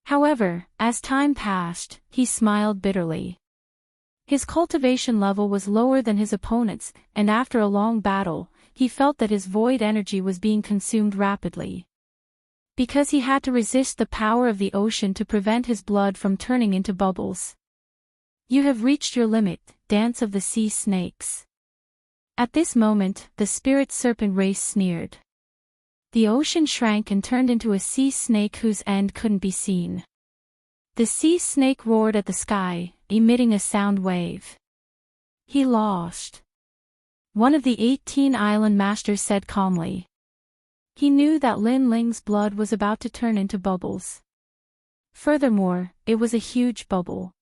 However, as time passed, he smiled bitterly. His cultivation level was lower than his opponent's, and after a long battle, he felt that his void energy was being consumed rapidly. Because he had to resist the power of the ocean to prevent his blood from turning into bubbles. You have reached your limit, Dance of the Sea Snakes. At this moment, the spirit serpent race sneered. The ocean shrank and turned into a sea snake whose end couldn't be seen. The sea snake roared at the sky, emitting a sound wave. He lost. One of the 18 island masters said calmly. He knew that Lin Ling's blood was about to turn into bubbles. Furthermore, it was a huge bubble.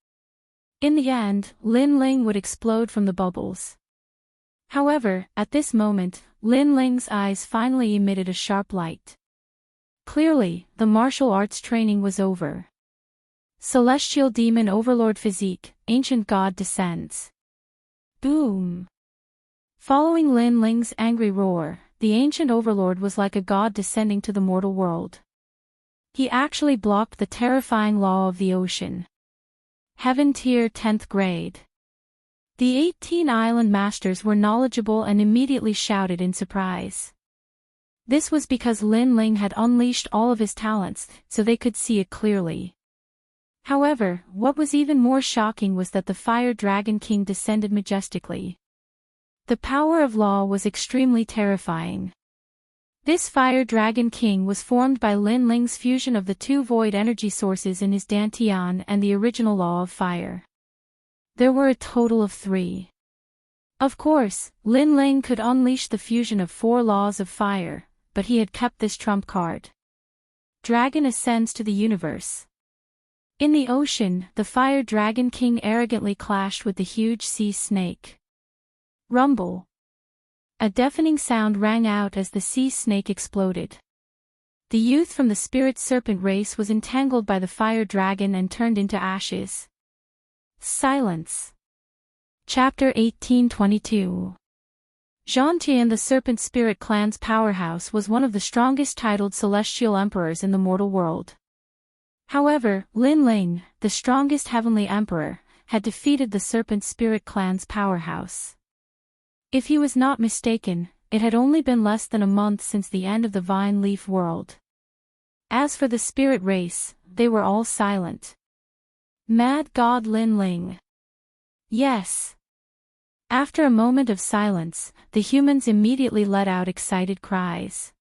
In the end, Lin Ling would explode from the bubbles. However, at this moment, Lin Ling's eyes finally emitted a sharp light. Clearly, the martial arts training was over. Celestial Demon Overlord Physique, Ancient God descends. Boom! Following Lin Ling's angry roar, the Ancient Overlord was like a god descending to the mortal world. He actually blocked the terrifying law of the ocean. Heaven Tier 10th Grade. The 18 island masters were knowledgeable and immediately shouted in surprise. This was because Lin Ling had unleashed all of his talents, so they could see it clearly. However, what was even more shocking was that the Fire Dragon King descended majestically. The power of law was extremely terrifying. This Fire Dragon King was formed by Lin Ling's fusion of the two void energy sources in his Dantian and the original law of fire. There were a total of 3. Of course, Lin Ling could unleash the fusion of 4 laws of fire, but he had kept this trump card. Dragon ascends to the universe. In the ocean, the Fire Dragon King arrogantly clashed with the huge sea snake. Rumble. A deafening sound rang out as the sea snake exploded. The youth from the spirit serpent race was entangled by the fire dragon and turned into ashes. Silence. Chapter 1822. Zhangtian, the Serpent Spirit Clan's powerhouse, was one of the strongest titled celestial emperors in the mortal world. However, Lin Ling, the strongest heavenly emperor, had defeated the Serpent Spirit Clan's powerhouse. If he was not mistaken, it had only been less than a month since the end of the Vine Leaf world. As for the spirit race, they were all silent. Mad God Lin Ling. Yes. After a moment of silence, the humans immediately let out excited cries.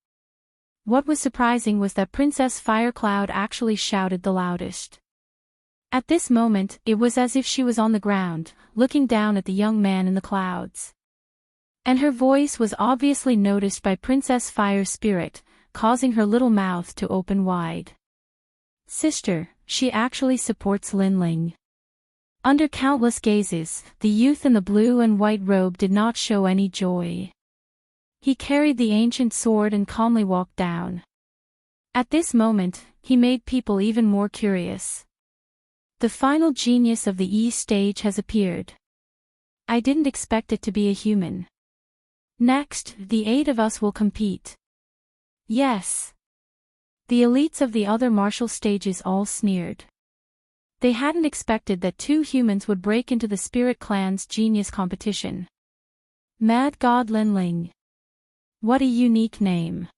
What was surprising was that Princess Firecloud actually shouted the loudest. At this moment, it was as if she was on the ground, looking down at the young man in the clouds. And her voice was obviously noticed by Princess Fire Spirit, causing her little mouth to open wide. Sister, she actually supports Lin Ling. Under countless gazes, the youth in the blue and white robe did not show any joy. He carried the ancient sword and calmly walked down. At this moment, he made people even more curious. The final genius of the E stage has appeared. I didn't expect it to be a human. Next, the 8 of us will compete. Yes. The elites of the other martial stages all sneered. They hadn't expected that 2 humans would break into the Spirit Clan's genius competition. Mad God Lin Ling. What a unique name.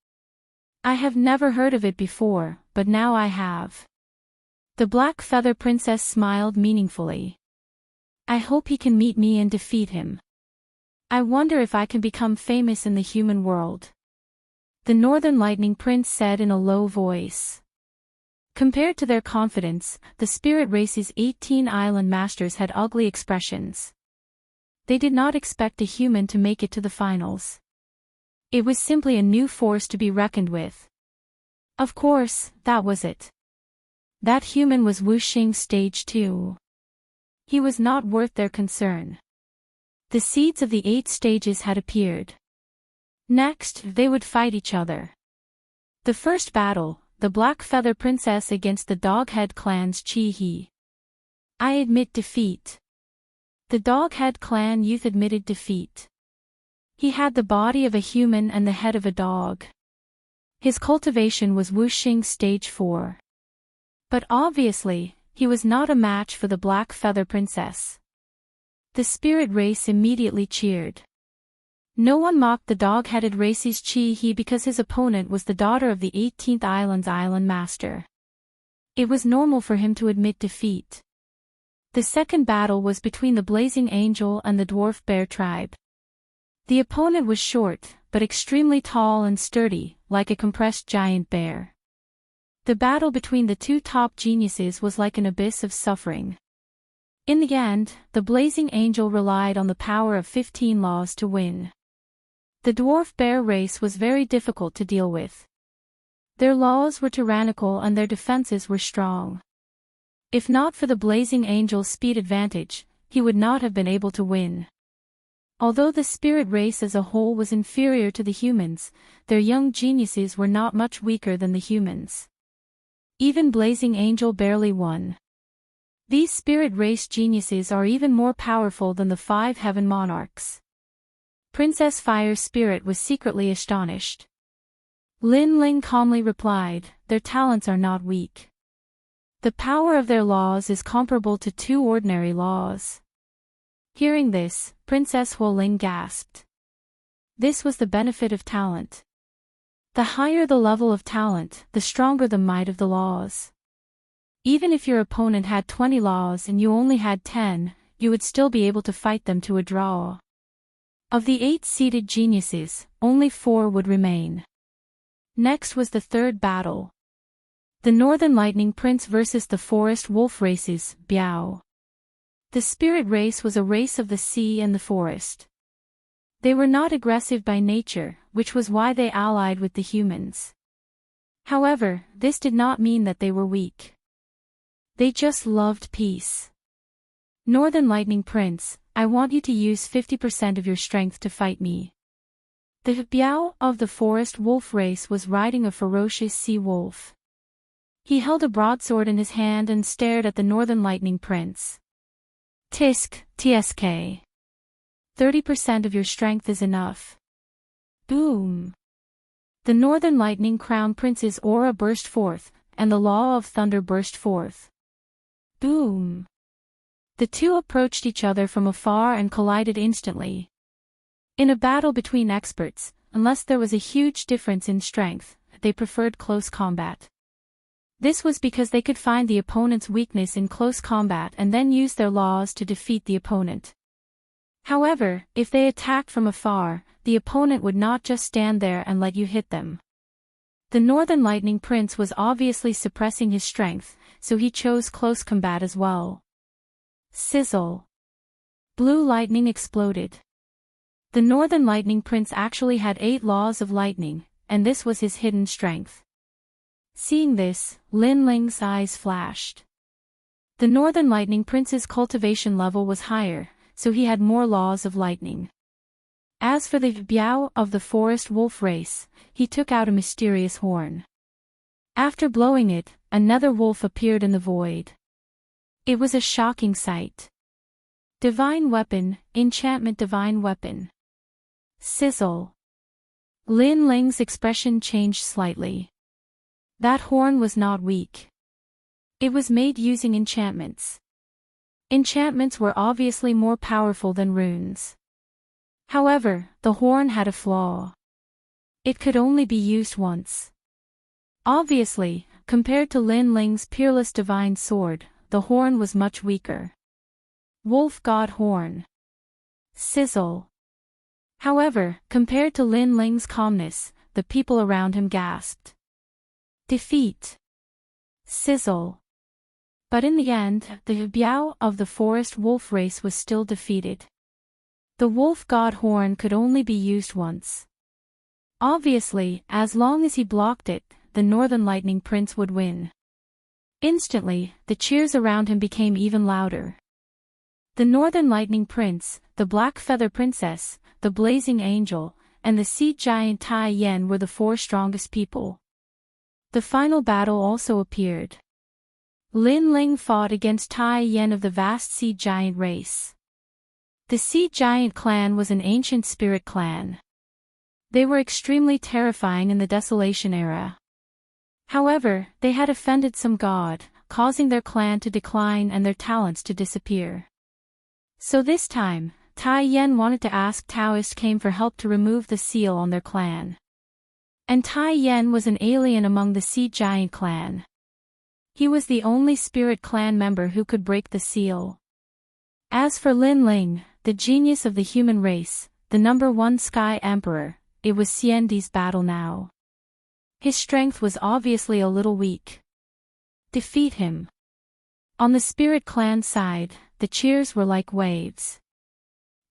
I have never heard of it before, but now I have. The Black Feather Princess smiled meaningfully. I hope he can meet me and defeat him. I wonder if I can become famous in the human world. The Northern Lightning Prince said in a low voice. Compared to their confidence, the spirit race's 18 island masters had ugly expressions. They did not expect a human to make it to the finals. It was simply a new force to be reckoned with. Of course, that was it. That human was Wuxing Stage 2. He was not worth their concern. The seeds of the 8 stages had appeared. Next, they would fight each other. The first battle, the Black Feather Princess against the Doghead Clan's Chi-He. I admit defeat. The Doghead Clan youth admitted defeat. He had the body of a human and the head of a dog. His cultivation was Wuxing Stage 4. But obviously, he was not a match for the Black Feather Princess. The spirit race immediately cheered. No one mocked the dog-headed race's Chi-He because his opponent was the daughter of the 18th Island's Island Master. It was normal for him to admit defeat. The second battle was between the Blazing Angel and the Dwarf Bear tribe. The opponent was short, but extremely tall and sturdy, like a compressed giant bear. The battle between the two top geniuses was like an abyss of suffering. In the end, the Blazing Angel relied on the power of 15 laws to win. The Dwarf Bear race was very difficult to deal with. Their laws were tyrannical and their defenses were strong. If not for the Blazing Angel's speed advantage, he would not have been able to win. Although the spirit race as a whole was inferior to the humans, their young geniuses were not much weaker than the humans. Even Blazing Angel barely won. These spirit race geniuses are even more powerful than the 5 heaven monarchs. Princess Fire Spirit was secretly astonished. Lin Ling calmly replied, "Their talents are not weak. The power of their laws is comparable to 2 ordinary laws." Hearing this, Princess Huoling gasped. This was the benefit of talent. The higher the level of talent, the stronger the might of the laws. Even if your opponent had 20 laws and you only had 10, you would still be able to fight them to a draw. Of the 8 seeded geniuses, only 4 would remain. Next was the third battle. The Northern Lightning Prince versus the Forest Wolf races, Biao. The spirit race was a race of the sea and the forest. They were not aggressive by nature, which was why they allied with the humans. However, this did not mean that they were weak. They just loved peace. Northern Lightning Prince, I want you to use 50% of your strength to fight me. The Biao of the Forest Wolf race was riding a ferocious sea wolf. He held a broadsword in his hand and stared at the Northern Lightning Prince. Tisk, TSK. 30% of your strength is enough. Boom. The Northern Lightning Crown Prince's aura burst forth, and the Law of Thunder burst forth. Boom. The two approached each other from afar and collided instantly. In a battle between experts, unless there was a huge difference in strength, they preferred close combat. This was because they could find the opponent's weakness in close combat and then use their laws to defeat the opponent. However, if they attacked from afar, the opponent would not just stand there and let you hit them. The Northern Lightning Prince was obviously suppressing his strength, so he chose close combat as well. Sizzle. Blue lightning exploded. The Northern Lightning Prince actually had 8 laws of lightning, and this was his hidden strength. Seeing this, Lin Ling's eyes flashed. The Northern Lightning Prince's cultivation level was higher, so he had more laws of lightning. As for the Biao of the Forest Wolf race, he took out a mysterious horn. After blowing it, another wolf appeared in the void. It was a shocking sight. Divine Weapon, Enchantment Divine Weapon. Sizzle. Lin Ling's expression changed slightly. That horn was not weak. It was made using enchantments. Enchantments were obviously more powerful than runes. However, the horn had a flaw. It could only be used once. Obviously, compared to Lin Ling's peerless divine sword, the horn was much weaker. Wolf God Horn. Sizzle. However, compared to Lin Ling's calmness, the people around him gasped. Defeat. Sizzle. But in the end, the Biao of the Forest Wolf race was still defeated. The Wolf God Horn could only be used once. Obviously, as long as he blocked it, the Northern Lightning Prince would win. Instantly, the cheers around him became even louder. The Northern Lightning Prince, the Black Feather Princess, the Blazing Angel, and the Sea Giant Tai Yen were the four strongest people. The final battle also appeared. Lin Ling fought against Tai Yen of the vast Sea Giant race. The Sea Giant clan was an ancient spirit clan. They were extremely terrifying in the Desolation era. However, they had offended some god, causing their clan to decline and their talents to disappear. So this time, Tai Yen wanted to ask Taoist came for help to remove the seal on their clan. And Tai Yen was an alien among the Sea Giant clan. He was the only spirit clan member who could break the seal. As for Lin Ling, the genius of the human race, the #1 Sky Emperor, it was Xiandi's battle now. His strength was obviously a little weak. Defeat him. On the spirit clan side, the cheers were like waves.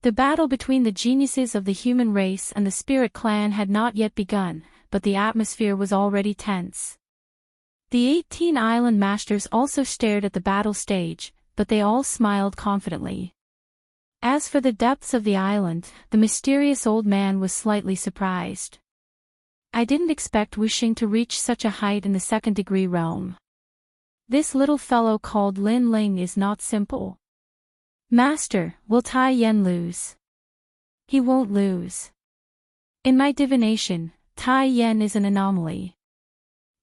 The battle between the geniuses of the human race and the spirit clan had not yet begun, but the atmosphere was already tense. The 18 island masters also stared at the battle stage, but they all smiled confidently. As for the depths of the island, the mysterious old man was slightly surprised. I didn't expect Wuxing to reach such a height in the second-degree realm. This little fellow called Lin Ling is not simple. Master, will Tai Yen lose? He won't lose. In my divination, Tai Yen is an anomaly.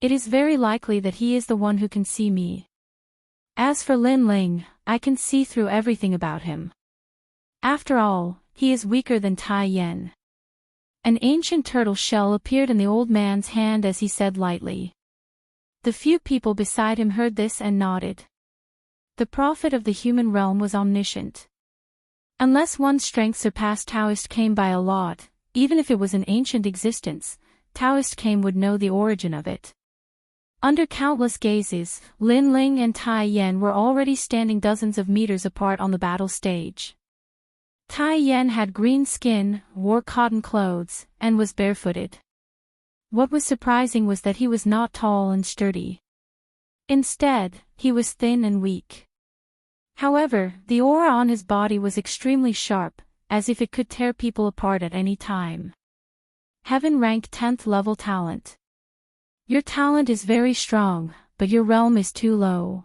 It is very likely that he is the one who can see me. As for Lin Ling, I can see through everything about him. After all, he is weaker than Tai Yen. An ancient turtle shell appeared in the old man's hand as he said lightly. The few people beside him heard this and nodded. The prophet of the human realm was omniscient. Unless one's strength surpassed Taoist came by a lot, even if it was an ancient existence, Taoist came would know the origin of it. Under countless gazes, Lin Ling and Tai Yen were already standing dozens of meters apart on the battle stage. Tai Yen had green skin, wore cotton clothes, and was barefooted. What was surprising was that he was not tall and sturdy. Instead, he was thin and weak. However, the aura on his body was extremely sharp, as if it could tear people apart at any time. Heaven rank 10th level talent. Your talent is very strong, but your realm is too low.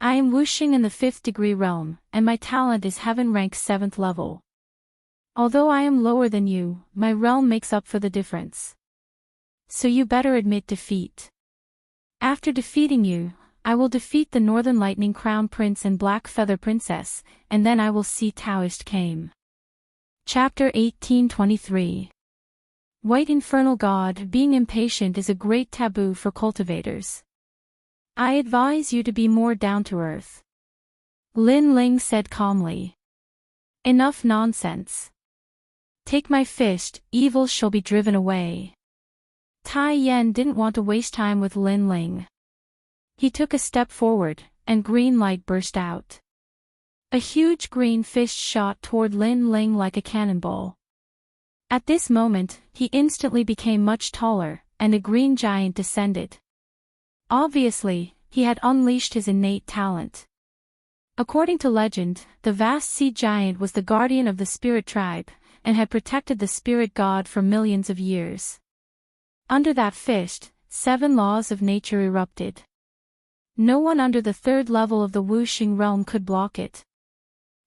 I am Wuxing in the 5th degree realm, and my talent is heaven rank 7th level. Although I am lower than you, my realm makes up for the difference. So you better admit defeat. After defeating you, I will defeat the Northern Lightning Crown Prince and Black Feather Princess, and then I will see Taoist came. Chapter 1823. White Infernal God, being impatient is a great taboo for cultivators. I advise you to be more down to earth. Lin Ling said calmly. Enough nonsense. Take my fist, evil shall be driven away. Tai Yen didn't want to waste time with Lin Ling. He took a step forward, and green light burst out. A huge green fist shot toward Lin Ling like a cannonball. At this moment, he instantly became much taller, and a green giant descended. Obviously, he had unleashed his innate talent. According to legend, the vast sea giant was the guardian of the spirit tribe, and had protected the spirit god for millions of years. Under that fist, 7 laws of nature erupted. No one under the 3rd level of the Wuxing realm could block it.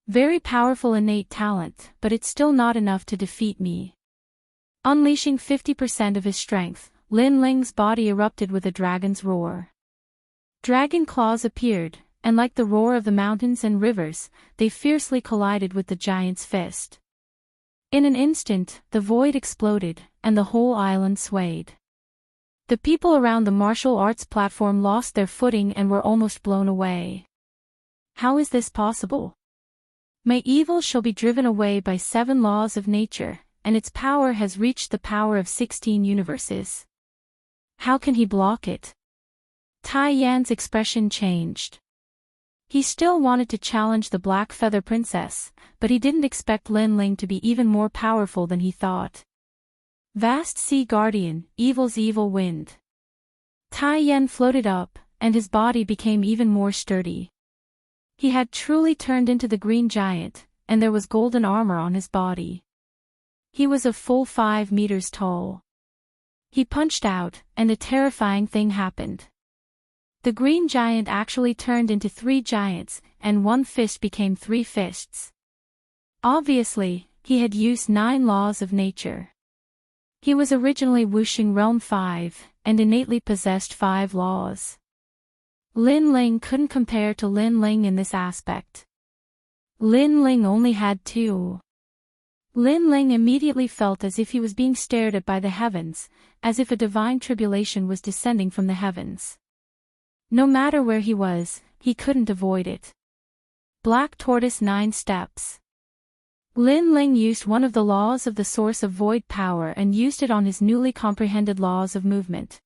Very powerful innate talent, but it's still not enough to defeat me. Unleashing 50% of his strength, Lin Ling's body erupted with a dragon's roar. Dragon claws appeared, and like the roar of the mountains and rivers, they fiercely collided with the giant's fist. In an instant, the void exploded, and the whole island swayed. The people around the martial arts platform lost their footing and were almost blown away. How is this possible? My evil shall be driven away by 7 laws of nature, and its power has reached the power of 16 universes. How can he block it? Tai Yan's expression changed. He still wanted to challenge the Black Feather Princess, but he didn't expect Lin Ling to be even more powerful than he thought. Vast Sea Guardian, evil's evil wind. Tai Yan floated up, and his body became even more sturdy. He had truly turned into the green giant, and there was golden armor on his body. He was a full 5 meters tall. He punched out, and a terrifying thing happened. The green giant actually turned into 3 giants, and one fist became 3 fists. Obviously, he had used 9 laws of nature. He was originally Wuxing Realm 5, and innately possessed 5 laws. Lin Ling couldn't compare to Lin Ling in this aspect. Lin Ling only had 2. Lin Ling immediately felt as if he was being stared at by the heavens, as if a divine tribulation was descending from the heavens. No matter where he was, he couldn't avoid it. Black Tortoise 9 steps. Lin Ling used one of the laws of the source of void power and used it on his newly comprehended laws of movement.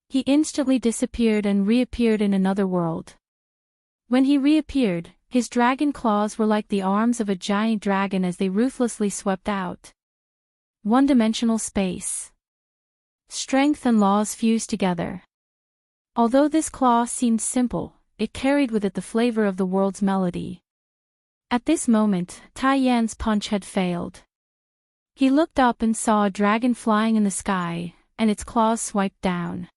He instantly disappeared and reappeared in another world. When he reappeared, his dragon claws were like the arms of a giant dragon as they ruthlessly swept out. One-dimensional space. Strength and laws fused together. Although this claw seemed simple, it carried with it the flavor of the world's melody. At this moment, Tai Yan's punch had failed. He looked up and saw a dragon flying in the sky, and its claws swiped down.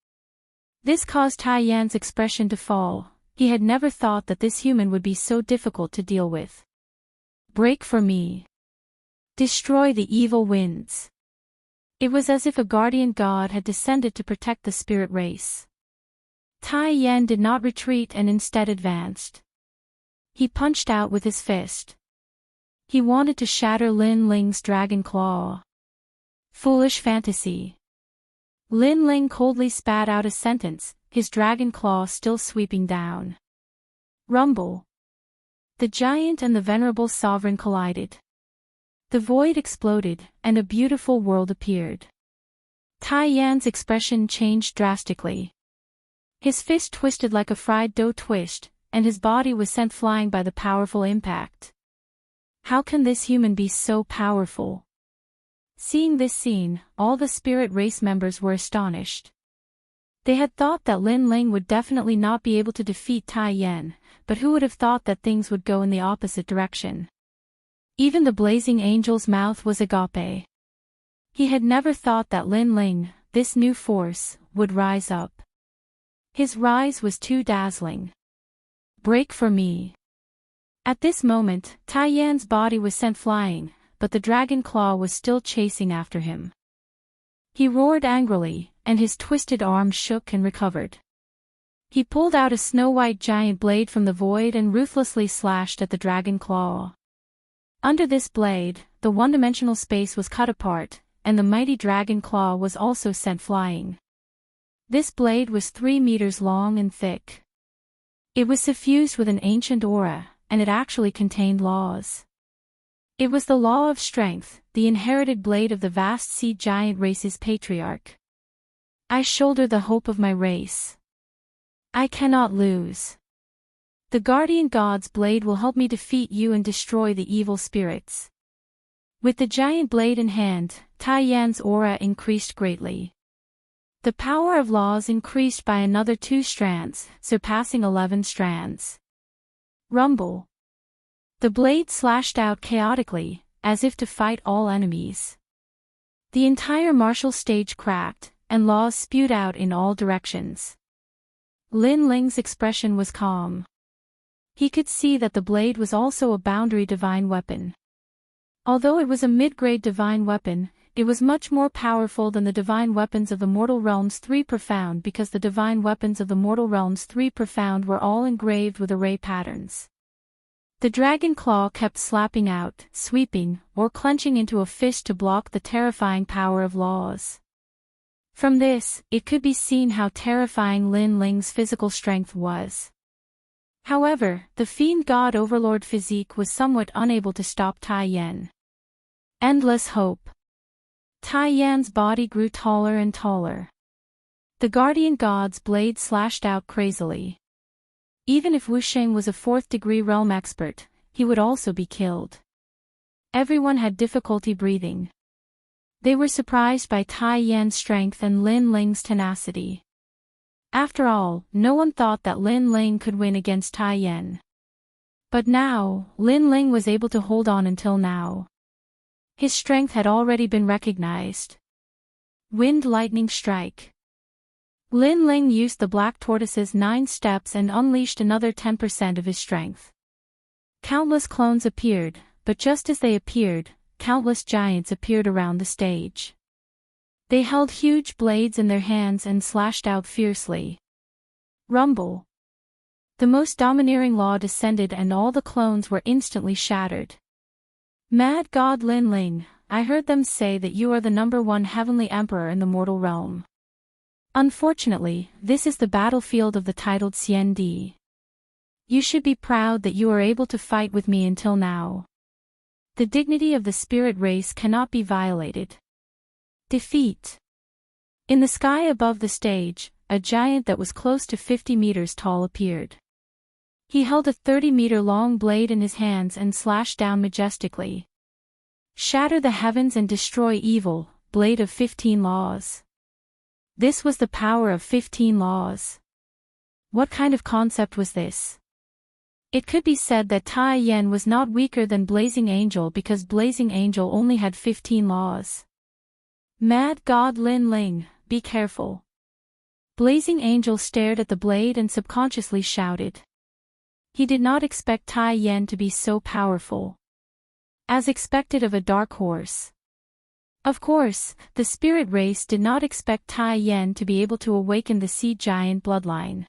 This caused Tai Yan's expression to fall. He had never thought that this human would be so difficult to deal with. Break for me. Destroy the evil winds. It was as if a guardian god had descended to protect the spirit race. Tai Yan did not retreat and instead advanced. He punched out with his fist. He wanted to shatter Lin Ling's dragon claw. Foolish fantasy. Lin Ling coldly spat out a sentence, his dragon claw still sweeping down. Rumble. The giant and the venerable sovereign collided. The void exploded, and a beautiful world appeared. Tai Yan's expression changed drastically. His fist twisted like a fried dough twist, and his body was sent flying by the powerful impact. How can this human be so powerful? Seeing this scene, all the spirit race members were astonished. They had thought that Lin Ling would definitely not be able to defeat Tai Yan, but who would have thought that things would go in the opposite direction? Even the blazing angel's mouth was agape. He had never thought that Lin Ling, this new force, would rise up. His rise was too dazzling. Break for me. At this moment, Tai Yan's body was sent flying, but the dragon claw was still chasing after him. He roared angrily, and his twisted arm shook and recovered. He pulled out a snow-white giant blade from the void and ruthlessly slashed at the dragon claw. Under this blade, the one-dimensional space was cut apart, and the mighty dragon claw was also sent flying. This blade was 3 meters long and thick. It was suffused with an ancient aura, and it actually contained laws. It was the law of strength, the inherited blade of the vast sea giant race's patriarch. I shoulder the hope of my race. I cannot lose. The guardian god's blade will help me defeat you and destroy the evil spirits. With the giant blade in hand, Tai Yan's aura increased greatly. The power of laws increased by another 2 strands, surpassing 11 strands. Rumble. The blade slashed out chaotically, as if to fight all enemies. The entire martial stage cracked, and laws spewed out in all directions. Lin Ling's expression was calm. He could see that the blade was also a boundary divine weapon. Although it was a mid-grade divine weapon, it was much more powerful than the divine weapons of the Mortal Realms 3 Profound because the divine weapons of the Mortal Realms 3 Profound were all engraved with array patterns. The dragon claw kept slapping out, sweeping, or clenching into a fist to block the terrifying power of laws. From this, it could be seen how terrifying Lin Ling's physical strength was. However, the fiend god overlord physique was somewhat unable to stop Tai Yan. Endless hope. Tai Yan's body grew taller and taller. The guardian god's blade slashed out crazily. Even if Wuxing was a 4th-degree realm expert, he would also be killed. Everyone had difficulty breathing. They were surprised by Tai Yan's strength and Lin Ling's tenacity. After all, no one thought that Lin Ling could win against Tai Yan. But now, Lin Ling was able to hold on until now. His strength had already been recognized. Wind lightning strike. Lin Ling used the black tortoise's 9 steps and unleashed another 10% of his strength. Countless clones appeared, but just as they appeared, countless giants appeared around the stage. They held huge blades in their hands and slashed out fiercely. Rumble. The most domineering law descended and all the clones were instantly shattered. Mad God Lin Ling, I heard them say that you are the #1 heavenly emperor in the mortal realm. Unfortunately, this is the battlefield of the titled CND. You should be proud that you are able to fight with me until now. The dignity of the spirit race cannot be violated. Defeat. In the sky above the stage, a giant that was close to 50 meters tall appeared. He held a 30-meter-long blade in his hands and slashed down majestically. Shatter the heavens and destroy evil, blade of 15 laws. This was the power of 15 laws. What kind of concept was this? It could be said that Tai Yen was not weaker than Blazing Angel because Blazing Angel only had 15 laws. Mad God Lin Ling, be careful. Blazing Angel stared at the blade and subconsciously shouted. He did not expect Tai Yen to be so powerful. As expected of a dark horse. Of course, the spirit race did not expect Tai Yen to be able to awaken the sea giant bloodline.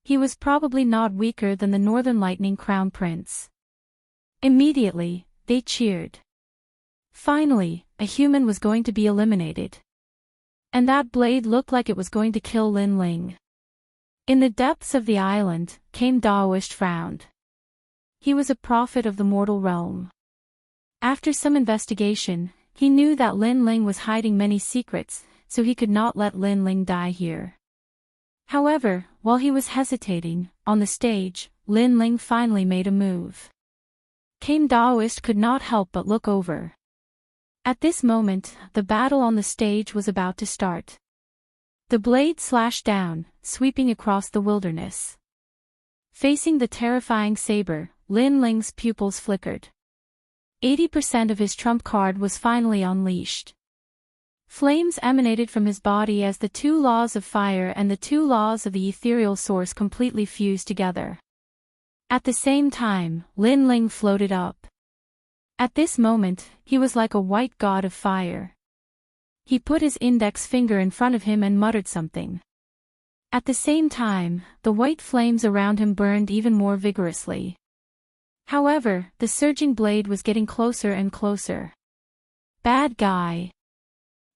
He was probably not weaker than the Northern Lightning Crown Prince. Immediately, they cheered. Finally, a human was going to be eliminated. And that blade looked like it was going to kill Lin Ling. In the depths of the island, came Daoist frowned. He was a prophet of the mortal realm. After some investigation, he knew that Lin Ling was hiding many secrets, so he could not let Lin Ling die here. However, while he was hesitating, on the stage, Lin Ling finally made a move. Kame Daoist could not help but look over. At this moment, the battle on the stage was about to start. The blade slashed down, sweeping across the wilderness. Facing the terrifying saber, Lin Ling's pupils flickered. 80% of his trump card was finally unleashed. Flames emanated from his body as the 2 laws of fire and the 2 laws of the ethereal source completely fused together. At the same time, Lin Ling floated up. At this moment, he was like a white god of fire. He put his index finger in front of him and muttered something. At the same time, the white flames around him burned even more vigorously. However, the surging blade was getting closer and closer. Bad guy.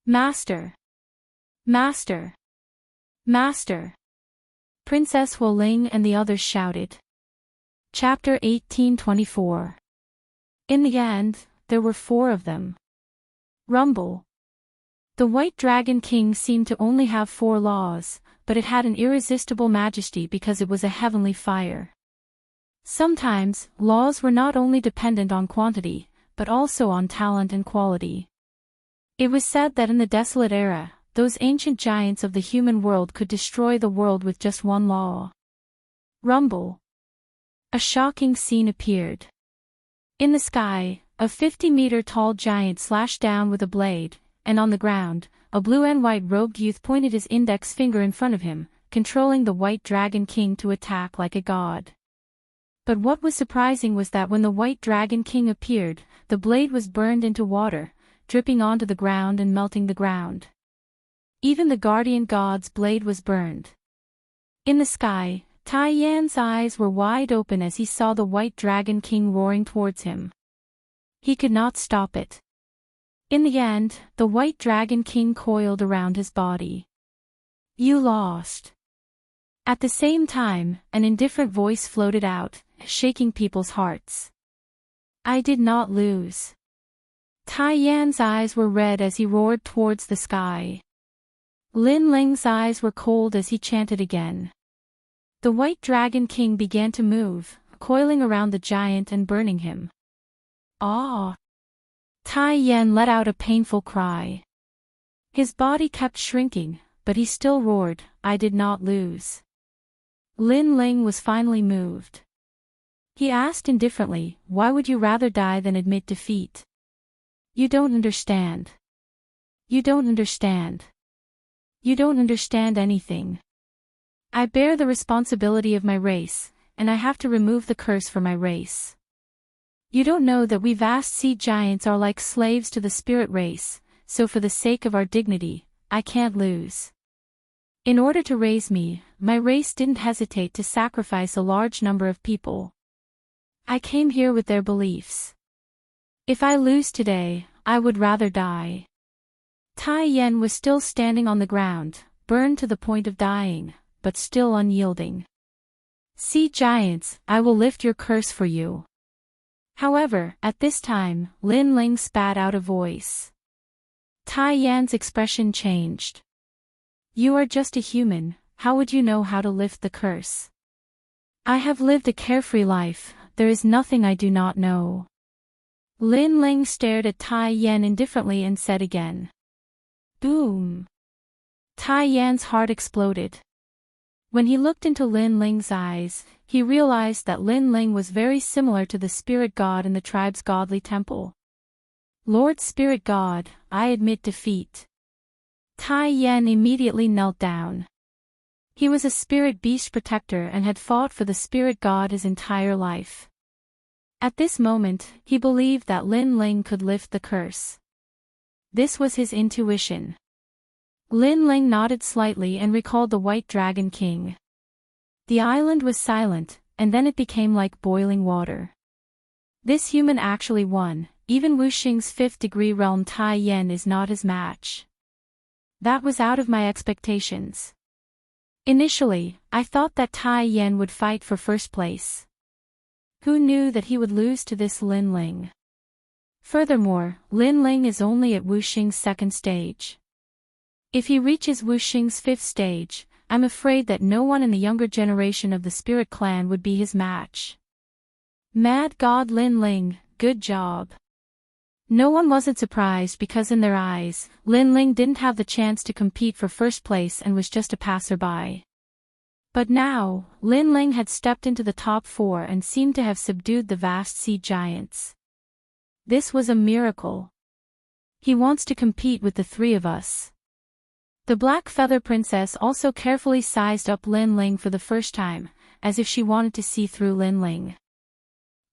Master. Master. Master. Princess Huoling and the others shouted. Chapter 1824. In the end, there were 4 of them. Rumble. The White Dragon King seemed to only have 4 laws, but it had an irresistible majesty because it was a heavenly fire. Sometimes, laws were not only dependent on quantity, but also on talent and quality. It was said that in the desolate era, those ancient giants of the human world could destroy the world with just 1 law. Rumble. A shocking scene appeared. In the sky, a 50-meter-tall giant slashed down with a blade, and on the ground, a blue and white-robed youth pointed his index finger in front of him, controlling the White Dragon King to attack like a god. But what was surprising was that when the White Dragon King appeared, the blade was burned into water, dripping onto the ground and melting the ground. Even the guardian god's blade was burned. In the sky, Tai Yan's eyes were wide open as he saw the White Dragon King roaring towards him. He could not stop it. In the end, the White Dragon King coiled around his body. You lost. At the same time, an indifferent voice floated out, shaking people's hearts. I did not lose. Tai Yan's eyes were red as he roared towards the sky. Lin Ling's eyes were cold as he chanted again. The White Dragon King began to move, coiling around the giant and burning him. Ah! Tai Yan let out a painful cry. His body kept shrinking, but he still roared, I did not lose. Lin Ling was finally moved. He asked indifferently, "Why would you rather die than admit defeat?" "You don't understand. You don't understand. You don't understand anything. I bear the responsibility of my race, and I have to remove the curse for my race. You don't know that we vast sea giants are like slaves to the spirit race, so for the sake of our dignity, I can't lose. In order to raise me, my race didn't hesitate to sacrifice a large number of people. I came here with their beliefs. If I lose today, I would rather die." Tai Yen was still standing on the ground, burned to the point of dying, but still unyielding. "Sea giants, I will lift your curse for you." However, at this time, Lin Ling spat out a voice. Tai Yan's expression changed. "You are just a human, how would you know how to lift the curse? I have lived a carefree life, there is nothing I do not know." Lin Ling stared at Tai Yan indifferently and said again. Boom! Tai Yan's heart exploded. When he looked into Lin Ling's eyes, he realized that Lin Ling was very similar to the spirit god in the tribe's godly temple. "Lord Spirit God, I admit defeat." Tai Yan immediately knelt down. He was a spirit beast protector and had fought for the spirit god his entire life. At this moment, he believed that Lin Ling could lift the curse. This was his intuition. Lin Ling nodded slightly and recalled the White Dragon King. The island was silent, and then it became like boiling water. This human actually won, even Wuxing's fifth-degree realm Tai Yan is not his match. That was out of my expectations. Initially, I thought that Tai Yan would fight for first place. Who knew that he would lose to this Lin Ling? Furthermore, Lin Ling is only at Wuxing's second stage. If he reaches Wuxing's fifth stage, I'm afraid that no one in the younger generation of the Spirit Clan would be his match. Mad God Lin Ling, good job. No one wasn't surprised because in their eyes, Lin Ling didn't have the chance to compete for first place and was just a passerby. But now, Lin Ling had stepped into the top 4 and seemed to have subdued the vast sea giants. This was a miracle. He wants to compete with the three of us. The Black Feather Princess also carefully sized up Lin Ling for the first time, as if she wanted to see through Lin Ling.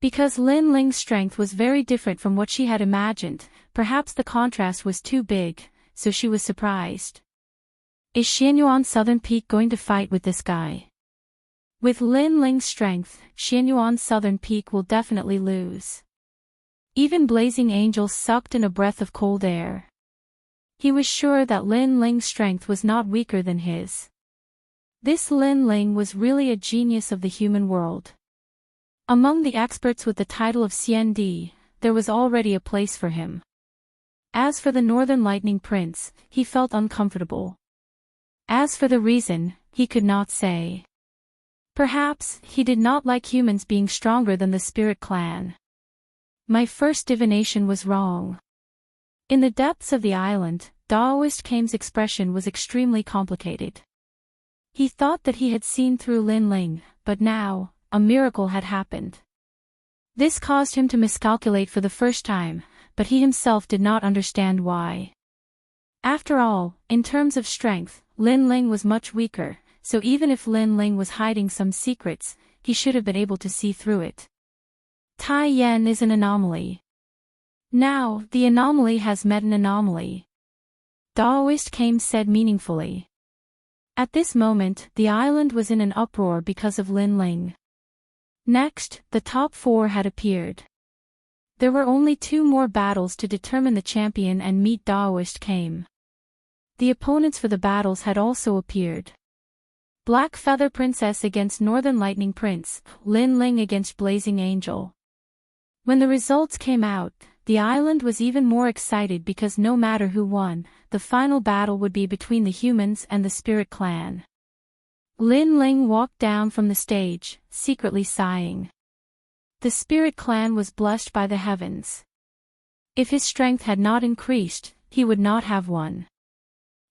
Because Lin Ling's strength was very different from what she had imagined, perhaps the contrast was too big, so she was surprised. Is Xianyuan Southern Peak going to fight with this guy? With Lin Ling's strength, Xianyuan Southern Peak will definitely lose. Even Blazing Angel sucked in a breath of cold air. He was sure that Lin Ling's strength was not weaker than his. This Lin Ling was really a genius of the human world. Among the experts with the title of CND, there was already a place for him. As for the Northern Lightning Prince, he felt uncomfortable. As for the reason, he could not say. Perhaps, he did not like humans being stronger than the Spirit Clan. My first divination was wrong. In the depths of the island, Daoist Kame's expression was extremely complicated. He thought that he had seen through Lin Ling, but now, a miracle had happened. This caused him to miscalculate for the first time, but he himself did not understand why. After all, in terms of strength, Lin Ling was much weaker, so even if Lin Ling was hiding some secrets, he should have been able to see through it. Tai Yan is an anomaly. Now, the anomaly has met an anomaly. Daoist Kame said meaningfully. At this moment, the island was in an uproar because of Lin Ling. Next, the top 4 had appeared. There were only 2 more battles to determine the champion and meet Daoist Kame. The opponents for the battles had also appeared. Black Feather Princess against Northern Lightning Prince, Lin Ling against Blazing Angel. When the results came out, the island was even more excited because no matter who won, the final battle would be between the humans and the Spirit Clan. Lin Ling walked down from the stage, secretly sighing. The Spirit Clan was blessed by the heavens. If his strength had not increased, he would not have won.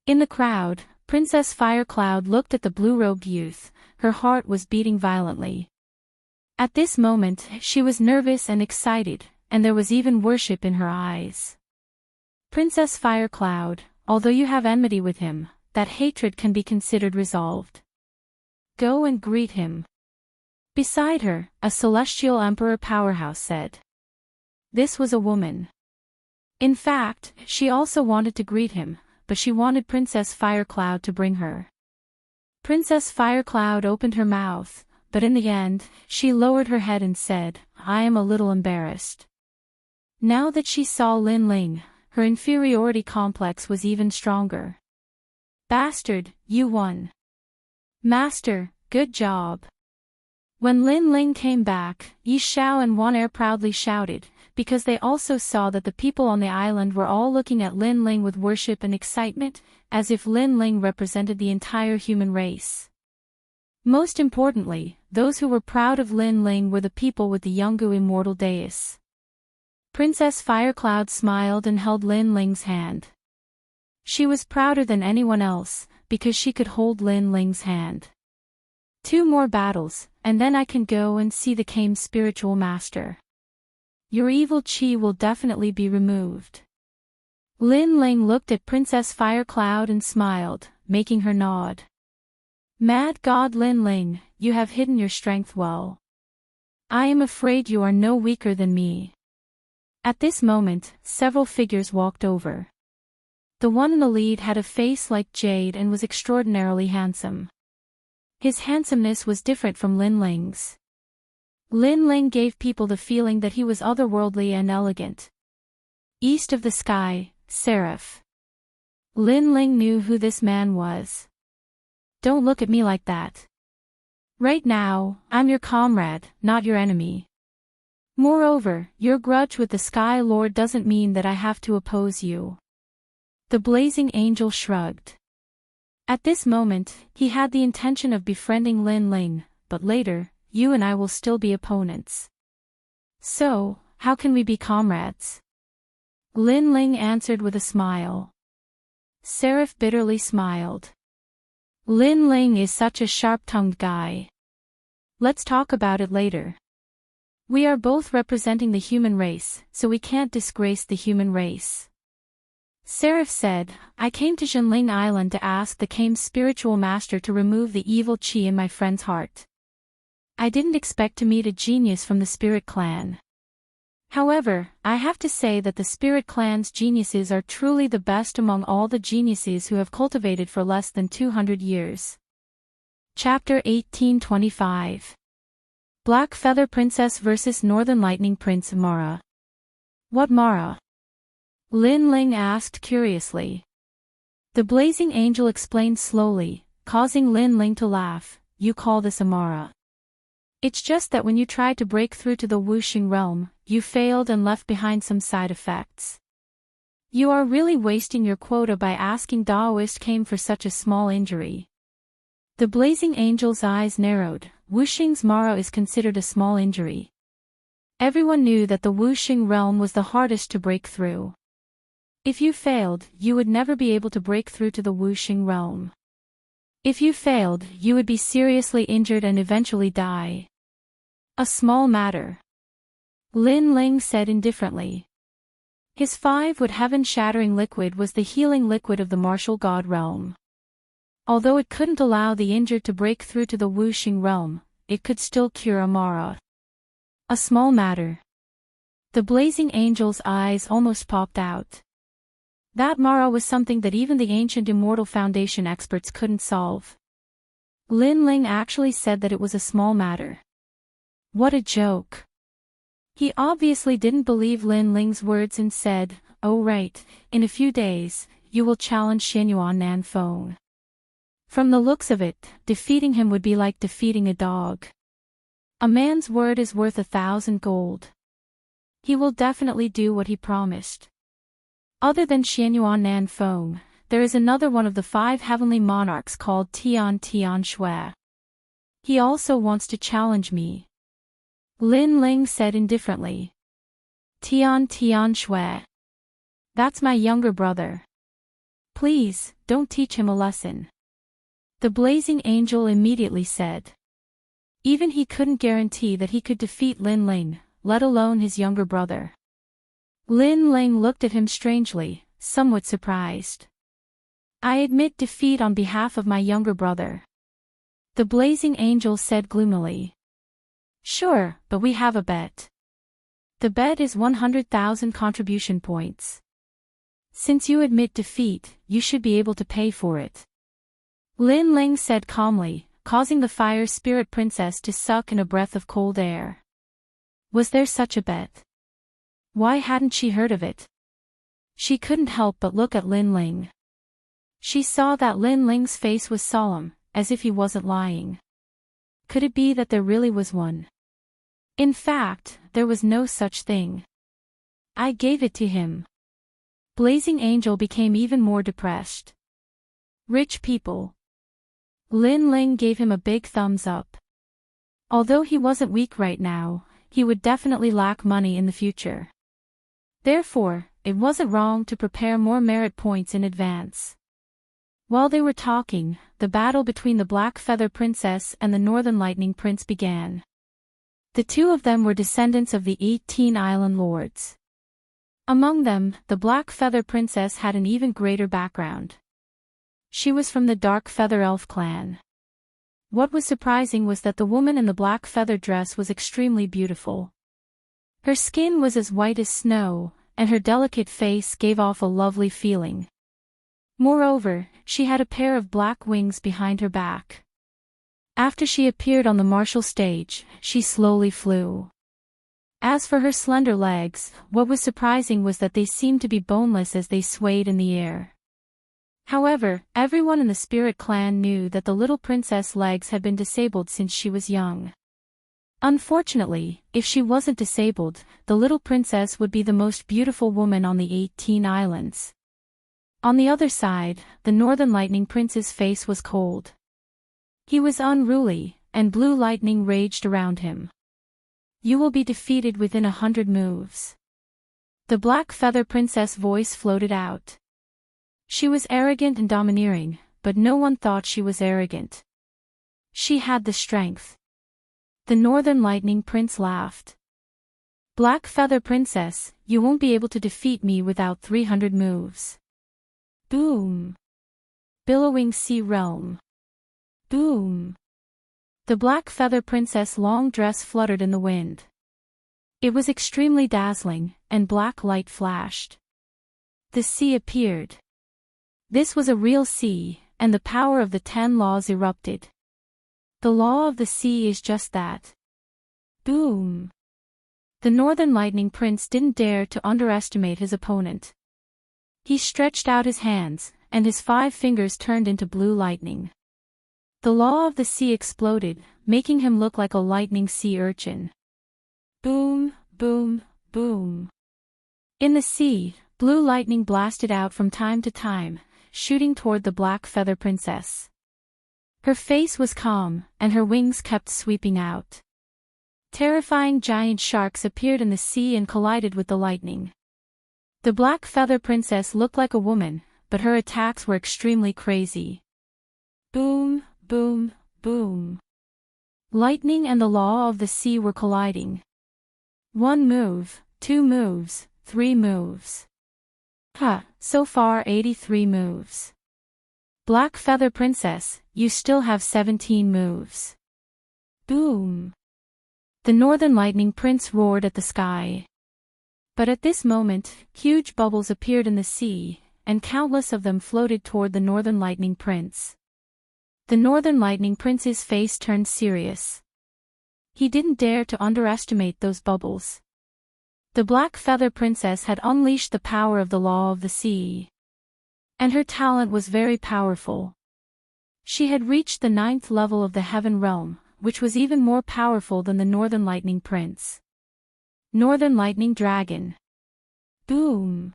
In the crowd, Princess Firecloud looked at the blue-robed youth, her heart was beating violently. At this moment, she was nervous and excited, and there was even worship in her eyes. Princess Firecloud, although you have enmity with him, that hatred can be considered resolved. Go and greet him. Beside her, a celestial emperor powerhouse said. This was a woman. In fact, she also wanted to greet him, but she wanted Princess Firecloud to bring her. Princess Firecloud opened her mouth, but in the end, she lowered her head and said, I am a little embarrassed. Now that she saw Lin Ling, her inferiority complex was even stronger. Bastard, you won. Master, good job. When Lin Ling came back, Yi Xiao and Wan Er proudly shouted, because they also saw that the people on the island were all looking at Lin Ling with worship and excitement, as if Lin Ling represented the entire human race. Most importantly, those who were proud of Lin Ling were the people with the Yungu immortal dais. Princess Firecloud smiled and held Lin Ling's hand. She was prouder than anyone else, because she could hold Lin Ling's hand. 2 more battles, and then I can go and see the Kame's spiritual master. Your evil chi will definitely be removed. Lin Ling looked at Princess Firecloud and smiled, making her nod. Mad God Lin Ling, you have hidden your strength well. I am afraid you are no weaker than me. At this moment, several figures walked over. The one in the lead had a face like jade and was extraordinarily handsome. His handsomeness was different from Lin Ling's. Lin Ling gave people the feeling that he was otherworldly and elegant. East of the sky, Seraph. Lin Ling knew who this man was. Don't look at me like that. Right now, I'm your comrade, not your enemy. Moreover, your grudge with the Sky Lord doesn't mean that I have to oppose you. The blazing angel shrugged. At this moment, he had the intention of befriending Lin Ling, but later, you and I will still be opponents. So, how can we be comrades? Lin Ling answered with a smile. Seraph bitterly smiled. Lin Ling is such a sharp-tongued guy. Let's talk about it later. We are both representing the human race, so we can't disgrace the human race. Seraph said, I came to Zhenling Island to ask the Kame's spiritual master to remove the evil chi in my friend's heart. I didn't expect to meet a genius from the Spirit Clan. However, I have to say that the Spirit Clan's geniuses are truly the best among all the geniuses who have cultivated for less than 200 years. Chapter 1825. Black Feather Princess vs. Northern Lightning Prince Mara. What Mara? Lin Ling asked curiously. The blazing angel explained slowly, causing Lin Ling to laugh, you call this a Mara. It's just that when you tried to break through to the Wuxing realm, you failed and left behind some side effects. You are really wasting your quota by asking Daoist Kame for such a small injury. The blazing angel's eyes narrowed. Wuxing's Mara is considered a small injury. Everyone knew that the Wuxing realm was the hardest to break through. If you failed, you would never be able to break through to the Wuxing realm. If you failed, you would be seriously injured and eventually die. A small matter. Lin Ling said indifferently. His 5-wood heaven-shattering liquid was the healing liquid of the martial god realm. Although it couldn't allow the injured to break through to the Wuxing realm, it could still cure a Mara. A small matter. The blazing angel's eyes almost popped out. That Mara was something that even the ancient Immortal Foundation experts couldn't solve. Lin Ling actually said that it was a small matter. What a joke. He obviously didn't believe Lin Ling's words and said, oh right, in a few days, you will challenge Xianyuan Nanfeng. From the looks of it, defeating him would be like defeating a dog. A man's word is worth 1,000 gold. He will definitely do what he promised. Other than Xianyuan Nanfeng, there is another one of the 5 heavenly monarchs called Tian Shui. He also wants to challenge me. Lin Ling said indifferently. Tian Shui. That's my younger brother. Please, don't teach him a lesson. The blazing angel immediately said. Even he couldn't guarantee that he could defeat Lin Ling, let alone his younger brother. Lin Ling looked at him strangely, somewhat surprised. I admit defeat on behalf of my younger brother. The blazing angel said gloomily. Sure, but we have a bet. The bet is 100,000 contribution points. Since you admit defeat, you should be able to pay for it. Lin Ling said calmly, causing the fire spirit princess to suck in a breath of cold air. Was there such a bet? Why hadn't she heard of it? She couldn't help but look at Lin Ling. She saw that Lin Ling's face was solemn, as if he wasn't lying. Could it be that there really was one? In fact, there was no such thing. I gave it to him. Blazing Angel became even more depressed. Rich people. Lin Ling gave him a big thumbs up. Although he wasn't weak right now, he would definitely lack money in the future. Therefore, it wasn't wrong to prepare more merit points in advance. While they were talking, the battle between the Black Feather Princess and the Northern Lightning Prince began. The two of them were descendants of the 18 Island Lords. Among them, the Black Feather Princess had an even greater background. She was from the Dark Feather Elf clan. What was surprising was that the woman in the black feather dress was extremely beautiful. Her skin was as white as snow, and her delicate face gave off a lovely feeling. Moreover, she had a pair of black wings behind her back. After she appeared on the martial stage, she slowly flew. As for her slender legs, what was surprising was that they seemed to be boneless as they swayed in the air. However, everyone in the Spirit Clan knew that the little princess' legs had been disabled since she was young. Unfortunately, if she wasn't disabled, the little princess would be the most beautiful woman on the 18 islands. On the other side, the Northern Lightning Prince's face was cold. He was unruly, and blue lightning raged around him. You will be defeated within 100 moves. The Black Feather Princess' voice floated out. She was arrogant and domineering, but no one thought she was arrogant. She had the strength. The Northern Lightning Prince laughed. Black Feather Princess, you won't be able to defeat me without 300 moves. Boom. Billowing Sea Realm. Boom. The Black Feather Princess' long dress fluttered in the wind. It was extremely dazzling, and black light flashed. The sea appeared. This was a real sea, and the power of the 10 laws erupted. The law of the sea is just that. Boom. The Northern Lightning Prince didn't dare to underestimate his opponent. He stretched out his hands, and his 5 fingers turned into blue lightning. The law of the sea exploded, making him look like a lightning sea urchin. Boom, boom, boom. In the sea, blue lightning blasted out from time to time, shooting toward the Black Feather Princess. Her face was calm, and her wings kept sweeping out. Terrifying giant sharks appeared in the sea and collided with the lightning. The Black Feather Princess looked like a woman, but her attacks were extremely crazy. Boom, boom, boom. Lightning and the law of the sea were colliding. 1 move, 2 moves, 3 moves. So far 83 moves. Black Feather Princess, you still have 17 moves. Boom. The Northern Lightning Prince roared at the sky. But at this moment, huge bubbles appeared in the sea, and countless of them floated toward the Northern Lightning Prince. The Northern Lightning Prince's face turned serious. He didn't dare to underestimate those bubbles. The Black Feather Princess had unleashed the power of the law of the sea. And her talent was very powerful. She had reached the 9th level of the Heaven Realm, which was even more powerful than the Northern Lightning Prince. Northern Lightning Dragon. Boom.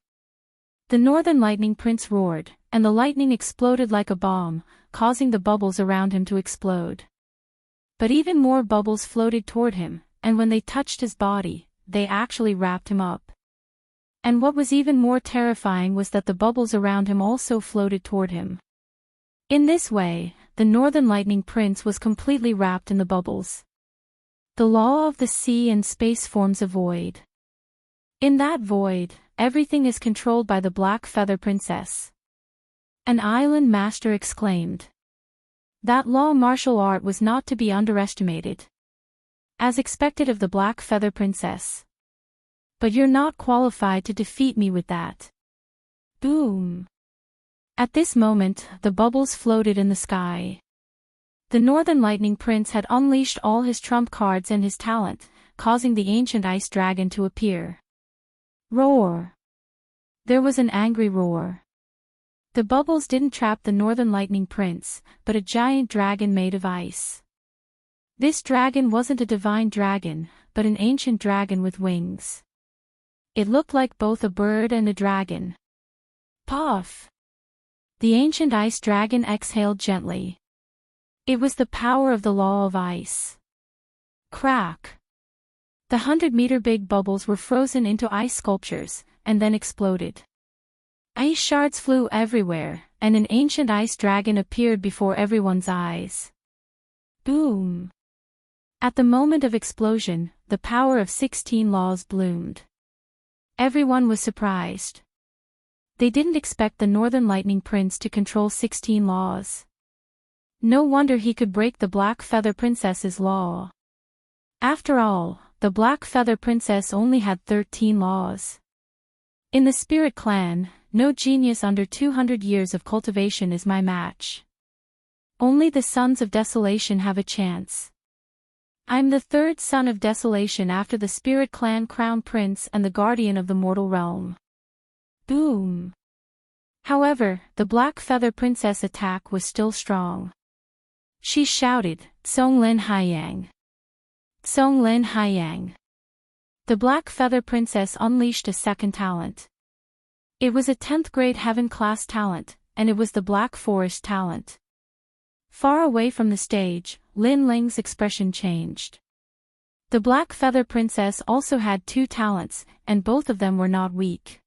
The Northern Lightning Prince roared, and the lightning exploded like a bomb, causing the bubbles around him to explode. But even more bubbles floated toward him, and when they touched his body, they actually wrapped him up. And what was even more terrifying was that the bubbles around him also floated toward him. In this way, the Northern Lightning Prince was completely wrapped in the bubbles. The law of the sea and space forms a void. In that void, everything is controlled by the Black Feather Princess. An island master exclaimed. That law martial art was not to be underestimated. As expected of the Black Feather Princess. But you're not qualified to defeat me with that. Boom. At this moment, the bubbles floated in the sky. The Northern Lightning Prince had unleashed all his trump cards and his talent, causing the ancient ice dragon to appear. Roar. There was an angry roar. The bubbles didn't trap the Northern Lightning Prince, but a giant dragon made of ice. This dragon wasn't a divine dragon, but an ancient dragon with wings. It looked like both a bird and a dragon. Puff! The ancient ice dragon exhaled gently. It was the power of the law of ice. Crack! The 100-meter big bubbles were frozen into ice sculptures, and then exploded. Ice shards flew everywhere, and an ancient ice dragon appeared before everyone's eyes. Boom! At the moment of explosion, the power of 16 laws bloomed. Everyone was surprised. They didn't expect the Northern Lightning Prince to control 16 laws. No wonder he could break the Black Feather Princess's law. After all, the Black Feather Princess only had 13 laws. In the Spirit Clan, no genius under 200 years of cultivation is my match. Only the Sons of Desolation have a chance. I'm the third Son of Desolation after the Spirit Clan Crown Prince and the Guardian of the Mortal Realm. Boom! However, the Black Feather Princess' attack was still strong. She shouted, "Songlin Haiyang! Songlin Haiyang!" The Black Feather Princess unleashed a second talent. It was a 10th grade heaven-class talent, and it was the Black Forest talent. Far away from the stage, Lin Ling's expression changed. The Black Feather Princess also had 2 talents, and both of them were not weak.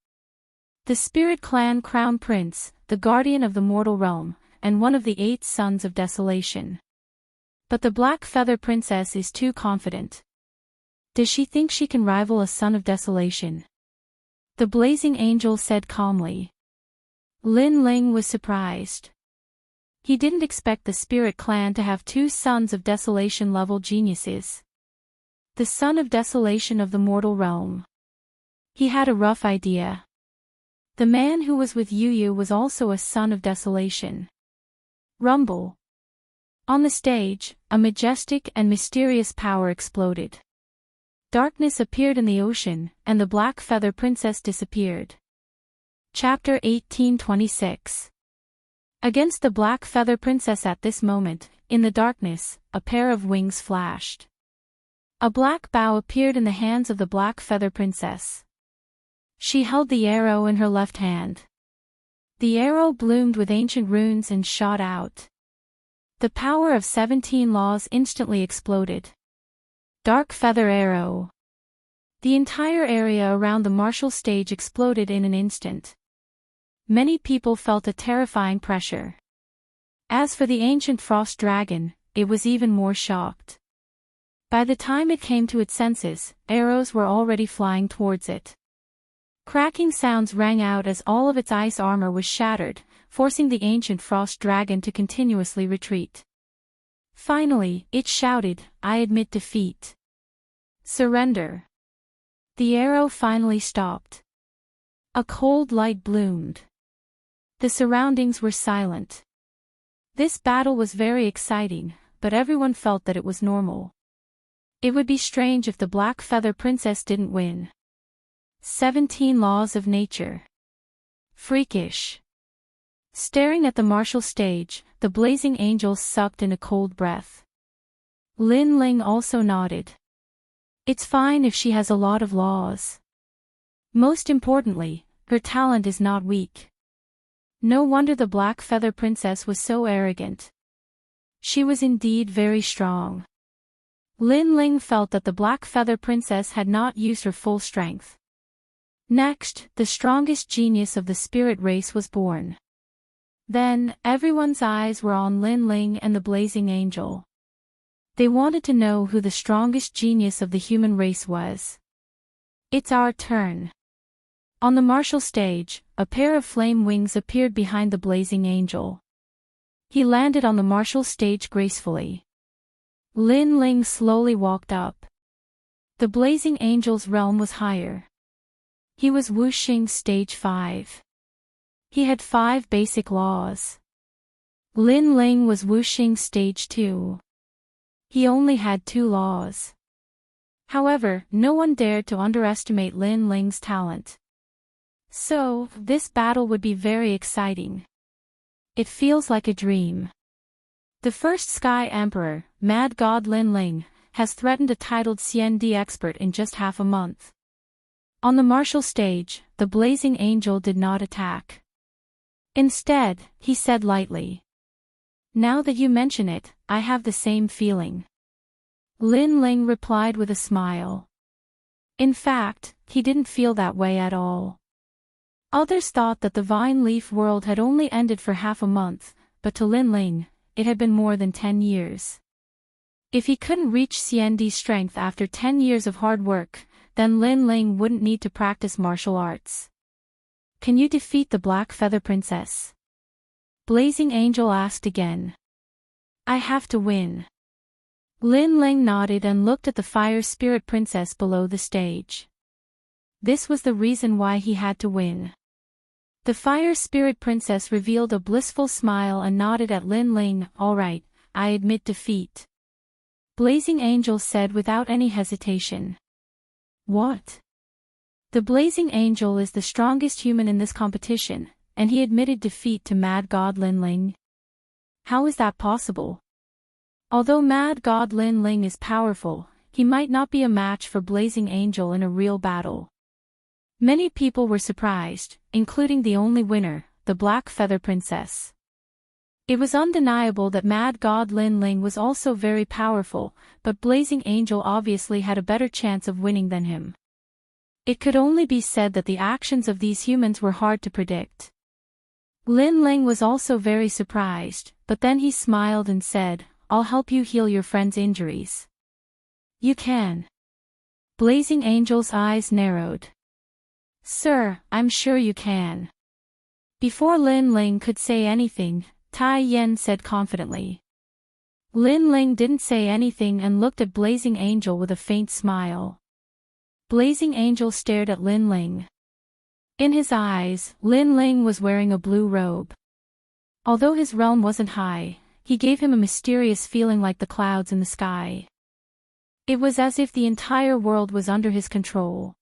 The Spirit Clan Crown Prince, the Guardian of the Mortal Realm, and one of the 8 Sons of Desolation. But the Black Feather Princess is too confident. Does she think she can rival a Son of Desolation? The Blazing Angel said calmly. Lin Ling was surprised. He didn't expect the Spirit Clan to have 2 Sons of Desolation-level geniuses. The Son of Desolation of the Mortal Realm. He had a rough idea. The man who was with Yu Yu was also a Son of Desolation. Rumble. On the stage, a majestic and mysterious power exploded. Darkness appeared in the ocean, and the Black Feather Princess disappeared. Chapter 1826. Against the Black Feather Princess at this moment, in the darkness, a pair of wings flashed. A black bow appeared in the hands of the Black Feather Princess. She held the arrow in her left hand. The arrow bloomed with ancient runes and shot out. The power of 17 laws instantly exploded. Dark Feather Arrow. The entire area around the martial stage exploded in an instant. Many people felt a terrifying pressure. As for the ancient frost dragon, it was even more shocked. By the time it came to its senses, arrows were already flying towards it. Cracking sounds rang out as all of its ice armor was shattered, forcing the ancient frost dragon to continuously retreat. Finally, it shouted, "I admit defeat. Surrender." The arrow finally stopped. A cold light bloomed. The surroundings were silent. This battle was very exciting, but everyone felt that it was normal. It would be strange if the Black Feather Princess didn't win. 17 laws of nature. Freakish. Staring at the martial stage, the Blazing Angel sucked in a cold breath. Lin Ling also nodded. It's fine if she has a lot of laws. Most importantly, her talent is not weak. No wonder the Black Feather Princess was so arrogant. She was indeed very strong. Lin Ling felt that the Black Feather Princess had not used her full strength. Next, the strongest genius of the spirit race was born. Then, everyone's eyes were on Lin Ling and the Blazing Angel. They wanted to know who the strongest genius of the human race was. It's our turn. On the martial stage, a pair of flame wings appeared behind the blazing angel. He landed on the martial stage gracefully. Lin Ling slowly walked up. The blazing angel's realm was higher. He was Wuxing stage 5. He had 5 basic laws. Lin Ling was Wuxing stage 2. He only had 2 laws. However, no one dared to underestimate Lin Ling's talent. So, this battle would be very exciting. It feels like a dream. The first Sky Emperor, Mad God Lin Ling, has threatened a titled CND expert in just half a month. On the martial stage, the blazing angel did not attack. Instead, he said lightly, "Now that you mention it, I have the same feeling." Lin Ling replied with a smile. In fact, he didn't feel that way at all. Others thought that the Vine Leaf world had only ended for half a month, but to Lin Ling, it had been more than 10 years. If he couldn't reach CND strength after 10 years of hard work, then Lin Ling wouldn't need to practice martial arts. "Can you defeat the Black Feather Princess?" Blazing Angel asked again. "I have to win." Lin Ling nodded and looked at the Fire Spirit Princess below the stage. This was the reason why he had to win. The Fire Spirit Princess revealed a blissful smile and nodded at Lin Ling. "All right, I admit defeat." Blazing Angel said without any hesitation. "What?" The Blazing Angel is the strongest human in this competition, and he admitted defeat to Mad God Lin Ling. How is that possible? Although Mad God Lin Ling is powerful, he might not be a match for Blazing Angel in a real battle. Many people were surprised, including the only winner, the Black Feather Princess. It was undeniable that Mad God Lin Ling was also very powerful, but Blazing Angel obviously had a better chance of winning than him. It could only be said that the actions of these humans were hard to predict. Lin Ling was also very surprised, but then he smiled and said, "I'll help you heal your friend's injuries." "You can." Blazing Angel's eyes narrowed. "Sir, I'm sure you can." Before Lin Ling could say anything, Tai Yen said confidently. Lin Ling didn't say anything and looked at Blazing Angel with a faint smile. Blazing Angel stared at Lin Ling. In his eyes, Lin Ling was wearing a blue robe. Although his realm wasn't high, he gave him a mysterious feeling like the clouds in the sky. It was as if the entire world was under his control.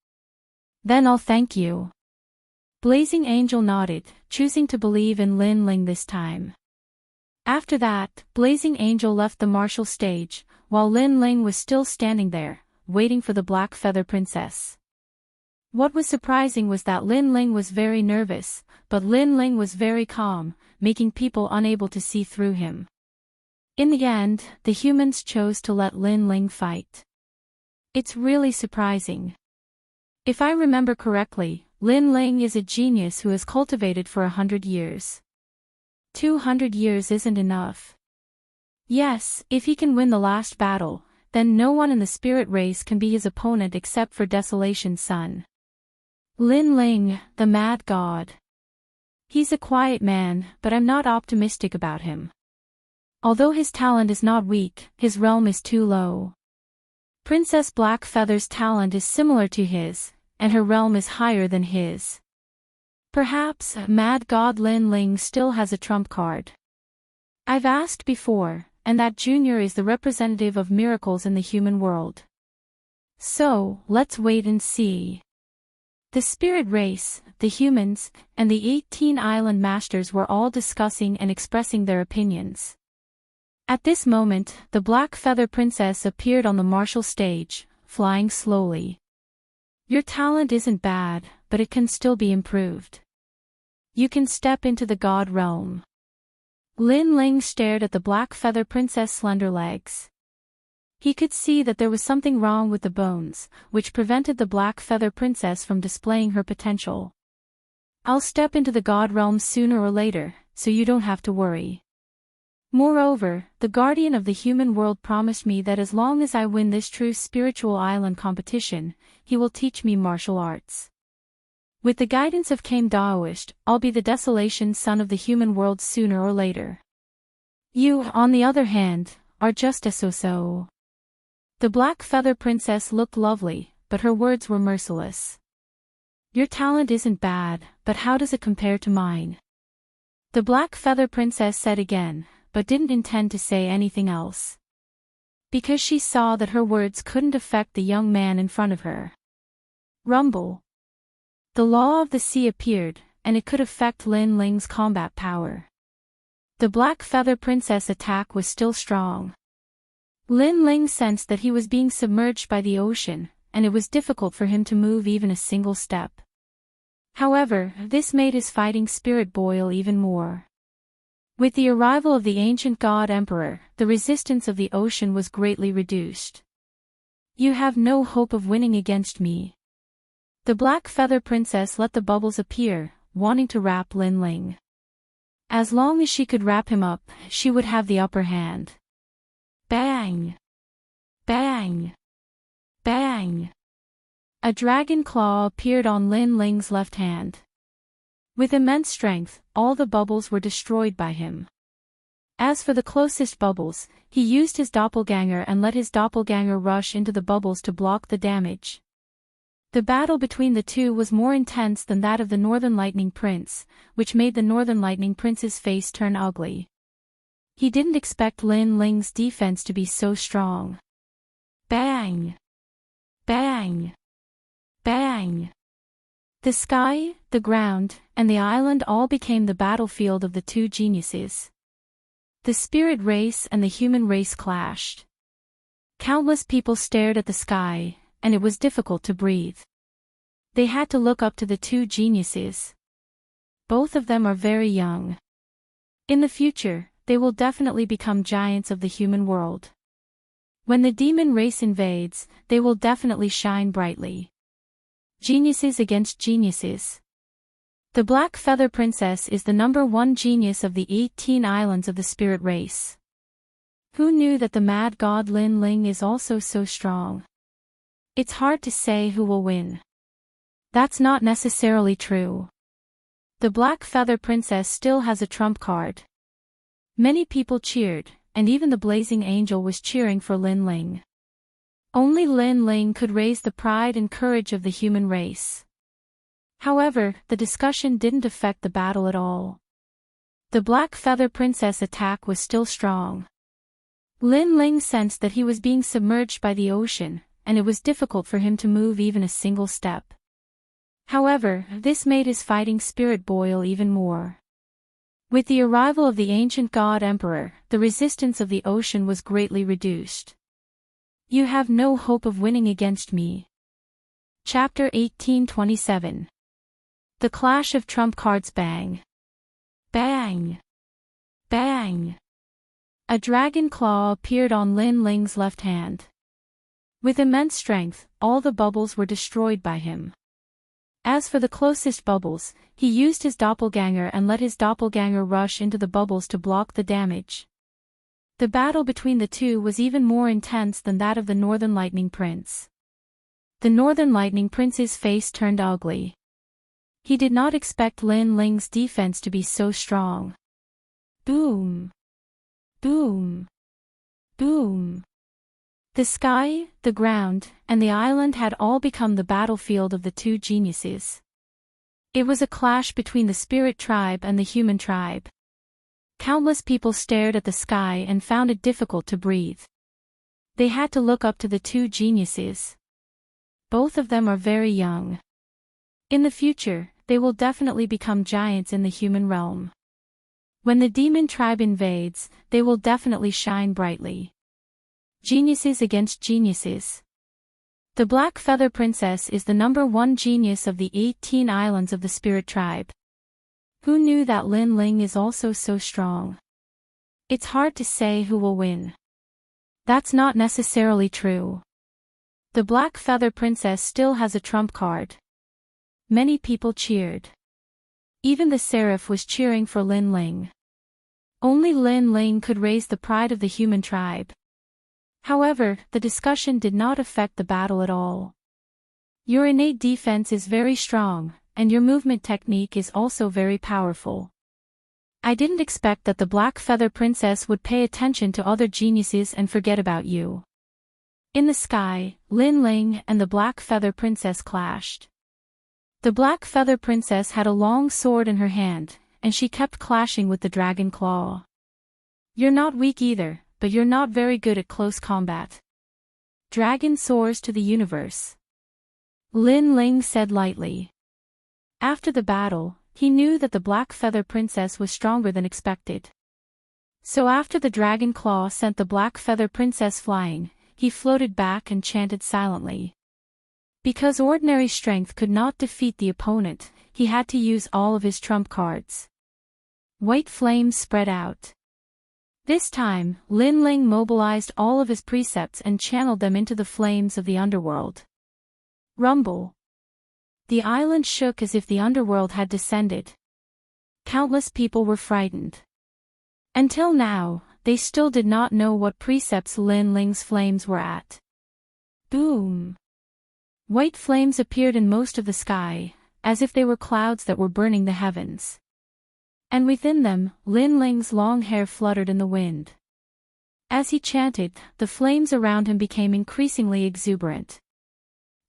"Then I'll thank you." Blazing Angel nodded, choosing to believe in Lin Ling this time. After that, Blazing Angel left the martial stage, while Lin Ling was still standing there, waiting for the Black Feather Princess. What was surprising was that Lin Ling was very nervous, but Lin Ling was very calm, making people unable to see through him. In the end, the humans chose to let Lin Ling fight. It's really surprising. If I remember correctly, Lin Ling is a genius who has cultivated for 100 years. 200 years isn't enough. Yes, if he can win the last battle, then no one in the spirit race can be his opponent except for Desolation's son. Lin Ling, the Mad God. He's a quiet man, but I'm not optimistic about him. Although his talent is not weak, his realm is too low. Princess Blackfeather's talent is similar to his, and her realm is higher than his. Perhaps Mad God Lin Ling still has a trump card. I've asked before, and that Junior is the representative of miracles in the human world. So, let's wait and see. The spirit race, the humans, and the 18 island masters were all discussing and expressing their opinions. At this moment, the Black Feather Princess appeared on the martial stage, flying slowly. Your talent isn't bad, but it can still be improved. You can step into the God realm. Lin Ling stared at the Black Feather Princess' slender legs. He could see that there was something wrong with the bones, which prevented the Black Feather Princess from displaying her potential. I'll step into the God realm sooner or later, so you don't have to worry. Moreover, the guardian of the human world promised me that as long as I win this true spiritual island competition, he will teach me martial arts. With the guidance of Kame Daoist, I'll be the desolation son of the human world sooner or later. You, on the other hand, are just a so-so. The Black Feather Princess looked lovely, but her words were merciless. Your talent isn't bad, but how does it compare to mine? The Black Feather Princess said again, but didn't intend to say anything else. Because she saw that her words couldn't affect the young man in front of her. Rumble. The law of the sea appeared, and it could affect Lin Ling's combat power. The Black Feather Princess' attack was still strong. Lin Ling sensed that he was being submerged by the ocean, and it was difficult for him to move even a single step. However, this made his fighting spirit boil even more. With the arrival of the ancient god emperor, the resistance of the ocean was greatly reduced. You have no hope of winning against me. The Black Feather Princess let the bubbles appear, wanting to wrap Lin Ling. As long as she could wrap him up, she would have the upper hand. Bang! Bang! Bang! A dragon claw appeared on Lin Ling's left hand. With immense strength, all the bubbles were destroyed by him. As for the closest bubbles, he used his doppelganger and let his doppelganger rush into the bubbles to block the damage. The battle between the two was more intense than that of the Northern Lightning Prince, which made the Northern Lightning Prince's face turn ugly. He didn't expect Lin Ling's defense to be so strong. Bang! Bang! Bang! The sky, the ground, and the island all became the battlefield of the two geniuses. The spirit race and the human race clashed. Countless people stared at the sky, and it was difficult to breathe. They had to look up to the two geniuses. Both of them are very young. In the future, they will definitely become giants of the human world. When the demon race invades, they will definitely shine brightly. Geniuses against geniuses. The Black Feather Princess is the #1 genius of the 18 islands of the spirit race. Who knew that the mad god Lin Ling is also so strong? It's hard to say who will win. That's not necessarily true. The Black Feather Princess still has a trump card. Many people cheered, and even the Blazing Angel was cheering for Lin Ling. Only Lin Ling could raise the pride and courage of the human race. However, the discussion didn't affect the battle at all. The Black Feather Princess' attack was still strong. Lin Ling sensed that he was being submerged by the ocean, and it was difficult for him to move even a single step. However, this made his fighting spirit boil even more. With the arrival of the ancient god emperor, the resistance of the ocean was greatly reduced. You have no hope of winning against me. Chapter 1827. The Clash of Trump Cards. Bang! Bang! Bang! A dragon claw appeared on Lin Ling's left hand. With immense strength, all the bubbles were destroyed by him. As for the closest bubbles, he used his doppelganger and let his doppelganger rush into the bubbles to block the damage. The battle between the two was even more intense than that of the Northern Lightning Prince. The Northern Lightning Prince's face turned ugly. He did not expect Lin Ling's defense to be so strong. Boom! Boom! Boom! The sky, the ground, and the island had all become the battlefield of the two geniuses. It was a clash between the spirit tribe and the human tribe. Countless people stared at the sky and found it difficult to breathe. They had to look up to the two geniuses. Both of them are very young. In the future, they will definitely become giants in the human realm. When the demon tribe invades, they will definitely shine brightly. Geniuses against geniuses. The Black Feather Princess is the #1 genius of the 18 islands of the spirit tribe. Who knew that Lin Ling is also so strong? It's hard to say who will win. That's not necessarily true. The Black Feather Princess still has a trump card. Many people cheered. Even the Seraph was cheering for Lin Ling. Only Lin Ling could raise the pride of the human tribe. However, the discussion did not affect the battle at all. Your innate defense is very strong, and your movement technique is also very powerful. I didn't expect that the Black Feather Princess would pay attention to other geniuses and forget about you. In the sky, Lin Ling and the Black Feather Princess clashed. The Black Feather Princess had a long sword in her hand, and she kept clashing with the dragon claw. You're not weak either, but you're not very good at close combat. Dragon soars to the universe. Lin Ling said lightly. After the battle, he knew that the Black Feather Princess was stronger than expected. So after the dragon claw sent the Black Feather Princess flying, he floated back and chanted silently. Because ordinary strength could not defeat the opponent, he had to use all of his trump cards. White flames spread out. This time, Lin Ling mobilized all of his precepts and channeled them into the flames of the underworld. Rumble. The island shook as if the underworld had descended. Countless people were frightened. Until now, they still did not know what precepts Lin Ling's flames were at. Boom! White flames appeared in most of the sky, as if they were clouds that were burning the heavens. And within them, Lin Ling's long hair fluttered in the wind. As he chanted, the flames around him became increasingly exuberant.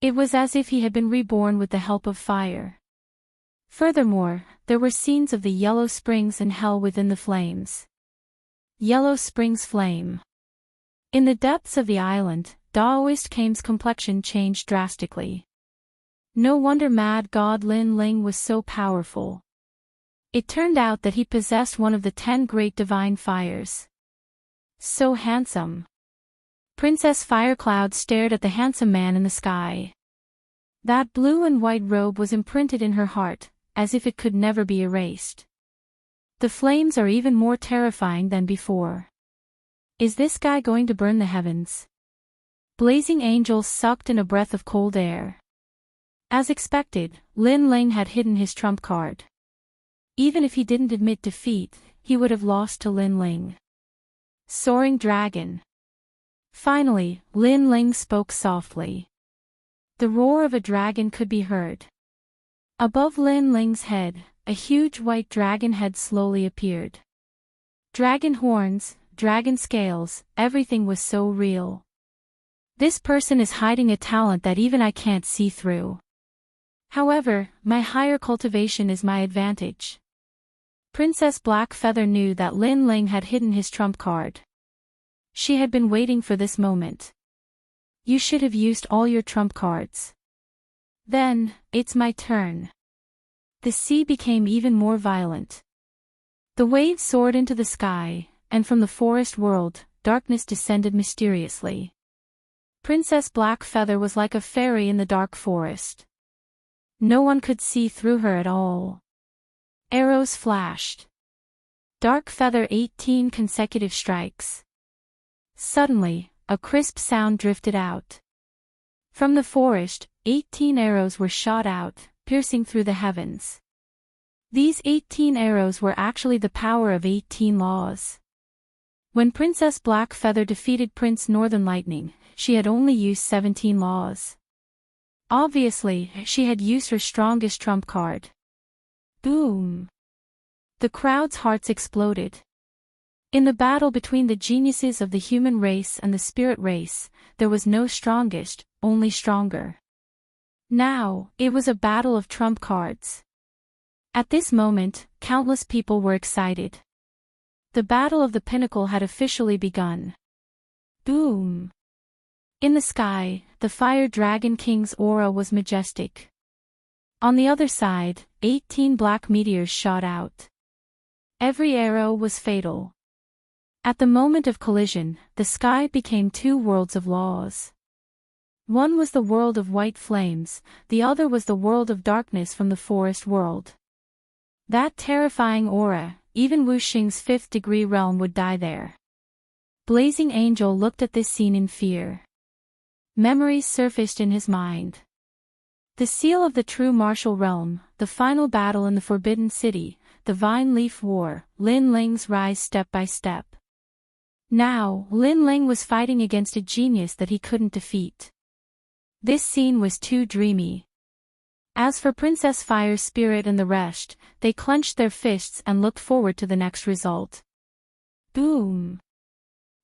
It was as if he had been reborn with the help of fire. Furthermore, there were scenes of the yellow springs and hell within the flames. Yellow Springs Flame. In the depths of the island, Daoist Kame's complexion changed drastically. No wonder Mad God Lin Ling was so powerful. It turned out that he possessed one of the 10 great divine fires. So handsome. Princess Firecloud stared at the handsome man in the sky. That blue and white robe was imprinted in her heart, as if it could never be erased. The flames are even more terrifying than before. Is this guy going to burn the heavens? Blazing Angel sucked in a breath of cold air. As expected, Lin Ling had hidden his trump card. Even if he didn't admit defeat, he would have lost to Lin Ling. Soaring Dragon. Finally, Lin Ling spoke softly. The roar of a dragon could be heard. Above Lin Ling's head, a huge white dragon head slowly appeared. Dragon horns, dragon scales, everything was so real. This person is hiding a talent that even I can't see through. However, my higher cultivation is my advantage. Princess Blackfeather knew that Lin Ling had hidden his trump card. She had been waiting for this moment. You should have used all your trump cards. Then, it's my turn. The sea became even more violent. The waves soared into the sky, and from the forest world, darkness descended mysteriously. Princess Blackfeather was like a fairy in the dark forest. No one could see through her at all. Arrows flashed. Dark Feather 18 consecutive strikes. Suddenly, a crisp sound drifted out. From the forest, 18 arrows were shot out, piercing through the heavens. These 18 arrows were actually the power of 18 laws. When Princess Blackfeather defeated Prince Northern Lightning, she had only used 17 laws. Obviously, she had used her strongest trump card. Boom! The crowd's hearts exploded. In the battle between the geniuses of the human race and the spirit race, there was no strongest, only stronger. Now, it was a battle of trump cards. At this moment, countless people were excited. The Battle of the Pinnacle had officially begun. Boom! In the sky, the Fire Dragon King's aura was majestic. On the other side, 18 black meteors shot out. Every arrow was fatal. At the moment of collision, the sky became two worlds of laws. One was the world of white flames, the other was the world of darkness from the forest world. That terrifying aura, even Wu Xing's 5th degree realm would die there. Blazing Angel looked at this scene in fear. Memories surfaced in his mind. The seal of the true martial realm, the final battle in the Forbidden City, the vine leaf war, Lin Ling's rise step by step. Now, Lin Ling was fighting against a genius that he couldn't defeat. This scene was too dreamy. As for Princess Fire Spirit and the rest, they clenched their fists and looked forward to the next result. Boom!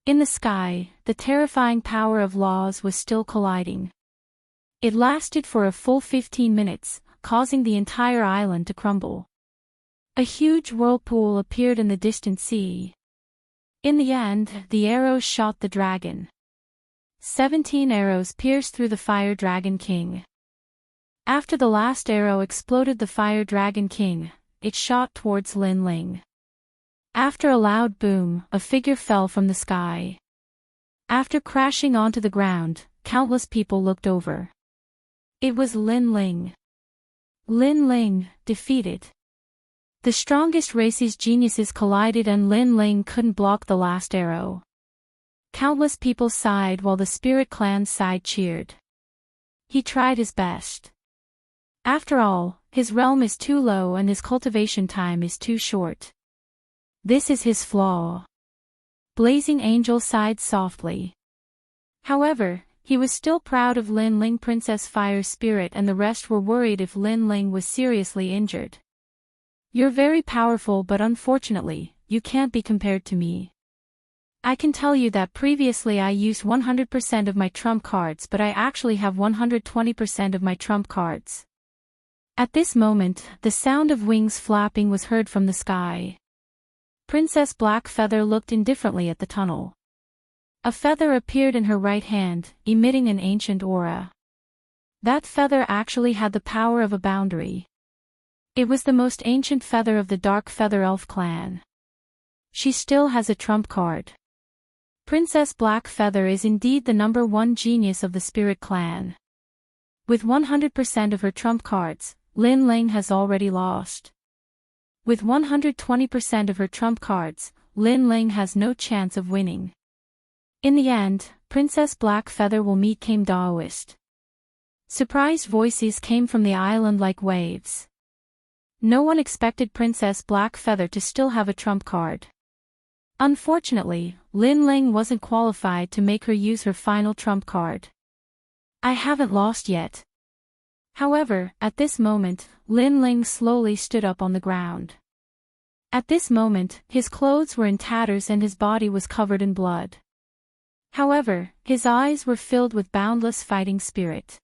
In the sky, the terrifying power of laws was still colliding. It lasted for a full 15 minutes, causing the entire island to crumble. A huge whirlpool appeared in the distant sea. In the end, the arrows shot the dragon. 17 arrows pierced through the Fire Dragon King. After the last arrow exploded the Fire Dragon King, it shot towards Lin Ling. After a loud boom, a figure fell from the sky. After crashing onto the ground, countless people looked over. It was Lin Ling. Lin Ling, defeated. The strongest race's geniuses collided and Lin Ling couldn't block the last arrow. Countless people sighed while the Spirit Clan's side cheered. He tried his best. After all, his realm is too low and his cultivation time is too short. This is his flaw. Blazing Angel sighed softly. However, he was still proud of Lin Ling. Princess Fire Spirit and the rest were worried if Lin Ling was seriously injured. You're very powerful, but unfortunately, you can't be compared to me. I can tell you that previously I used 100% of my trump cards, but I actually have 120% of my trump cards. At this moment, the sound of wings flapping was heard from the sky. Princess Black Feather looked indifferently at the tunnel. A feather appeared in her right hand, emitting an ancient aura. That feather actually had the power of a boundary. It was the most ancient feather of the Dark Feather Elf clan. She still has a trump card. Princess Black Feather is indeed the #1 genius of the Spirit Clan. With 100% of her trump cards, Lin Ling has already lost. With 120% of her trump cards, Lin Ling has no chance of winning. In the end, Princess Black Feather will meet Kame Daoist. Surprised voices came from the island like waves. No one expected Princess Black Feather to still have a trump card. Unfortunately, Lin Ling wasn't qualified to make her use her final trump card. I haven't lost yet. However, at this moment, Lin Ling slowly stood up on the ground. At this moment, his clothes were in tatters and his body was covered in blood. However, his eyes were filled with boundless fighting spirit.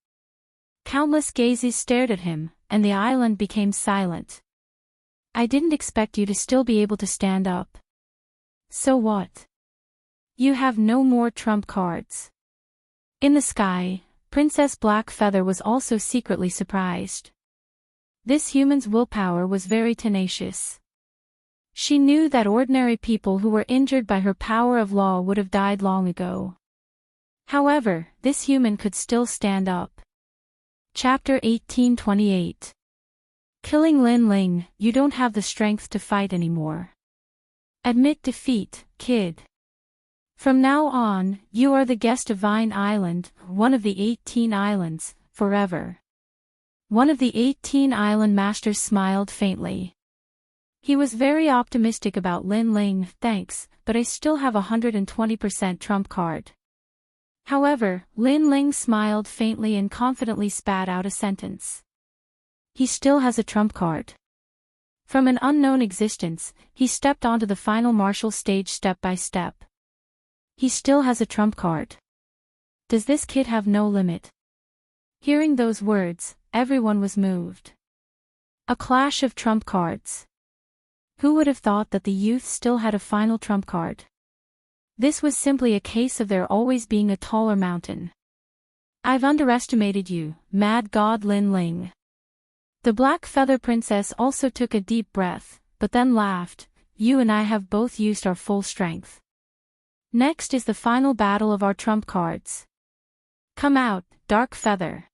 Countless gazes stared at him, and the island became silent. I didn't expect you to still be able to stand up. So what? You have no more trump cards. In the sky, Princess Black Feather was also secretly surprised. This human's willpower was very tenacious. She knew that ordinary people who were injured by her power of law would have died long ago. However, this human could still stand up. Chapter 1828. Killing Lin Ling, you don't have the strength to fight anymore. Admit defeat, kid. From now on, you are the guest of Vine Island, one of the 18 islands, forever. One of the 18 island masters smiled faintly. He was very optimistic about Lin Ling. Thanks, but I still have 120% trump card. However, Lin Ling smiled faintly and confidently spat out a sentence. He still has a trump card. From an unknown existence, he stepped onto the final martial stage step by step. He still has a trump card. Does this kid have no limit? Hearing those words, everyone was moved. A clash of trump cards. Who would have thought that the youth still had a final trump card? This was simply a case of there always being a taller mountain. I've underestimated you, Mad God Lin Ling. The Black Feather Princess also took a deep breath, but then laughed. You and I have both used our full strength. Next is the final battle of our trump cards. Come out, Dark Feather.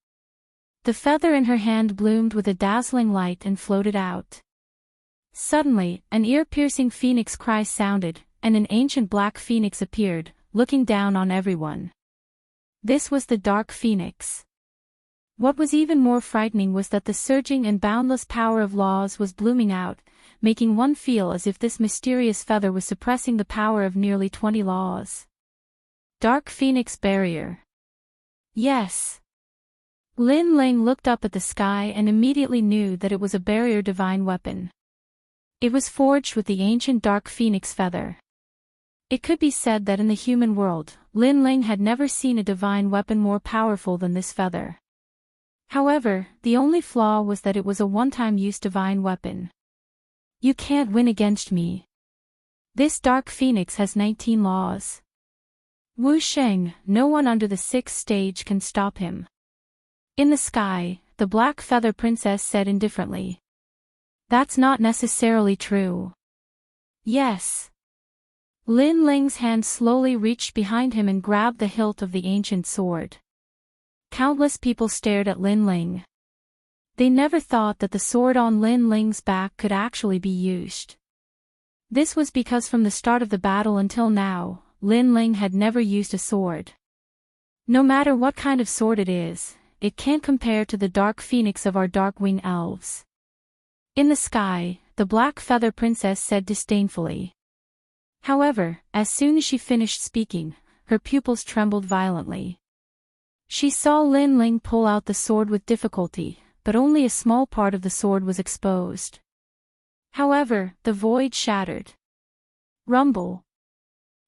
The feather in her hand bloomed with a dazzling light and floated out. Suddenly, an ear-piercing phoenix cry sounded, and an ancient black phoenix appeared, looking down on everyone. This was the Dark Phoenix. What was even more frightening was that the surging and boundless power of laws was blooming out, making one feel as if this mysterious feather was suppressing the power of nearly 20 laws. Dark Phoenix Barrier. Yes. Lin Ling looked up at the sky and immediately knew that it was a barrier divine weapon. It was forged with the ancient Dark Phoenix feather. It could be said that in the human world, Lin Ling had never seen a divine weapon more powerful than this feather. However, the only flaw was that it was a one-time use divine weapon. You can't win against me. This Dark Phoenix has 19 laws. Wu Sheng, no one under the 6th stage can stop him. In the sky, the Black Feather Princess said indifferently. That's not necessarily true. Yes. Lin Ling's hand slowly reached behind him and grabbed the hilt of the ancient sword. Countless people stared at Lin Ling. They never thought that the sword on Lin Ling's back could actually be used. This was because from the start of the battle until now, Lin Ling had never used a sword. No matter what kind of sword it is, it can't compare to the Dark Phoenix of our Darkwing elves. In the sky, the Black Feather Princess said disdainfully. However, as soon as she finished speaking, her pupils trembled violently. She saw Lin Ling pull out the sword with difficulty, but only a small part of the sword was exposed. However, the void shattered. Rumble.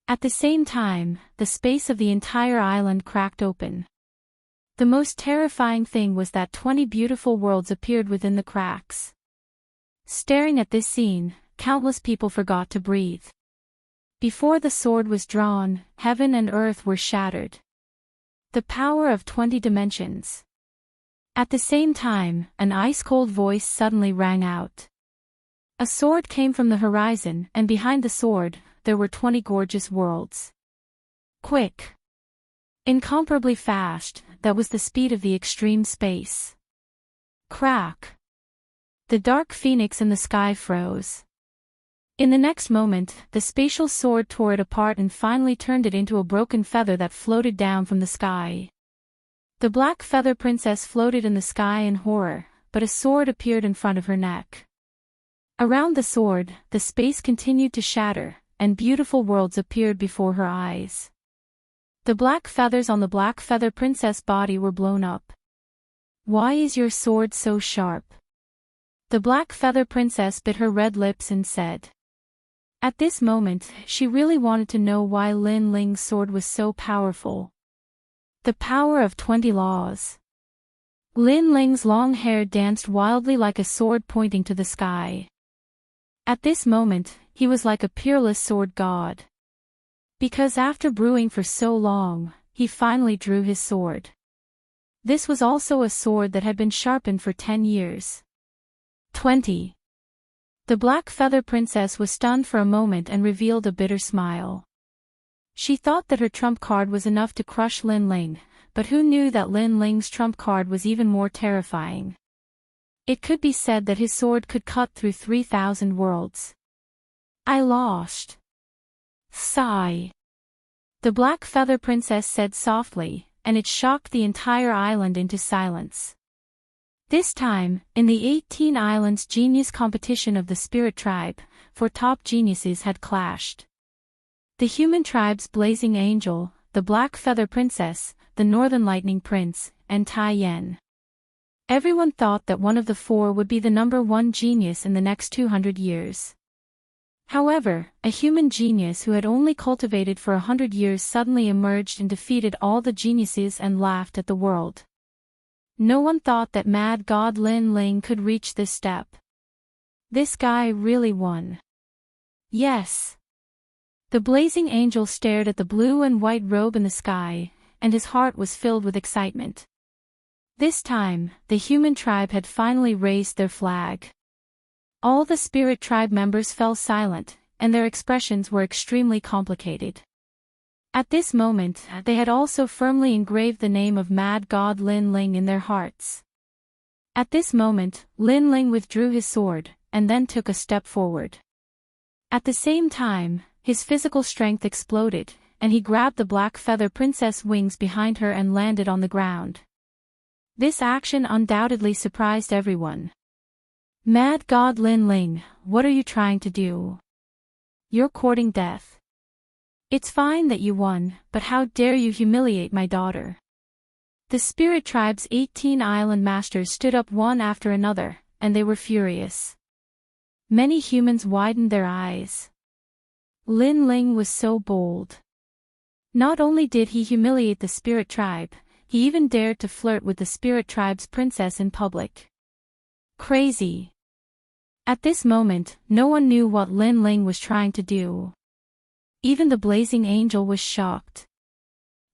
At the same time, the space of the entire island cracked open. The most terrifying thing was that 20 beautiful worlds appeared within the cracks. Staring at this scene, countless people forgot to breathe. Before the sword was drawn, heaven and earth were shattered. The power of 20 dimensions. At the same time, an ice-cold voice suddenly rang out. A sword came from the horizon, and behind the sword, there were 20 gorgeous worlds. Quick. Incomparably fast, that was the speed of the extreme space. Crack. The Dark Phoenix in the sky froze. In the next moment, the spatial sword tore it apart and finally turned it into a broken feather that floated down from the sky. The Black Feather Princess floated in the sky in horror, but a sword appeared in front of her neck. Around the sword, the space continued to shatter, and beautiful worlds appeared before her eyes. The black feathers on the Black Feather Princess' body were blown up. Why is your sword so sharp? The Black Feather Princess bit her red lips and said. At this moment, she really wanted to know why Lin Ling's sword was so powerful. The power of 20 laws. Lin Ling's long hair danced wildly like a sword pointing to the sky. At this moment, he was like a peerless sword god. Because after brewing for so long, he finally drew his sword. This was also a sword that had been sharpened for 10 years. 20. The Black Feather Princess was stunned for a moment and revealed a bitter smile. She thought that her trump card was enough to crush Lin Ling, but who knew that Lin Ling's trump card was even more terrifying. It could be said that his sword could cut through 3,000 worlds. I lost. Sigh. The Black Feather Princess said softly, and it shocked the entire island into silence. This time, in the 18 Islands Genius Competition of the Spirit Tribe, 4 top geniuses had clashed. The human tribe's Blazing Angel, the Black Feather Princess, the Northern Lightning Prince, and Tai Yen. Everyone thought that one of the 4 would be the #1 genius in the next 200 years. However, a human genius who had only cultivated for 100 years suddenly emerged and defeated all the geniuses and laughed at the world. No one thought that mad god Lin Ling could reach this step. This guy really won. Yes. The Blazing Angel stared at the blue and white robe in the sky, and his heart was filled with excitement. This time, the human tribe had finally raised their flag. All the spirit tribe members fell silent, and their expressions were extremely complicated. At this moment, they had also firmly engraved the name of Mad God Lin Ling in their hearts. At this moment, Lin Ling withdrew his sword, and then took a step forward. At the same time, his physical strength exploded, and he grabbed the Black Feather Princess' wings behind her and landed on the ground. This action undoubtedly surprised everyone. Mad God Lin Ling, what are you trying to do? You're courting death. It's fine that you won, but how dare you humiliate my daughter? The Spirit Tribe's 18 island masters stood up one after another, and they were furious. Many humans widened their eyes. Lin Ling was so bold. Not only did he humiliate the Spirit Tribe, he even dared to flirt with the Spirit Tribe's princess in public. Crazy. At this moment, no one knew what Lin Ling was trying to do. Even the Blazing Angel was shocked.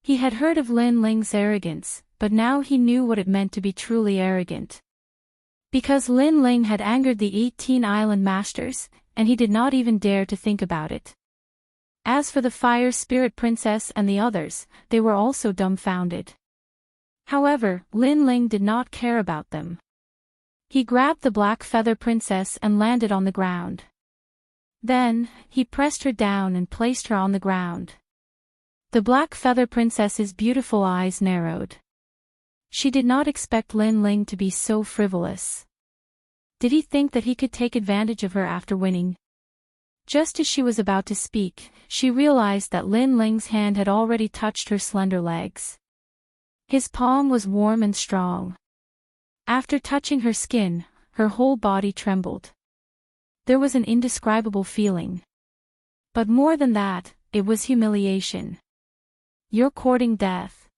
He had heard of Lin Ling's arrogance, but now he knew what it meant to be truly arrogant. Because Lin Ling had angered the 18 island masters, and he did not even dare to think about it. As for the Fire Spirit Princess and the others, they were also dumbfounded. However, Lin Ling did not care about them. He grabbed the Black Feather Princess and landed on the ground. Then, he pressed her down and placed her on the ground. The Black Feather Princess's beautiful eyes narrowed. She did not expect Lin Ling to be so frivolous. Did he think that he could take advantage of her after winning? Just as she was about to speak, she realized that Lin Ling's hand had already touched her slender legs. His palm was warm and strong. After touching her skin, her whole body trembled. There was an indescribable feeling. But more than that, it was humiliation. You're courting death.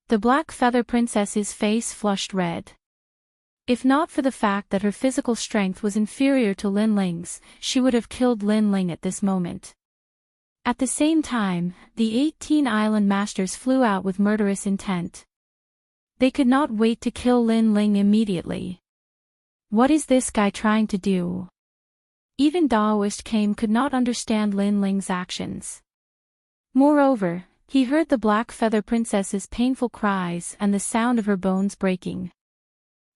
The Black Feather Princess's face flushed red. If not for the fact that her physical strength was inferior to Lin Ling's, she would have killed Lin Ling at this moment. At the same time, the 18 island masters flew out with murderous intent. They could not wait to kill Lin Ling immediately. What is this guy trying to do? Even Daoist Kame could not understand Lin Ling's actions. Moreover, he heard the Black Feather Princess's painful cries and the sound of her bones breaking.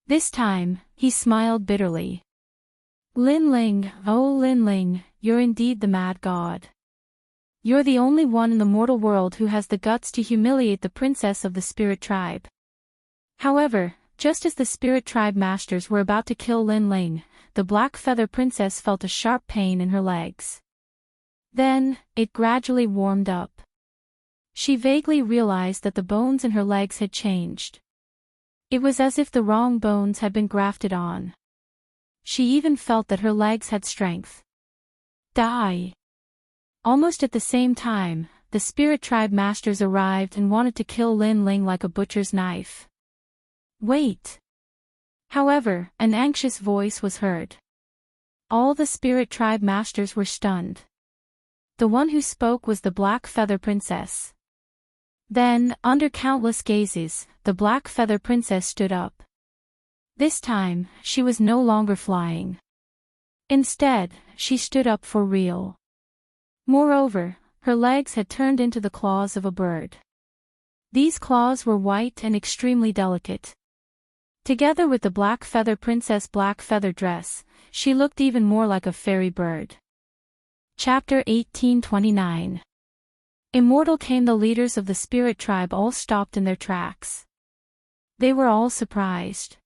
This time, he smiled bitterly. Lin Ling, oh Lin Ling, you're indeed the mad god. You're the only one in the mortal world who has the guts to humiliate the princess of the Spirit Tribe. However, just as the Spirit Tribe masters were about to kill Lin Ling, the Black Feather Princess felt a sharp pain in her legs. Then, it gradually warmed up. She vaguely realized that the bones in her legs had changed. It was as if the wrong bones had been grafted on. She even felt that her legs had strength. Die! Almost at the same time, the Spirit Tribe masters arrived and wanted to kill Lin Ling like a butcher's knife. Wait! However, an anxious voice was heard. All the Spirit Tribe masters were stunned. The one who spoke was the Black Feather Princess. Then, under countless gazes, the Black Feather Princess stood up. This time, she was no longer flying. Instead, she stood up for real. Moreover, her legs had turned into the claws of a bird. These claws were white and extremely delicate. Together with the Black Feather Princess' black feather dress, she looked even more like a fairy bird. Chapter 1829. Immortal came. The leaders of the Spirit Tribe all stopped in their tracks. They were all surprised.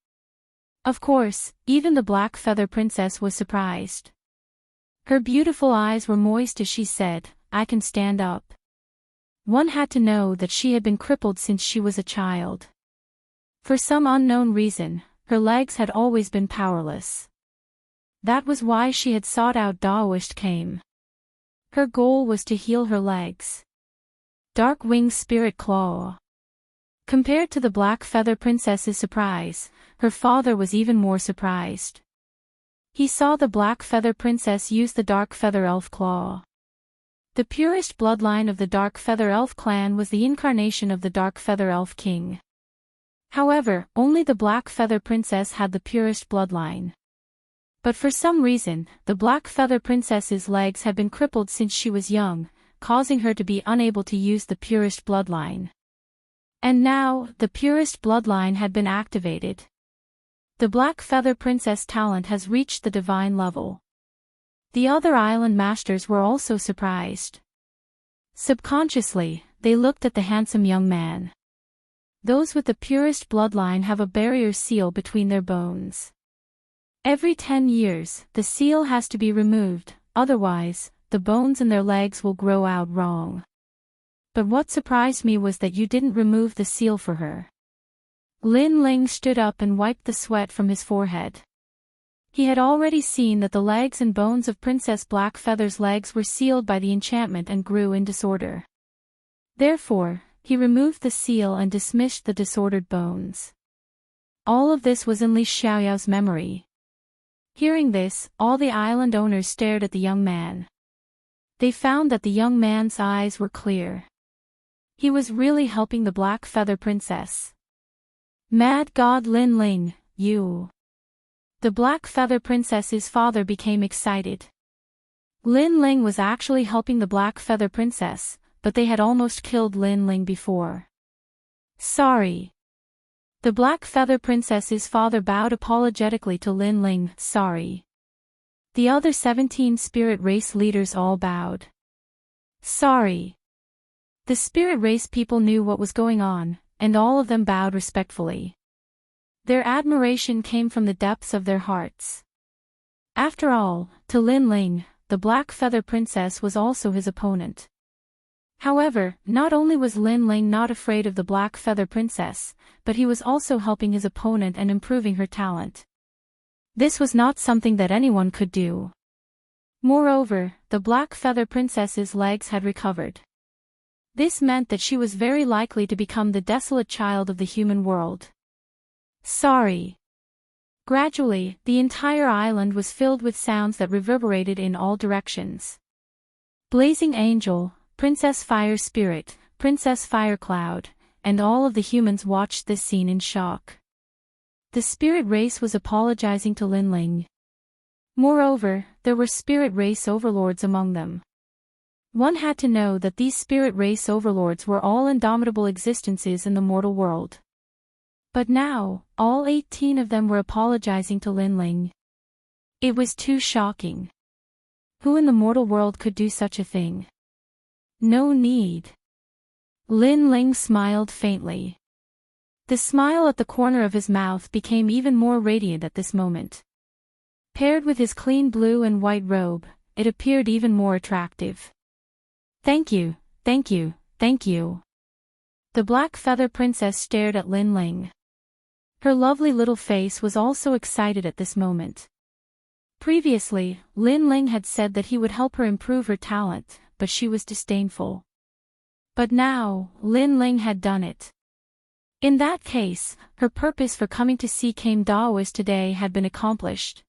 Of course, even the Black Feather Princess was surprised. Her beautiful eyes were moist as she said, "I can stand up." One had to know that she had been crippled since she was a child. For some unknown reason, her legs had always been powerless. That was why she had sought out Daoist Kame. Her goal was to heal her legs. Dark Wing Spirit Claw. Compared to the Black Feather Princess's surprise, her father was even more surprised. He saw the Black Feather Princess use the Dark Feather Elf Claw. The purest bloodline of the Dark Feather Elf clan was the incarnation of the Dark Feather Elf King. However, only the Black Feather Princess had the purest bloodline. But for some reason, the Black Feather Princess's legs had been crippled since she was young, causing her to be unable to use the purest bloodline. And now, the purest bloodline had been activated. The Black Feather Princess talent has reached the divine level. The other island masters were also surprised. Subconsciously, they looked at the handsome young man. Those with the purest bloodline have a barrier seal between their bones. Every 10 years, the seal has to be removed, otherwise, the bones in their legs will grow out wrong. But what surprised me was that you didn't remove the seal for her. Lin Ling stood up and wiped the sweat from his forehead. He had already seen that the legs and bones of Princess Blackfeather's legs were sealed by the enchantment and grew in disorder. Therefore, he removed the seal and dismissed the disordered bones. All of this was in Li Xiaoyao's memory. Hearing this, all the island owners stared at the young man. They found that the young man's eyes were clear. He was really helping the Black Feather Princess. Mad God Lin Ling, you! The Black Feather Princess's father became excited. Lin Ling was actually helping the Black Feather Princess, but they had almost killed Lin Ling before. Sorry. The Black Feather Princess's father bowed apologetically to Lin Ling, sorry. The other 17 spirit race leaders all bowed. Sorry. The spirit race people knew what was going on, and all of them bowed respectfully. Their admiration came from the depths of their hearts. After all, to Lin Ling, the Black Feather Princess was also his opponent. However, not only was Lin Ling not afraid of the Black Feather Princess, but he was also helping his opponent and improving her talent. This was not something that anyone could do. Moreover, the Black Feather Princess's legs had recovered. This meant that she was very likely to become the desolate child of the human world. Sorry. Gradually, the entire island was filled with sounds that reverberated in all directions. Blazing Angel, Princess Fire Spirit, Princess Fire Cloud, and all of the humans watched this scene in shock. The spirit race was apologizing to Lin Ling. Moreover, there were spirit race overlords among them. One had to know that these spirit race overlords were all indomitable existences in the mortal world. But now, all 18 of them were apologizing to Lin Ling. It was too shocking. Who in the mortal world could do such a thing? No need. Lin Ling smiled faintly. The smile at the corner of his mouth became even more radiant at this moment. Paired with his clean blue and white robe, it appeared even more attractive. Thank you, thank you, thank you. The Black Feather Princess stared at Lin Ling. Her lovely little face was also excited at this moment. Previously, Lin Ling had said that he would help her improve her talent, but she was disdainful. But now, Lin Ling had done it. In that case, her purpose for coming to see Kame Daoist today had been accomplished.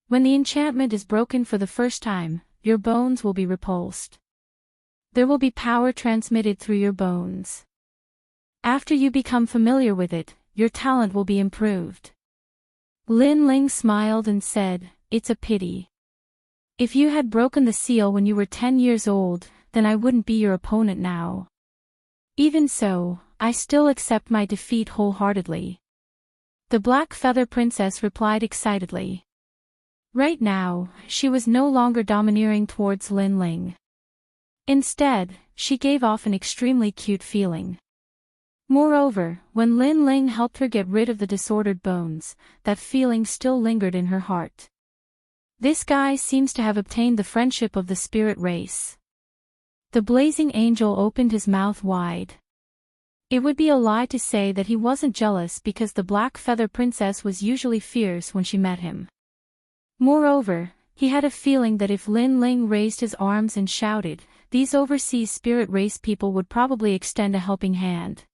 When the enchantment is broken for the first time, your bones will be repulsed. There will be power transmitted through your bones. After you become familiar with it, your talent will be improved. Lin Ling smiled and said, it's a pity. If you had broken the seal when you were 10 years old, then I wouldn't be your opponent now. Even so, I still accept my defeat wholeheartedly. The Black Feather Princess replied excitedly. Right now, she was no longer domineering towards Lin Ling. Instead, she gave off an extremely cute feeling. Moreover, when Lin Ling helped her get rid of the disordered bones, that feeling still lingered in her heart. This guy seems to have obtained the friendship of the spirit race. The Blazing Angel opened his mouth wide. It would be a lie to say that he wasn't jealous because the Black Feather Princess was usually fierce when she met him. Moreover, he had a feeling that if Lin Ling raised his arms and shouted, these overseas spirit race people would probably extend a helping hand.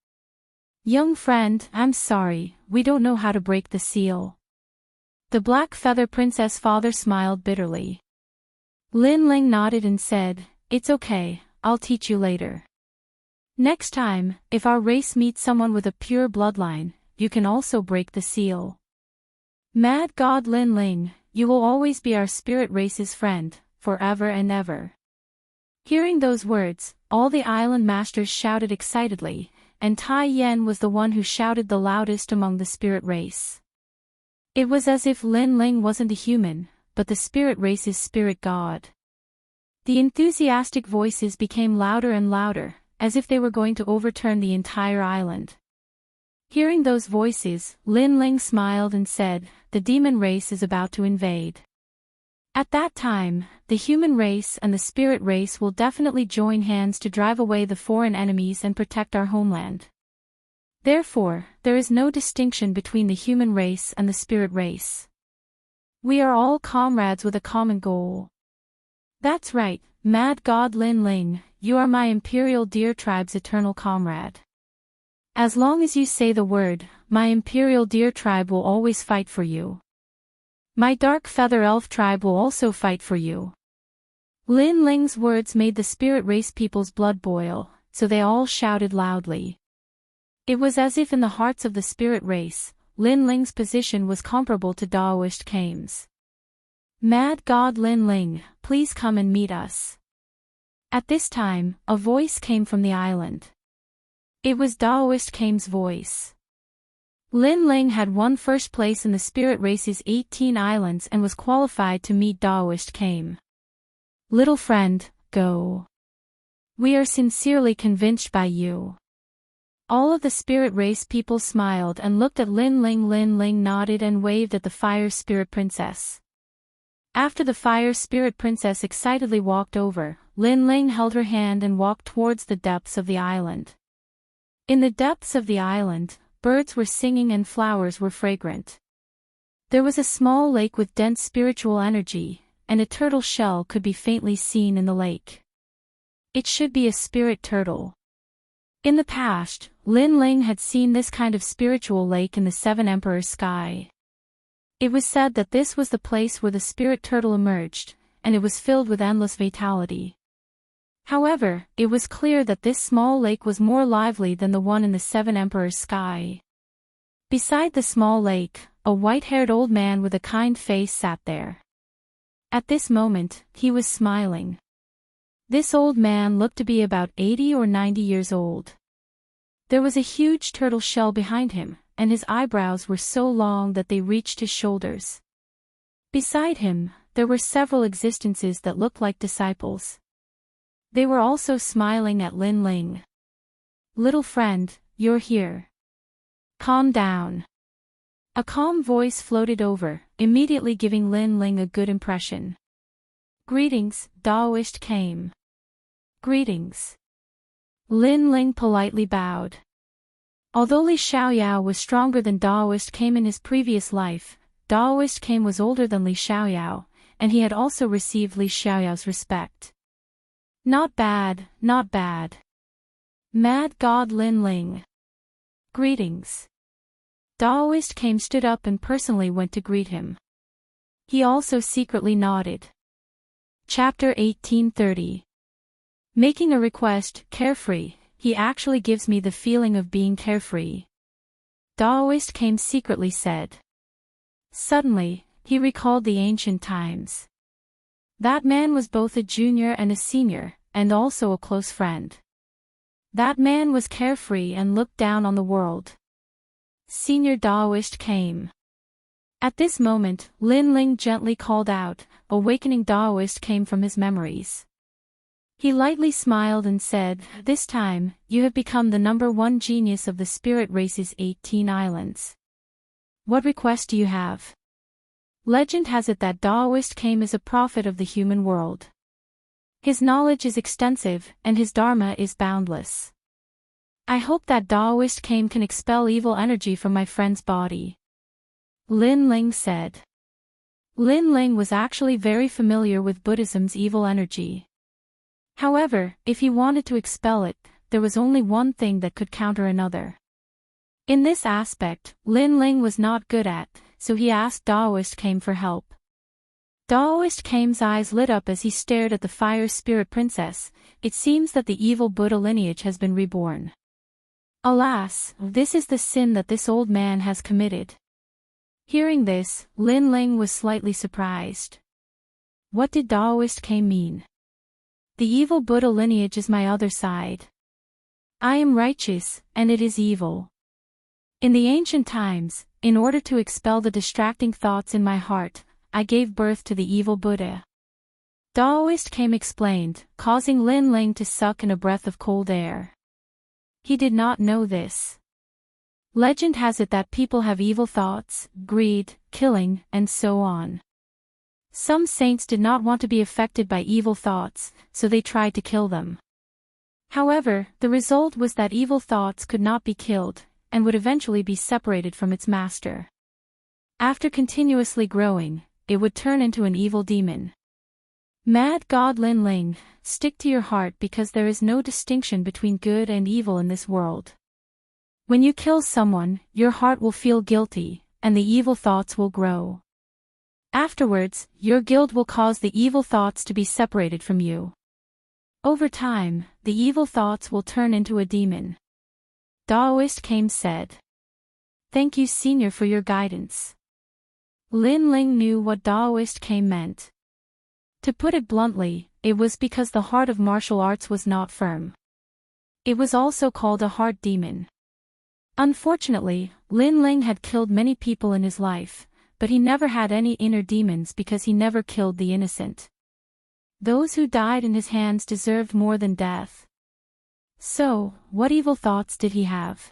Young friend, I'm sorry, we don't know how to break the seal. The Black Feather Princess' father smiled bitterly. Lin Ling nodded and said, it's okay, I'll teach you later. Next time, if our race meets someone with a pure bloodline, you can also break the seal. Mad God Lin Ling, you will always be our spirit race's friend, forever and ever. Hearing those words, all the island masters shouted excitedly, and Tai Yen was the one who shouted the loudest among the spirit race. It was as if Lin Ling wasn't a human, but the spirit race's spirit god. The enthusiastic voices became louder and louder, as if they were going to overturn the entire island. Hearing those voices, Lin Ling smiled and said, the demon race is about to invade. At that time, the human race and the spirit race will definitely join hands to drive away the foreign enemies and protect our homeland. Therefore, there is no distinction between the human race and the spirit race. We are all comrades with a common goal. That's right, Mad God Lin Ling, you are my Imperial Deer Tribe's eternal comrade. As long as you say the word, my Imperial Deer Tribe will always fight for you. My Dark Feather Elf Tribe will also fight for you. Lin Ling's words made the spirit race people's blood boil, so they all shouted loudly. It was as if in the hearts of the spirit race, Lin Ling's position was comparable to Daoist Kame's. Mad God Lin Ling, please come and meet us. At this time, a voice came from the island. It was Daoist Kame's voice. Lin Ling had won first place in the spirit race's 18 islands and was qualified to meet Daoist Kame. Little friend, go. We are sincerely convinced by you. All of the spirit race people smiled and looked at Lin Ling. Lin Ling nodded and waved at the fire spirit princess. After the fire spirit princess excitedly walked over, Lin Ling held her hand and walked towards the depths of the island. In the depths of the island, birds were singing and flowers were fragrant. There was a small lake with dense spiritual energy, and a turtle shell could be faintly seen in the lake. It should be a spirit turtle. In the past, Lin Ling had seen this kind of spiritual lake in the Seven Emperors' sky. It was said that this was the place where the spirit turtle emerged, and it was filled with endless vitality. However, it was clear that this small lake was more lively than the one in the Seven Emperors' sky. Beside the small lake, a white-haired old man with a kind face sat there. At this moment, he was smiling. This old man looked to be about 80 or 90 years old. There was a huge turtle shell behind him, and his eyebrows were so long that they reached his shoulders. Beside him, there were several existences that looked like disciples. They were also smiling at Lin Ling. Little friend, you're here. Calm down. A calm voice floated over, immediately giving Lin Ling a good impression. Greetings, Daoist Kame. Greetings. Lin Ling politely bowed. Although Li Xiaoyao was stronger than Daoist Kame in his previous life, Daoist Kame was older than Li Xiaoyao, and he had also received Li Xiaoyao's respect. Not bad, not bad. Mad God Lin Ling. Greetings. Daoist Kame stood up and personally went to greet him. He also secretly nodded. Chapter 1830. Making a request, carefree, he actually gives me the feeling of being carefree. Daoist Kame secretly said. Suddenly, he recalled the ancient times. That man was both a junior and a senior, and also a close friend. That man was carefree and looked down on the world. Senior Daoist Kame. At this moment, Lin Ling gently called out, awakening Daoist Kame from his memories. He lightly smiled and said, this time, you have become the #1 genius of the spirit race's 18 islands. What request do you have? Legend has it that Daoist Kame is a prophet of the human world. His knowledge is extensive, and his dharma is boundless. I hope that Daoist Kame can expel evil energy from my friend's body. Lin Ling said. Lin Ling was actually very familiar with Buddhism's evil energy. However, if he wanted to expel it, there was only one thing that could counter another. In this aspect, Lin Ling was not good at, so he asked Daoist Kame for help. Daoist Kame's eyes lit up as he stared at the fire spirit princess. It seems that the evil Buddha lineage has been reborn. Alas, this is the sin that this old man has committed. Hearing this, Lin Ling was slightly surprised. What did Daoist Kame mean? The evil Buddha lineage is my other side. I am righteous, and it is evil. In the ancient times, in order to expel the distracting thoughts in my heart, I gave birth to the evil Buddha. Daoist Kame explained, causing Lin Ling to suck in a breath of cold air. He did not know this. Legend has it that people have evil thoughts, greed, killing, and so on. Some saints did not want to be affected by evil thoughts, so they tried to kill them. However, the result was that evil thoughts could not be killed, and would eventually be separated from its master. After continuously growing, it would turn into an evil demon. Mad God Lin Ling, stick to your heart because there is no distinction between good and evil in this world. When you kill someone, your heart will feel guilty, and the evil thoughts will grow. Afterwards, your guilt will cause the evil thoughts to be separated from you. Over time, the evil thoughts will turn into a demon. Daoist Kame said. Thank you, Senior, for your guidance. Lin Ling knew what Daoist Kame meant. To put it bluntly, it was because the heart of martial arts was not firm. It was also called a heart demon. Unfortunately, Lin Ling had killed many people in his life, but he never had any inner demons because he never killed the innocent. Those who died in his hands deserved more than death. So, what evil thoughts did he have?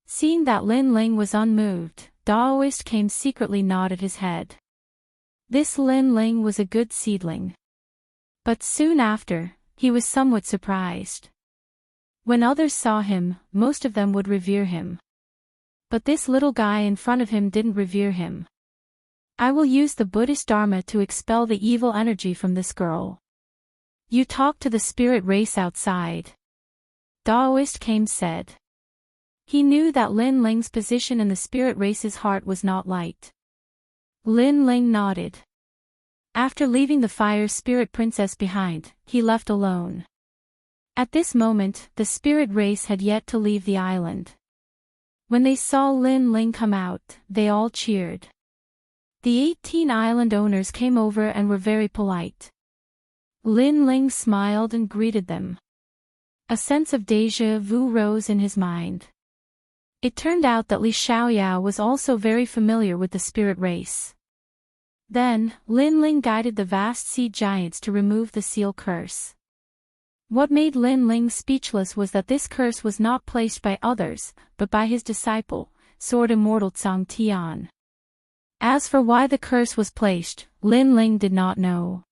Seeing that Lin Ling was unmoved, Daoist Kame secretly nodded his head. This Lin Ling was a good seedling. But soon after, he was somewhat surprised. When others saw him, most of them would revere him. But this little guy in front of him didn't revere him. I will use the Buddhist Dharma to expel the evil energy from this girl. You talk to the spirit race outside. Daoist Kame said. He knew that Lin Ling's position in the spirit race's heart was not light. Lin Ling nodded. After leaving the fire spirit princess behind, he left alone. At this moment, the spirit race had yet to leave the island. When they saw Lin Ling come out, they all cheered. The 18 island owners came over and were very polite. Lin Ling smiled and greeted them. A sense of déjà vu rose in his mind. It turned out that Li Xiaoyao was also very familiar with the spirit race. Then, Lin Ling guided the vast sea giants to remove the seal curse. What made Lin Ling speechless was that this curse was not placed by others, but by his disciple, Sword Immortal Tsang Tian. As for why the curse was placed, Lin Ling did not know.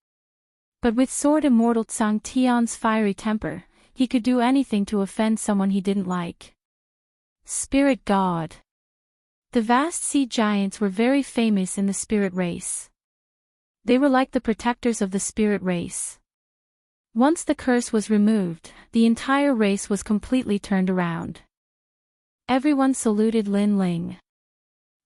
But with Sword Immortal Tsang Tian's fiery temper, he could do anything to offend someone he didn't like. Spirit God. The vast sea giants were very famous in the spirit race. They were like the protectors of the spirit race. Once the curse was removed, the entire race was completely turned around. Everyone saluted Lin Ling.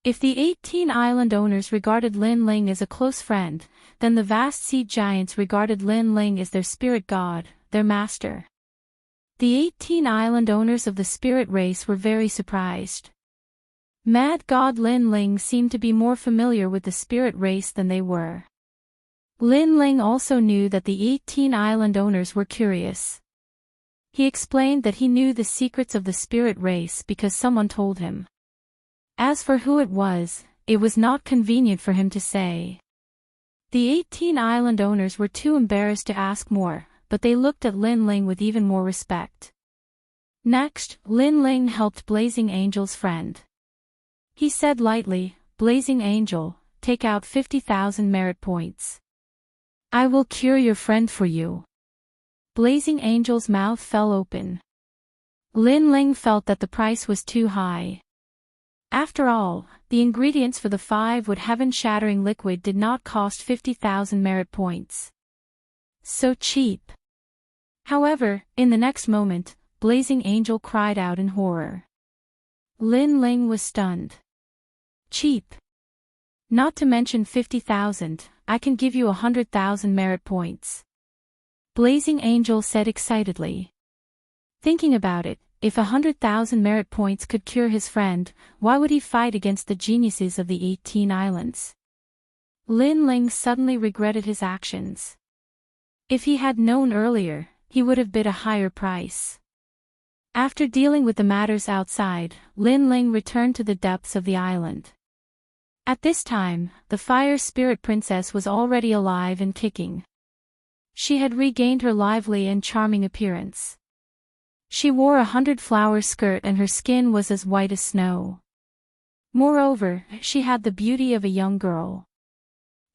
If the 18 island owners regarded Lin Ling as a close friend, then the vast sea giants regarded Lin Ling as their spirit god, their master. The 18 island owners of the spirit race were very surprised. Mad God Lin Ling seemed to be more familiar with the spirit race than they were. Lin Ling also knew that the 18 island owners were curious. He explained that he knew the secrets of the spirit race because someone told him. As for who it was not convenient for him to say. The 18 island owners were too embarrassed to ask more, but they looked at Lin Ling with even more respect. Next, Lin Ling helped Blazing Angel's friend. He said lightly, Blazing Angel, take out 50,000 merit points. I will cure your friend for you. Blazing Angel's mouth fell open. Lin Ling felt that the price was too high. After all, the ingredients for the 5-wood heaven-shattering liquid did not cost 50,000 merit points. So cheap. However, in the next moment, Blazing Angel cried out in horror. Lin Ling was stunned. Cheap. Not to mention 50,000, I can give you 100,000 merit points. Blazing Angel said excitedly. Thinking about it, if 100,000 merit points could cure his friend, why would he fight against the geniuses of the 18 islands? Lin Ling suddenly regretted his actions. If he had known earlier, he would have bid a higher price. After dealing with the matters outside, Lin Ling returned to the depths of the island. At this time, the Fire Spirit Princess was already alive and kicking. She had regained her lively and charming appearance. She wore a 100-flower skirt and her skin was as white as snow. Moreover, she had the beauty of a young girl.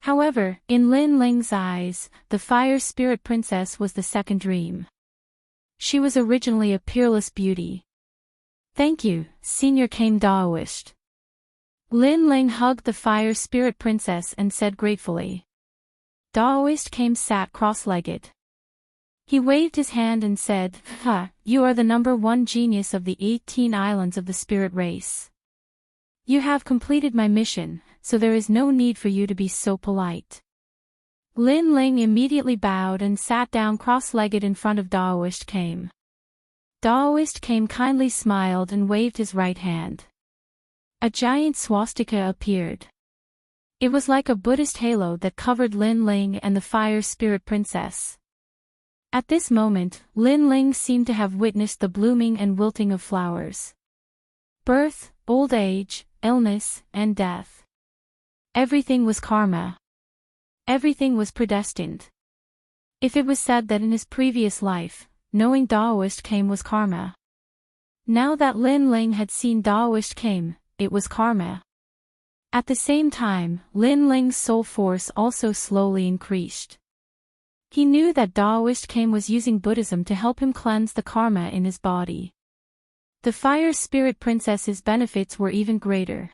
However, in Lin Ling's eyes, the fire spirit princess was the second dream. She was originally a peerless beauty. "Thank you, Senior Kame Daoist." Lin Ling hugged the fire spirit princess and said gratefully. Daoist Kame sat cross-legged. He waved his hand and said, "You are the #1 genius of the 18 islands of the spirit race. You have completed my mission, so there is no need for you to be so polite." Lin Ling immediately bowed and sat down cross-legged in front of Daoist Kame. Daoist Kame kindly smiled and waved his right hand. A giant swastika appeared. It was like a Buddhist halo that covered Lin Ling and the fire spirit princess. At this moment, Lin Ling seemed to have witnessed the blooming and wilting of flowers. Birth, old age, illness, and death. Everything was karma. Everything was predestined. If it was said that in his previous life, knowing Daoist Kame was karma. Now that Lin Ling had seen Daoist Kame, it was karma. At the same time, Lin Ling's soul force also slowly increased. He knew that Daoist Kame was using Buddhism to help him cleanse the karma in his body. The fire spirit princess's benefits were even greater.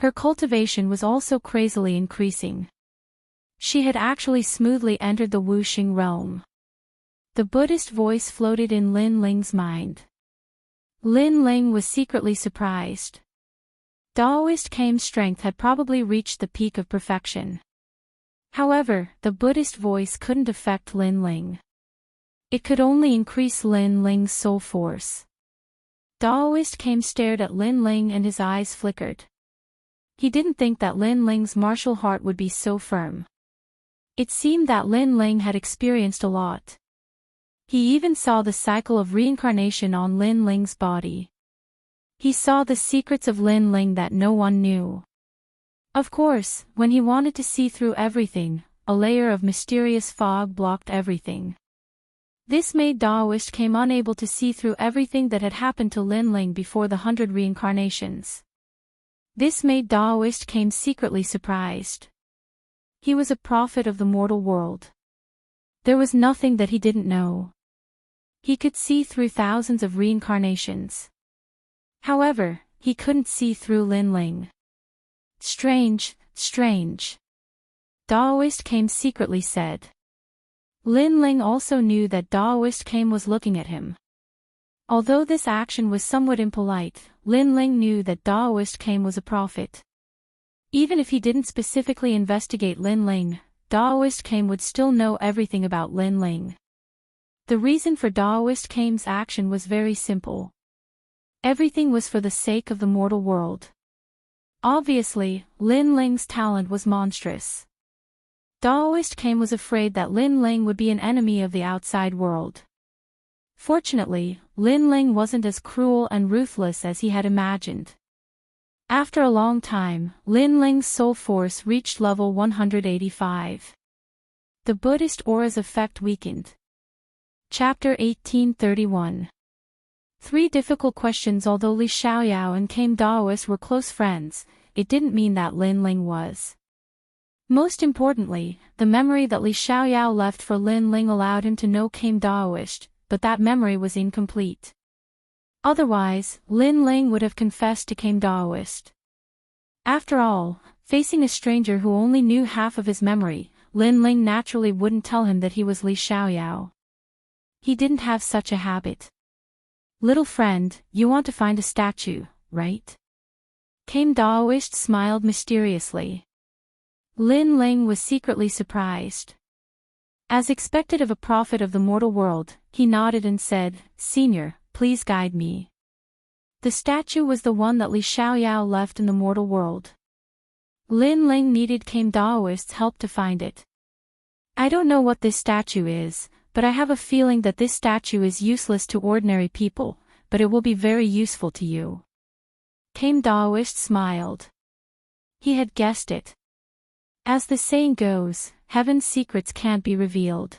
Her cultivation was also crazily increasing. She had actually smoothly entered the Wuxing realm. The Buddhist voice floated in Lin Ling's mind. Lin Ling was secretly surprised. Daoist Kame's strength had probably reached the peak of perfection. However, the Buddhist voice couldn't affect Lin Ling. It could only increase Lin Ling's soul force. Daoist Kame stared at Lin Ling and his eyes flickered. He didn't think that Lin Ling's martial heart would be so firm. It seemed that Lin Ling had experienced a lot. He even saw the cycle of reincarnation on Lin Ling's body. He saw the secrets of Lin Ling that no one knew. Of course, when he wanted to see through everything, a layer of mysterious fog blocked everything. This made Daoist Kame unable to see through everything that had happened to Lin Ling before the 100 reincarnations. This made Daoist Kame secretly surprised. He was a prophet of the mortal world. There was nothing that he didn't know. He could see through thousands of reincarnations. However, he couldn't see through Lin Ling. Strange, strange. Daoist Kame secretly said. Lin Ling also knew that Daoist Kame was looking at him. Although this action was somewhat impolite, Lin Ling knew that Daoist Kame was a prophet. Even if he didn't specifically investigate Lin Ling, Daoist Kame would still know everything about Lin Ling. The reason for Daoist Kame's action was very simple. Everything was for the sake of the mortal world. Obviously, Lin Ling's talent was monstrous. Daoist Kame was afraid that Lin Ling would be an enemy of the outside world. Fortunately, Lin Ling wasn't as cruel and ruthless as he had imagined. After a long time, Lin Ling's soul force reached level 185. The Buddhist aura's effect weakened. Chapter 1831. 3 difficult questions. Although Li Xiaoyao and Kame Daoist were close friends, it didn't mean that Lin Ling was. Most importantly, the memory that Li Xiaoyao left for Lin Ling allowed him to know Kame Daoist, but that memory was incomplete. Otherwise, Lin Ling would have confessed to Kame Daoist. After all, facing a stranger who only knew half of his memory, Lin Ling naturally wouldn't tell him that he was Li Xiaoyao. He didn't have such a habit. "Little friend, you want to find a statue, right?" Kame Daoist smiled mysteriously. Lin Ling was secretly surprised. As expected of a prophet of the mortal world, he nodded and said, "Senior, please guide me." The statue was the one that Li Xiaoyao left in the mortal world. Lin Ling needed Kame Daoist's help to find it. "I don't know what this statue is, but I have a feeling that this statue is useless to ordinary people, but it will be very useful to you." Kame Daoist smiled. He had guessed it. As the saying goes, heaven's secrets can't be revealed.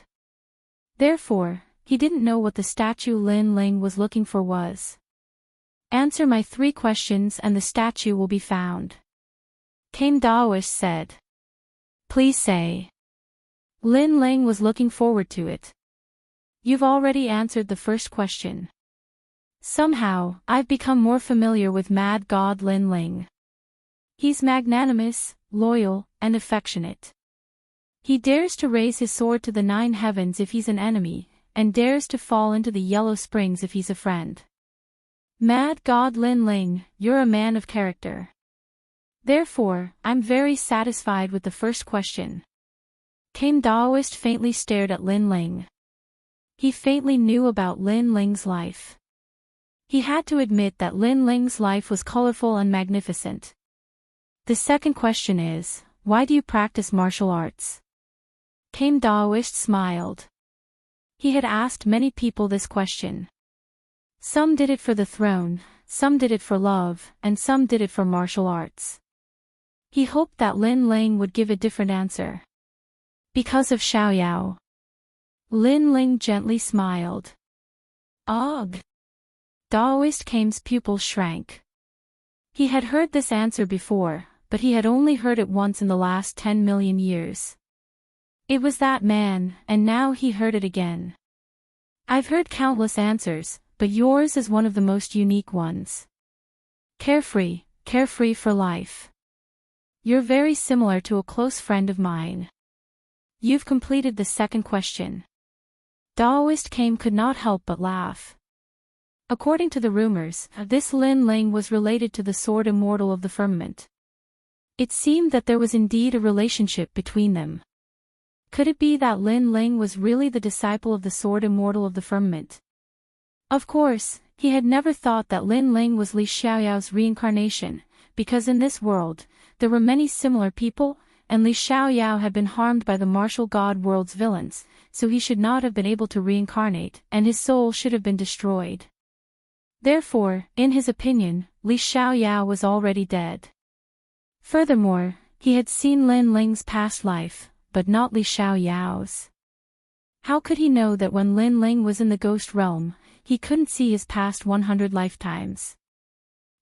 Therefore, he didn't know what the statue Lin Ling was looking for was. Answer my 3 questions and the statue will be found. Came Daoist said. Please say. Lin Ling was looking forward to it. You've already answered the first question. Somehow, I've become more familiar with Mad God Lin Ling. He's magnanimous, loyal, and affectionate. He dares to raise his sword to the 9 heavens if he's an enemy, and dares to fall into the yellow springs if he's a friend. Mad God Lin Ling, you're a man of character. Therefore, I'm very satisfied with the first question. Came Daoist faintly stared at Lin Ling. He faintly knew about Lin Ling's life. He had to admit that Lin Ling's life was colorful and magnificent. The second question is, why do you practice martial arts? Came Daoist smiled. He had asked many people this question. Some did it for the throne, some did it for love, and some did it for martial arts. He hoped that Lin Ling would give a different answer. Because of Xiaoyao. Lin Ling gently smiled. Ugh. Daoist Came's pupils shrank. He had heard this answer before, but he had only heard it once in the last 10 million years. It was that man, and now he heard it again. I've heard countless answers, but yours is one of the most unique ones. Carefree, carefree for life. You're very similar to a close friend of mine. You've completed the second question. Daoist Came could not help but laugh. According to the rumors, this Lin Ling was related to the sword Immortal of the firmament. It seemed that there was indeed a relationship between them. Could it be that Lin Ling was really the disciple of the sword Immortal of the firmament? Of course, he had never thought that Lin Ling was Li Xiaoyao's reincarnation, because in this world, there were many similar people, and Li Xiaoyao had been harmed by the martial god world's villains, so he should not have been able to reincarnate, and his soul should have been destroyed. Therefore, in his opinion, Li Xiaoyao was already dead. Furthermore, he had seen Lin Ling's past life, but not Li Xiaoyao's. How could he know that when Lin Ling was in the ghost realm, he couldn't see his past 100 lifetimes?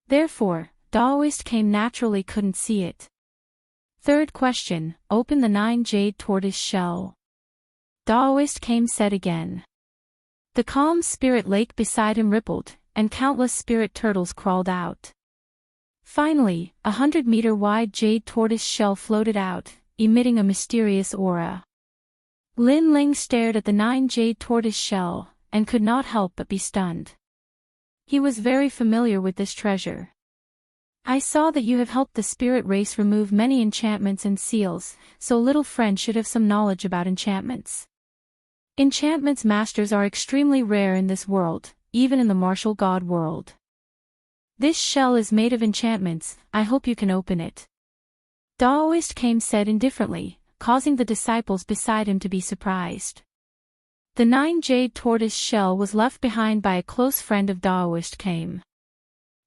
Therefore, Daoist Came naturally couldn't see it. Third question, open the 9 jade tortoise shell. Daoist Came said again. The calm spirit lake beside him rippled, and countless spirit turtles crawled out. Finally, 100-meter wide jade tortoise shell floated out, emitting a mysterious aura. Lin Ling stared at the 9 jade tortoise shell, and could not help but be stunned. He was very familiar with this treasure. I saw that you have helped the spirit race remove many enchantments and seals, so little friend should have some knowledge about enchantments. Enchantments masters are extremely rare in this world, even in the martial god world. This shell is made of enchantments, I hope you can open it. Daoist Came said indifferently, causing the disciples beside him to be surprised. The 9 jade tortoise shell was left behind by a close friend of Daoist Came.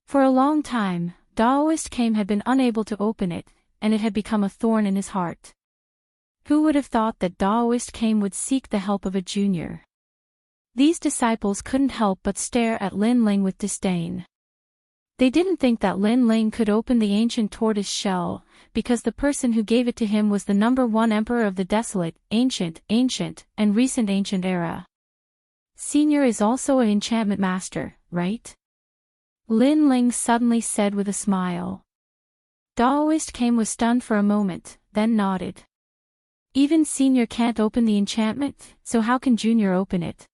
For a long time, Daoist Came had been unable to open it, and it had become a thorn in his heart. Who would have thought that Daoist Came would seek the help of a junior? These disciples couldn't help but stare at Lin Ling with disdain. They didn't think that Lin Ling could open the ancient tortoise shell, because the person who gave it to him was the #1 emperor of the desolate, ancient, and recent ancient era. Senior is also an enchantment master, right? Lin Ling suddenly said with a smile. Daoist Came was stunned for a moment, then nodded. Even Senior can't open the enchantment, so how can Junior open it?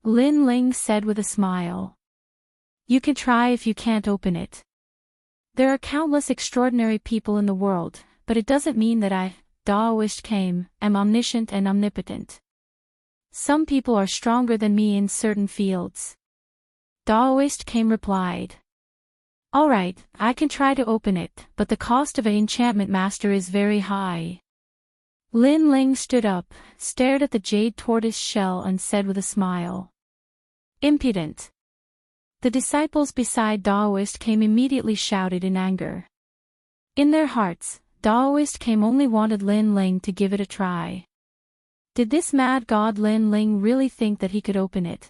Lin Ling said with a smile. You can try if you can't open it. There are countless extraordinary people in the world, but it doesn't mean that I, Daoist Came, am omniscient and omnipotent. Some people are stronger than me in certain fields. Daoist Came replied. Alright, I can try to open it, but the cost of an enchantment master is very high. Lin Ling stood up, stared at the jade tortoise shell and said with a smile. Impudent. The disciples beside Daoist Came immediately shouted in anger. In their hearts, Daoist Came only wanted Lin Ling to give it a try. Did this mad god Lin Ling really think that he could open it?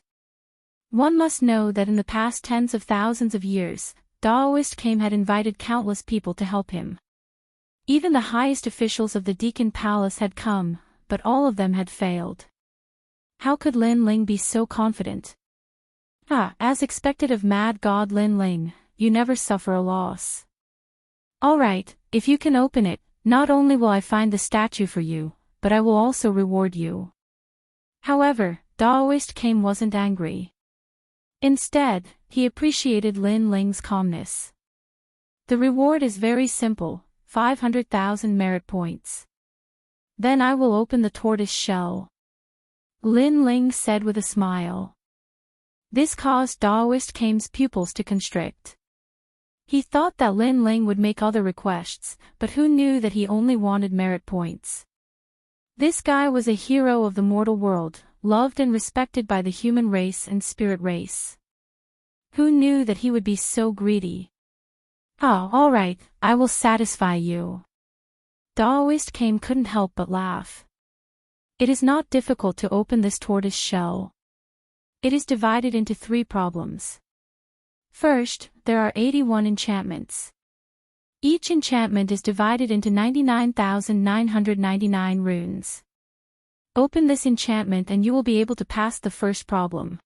One must know that in the past tens of thousands of years, Daoist Kame had invited countless people to help him. Even the highest officials of the Deacon Palace had come, but all of them had failed. How could Lin Ling be so confident? As expected of mad god Lin Ling, you never suffer a loss. Alright, if you can open it, not only will I find the statue for you, but I will also reward you. However, Daoist Kame wasn't angry. Instead, he appreciated Lin Ling's calmness. The reward is very simple, 500,000 merit points. Then I will open the tortoise shell. Lin Ling said with a smile. This caused Daoist Kame's pupils to constrict. He thought that Lin Ling would make other requests, but who knew that he only wanted merit points. This guy was a hero of the mortal world, loved and respected by the human race and spirit race. Who knew that he would be so greedy? Alright, I will satisfy you. Daoist Kame couldn't help but laugh. It is not difficult to open this tortoise shell. It is divided into 3 problems. First, there are 81 enchantments. Each enchantment is divided into 99,999 runes. Open this enchantment and you will be able to pass the first problem.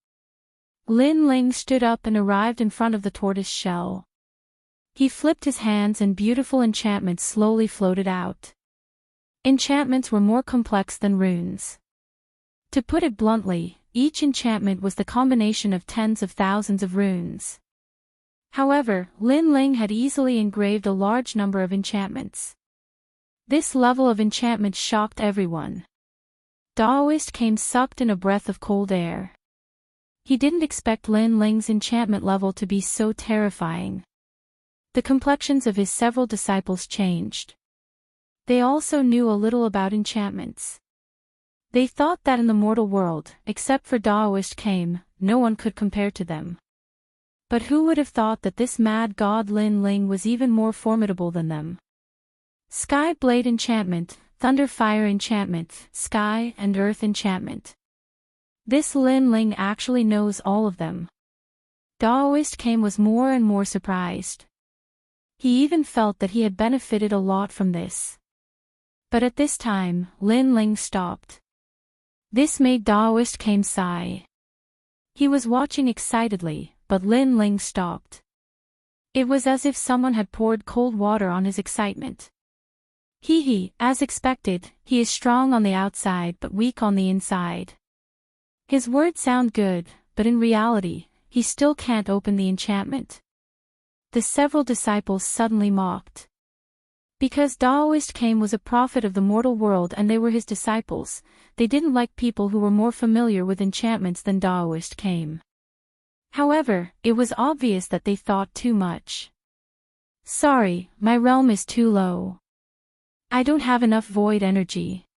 Lin Ling stood up and arrived in front of the tortoise shell. He flipped his hands and beautiful enchantments slowly floated out. Enchantments were more complex than runes. To put it bluntly, each enchantment was the combination of tens of thousands of runes. However, Lin Ling had easily engraved a large number of enchantments. This level of enchantment shocked everyone. Daoist Kame sucked in a breath of cold air. He didn't expect Lin Ling's enchantment level to be so terrifying. The complexions of his several disciples changed. They also knew a little about enchantments. They thought that in the mortal world, except for Daoist Kame, no one could compare to them. But who would have thought that this mad god Lin Ling was even more formidable than them? Sky Blade Enchantment, Thunder Fire Enchantment, Sky and Earth Enchantment. This Lin Ling actually knows all of them. Daoist Kame was more and more surprised. He even felt that he had benefited a lot from this. But at this time, Lin Ling stopped. This made Daoist Kame sigh. He was watching excitedly, but Lin Ling stopped. It was as if someone had poured cold water on his excitement. As expected, he is strong on the outside but weak on the inside. His words sound good, but in reality, he still can't open the enchantment. The several disciples suddenly mocked. Because Daoist Kame was a prophet of the mortal world and they were his disciples, they didn't like people who were more familiar with enchantments than Daoist Kame. However, it was obvious that they thought too much. Sorry, my realm is too low. I don't have enough void energy.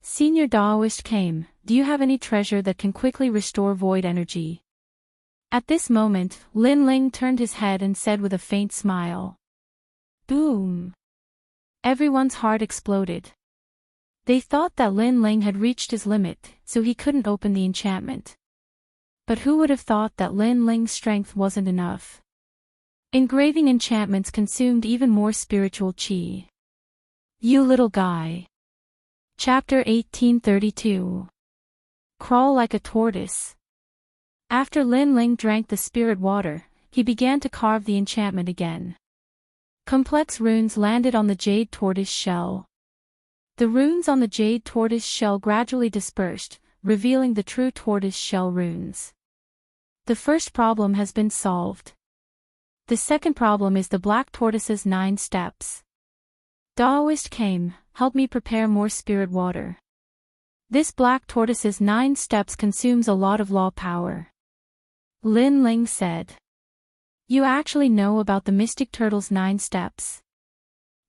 Senior Daoist Kame, do you have any treasure that can quickly restore void energy? At this moment, Lin Ling turned his head and said with a faint smile. Boom! Everyone's heart exploded. They thought that Lin Ling had reached his limit, so he couldn't open the enchantment. But who would have thought that Lin Ling's strength wasn't enough? Engraving enchantments consumed even more spiritual chi. You little guy. Chapter 1832. Crawl like a tortoise. After Lin Ling drank the spirit water, he began to carve the enchantment again. Complex runes landed on the jade tortoise shell. The runes on the jade tortoise shell gradually dispersed, revealing the true tortoise shell runes. The first problem has been solved. The second problem is the black tortoise's 9 steps. Daoist Kame, help me prepare more spirit water. This black tortoise's 9 steps consumes a lot of law power. Lin Ling said. You actually know about the mystic turtle's 9 steps.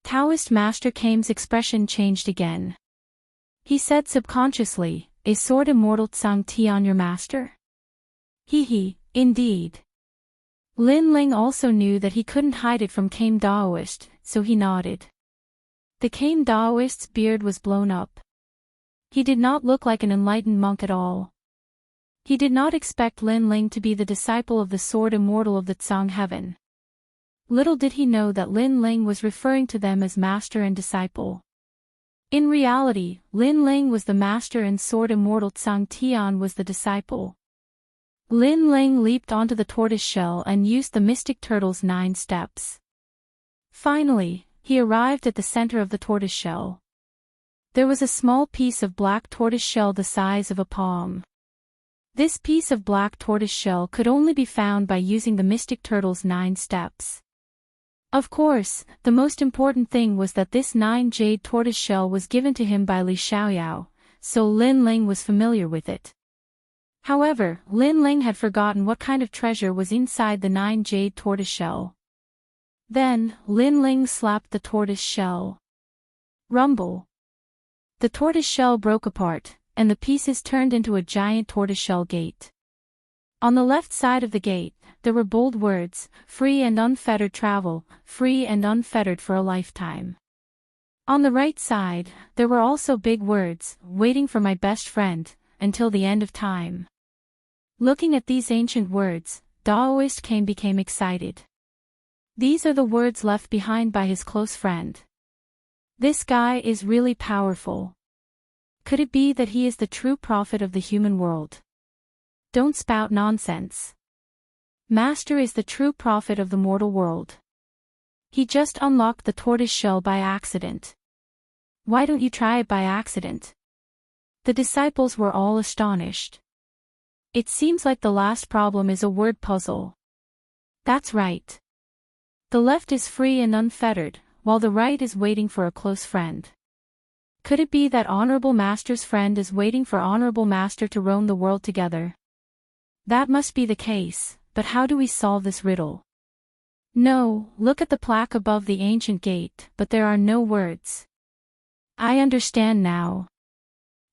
Taoist Master Kame's expression changed again. He said subconsciously, a sword immortal Tsang Ti on your master? Indeed. Lin Ling also knew that he couldn't hide it from Kame Daoist, so he nodded. The Kame Daoist's beard was blown up. He did not look like an enlightened monk at all. He did not expect Lin Ling to be the disciple of the sword immortal of the Tsang heaven. Little did he know that Lin Ling was referring to them as master and disciple. In reality, Lin Ling was the master and sword immortal Tsang Tian was the disciple. Lin Ling leaped onto the tortoise shell and used the mystic turtle's 9 steps. Finally, he arrived at the center of the tortoise shell. There was a small piece of black tortoise shell the size of a palm. This piece of black tortoise shell could only be found by using the mystic turtle's 9 steps. Of course, the most important thing was that this 9 jade tortoise shell was given to him by Li Xiaoyao, so Lin Ling was familiar with it. However, Lin Ling had forgotten what kind of treasure was inside the 9 jade tortoise shell. Then, Lin Ling slapped the tortoise shell. Rumble. The tortoise shell broke apart, and the pieces turned into a giant tortoiseshell gate. On the left side of the gate, there were bold words, "Free and unfettered travel, free and unfettered for a lifetime." On the right side, there were also big words, "Waiting for my best friend, until the end of time." Looking at these ancient words, Daoist became excited. These are the words left behind by his close friend. This guy is really powerful. Could it be that he is the true prophet of the human world? Don't spout nonsense. Master is the true prophet of the mortal world. He just unlocked the tortoise shell by accident. Why don't you try it by accident? The disciples were all astonished. It seems like the last problem is a word puzzle. That's right. The left is free and unfettered, while the right is waiting for a close friend. Could it be that Honorable Master's friend is waiting for Honorable Master to roam the world together? That must be the case, but how do we solve this riddle? No, look at the plaque above the ancient gate, but there are no words. I understand now.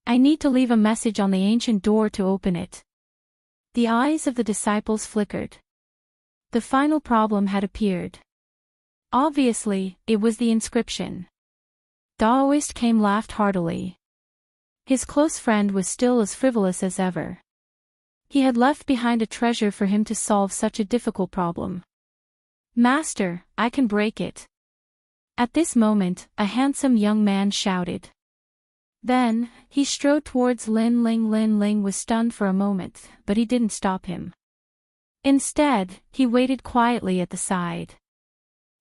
I need to leave a message on the ancient door to open it. The eyes of the disciples flickered. The final problem had appeared. Obviously, it was the inscription. Daoist laughed heartily. His close friend was still as frivolous as ever. He had left behind a treasure for him to solve such a difficult problem. Master, I can break it. At this moment, a handsome young man shouted. Then, he strode towards Lin Ling. Lin Ling was stunned for a moment, but he didn't stop him. Instead, he waited quietly at the side.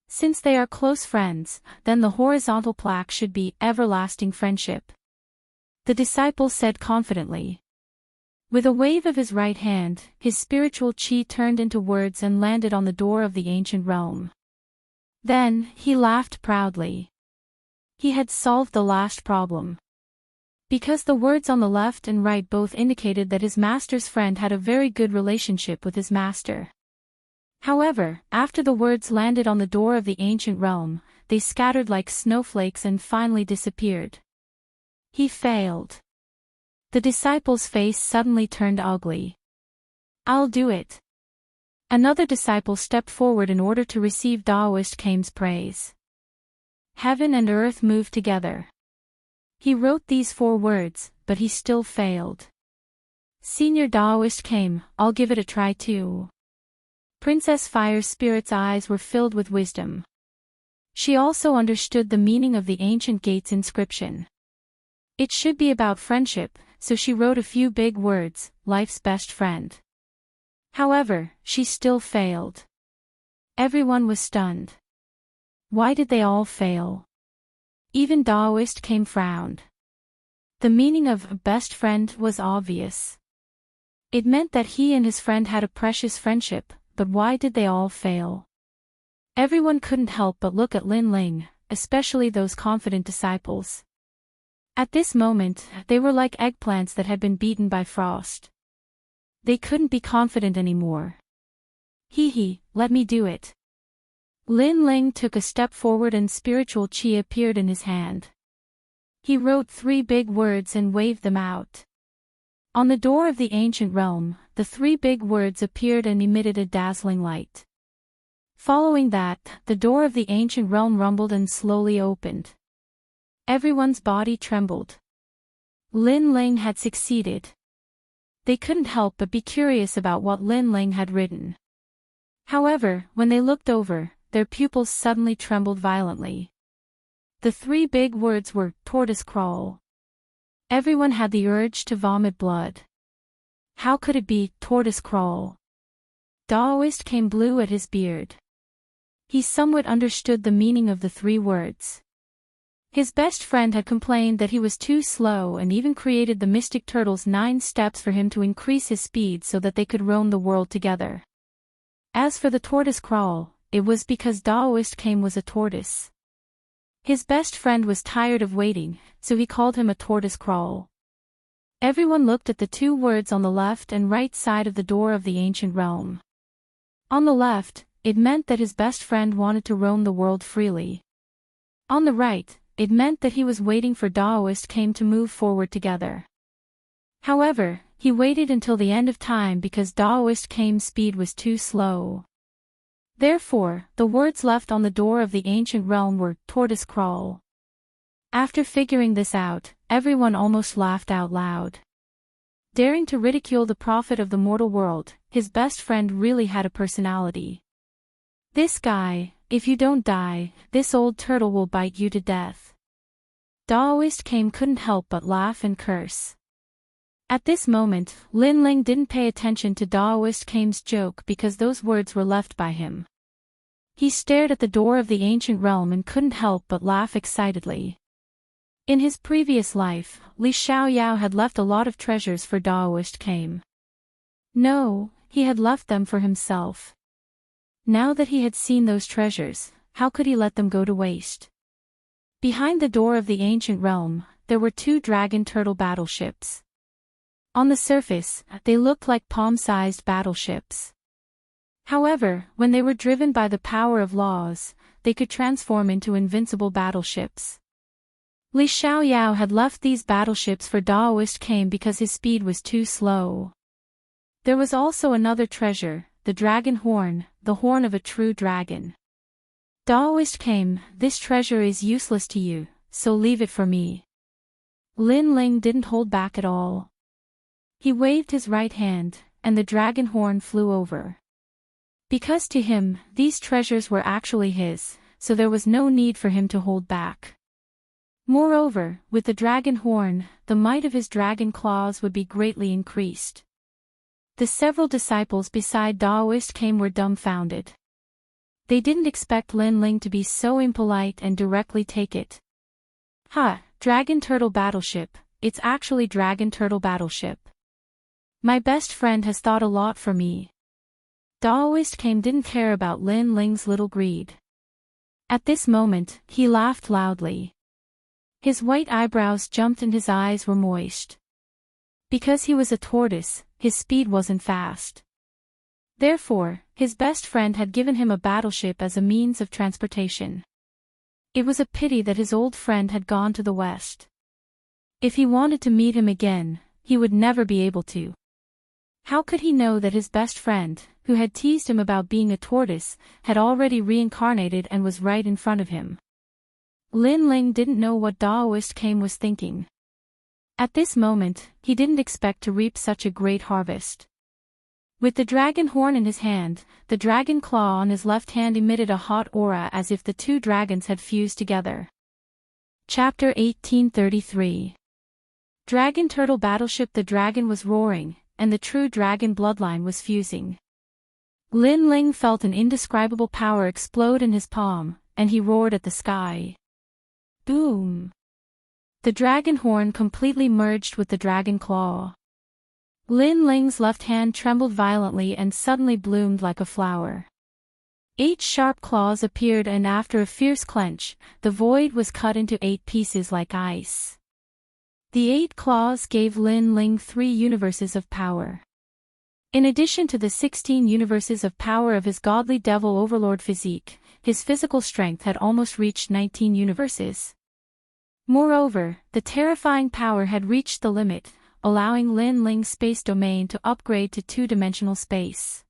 Since they are close friends, then the horizontal plaque should be everlasting friendship. The disciple said confidently. With a wave of his right hand, his spiritual chi turned into words and landed on the door of the ancient realm. Then, he laughed proudly. He had solved the last problem. Because the words on the left and right both indicated that his master's friend had a very good relationship with his master. However, after the words landed on the door of the ancient realm, they scattered like snowflakes and finally disappeared. He failed. The disciple's face suddenly turned ugly. I'll do it. Another disciple stepped forward in order to receive Daoist Kame's praise. Heaven and earth moved together. He wrote these 4 words, but he still failed. Senior Daoist Kame, I'll give it a try too. Princess Fire Spirit's eyes were filled with wisdom. She also understood the meaning of the ancient gate's inscription. It should be about friendship, so she wrote a few big words, life's best friend. However, she still failed. Everyone was stunned. Why did they all fail? Even Daoist Kame frowned. The meaning of best friend was obvious. It meant that he and his friend had a precious friendship, but why did they all fail? Everyone couldn't help but look at Lin Ling, especially those confident disciples. At this moment, they were like eggplants that had been beaten by frost. They couldn't be confident anymore. Hee, let me do it. Lin Ling took a step forward and spiritual chi appeared in his hand. He wrote 3 big words and waved them out. On the door of the ancient realm, the 3 big words appeared and emitted a dazzling light. Following that, the door of the ancient realm rumbled and slowly opened. Everyone's body trembled. Lin Ling had succeeded. They couldn't help but be curious about what Lin Ling had written. However, when they looked over, their pupils suddenly trembled violently. The three big words were, tortoise crawl. Everyone had the urge to vomit blood. How could it be, tortoise crawl? Daoist came blue at his beard. He somewhat understood the meaning of the three words. His best friend had complained that he was too slow and even created the Mystic Turtle's 9 steps for him to increase his speed so that they could roam the world together. As for the tortoise crawl, it was because Daoist came was a tortoise. His best friend was tired of waiting, so he called him a tortoise crawl. Everyone looked at the two words on the left and right side of the door of the ancient realm. On the left, it meant that his best friend wanted to roam the world freely. On the right, it meant that he was waiting for Daoist came to move forward together. However, he waited until the end of time because Daoist came's speed was too slow. Therefore, the words left on the door of the ancient realm were, tortoise crawl. After figuring this out, everyone almost laughed out loud. Daring to ridicule the prophet of the mortal world, his best friend really had a personality. This guy, if you don't die, this old turtle will bite you to death. Daoist came couldn't help but laugh and curse. At this moment, Lin Ling didn't pay attention to Daoist came's joke because those words were left by him. He stared at the door of the ancient realm and couldn't help but laugh excitedly. In his previous life, Li Xiaoyao had left a lot of treasures for Daoist came. No, he had left them for himself. Now that he had seen those treasures, how could he let them go to waste? Behind the door of the ancient realm, there were 2 dragon turtle battleships. On the surface, they looked like palm-sized battleships. However, when they were driven by the power of laws, they could transform into invincible battleships. Li Xiaoyao had left these battleships for Daoist came because his speed was too slow. There was also another treasure, the dragon horn, the horn of a true dragon. Daoist came, this treasure is useless to you, so leave it for me. Lin Ling didn't hold back at all. He waved his right hand, and the dragon horn flew over. Because to him, these treasures were actually his, so there was no need for him to hold back. Moreover, with the dragon horn, the might of his dragon claws would be greatly increased. The several disciples beside Daoist came were dumbfounded. They didn't expect Lin Ling to be so impolite and directly take it. Dragon turtle battleship, it's actually dragon turtle battleship. My best friend has thought a lot for me. Daoist came didn't care about Lin Ling's little greed. At this moment, he laughed loudly. His white eyebrows jumped and his eyes were moist. Because he was a tortoise, his speed wasn't fast. Therefore, his best friend had given him a battleship as a means of transportation. It was a pity that his old friend had gone to the west. If he wanted to meet him again, he would never be able to. How could he know that his best friend, who had teased him about being a tortoise, had already reincarnated and was right in front of him? Lin Ling didn't know what Daoist came was thinking. At this moment, he didn't expect to reap such a great harvest. With the dragon horn in his hand, the dragon claw on his left hand emitted a hot aura as if the 2 dragons had fused together. Chapter 1833. Dragon Turtle Battleship. The dragon was roaring, and the true dragon bloodline was fusing. Lin Ling felt an indescribable power explode in his palm, and he roared at the sky. Boom! The dragon horn completely merged with the dragon claw. Lin Ling's left hand trembled violently and suddenly bloomed like a flower. 8 sharp claws appeared and after a fierce clench, the void was cut into 8 pieces like ice. The 8 claws gave Lin Ling 3 universes of power. In addition to the 16 universes of power of his godly devil overlord physique, his physical strength had almost reached 19 universes. Moreover, the terrifying power had reached the limit, allowing Lin Ling's space domain to upgrade to 2-dimensional space.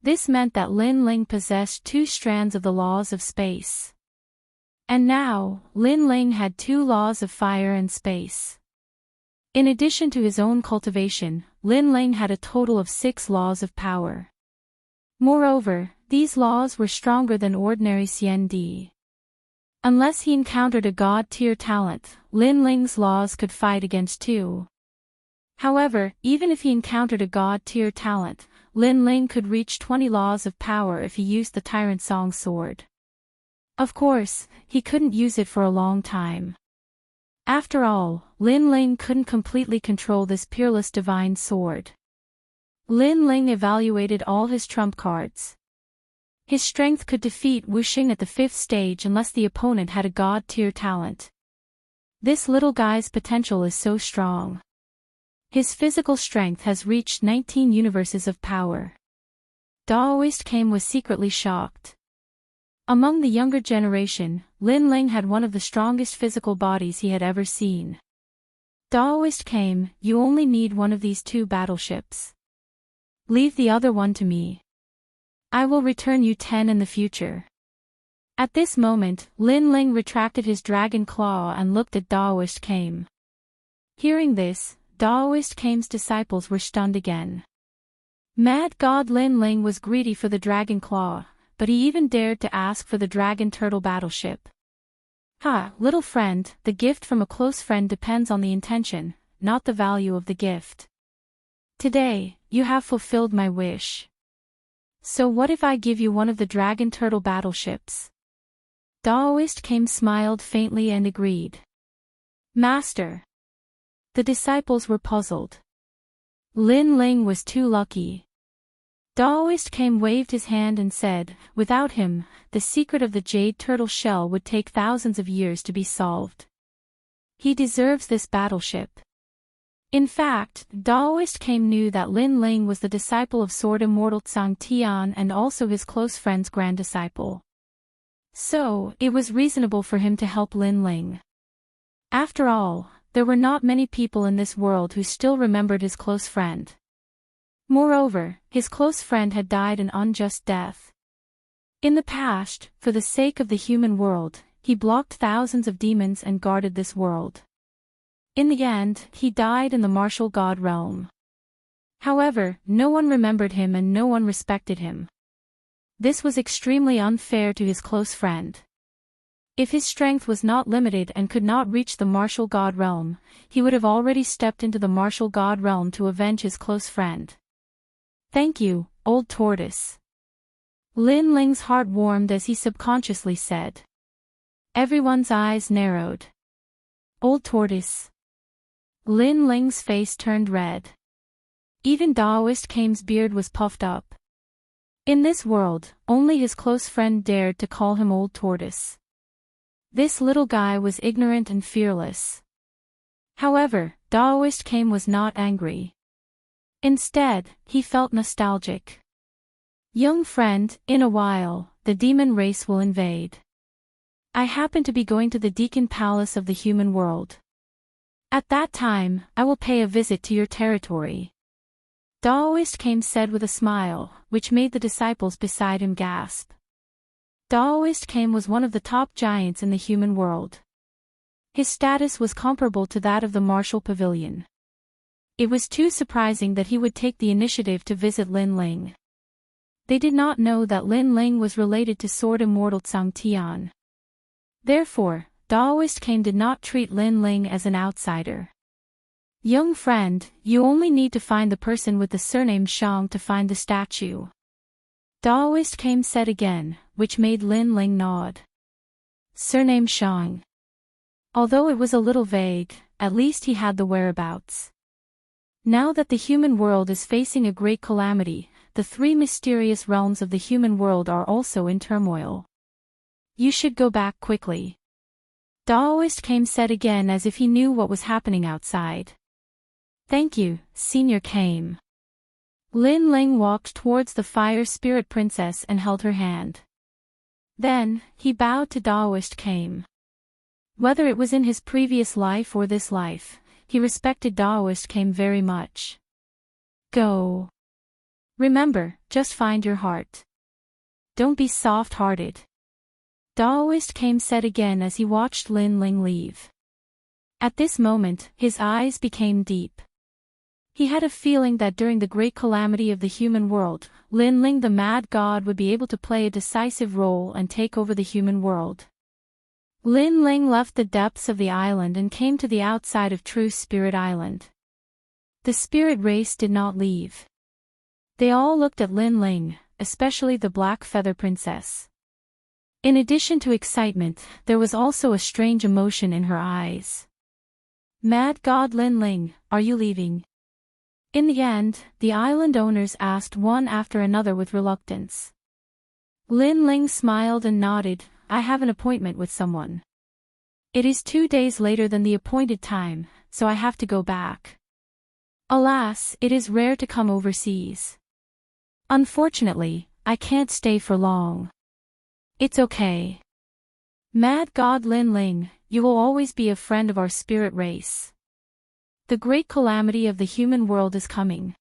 This meant that Lin Ling possessed 2 strands of the laws of space. And now, Lin Ling had 2 laws of fire and space. In addition to his own cultivation, Lin Ling had a total of 6 laws of power. Moreover, these laws were stronger than ordinary CND. Unless he encountered a god-tier talent, Lin Ling's laws could fight against 2. However, even if he encountered a god-tier talent, Lin Ling could reach 20 laws of power if he used the Tyrant Song sword. Of course, he couldn't use it for a long time. After all, Lin Ling couldn't completely control this peerless divine sword. Lin Ling evaluated all his trump cards. His strength could defeat Wuxing at the 5th stage unless the opponent had a god-tier talent. This little guy's potential is so strong. His physical strength has reached 19 universes of power. Daoist Kame was secretly shocked. Among the younger generation, Lin Ling had one of the strongest physical bodies he had ever seen. Daoist Kame, you only need one of these 2 battleships. Leave the other one to me. I will return you 10 in the future. At this moment, Lin Ling retracted his dragon claw and looked at Daoist Kame. Hearing this, Daoist Kame's disciples were stunned again. Mad God Lin Ling was greedy for the dragon claw, but he even dared to ask for the dragon turtle battleship. Ha, little friend, the gift from a close friend depends on the intention, not the value of the gift. Today, you have fulfilled my wish. So what if I give you one of the dragon turtle battleships? Daoist Kame smiled faintly and agreed. Master. The disciples were puzzled. Lin Ling was too lucky. Daoist Kame waved his hand and said, without him, the secret of the jade turtle shell would take thousands of years to be solved. He deserves this battleship. In fact, Daoist Kame knew that Lin Ling was the disciple of Sword Immortal Tsang Tian and also his close friend's grand disciple. So, it was reasonable for him to help Lin Ling. After all, there were not many people in this world who still remembered his close friend. Moreover, his close friend had died an unjust death. In the past, for the sake of the human world, he blocked thousands of demons and guarded this world. In the end, he died in the martial god realm. However, no one remembered him and no one respected him. This was extremely unfair to his close friend. If his strength was not limited and could not reach the martial god realm, he would have already stepped into the martial god realm to avenge his close friend. Thank you, old tortoise. Lin Ling's heart warmed as he subconsciously said. Everyone's eyes narrowed. Old tortoise. Lin Ling's face turned red. Even Daoist Kame's beard was puffed up. In this world, only his close friend dared to call him Old Tortoise. This little guy was ignorant and fearless. However, Daoist Kame was not angry. Instead, he felt nostalgic. Young friend, in a while, the demon race will invade. I happen to be going to the Deacon Palace of the human world. At that time, I will pay a visit to your territory. Daoist Kame said with a smile, which made the disciples beside him gasp. Daoist Kame was one of the top giants in the human world. His status was comparable to that of the martial pavilion. It was too surprising that he would take the initiative to visit Lin Ling. They did not know that Lin Ling was related to Sword Immortal Tsang Tian. Therefore, Daoist Kame did not treat Lin Ling as an outsider. Young friend, you only need to find the person with the surname Shang to find the statue. Daoist Kame said again, which made Lin Ling nod. Surname Shang. Although it was a little vague, at least he had the whereabouts. Now that the human world is facing a great calamity, the 3 mysterious realms of the human world are also in turmoil. You should go back quickly. Daoist Kame said again as if he knew what was happening outside. Thank you, Senior Kame. Lin Ling walked towards the Fire Spirit Princess and held her hand. Then, he bowed to Daoist Kame. Whether it was in his previous life or this life, he respected Daoist Kame very much. Go. Remember, just find your heart. Don't be soft-hearted. Daoist Kame said again as he watched Lin Ling leave. At this moment, his eyes became deep. He had a feeling that during the great calamity of the human world, Lin Ling the mad god would be able to play a decisive role and take over the human world. Lin Ling left the depths of the island and came to the outside of True Spirit Island. The spirit race did not leave. They all looked at Lin Ling, especially the Black Feather Princess. In addition to excitement, there was also a strange emotion in her eyes. Mad God Lin Ling, are you leaving? In the end, the island owners asked one after another with reluctance. Lin Ling smiled and nodded, I have an appointment with someone. It is 2 days later than the appointed time, so I have to go back. Alas, it is rare to come overseas. Unfortunately, I can't stay for long. It's okay. Mad God Lin Ling, you will always be a friend of our spirit race. The great calamity of the human world is coming.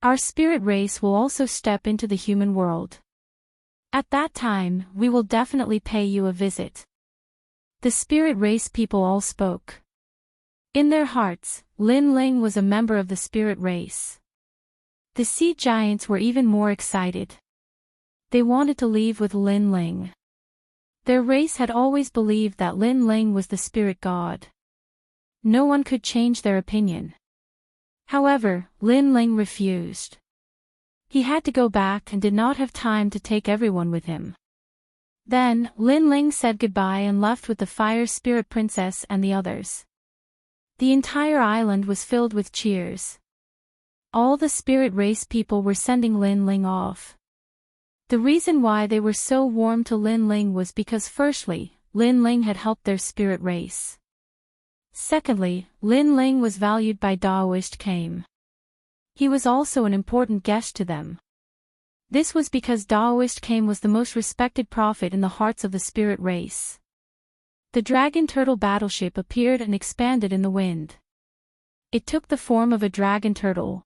Our spirit race will also step into the human world. At that time, we will definitely pay you a visit. The spirit race people all spoke. In their hearts, Lin Ling was a member of the spirit race. The sea giants were even more excited. They wanted to leave with Lin Ling. Their race had always believed that Lin Ling was the spirit god. No one could change their opinion. However, Lin Ling refused. He had to go back and did not have time to take everyone with him. Then, Lin Ling said goodbye and left with the Fire Spirit Princess and the others. The entire island was filled with cheers. All the spirit race people were sending Lin Ling off. The reason why they were so warm to Lin Ling was because firstly, Lin Ling had helped their spirit race. Secondly, Lin Ling was valued by Daoist Kame. He was also an important guest to them. This was because Daoist Kame was the most respected prophet in the hearts of the spirit race. The dragon turtle battleship appeared and expanded in the wind. It took the form of a dragon turtle.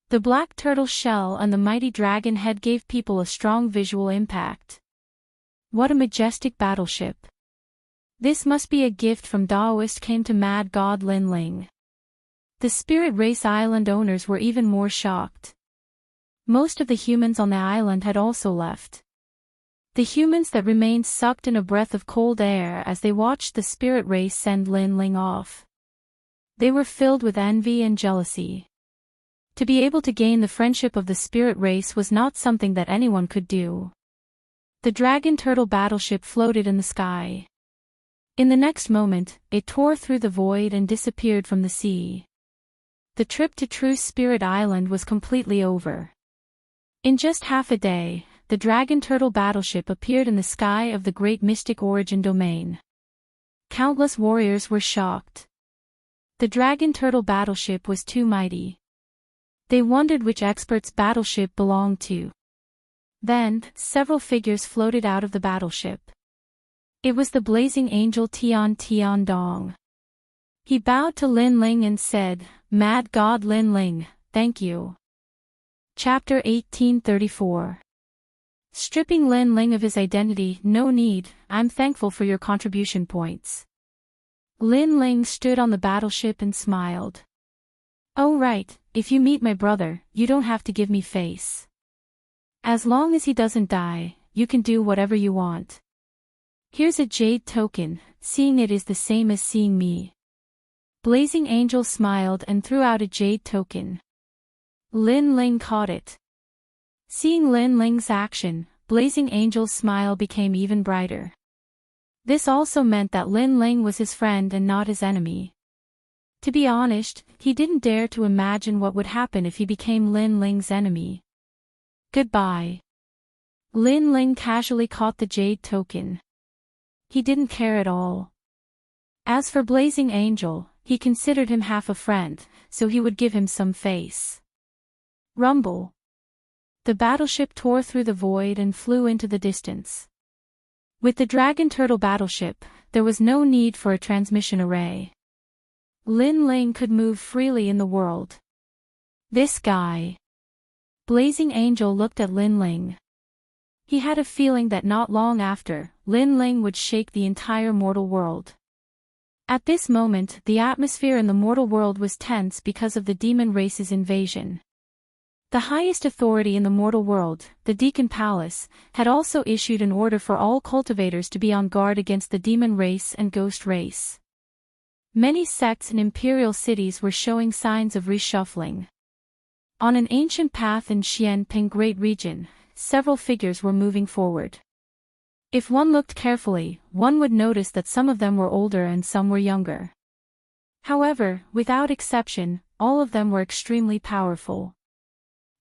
The black turtle shell and the mighty dragon head gave people a strong visual impact. What a majestic battleship. This must be a gift from Daoist Kame to Mad God Lin Ling. The spirit race island owners were even more shocked. Most of the humans on the island had also left. The humans that remained sucked in a breath of cold air as they watched the spirit race send Lin Ling off. They were filled with envy and jealousy. To be able to gain the friendship of the spirit race was not something that anyone could do. The dragon turtle battleship floated in the sky. In the next moment, it tore through the void and disappeared from the sea. The trip to True Spirit Island was completely over. In just half a day, the dragon turtle battleship appeared in the sky of the great mystic origin domain. Countless warriors were shocked. The dragon turtle battleship was too mighty. They wondered which expert's battleship belonged to. Then, several figures floated out of the battleship. It was the blazing angel Tian Tian Dong. He bowed to Lin Ling and said, Mad God Lin Ling, thank you. Chapter 1834. Stripping Lin Ling of his identity, no need, I'm thankful for your contribution points. Lin Ling stood on the battleship and smiled. Oh right, if you meet my brother, you don't have to give me face. As long as he doesn't die, you can do whatever you want. Here's a jade token, seeing it is the same as seeing me. Blazing Angel smiled and threw out a jade token. Lin Ling caught it. Seeing Lin Ling's action, Blazing Angel's smile became even brighter. This also meant that Lin Ling was his friend and not his enemy. To be honest, he didn't dare to imagine what would happen if he became Lin Ling's enemy. Goodbye. Lin Ling casually caught the jade token. He didn't care at all. As for Blazing Angel, he considered him half a friend, so he would give him some face. Rumble. The battleship tore through the void and flew into the distance. With the Dragon Turtle battleship, there was no need for a transmission array. Lin Ling could move freely in the world. This guy. Blazing Angel looked at Lin Ling. He had a feeling that not long after, Lin Ling would shake the entire mortal world. At this moment, the atmosphere in the mortal world was tense because of the demon race's invasion. The highest authority in the mortal world, the Deacon Palace, had also issued an order for all cultivators to be on guard against the demon race and ghost race. Many sects and imperial cities were showing signs of reshuffling. On an ancient path in Xianping Great Region, several figures were moving forward. If one looked carefully, one would notice that some of them were older and some were younger. However, without exception, all of them were extremely powerful.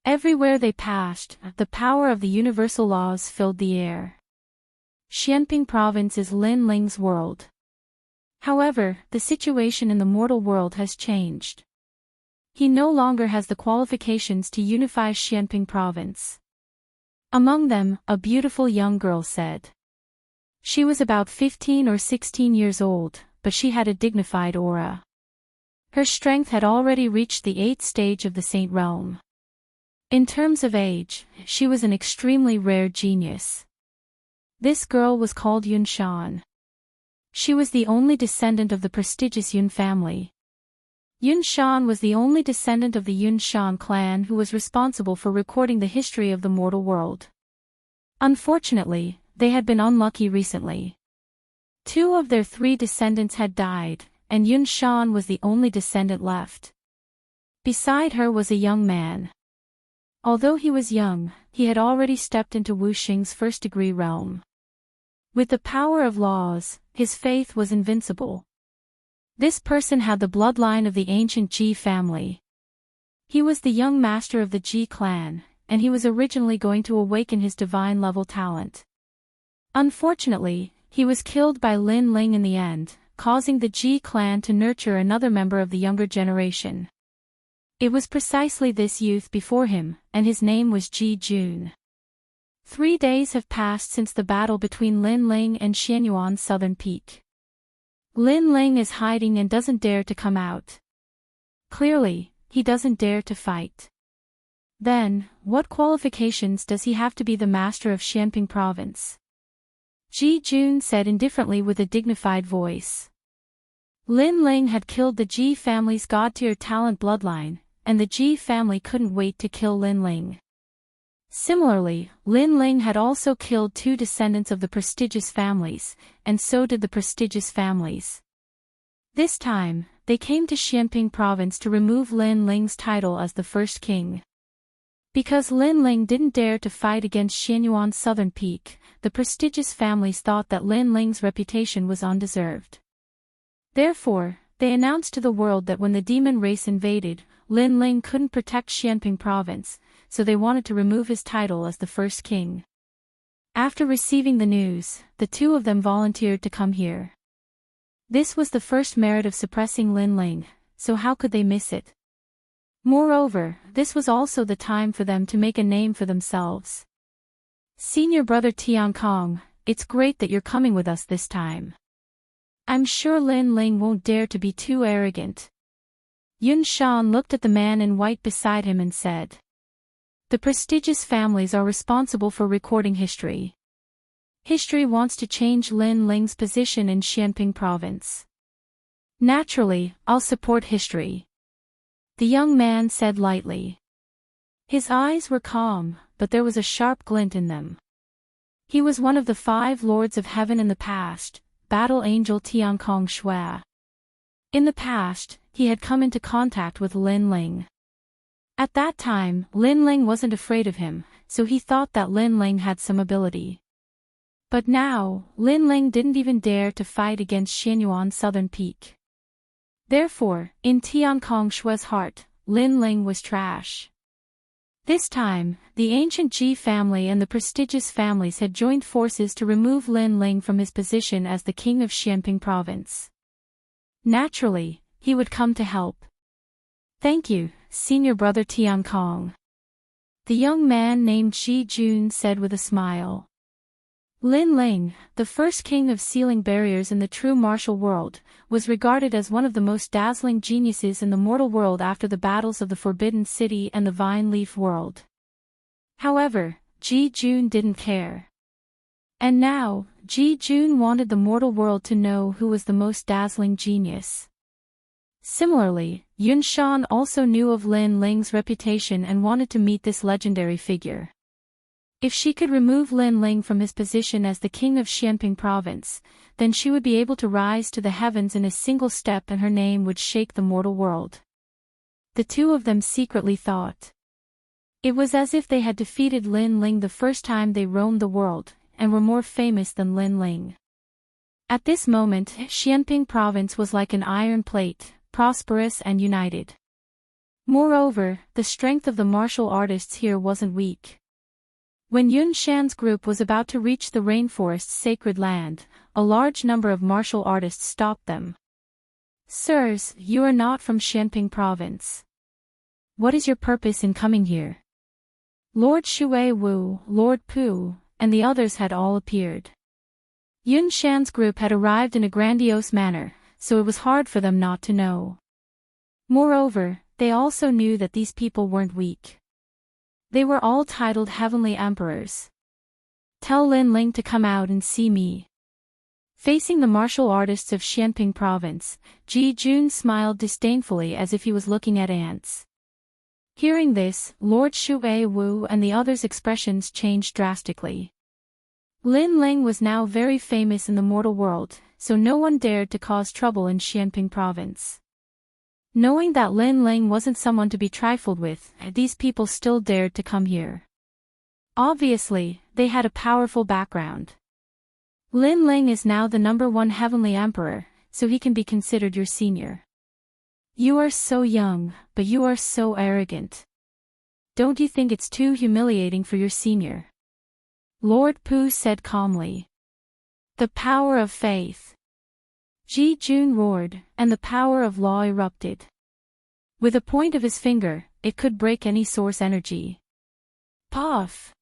Everywhere they passed, the power of the universal laws filled the air. Xianping Province is Lin Ling's world. However, the situation in the mortal world has changed. He no longer has the qualifications to unify Xianping Province. Among them, a beautiful young girl said. She was about 15 or 16 years old, but she had a dignified aura. Her strength had already reached the 8th stage of the Saint Realm. In terms of age, she was an extremely rare genius. This girl was called Yun Shan. She was the only descendant of the prestigious Yun family. Yun Shan was the only descendant of the Yun Shan clan who was responsible for recording the history of the mortal world. Unfortunately, they had been unlucky recently. 2 of their 3 descendants had died, and Yun Shan was the only descendant left. Beside her was a young man. Although he was young, he had already stepped into Wu Xing's first-degree realm. With the power of laws, his faith was invincible. This person had the bloodline of the ancient Ji family. He was the young master of the Ji clan, and he was originally going to awaken his divine-level talent. Unfortunately, he was killed by Lin Ling in the end, causing the Ji clan to nurture another member of the younger generation. It was precisely this youth before him, and his name was Ji Jun. 3 days have passed since the battle between Lin Ling and Xianyuan's southern peak. Lin Ling is hiding and doesn't dare to come out. Clearly, he doesn't dare to fight. Then, what qualifications does he have to be the master of Xianping Province? Ji Jun said indifferently with a dignified voice. Lin Ling had killed the Ji family's god-tier talent bloodline, and the Ji family couldn't wait to kill Lin Ling. Similarly, Lin Ling had also killed 2 descendants of the prestigious families, and so did the prestigious families. This time, they came to Xianping Province to remove Lin Ling's title as the first king. Because Lin Ling didn't dare to fight against Xianyuan's southern peak, the prestigious families thought that Lin Ling's reputation was undeserved. Therefore, they announced to the world that when the demon race invaded, Lin Ling couldn't protect Xianping Province, so they wanted to remove his title as the first king. After receiving the news, the 2 of them volunteered to come here. This was the first merit of suppressing Lin Ling, so how could they miss it? Moreover, this was also the time for them to make a name for themselves. Senior brother Tiankong, it's great that you're coming with us this time. I'm sure Lin Ling won't dare to be too arrogant. Yun Shan looked at the man in white beside him and said. The prestigious families are responsible for recording history. History wants to change Lin Ling's position in Xianping Province. Naturally, I'll support history. The young man said lightly. His eyes were calm, but there was a sharp glint in them. He was one of the 5 lords of heaven in the past, Battle Angel Tiankong Shui. In the past, he had come into contact with Lin Ling. At that time, Lin Ling wasn't afraid of him, so he thought that Lin Ling had some ability. But now, Lin Ling didn't even dare to fight against Xianyuan's southern peak. Therefore, in Tiankong Shui's heart, Lin Ling was trash. This time, the ancient Ji family and the prestigious families had joined forces to remove Lin Ling from his position as the king of Xianping Province. Naturally, he would come to help. Thank you, senior brother Tiankong. The young man named Ji Jun said with a smile. Lin Ling, the first king of sealing barriers in the true martial world, was regarded as one of the most dazzling geniuses in the mortal world after the battles of the Forbidden City and the Vine Leaf world. However, Ji Jun didn't care. And now, Ji Jun wanted the mortal world to know who was the most dazzling genius. Similarly, Yun Shan also knew of Lin Ling's reputation and wanted to meet this legendary figure. If she could remove Lin Ling from his position as the king of Xianping province, then she would be able to rise to the heavens in a single step and her name would shake the mortal world. The two of them secretly thought. It was as if they had defeated Lin Ling the first time they roamed the world, and were more famous than Lin Ling. At this moment, Xianping province was like an iron plate, prosperous and united. Moreover, the strength of the martial artists here wasn't weak. When Yun Shan's group was about to reach the rainforest's sacred land, a large number of martial artists stopped them. Sirs, you are not from Xianping province. What is your purpose in coming here? Lord Shui Wu, Lord Pu, and the others had all appeared. Yun Shan's group had arrived in a grandiose manner, so it was hard for them not to know. Moreover, they also knew that these people weren't weak. They were all titled Heavenly Emperors. Tell Lin Ling to come out and see me. Facing the martial artists of Xianping province, Ji Jun smiled disdainfully as if he was looking at ants. Hearing this, Lord Shui Wu and the others' expressions changed drastically. Lin Ling was now very famous in the mortal world, so no one dared to cause trouble in Xianping province. Knowing that Lin Ling wasn't someone to be trifled with, these people still dared to come here. Obviously, they had a powerful background. Lin Ling is now the #1 heavenly emperor, so he can be considered your senior. You are so young, but you are so arrogant. Don't you think it's too humiliating for your senior? Lord Pu said calmly. The power of faith. Ji Jun roared, and the power of law erupted. With a point of his finger, it could break any source energy. Puff!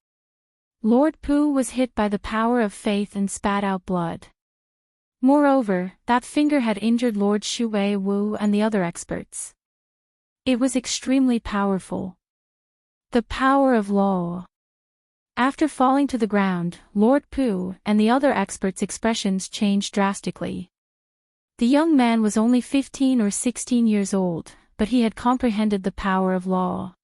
Lord Pu was hit by the power of faith and spat out blood. Moreover, that finger had injured Lord Shui Wu and the other experts. It was extremely powerful. The power of law. After falling to the ground, Lord Pu and the other experts' expressions changed drastically. The young man was only 15 or 16 years old, but he had comprehended the power of law.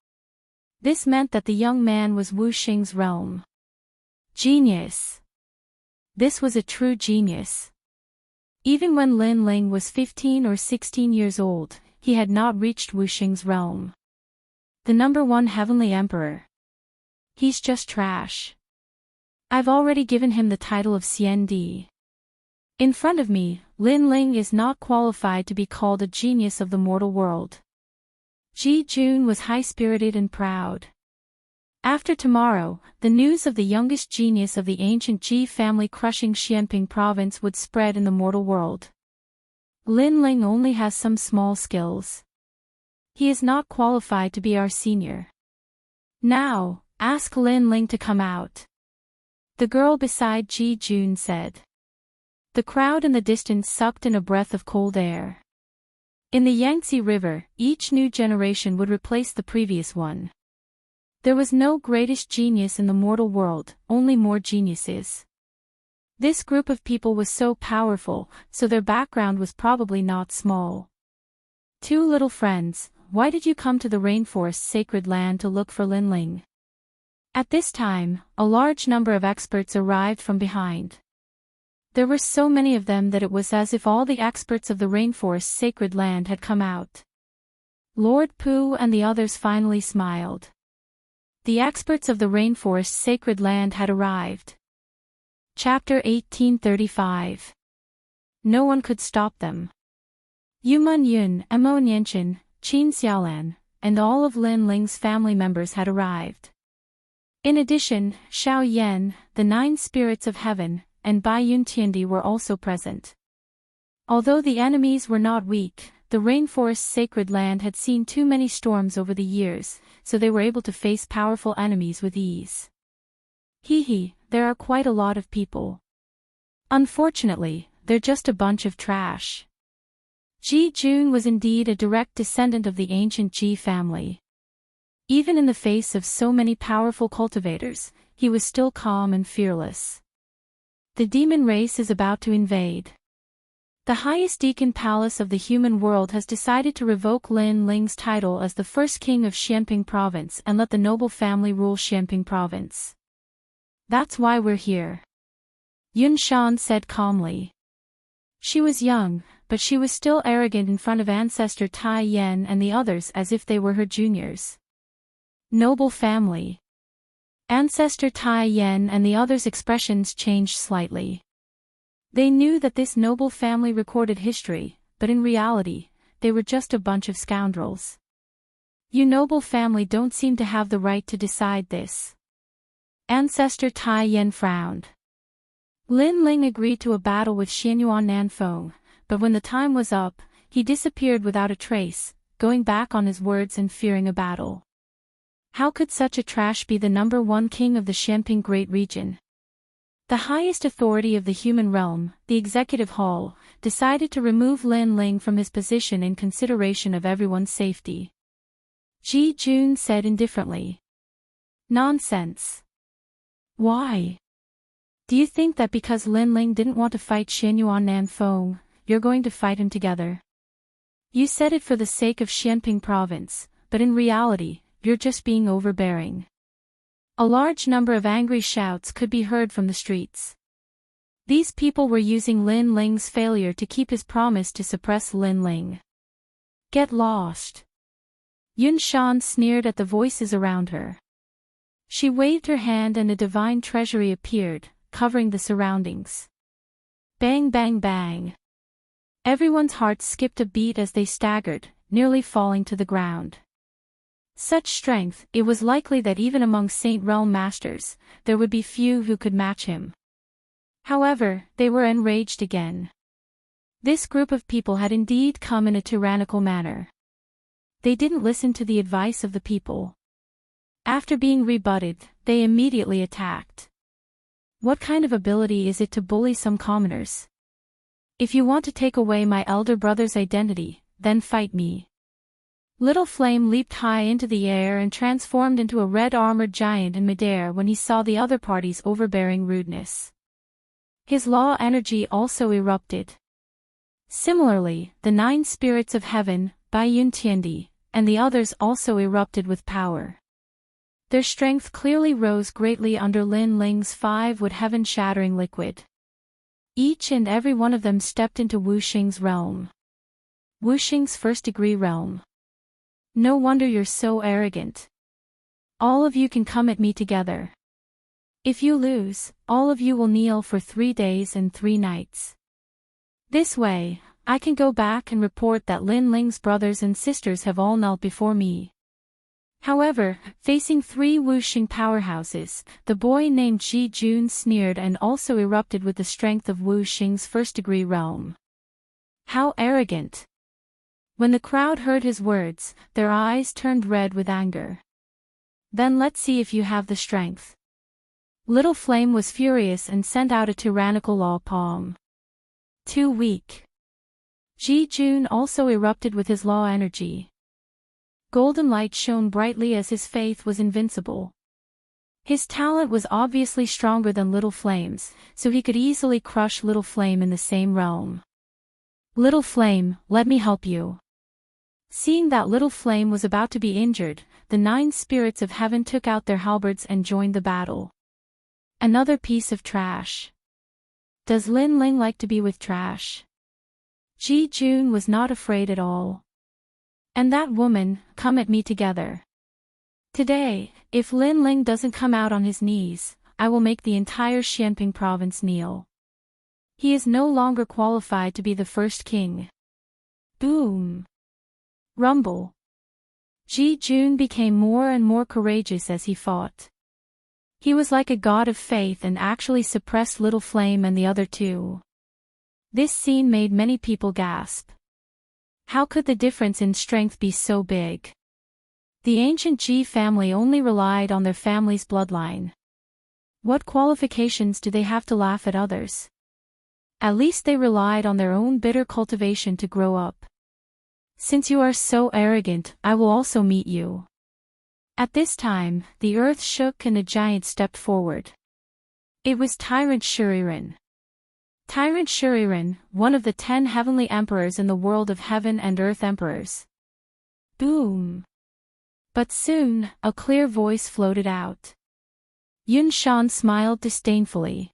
This meant that the young man was Wu Xing's realm. Genius. This was a true genius. Even when Lin Ling was 15 or 16 years old, he had not reached Wu Xing's realm. The #1 heavenly emperor. He's just trash. I've already given him the title of Xian Di. In front of me, Lin Ling is not qualified to be called a genius of the mortal world. Ji Jun was high-spirited and proud. After tomorrow, the news of the youngest genius of the ancient Ji family crushing Xianping province would spread in the mortal world. Lin Ling only has some small skills. He is not qualified to be our senior. Now, ask Lin Ling to come out. The girl beside Ji Jun said. The crowd in the distance sucked in a breath of cold air. In the Yangtze River, each new generation would replace the previous one. There was no greatest genius in the mortal world, only more geniuses. This group of people was so powerful, so their background was probably not small. Two little friends, why did you come to the rainforest's sacred land to look for Lin Ling? At this time, a large number of experts arrived from behind. There were so many of them that it was as if all the experts of the rainforest's sacred land had come out. Lord Pu and the others finally smiled. The experts of the rainforest's sacred land had arrived. Chapter 1835. No one could stop them. Yumun Yun, Mo Nianchen, Qin Xiaolan, and all of Lin Ling's family members had arrived. In addition, Xiao Yan, the 9 spirits of heaven, and Bai Yun Tiandi were also present. Although the enemies were not weak, the rainforest's sacred land had seen too many storms over the years, so they were able to face powerful enemies with ease. There are quite a lot of people. Unfortunately, they're just a bunch of trash. Ji Jun was indeed a direct descendant of the ancient Ji family. Even in the face of so many powerful cultivators, he was still calm and fearless. The demon race is about to invade. The highest deacon palace of the human world has decided to revoke Lin Ling's title as the first king of Xianping province and let the noble family rule Xianping province. That's why we're here. Yun Shan said calmly. She was young, but she was still arrogant in front of ancestor Tai Yan and the others as if they were her juniors. Noble family. Ancestor Tai Yan and the others' expressions changed slightly. They knew that this noble family recorded history, but in reality, they were just a bunch of scoundrels. You noble family don't seem to have the right to decide this. Ancestor Tai Yan frowned. Lin Ling agreed to a battle with Xianyuan Nanfeng, but when the time was up, he disappeared without a trace, going back on his words and fearing a battle. How could such a trash be the #1 king of the Xianping Great Region? The highest authority of the human realm, the Executive Hall, decided to remove Lin Ling from his position in consideration of everyone's safety. Ji Jun said indifferently. Nonsense. Why? Do you think that because Lin Ling didn't want to fight Xianyuan Nanfeng, you're going to fight him together? You said it for the sake of Xianping province, but in reality, you're just being overbearing. A large number of angry shouts could be heard from the streets. These people were using Lin Ling's failure to keep his promise to suppress Lin Ling. Get lost. Yun Shan sneered at the voices around her. She waved her hand and a divine treasury appeared, covering the surroundings. Bang bang bang. Everyone's hearts skipped a beat as they staggered, nearly falling to the ground. Such strength, it was likely that even among Saint Realm masters, there would be few who could match him. However, they were enraged again. This group of people had indeed come in a tyrannical manner. They didn't listen to the advice of the people. After being rebutted, they immediately attacked. What kind of ability is it to bully some commoners? If you want to take away my elder brother's identity, then fight me. Little Flame leaped high into the air and transformed into a red-armored giant in midair when he saw the other party's overbearing rudeness. His law energy also erupted. Similarly, the 9 spirits of heaven, Bai Yun Tiandi, and the others also erupted with power. Their strength clearly rose greatly under Lin Ling's 5-wood heaven-shattering liquid. Each and every one of them stepped into Wu Xing's realm. Wu Xing's first-degree realm. No wonder you're so arrogant. All of you can come at me together. If you lose, all of you will kneel for 3 days and 3 nights. This way, I can go back and report that Lin Ling's brothers and sisters have all knelt before me. However, facing 3 Wu Xing powerhouses, the boy named Ji Jun sneered and also erupted with the strength of Wu Xing's first-degree realm. How arrogant! When the crowd heard his words, their eyes turned red with anger. Then let's see if you have the strength. Little Flame was furious and sent out a tyrannical law palm. Too weak. Ji Jun also erupted with his law energy. Golden light shone brightly as his faith was invincible. His talent was obviously stronger than Little Flame's, so he could easily crush Little Flame in the same realm. Little Flame, let me help you. Seeing that Little Flame was about to be injured, the 9 spirits of heaven took out their halberds and joined the battle. Another piece of trash. Does Lin Ling like to be with trash? Ji Jun was not afraid at all. And that woman, come at me together. Today, if Lin Ling doesn't come out on his knees, I will make the entire Xianping province kneel. He is no longer qualified to be the first king. Boom! Rumble. Ji Jun became more and more courageous as he fought. He was like a god of faith and actually suppressed Little Flame and the other 2. This scene made many people gasp. How could the difference in strength be so big? The ancient Ji family only relied on their family's bloodline. What qualifications do they have to laugh at others? At least they relied on their own bitter cultivation to grow up. Since you are so arrogant, I will also meet you. At this time, the earth shook and a giant stepped forward. It was Tyrant Shuriren. Tyrant Shuriren, one of the 10 heavenly emperors in the world of heaven and earth emperors. Boom. But soon, a clear voice floated out. Yun Shan smiled disdainfully.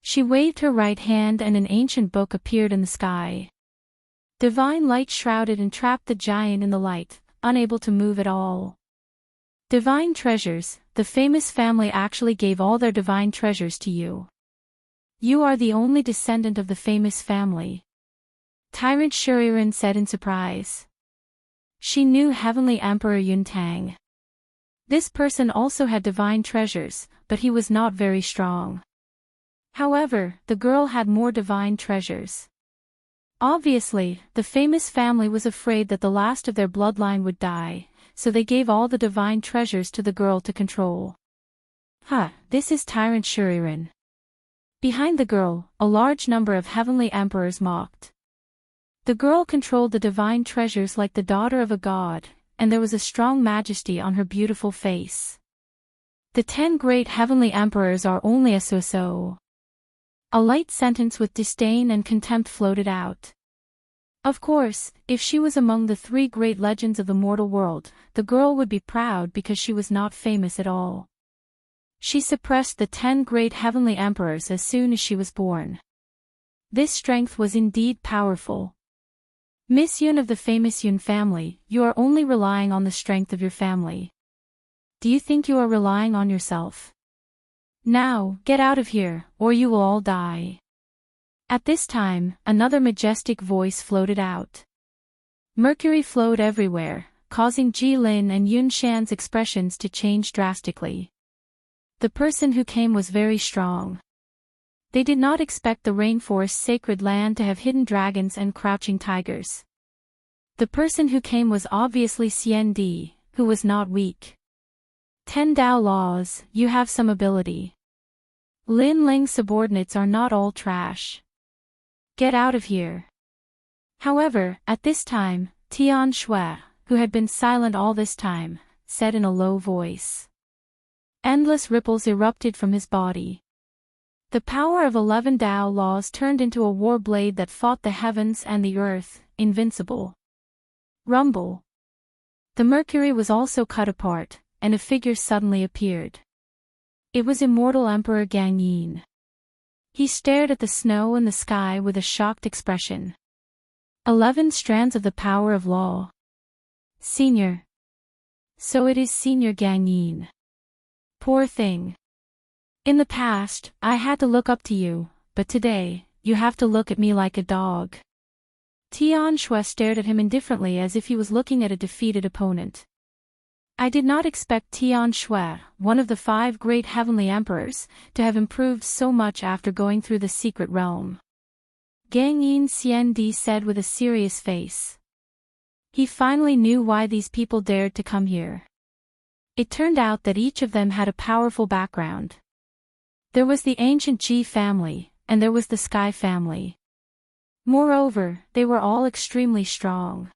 She waved her right hand and an ancient book appeared in the sky. Divine light shrouded and trapped the giant in the light, unable to move at all. Divine treasures, the famous family actually gave all their divine treasures to you. You are the only descendant of the famous family. Tyrant Shuriren said in surprise. She knew Heavenly Emperor Yuntang. This person also had divine treasures, but he was not very strong. However, the girl had more divine treasures. Obviously, the famous family was afraid that the last of their bloodline would die, so they gave all the divine treasures to the girl to control. This is Tyrant Shuriren. Behind the girl, a large number of heavenly emperors mocked. The girl controlled the divine treasures like the daughter of a god, and there was a strong majesty on her beautiful face. The 10 great heavenly emperors are only a so-so. A light sentence with disdain and contempt floated out. Of course, if she was among the 3 great legends of the mortal world, the girl would be proud because she was not famous at all. She suppressed the 10 great heavenly emperors as soon as she was born. This strength was indeed powerful. Miss Yun of the famous Yun family, you are only relying on the strength of your family. Do you think you are relying on yourself? Now, get out of here, or you will all die. At this time, another majestic voice floated out. Mercury flowed everywhere, causing Ji Lin and Yun Shan's expressions to change drastically. The person who came was very strong. They did not expect the rainforest's sacred land to have hidden dragons and crouching tigers. The person who came was obviously Xian Di, who was not weak. 10 Dao laws, you have some ability. Lin Ling's subordinates are not all trash. Get out of here. However, at this time, Tian Shui, who had been silent all this time, said in a low voice. Endless ripples erupted from his body. The power of 11 Dao laws turned into a war blade that fought the heavens and the earth, invincible. Rumble. The mercury was also cut apart, and a figure suddenly appeared. It was Immortal Emperor Gang Yin. He stared at the snow and the sky with a shocked expression. 11 strands of the power of law. Senior. So it is Senior Gang Yin. Poor thing. In the past, I had to look up to you, but today, you have to look at me like a dog. Tian Shui stared at him indifferently as if he was looking at a defeated opponent. I did not expect Tian Shui, one of the 5 great heavenly emperors, to have improved so much after going through the secret realm. Gang Yin Xian Di said with a serious face. He finally knew why these people dared to come here. It turned out that each of them had a powerful background. There was the ancient Ji family, and there was the Sky family. Moreover, they were all extremely strong.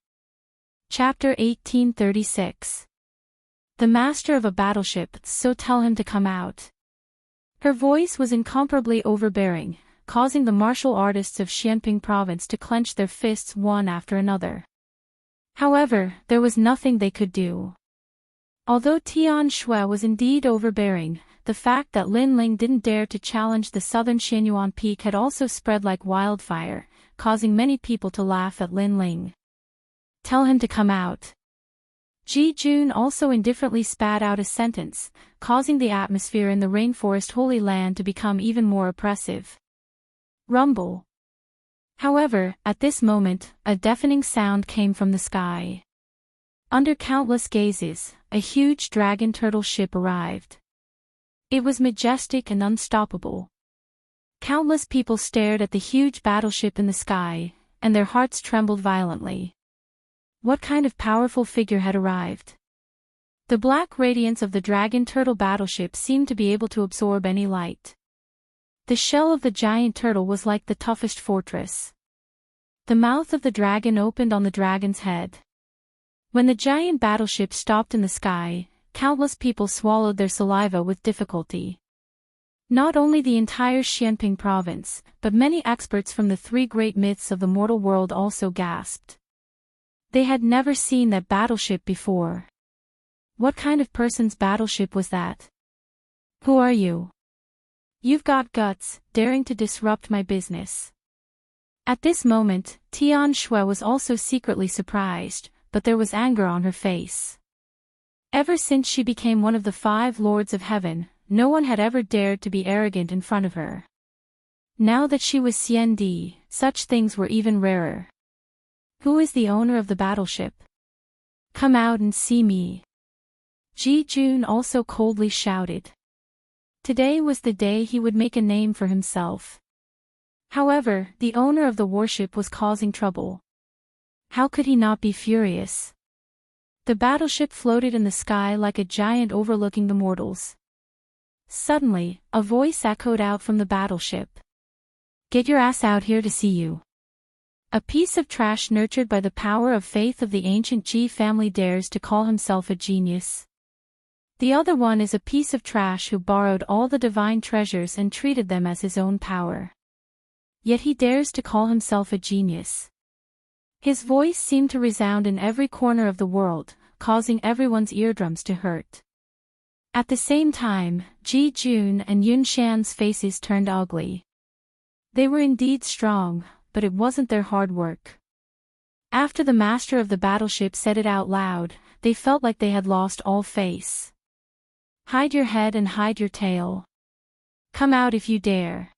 Chapter 1836. The master of a battleship, so tell him to come out. Her voice was incomparably overbearing, causing the martial artists of Xianping province to clench their fists one after another. However, there was nothing they could do. Although Tian Shui was indeed overbearing, the fact that Lin Ling didn't dare to challenge the southern Xianyuan peak had also spread like wildfire, causing many people to laugh at Lin Ling. Tell him to come out. Ji Jun also indifferently spat out a sentence, causing the atmosphere in the rainforest Holy Land to become even more oppressive. Rumble. However, at this moment, a deafening sound came from the sky. Under countless gazes, a huge dragon turtle ship arrived. It was majestic and unstoppable. Countless people stared at the huge battleship in the sky, and their hearts trembled violently. What kind of powerful figure had arrived? The black radiance of the dragon turtle battleship seemed to be able to absorb any light. The shell of the giant turtle was like the toughest fortress. The mouth of the dragon opened on the dragon's head. When the giant battleship stopped in the sky, countless people swallowed their saliva with difficulty. Not only the entire Xianping province, but many experts from the three great myths of the mortal world also gasped. They had never seen that battleship before. What kind of person's battleship was that? Who are you? You've got guts, daring to disrupt my business. At this moment, Tian Shui was also secretly surprised, but there was anger on her face. Ever since she became one of the 5 lords of heaven, no one had ever dared to be arrogant in front of her. Now that she was Xiandi, such things were even rarer. Who is the owner of the battleship? Come out and see me. Ji Jun also coldly shouted. Today was the day he would make a name for himself. However, the owner of the warship was causing trouble. How could he not be furious? The battleship floated in the sky like a giant overlooking the mortals. Suddenly, a voice echoed out from the battleship. Get your ass out here to see you. A piece of trash nurtured by the power of faith of the ancient Ji family dares to call himself a genius. The other one is a piece of trash who borrowed all the divine treasures and treated them as his own power. Yet he dares to call himself a genius. His voice seemed to resound in every corner of the world, causing everyone's eardrums to hurt. At the same time, Ji Jun and Yun Shan's faces turned ugly. They were indeed strong, but it wasn't their hard work. After the master of the battleship said it out loud, they felt like they had lost all face. Hide your head and hide your tail. Come out if you dare.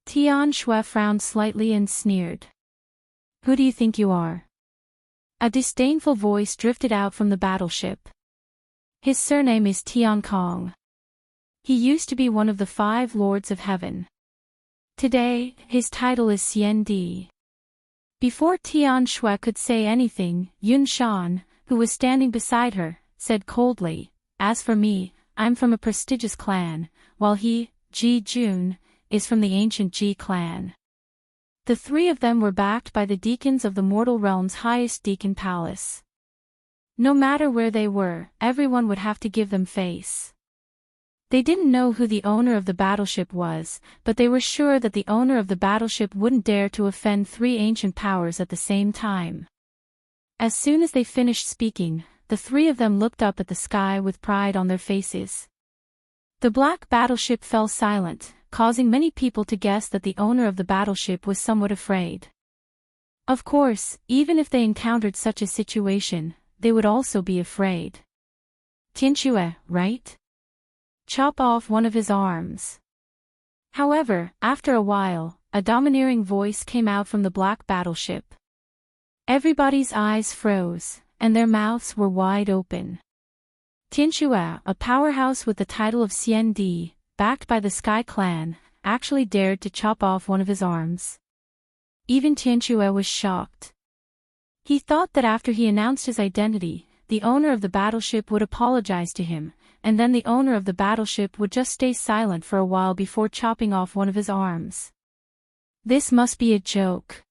Tian Shui frowned slightly and sneered. Who do you think you are? A disdainful voice drifted out from the battleship. His surname is Tian Kong. He used to be one of the 5 lords of heaven. Today, his title is Xian Di. Before Tian Shui could say anything, Yun Shan, who was standing beside her, said coldly, As for me, I'm from a prestigious clan, while he, Ji Jun, is from the ancient Ji clan. The 3 of them were backed by the deacons of the mortal realm's highest deacon palace. No matter where they were, everyone would have to give them face. They didn't know who the owner of the battleship was, but they were sure that the owner of the battleship wouldn't dare to offend 3 ancient powers at the same time. As soon as they finished speaking, the 3 of them looked up at the sky with pride on their faces. The black battleship fell silent, causing many people to guess that the owner of the battleship was somewhat afraid. Of course, even if they encountered such a situation, they would also be afraid. Tianxue, right? Chop off one of his arms. However, after a while, a domineering voice came out from the black battleship. Everybody's eyes froze, and their mouths were wide open. Tianxue, a powerhouse with the title of Xian Di, backed by the Sky Clan, actually dared to chop off one of his arms. Even Tianxue was shocked. He thought that after he announced his identity, the owner of the battleship would apologize to him, and then the owner of the battleship would just stay silent for a while before chopping off one of his arms. This must be a joke.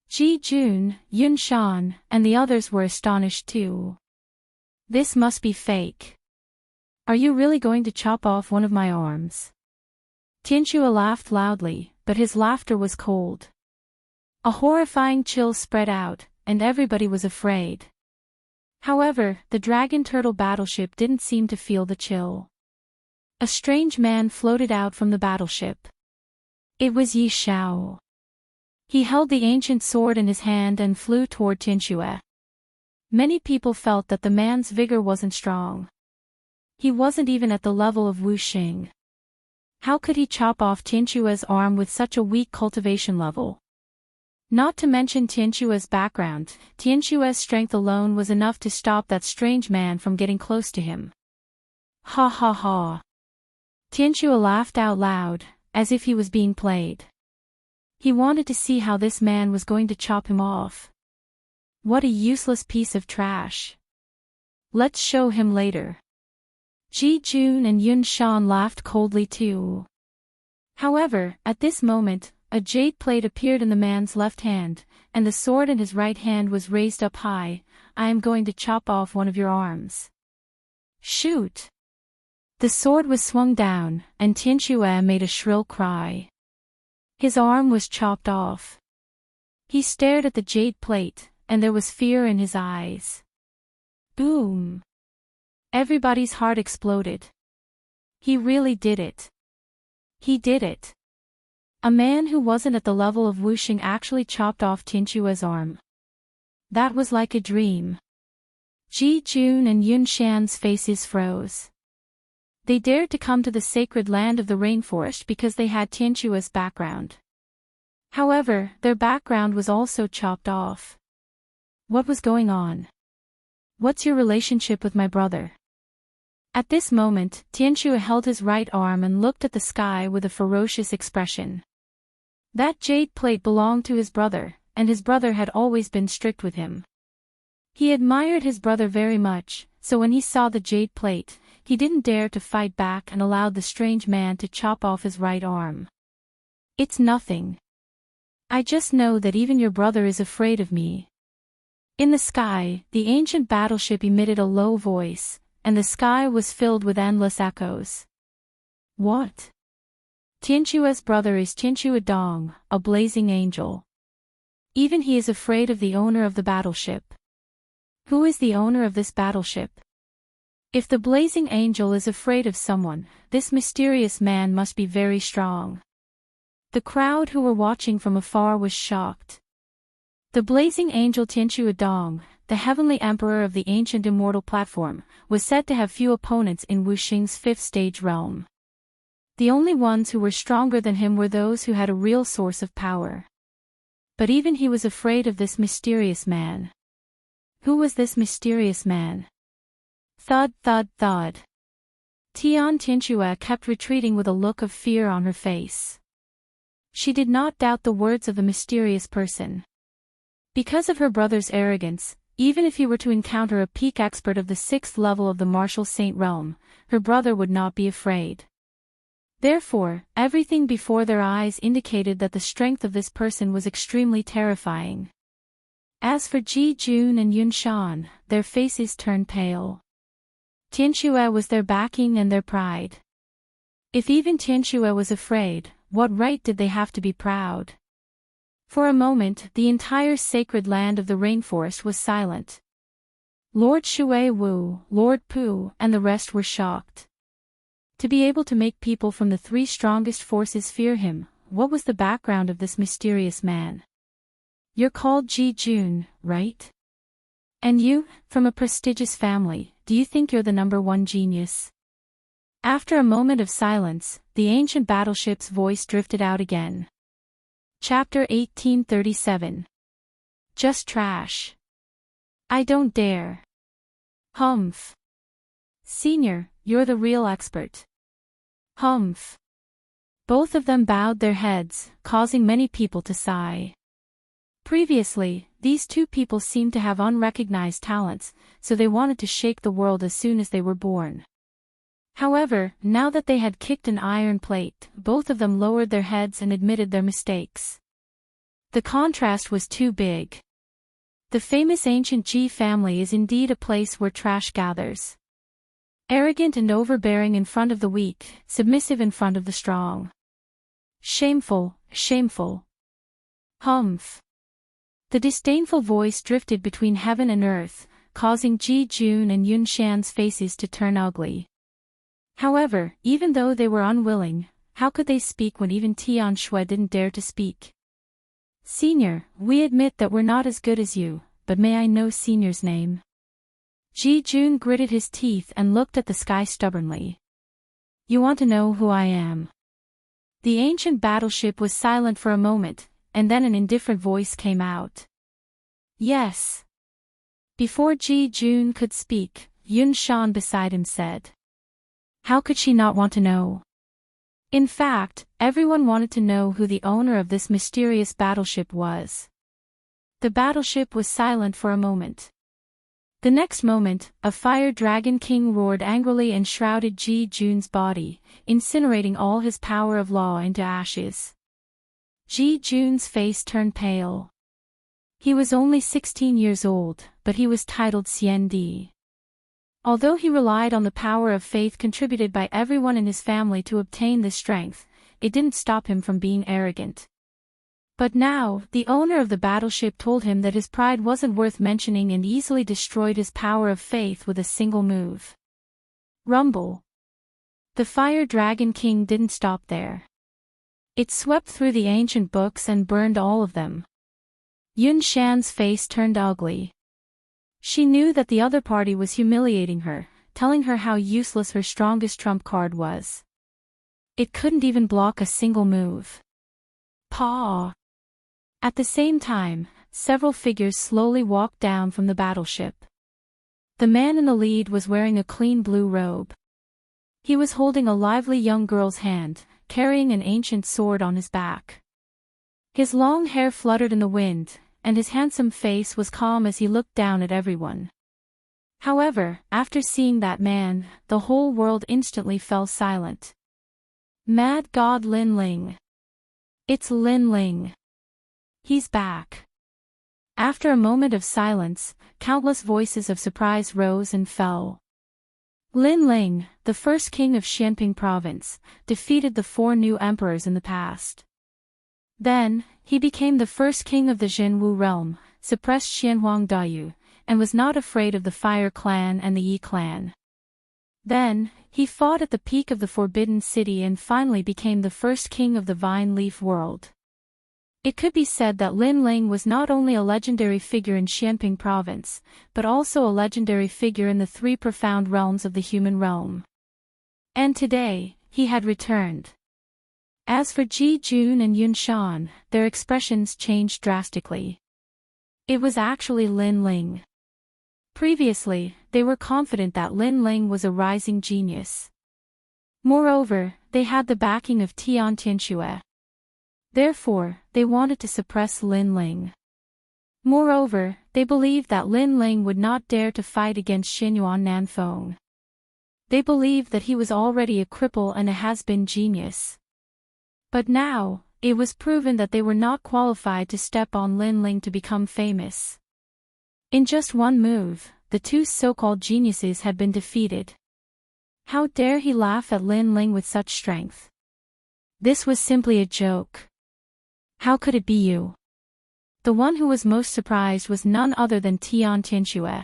Ji Jun, Yun Shan, and the others were astonished too. This must be fake. Are you really going to chop off one of my arms? Tianxue laughed loudly, but his laughter was cold. A horrifying chill spread out, and everybody was afraid. However, the dragon turtle battleship didn't seem to feel the chill. A strange man floated out from the battleship. It was Yi Shao. He held the ancient sword in his hand and flew toward Tianxue. Many people felt that the man's vigor wasn't strong. He wasn't even at the level of Wu Xing. How could he chop off Tianxue's arm with such a weak cultivation level? Not to mention Tianxue's background, Tianxue's strength alone was enough to stop that strange man from getting close to him. Ha ha ha. Tianxue laughed out loud, as if he was being played. He wanted to see how this man was going to chop him off. What a useless piece of trash. Let's show him later. Ji Jun and Yun Shan laughed coldly too. However, at this moment, a jade plate appeared in the man's left hand, and the sword in his right hand was raised up high. I am going to chop off one of your arms. Shoot! The sword was swung down, and Tianxue made a shrill cry. His arm was chopped off. He stared at the jade plate, and there was fear in his eyes. Boom! Everybody's heart exploded. He really did it. He did it. A man who wasn't at the level of Wuxing actually chopped off Tianxue's arm. That was like a dream. Ji Jun and Yun Shan's faces froze. They dared to come to the sacred land of the rainforest because they had Tianxue's background. However, their background was also chopped off. What was going on? What's your relationship with my brother? At this moment, Tianxue held his right arm and looked at the sky with a ferocious expression. That jade plate belonged to his brother, and his brother had always been strict with him. He admired his brother very much, so when he saw the jade plate, he didn't dare to fight back and allowed the strange man to chop off his right arm. It's nothing. I just know that even your brother is afraid of me. In the sky, the ancient battleship emitted a low voice, and the sky was filled with endless echoes. What? Tianxue's brother is Tianxue Dong, a blazing angel. Even he is afraid of the owner of the battleship. Who is the owner of this battleship? If the blazing angel is afraid of someone, this mysterious man must be very strong. The crowd who were watching from afar was shocked. The blazing angel Tianxue Dong, the heavenly emperor of the ancient immortal platform, was said to have few opponents in Wuxing's fifth stage realm. The only ones who were stronger than him were those who had a real source of power. But even he was afraid of this mysterious man. Who was this mysterious man? Thud, thud, thud. Tianxue kept retreating with a look of fear on her face. She did not doubt the words of the mysterious person. Because of her brother's arrogance, even if he were to encounter a peak expert of the 6th level of the martial saint realm, her brother would not be afraid. Therefore, everything before their eyes indicated that the strength of this person was extremely terrifying. As for Ji Jun and Yun Shan, their faces turned pale. Tianxue was their backing and their pride. If even Tianxue was afraid, what right did they have to be proud? For a moment, the entire sacred land of the rainforest was silent. Lord Shui Wu, Lord Pu, and the rest were shocked. To be able to make people from the 3 strongest forces fear him, what was the background of this mysterious man? You're called Ji Jun, right? And you, from a prestigious family, do you think you're the #1 genius? After a moment of silence, the ancient battleship's voice drifted out again. Chapter 1837. Just trash. I don't dare. Humph. Senior, you're the real expert. Humph. Both of them bowed their heads, causing many people to sigh. Previously, these two people seemed to have unrecognized talents, so they wanted to shake the world as soon as they were born. However, now that they had kicked an iron plate, both of them lowered their heads and admitted their mistakes. The contrast was too big. The famous ancient Ji family is indeed a place where trash gathers. Arrogant and overbearing in front of the weak, submissive in front of the strong. Shameful, shameful. Humph. The disdainful voice drifted between heaven and earth, causing Ji Jun and Yun Shan's faces to turn ugly. However, even though they were unwilling, how could they speak when even Tianxue didn't dare to speak? Senior, we admit that we're not as good as you, but may I know Senior's name? Ji Jun gritted his teeth and looked at the sky stubbornly. You want to know who I am? The ancient battleship was silent for a moment, and then an indifferent voice came out. Yes. Before Ji Jun could speak, Yun Shan beside him said. How could she not want to know? In fact, everyone wanted to know who the owner of this mysterious battleship was. The battleship was silent for a moment. The next moment, a fire dragon king roared angrily and shrouded Ji Jun's body, incinerating all his power of law into ashes. Ji Jun's face turned pale. He was only 16 years old, but he was titled Xian Di. Although he relied on the power of faith contributed by everyone in his family to obtain this strength, it didn't stop him from being arrogant. But now, the owner of the battleship told him that his pride wasn't worth mentioning and easily destroyed his power of faith with a single move. Rumble. The Fire Dragon King didn't stop there. It swept through the ancient books and burned all of them. Yun Shan's face turned ugly. She knew that the other party was humiliating her, telling her how useless her strongest trump card was. It couldn't even block a single move. Paw. At the same time, several figures slowly walked down from the battleship. The man in the lead was wearing a clean blue robe. He was holding a lively young girl's hand, carrying an ancient sword on his back. His long hair fluttered in the wind, and his handsome face was calm as he looked down at everyone. However, after seeing that man, the whole world instantly fell silent. Mad God Lin Ling. It's Lin Ling. He's back. After a moment of silence, countless voices of surprise rose and fell. Lin Ling, the first king of Xianping province, defeated the 4 new emperors in the past. Then, he became the first king of the Zhenwu realm, suppressed Xianhuang Dayu, and was not afraid of the Fire Clan and the Yi Clan. Then, he fought at the peak of the Forbidden City and finally became the first king of the Vine Leaf world. It could be said that Lin Ling was not only a legendary figure in Xianping province, but also a legendary figure in the 3 profound realms of the human realm. And today, he had returned. As for Ji Jun and Yun Shan, their expressions changed drastically. It was actually Lin Ling. Previously, they were confident that Lin Ling was a rising genius. Moreover, they had the backing of Tian Tianxue. Therefore, they wanted to suppress Lin Ling. Moreover, they believed that Lin Ling would not dare to fight against Xinyuan Nanfeng. They believed that he was already a cripple and a has-been genius. But now, it was proven that they were not qualified to step on Lin Ling to become famous. In just one move, the 2 so-called geniuses had been defeated. How dare he laugh at Lin Ling with such strength? This was simply a joke. How could it be you? The one who was most surprised was none other than Tian Tianxue.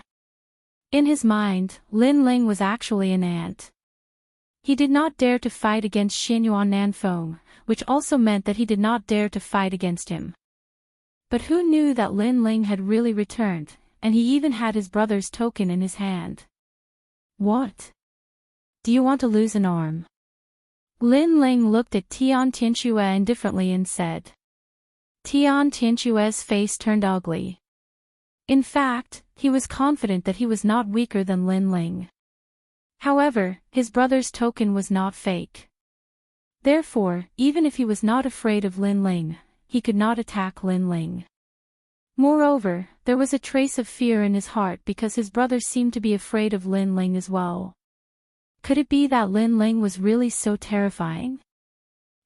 In his mind, Lin Ling was actually an ant. He did not dare to fight against Xinyuan Nanfeng, which also meant that he did not dare to fight against him. But who knew that Lin Ling had really returned, and he even had his brother's token in his hand. What? Do you want to lose an arm? Lin Ling looked at Tian Tianxue indifferently and said. Tian Tianxue's face turned ugly. In fact, he was confident that he was not weaker than Lin Ling. However, his brother's token was not fake. Therefore, even if he was not afraid of Lin Ling, he could not attack Lin Ling. Moreover, there was a trace of fear in his heart because his brother seemed to be afraid of Lin Ling as well. Could it be that Lin Ling was really so terrifying?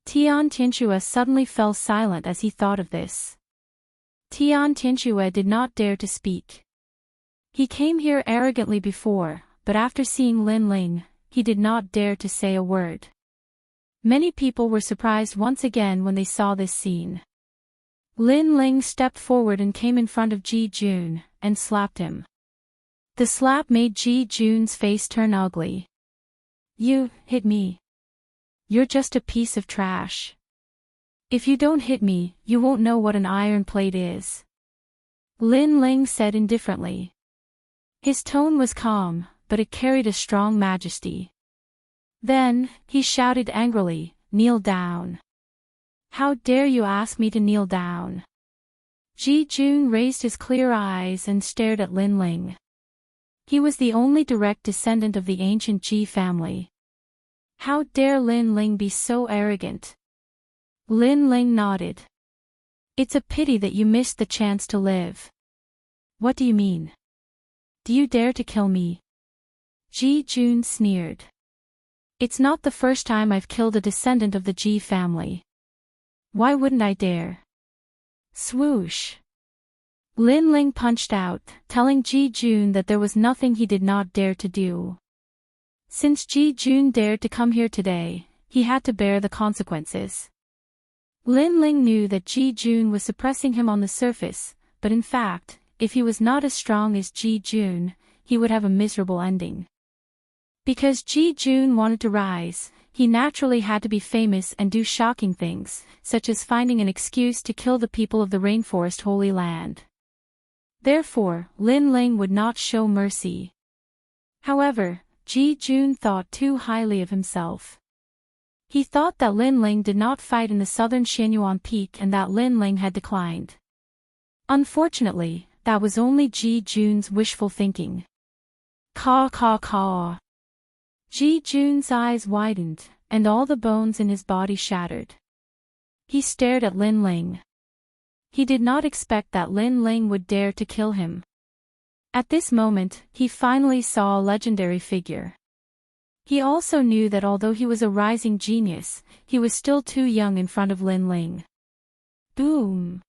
Tian Tianxue suddenly fell silent as he thought of this. Tian Tianxue did not dare to speak. He came here arrogantly before, but after seeing Lin Ling, he did not dare to say a word. Many people were surprised once again when they saw this scene. Lin Ling stepped forward and came in front of Ji Jun, and slapped him. The slap made Ji Jun's face turn ugly. You hit me. You're just a piece of trash. If you don't hit me, you won't know what an iron plate is. Lin Ling said indifferently. His tone was calm, but it carried a strong majesty. Then, he shouted angrily, "Kneel down. How dare you ask me to kneel down?" Ji Jun raised his clear eyes and stared at Lin Ling. He was the only direct descendant of the ancient Ji family. How dare Lin Ling be so arrogant? Lin Ling nodded. It's a pity that you missed the chance to live. What do you mean? Do you dare to kill me? Ji Jun sneered. It's not the first time I've killed a descendant of the Ji family. Why wouldn't I dare? Swoosh. Lin Ling punched out, telling Ji Jun that there was nothing he did not dare to do. Since Ji Jun dared to come here today, he had to bear the consequences. Lin Ling knew that Ji Jun was suppressing him on the surface, but in fact, if he was not as strong as Ji Jun, he would have a miserable ending. Because Ji Jun wanted to rise, he naturally had to be famous and do shocking things, such as finding an excuse to kill the people of the Rainforest Holy Land. Therefore, Lin Ling would not show mercy. However, Ji Jun thought too highly of himself. He thought that Lin Ling did not fight in the southern Xianyuan Peak and that Lin Ling had declined. Unfortunately, that was only Ji Jun's wishful thinking. Caw caw caw. Ji Jun's eyes widened, and all the bones in his body shattered. He stared at Lin Ling. He did not expect that Lin Ling would dare to kill him. At this moment, he finally saw a legendary figure. He also knew that although he was a rising genius, he was still too young in front of Lin Ling. Boom!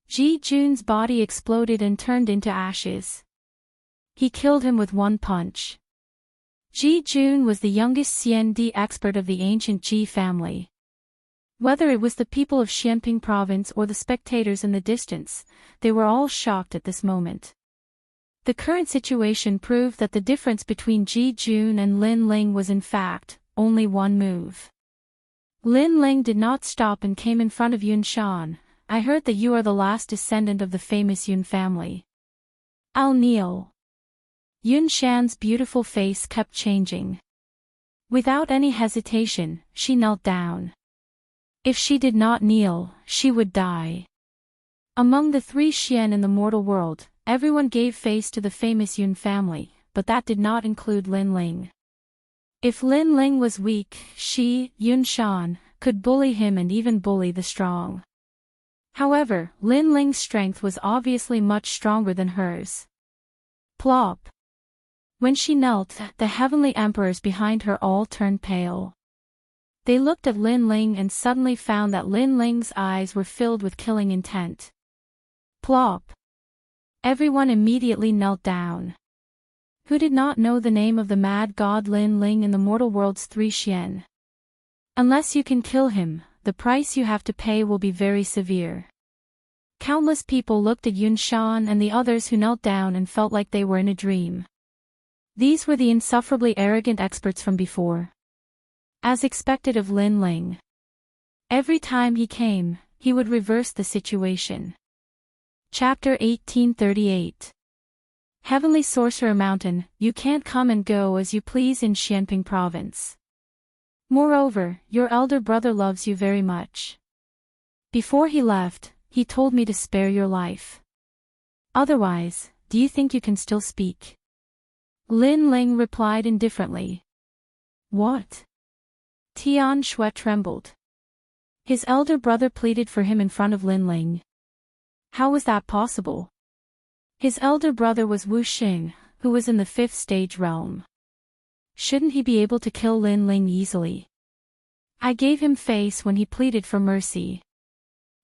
Ji Jun's body exploded and turned into ashes. He killed him with one punch. Ji Jun was the youngest CND expert of the ancient Ji family. Whether it was the people of Xianping province or the spectators in the distance, they were all shocked at this moment. The current situation proved that the difference between Ji Jun and Lin Ling was in fact only one move. Lin Ling did not stop and came in front of Yun Shan. I heard that you are the last descendant of the famous Yun family. I'll kneel. Yun Shan's beautiful face kept changing. Without any hesitation, she knelt down. If she did not kneel, she would die. Among the three Xian in the mortal world, everyone gave face to the famous Yun family, but that did not include Lin Ling. If Lin Ling was weak, she, Yun Shan, could bully him and even bully the strong. However, Lin Ling's strength was obviously much stronger than hers. Plop! When she knelt, the heavenly emperors behind her all turned pale. They looked at Lin Ling and suddenly found that Lin Ling's eyes were filled with killing intent. Plop! Everyone immediately knelt down. Who did not know the name of the mad god Lin Ling in the mortal world's three Xian? Unless you can kill him, the price you have to pay will be very severe. Countless people looked at Yun Shan and the others who knelt down and felt like they were in a dream. These were the insufferably arrogant experts from before. As expected of Lin Ling. Every time he came, he would reverse the situation. Chapter 1838. Heavenly Sorcerer Mountain, you can't come and go as you please in Xianping province. Moreover, your elder brother loves you very much. Before he left, he told me to spare your life. Otherwise, do you think you can still speak? Lin Ling replied indifferently. What? Tian Shui trembled. His elder brother pleaded for him in front of Lin Ling. How was that possible? His elder brother was Wu Xing, who was in the 5th stage realm. Shouldn't he be able to kill Lin Ling easily? I gave him face when he pleaded for mercy.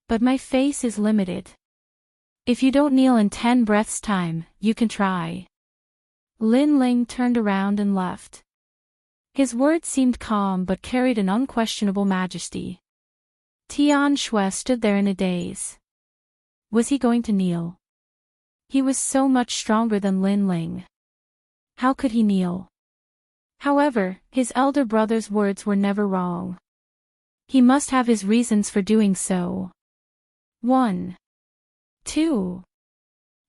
But my face is limited. If you don't kneel in 10 breaths' time, you can try. Lin Ling turned around and left. His words seemed calm but carried an unquestionable majesty. Tian Shui stood there in a daze. Was he going to kneel? He was so much stronger than Lin Ling. How could he kneel? However, his elder brother's words were never wrong. He must have his reasons for doing so. 1, 2,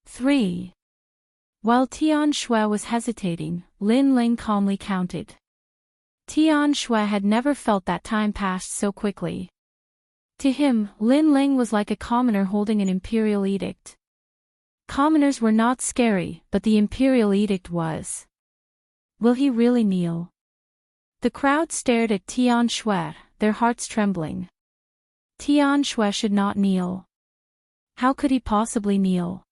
3. While Tian Shui was hesitating, Lin Ling calmly counted. Tian Shui had never felt that time passed so quickly. To him, Lin Ling was like a commoner holding an imperial edict. Commoners were not scary, but the imperial edict was. Will he really kneel? The crowd stared at Tian Shui, their hearts trembling. Tian Shui should not kneel. How could he possibly kneel?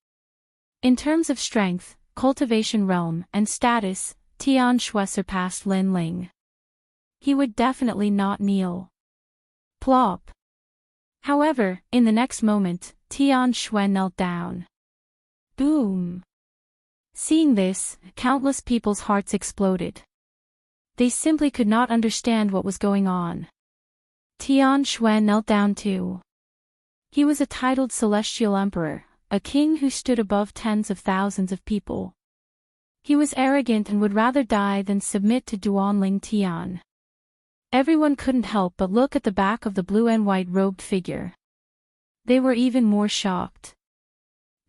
In terms of strength, cultivation realm, and status, Tian Shui surpassed Lin Ling. He would definitely not kneel. Plop. However, in the next moment, Tian Shui knelt down. Boom! Seeing this, countless people's hearts exploded. They simply could not understand what was going on. Tian Shui knelt down too. He was a titled celestial emperor, a king who stood above tens of thousands of people. He was arrogant and would rather die than submit to Duanling Tian. Everyone couldn't help but look at the back of the blue and white robed figure. They were even more shocked.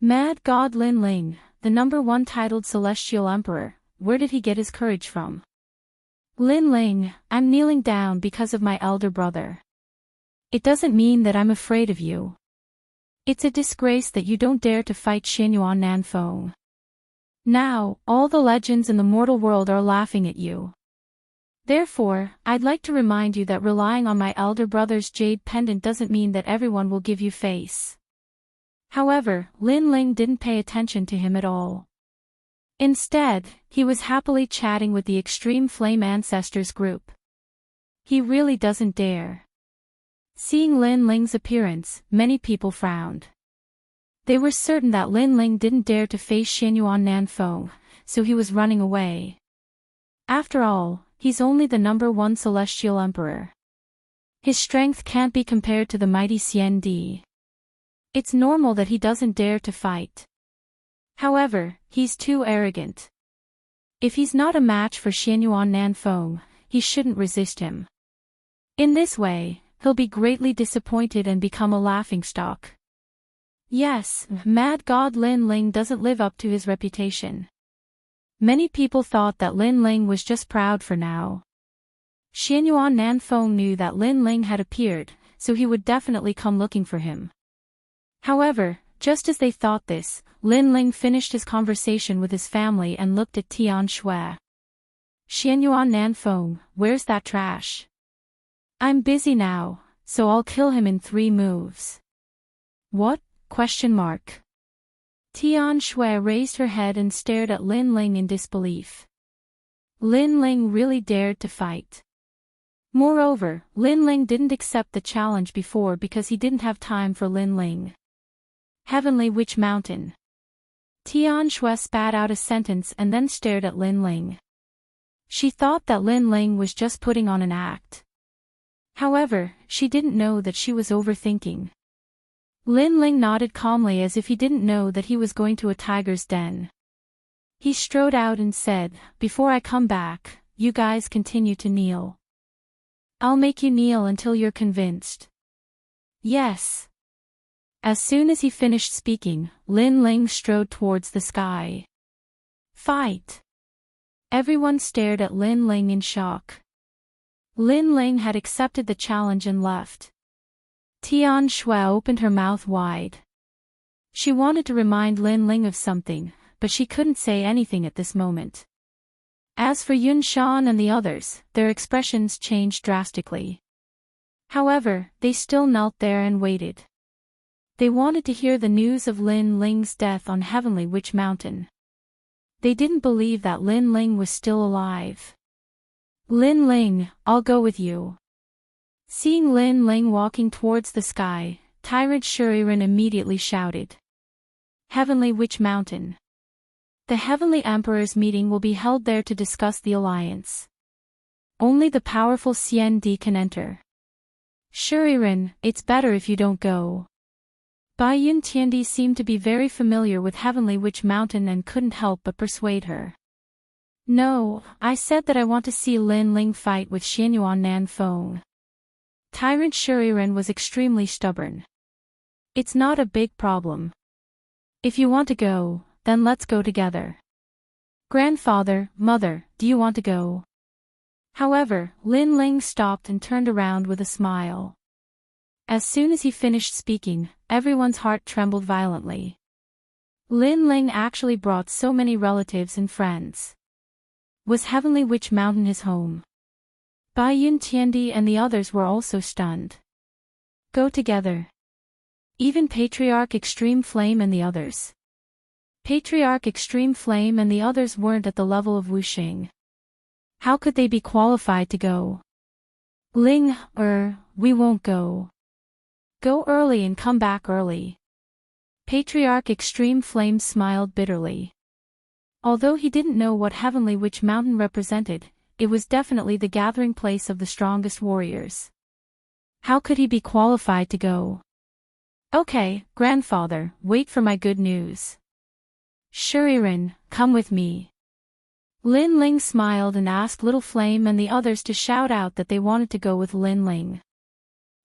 Mad God Lin Ling, the #1 titled celestial emperor, where did he get his courage from? Lin Ling, I'm kneeling down because of my elder brother. It doesn't mean that I'm afraid of you. It's a disgrace that you don't dare to fight Xianyuan Nanfeng. Now, all the legends in the mortal world are laughing at you. Therefore, I'd like to remind you that relying on my elder brother's jade pendant doesn't mean that everyone will give you face. However, Lin Ling didn't pay attention to him at all. Instead, he was happily chatting with the Extreme Flame Ancestors group. He really doesn't dare. Seeing Lin Ling's appearance, many people frowned. They were certain that Lin Ling didn't dare to face Xianyuan Nanfeng, so he was running away. After all, he's only the #1 celestial emperor. His strength can't be compared to the mighty Xian Di. It's normal that he doesn't dare to fight. However, he's too arrogant. If he's not a match for Xianyuan Nanfeng, he shouldn't resist him. In this way, he'll be greatly disappointed and become a laughingstock. Yes, Mad God Lin Ling doesn't live up to his reputation. Many people thought that Lin Ling was just proud for now. Xianyuan Nanfeng knew that Lin Ling had appeared, so he would definitely come looking for him. However, just as they thought this, Lin Ling finished his conversation with his family and looked at Tian Shui. Xianyuan Nanfeng, where's that trash? I'm busy now, so I'll kill him in 3 moves. What? Tian Shui raised her head and stared at Lin Ling in disbelief. Lin Ling really dared to fight. Moreover, Lin Ling didn't accept the challenge before because he didn't have time for Lin Ling. Heavenly Witch Mountain. Tian Shui spat out a sentence and then stared at Lin Ling. She thought that Lin Ling was just putting on an act. However, she didn't know that she was overthinking. Lin Ling nodded calmly as if he didn't know that he was going to a tiger's den. He strode out and said, "Before I come back, you guys continue to kneel. I'll make you kneel until you're convinced." Yes. As soon as he finished speaking, Lin Ling strode towards the sky. Fight! Everyone stared at Lin Ling in shock. Lin Ling had accepted the challenge and left. Tian Shui opened her mouth wide. She wanted to remind Lin Ling of something, but she couldn't say anything at this moment. As for Yun Shan and the others, their expressions changed drastically. However, they still knelt there and waited. They wanted to hear the news of Lin Ling's death on Heavenly Witch Mountain. They didn't believe that Lin Ling was still alive. Lin Ling, I'll go with you. Seeing Lin Ling walking towards the sky, Tyrant Shuriren immediately shouted. Heavenly Witch Mountain. The Heavenly Emperor's meeting will be held there to discuss the alliance. Only the powerful Xian Di can enter. Shuriren, it's better if you don't go. Bai Yun Tiandi seemed to be very familiar with Heavenly Witch Mountain and couldn't help but persuade her. No, I said that I want to see Lin Ling fight with Xianyuan Nanfeng. Tyrant Shuriren was extremely stubborn. It's not a big problem. If you want to go, then let's go together. Grandfather, mother, do you want to go? However, Lin Ling stopped and turned around with a smile. As soon as he finished speaking, everyone's heart trembled violently. Lin Ling actually brought so many relatives and friends. Was Heavenly Witch Mountain his home? Bai Yun Tiandi and the others were also stunned. Go together. Even Patriarch Extreme Flame and the others. Patriarch Extreme Flame and the others weren't at the level of Wuxing. How could they be qualified to go? Ling, we won't go. Go early and come back early. Patriarch Extreme Flame smiled bitterly. Although he didn't know what Heavenly Witch Mountain represented, it was definitely the gathering place of the strongest warriors. How could he be qualified to go? Okay, grandfather, wait for my good news. Shuririn, come with me. Lin Ling smiled and asked Little Flame and the others to shout out that they wanted to go with Lin Ling.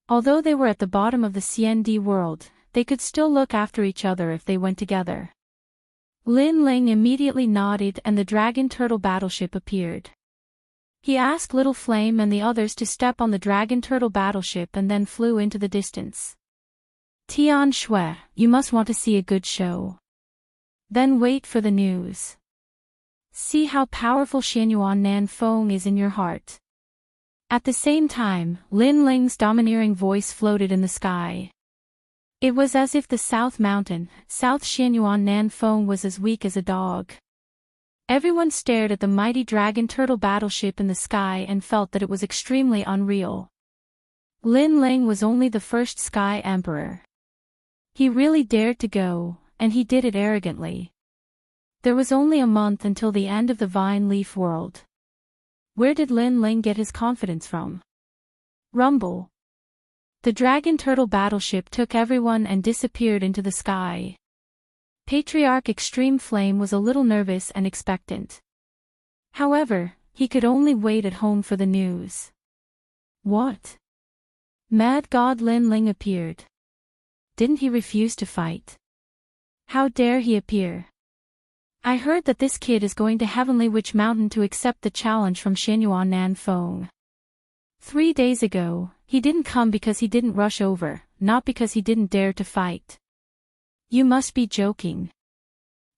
Although they were at the bottom of the CND world, they could still look after each other if they went together. Lin Ling immediately nodded and the dragon turtle battleship appeared. He asked Little Flame and the others to step on the dragon turtle battleship and then flew into the distance. Tian Shui, you must want to see a good show. Then wait for the news. See how powerful Xianyuan Nan Feng is in your heart. At the same time, Lin Ling's domineering voice floated in the sky. It was as if the South Mountain, South Xianyuan Nan Feng was as weak as a dog. Everyone stared at the mighty dragon turtle battleship in the sky and felt that it was extremely unreal. Lin Ling was only the first Sky Emperor. He really dared to go, and he did it arrogantly. There was only a month until the end of the Vine Leaf world. Where did Lin Ling get his confidence from? Rumble. The dragon turtle battleship took everyone and disappeared into the sky. Patriarch Extreme Flame was a little nervous and expectant. However, he could only wait at home for the news. What? Mad God Lin Ling appeared. Didn't he refuse to fight? How dare he appear? I heard that this kid is going to Heavenly Witch Mountain to accept the challenge from Xianyuan Nan Feng. 3 days ago, he didn't come because he didn't rush over, not because he didn't dare to fight. You must be joking.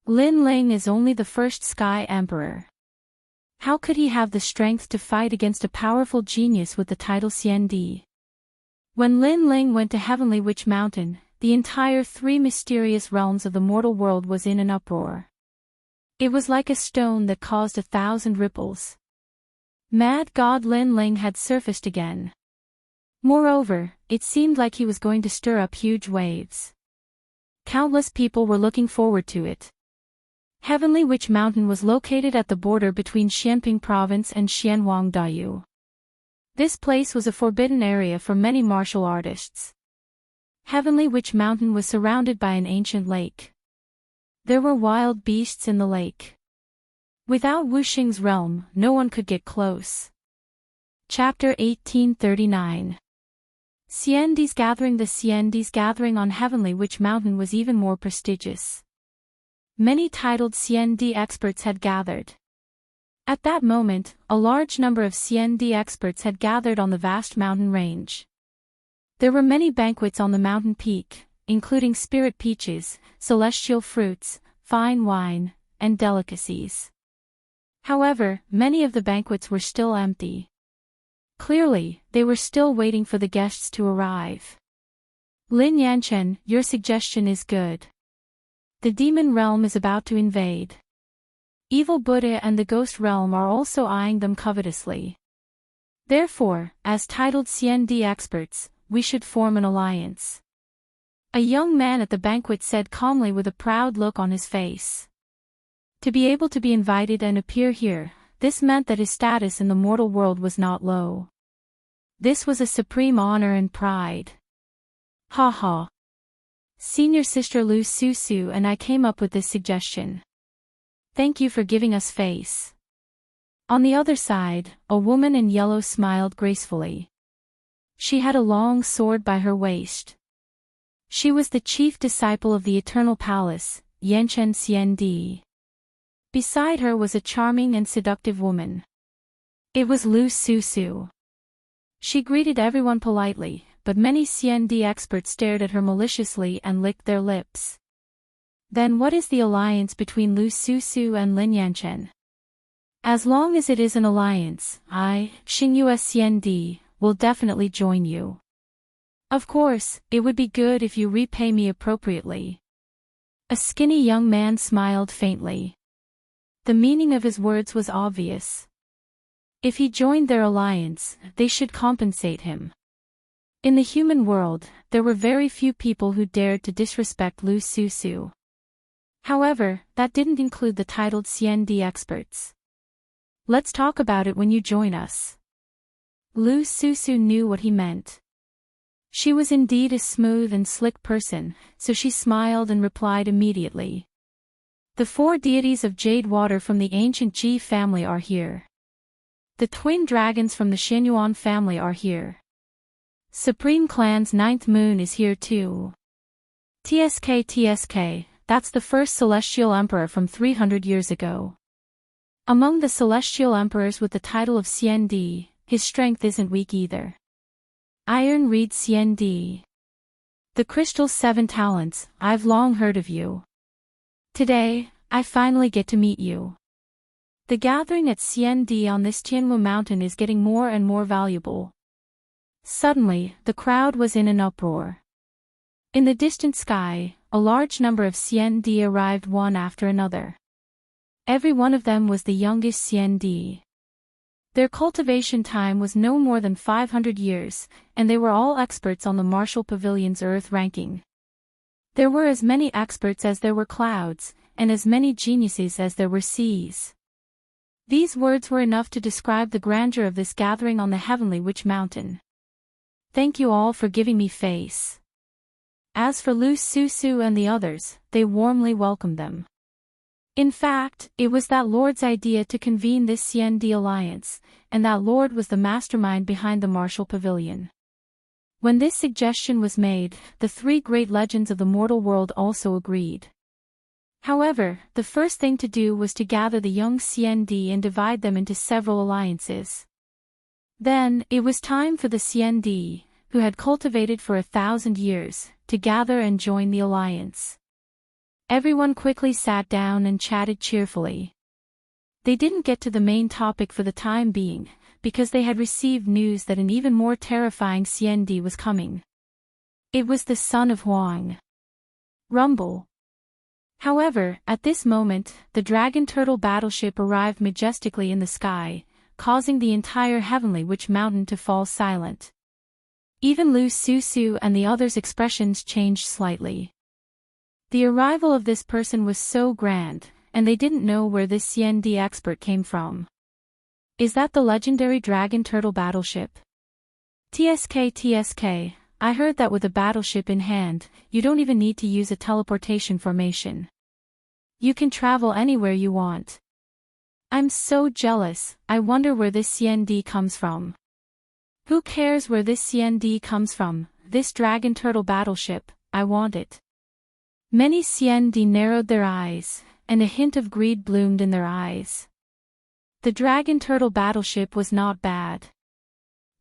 Lin Ling is only the first Sky Emperor. How could he have the strength to fight against a powerful genius with the title CND? When Lin Ling went to Heavenly Witch Mountain, the entire 3 mysterious realms of the mortal world was in an uproar. It was like a stone that caused 1,000 ripples. Mad God Lin Ling had surfaced again. Moreover, it seemed like he was going to stir up huge waves. Countless people were looking forward to it. Heavenly Witch Mountain was located at the border between Xianping Province and Xianwang-Dayu. This place was a forbidden area for many martial artists. Heavenly Witch Mountain was surrounded by an ancient lake. There were wild beasts in the lake. Without Wuxing's realm, no one could get close. Chapter 1839. CND's gathering. The CND's gathering on Heavenly Witch Mountain was even more prestigious. Many titled CND experts had gathered. At that moment, a large number of CND experts had gathered on the vast mountain range. There were many banquets on the mountain peak, including spirit peaches, celestial fruits, fine wine, and delicacies. However, many of the banquets were still empty. Clearly, they were still waiting for the guests to arrive. Lin Yanchen, your suggestion is good. The demon realm is about to invade. Evil Buddha and the ghost realm are also eyeing them covetously. Therefore, as titled CND experts, we should form an alliance. A young man at the banquet said calmly with a proud look on his face. To be able to be invited and appear here, this meant that his status in the mortal world was not low. This was a supreme honor and pride. Ha ha. Senior Sister Lu Susu and I came up with this suggestion. Thank you for giving us face. On the other side, a woman in yellow smiled gracefully. She had a long sword by her waist. She was the chief disciple of the Eternal Palace, Yanchen CND. Beside her was a charming and seductive woman. It was Lu Susu. She greeted everyone politely, but many CND experts stared at her maliciously and licked their lips. Then what is the alliance between Lu Susu and Lin Yanchen? As long as it is an alliance, I, Xingyue CND, will definitely join you. Of course, it would be good if you repay me appropriately. A skinny young man smiled faintly. The meaning of his words was obvious. If he joined their alliance, they should compensate him. In the human world, there were very few people who dared to disrespect Lu Susu. However, that didn't include the titled CND experts. Let's talk about it when you join us. Lu Susu knew what he meant. She was indeed a smooth and slick person, so she smiled and replied immediately. The 4 deities of Jade Water from the ancient Ji family are here. The twin dragons from the Xianyuan family are here. Supreme Clan's 9th moon is here too. TSK, that's the first celestial emperor from 300 years ago. Among the celestial emperors with the title of CND, his strength isn't weak either. Iron Reed CND. The Crystal 7 Talents, I've long heard of you. Today, I finally get to meet you. The gathering at CND on this Tianwu mountain is getting more and more valuable. Suddenly, the crowd was in an uproar. In the distant sky, a large number of CND arrived one after another. Every one of them was the youngest CND. Their cultivation time was no more than 500 years, and they were all experts on the Martial Pavilion's Earth ranking. There were as many experts as there were clouds, and as many geniuses as there were seas. These words were enough to describe the grandeur of this gathering on the Heavenly Witch Mountain. Thank you all for giving me face. As for Lu Susu and the others, they warmly welcomed them. In fact, it was that lord's idea to convene this CND alliance, and that lord was the mastermind behind the Martial Pavilion. When this suggestion was made, the 3 great legends of the mortal world also agreed. However, the first thing to do was to gather the young CND and divide them into several alliances. Then, it was time for the CND, who had cultivated for 1,000 years, to gather and join the alliance. Everyone quickly sat down and chatted cheerfully. They didn't get to the main topic for the time being, because they had received news that an even more terrifying CND was coming. It was the son of Huang. Rumble. However, at this moment, the Dragon Turtle battleship arrived majestically in the sky, causing the entire Heavenly Witch Mountain to fall silent. Even Lu Susu and the others' expressions changed slightly. The arrival of this person was so grand, and they didn't know where this CND expert came from. Is that the legendary Dragon Turtle battleship? TSK, I heard that with a battleship in hand, you don't even need to use a teleportation formation. You can travel anywhere you want. I'm so jealous, I wonder where this CND comes from. Who cares where this CND comes from, this Dragon Turtle battleship, I want it. Many CND narrowed their eyes, and a hint of greed bloomed in their eyes. The Dragon Turtle battleship was not bad.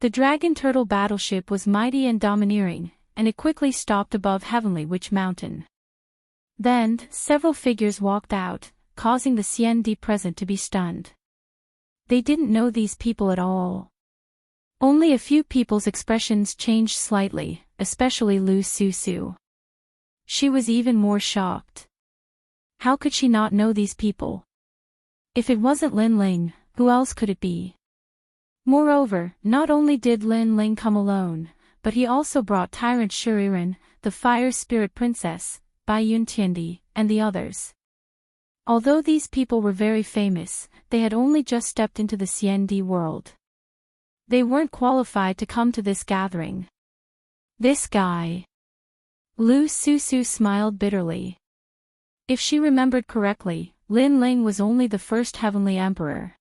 The Dragon Turtle battleship was mighty and domineering, and it quickly stopped above Heavenly Witch Mountain. Then, several figures walked out, causing the CND present to be stunned. They didn't know these people at all. Only a few people's expressions changed slightly, especially Lu Susu. She was even more shocked. How could she not know these people? If it wasn't Lin Ling, who else could it be? Moreover, not only did Lin Ling come alone, but he also brought Tyrant Shuriren, the Fire Spirit Princess, Bai Yun Tiandi, and the others. Although these people were very famous, they had only just stepped into the CND world. They weren't qualified to come to this gathering. This guy. Lu Susu smiled bitterly. If she remembered correctly, Lin Ling was only the first Heavenly Emperor.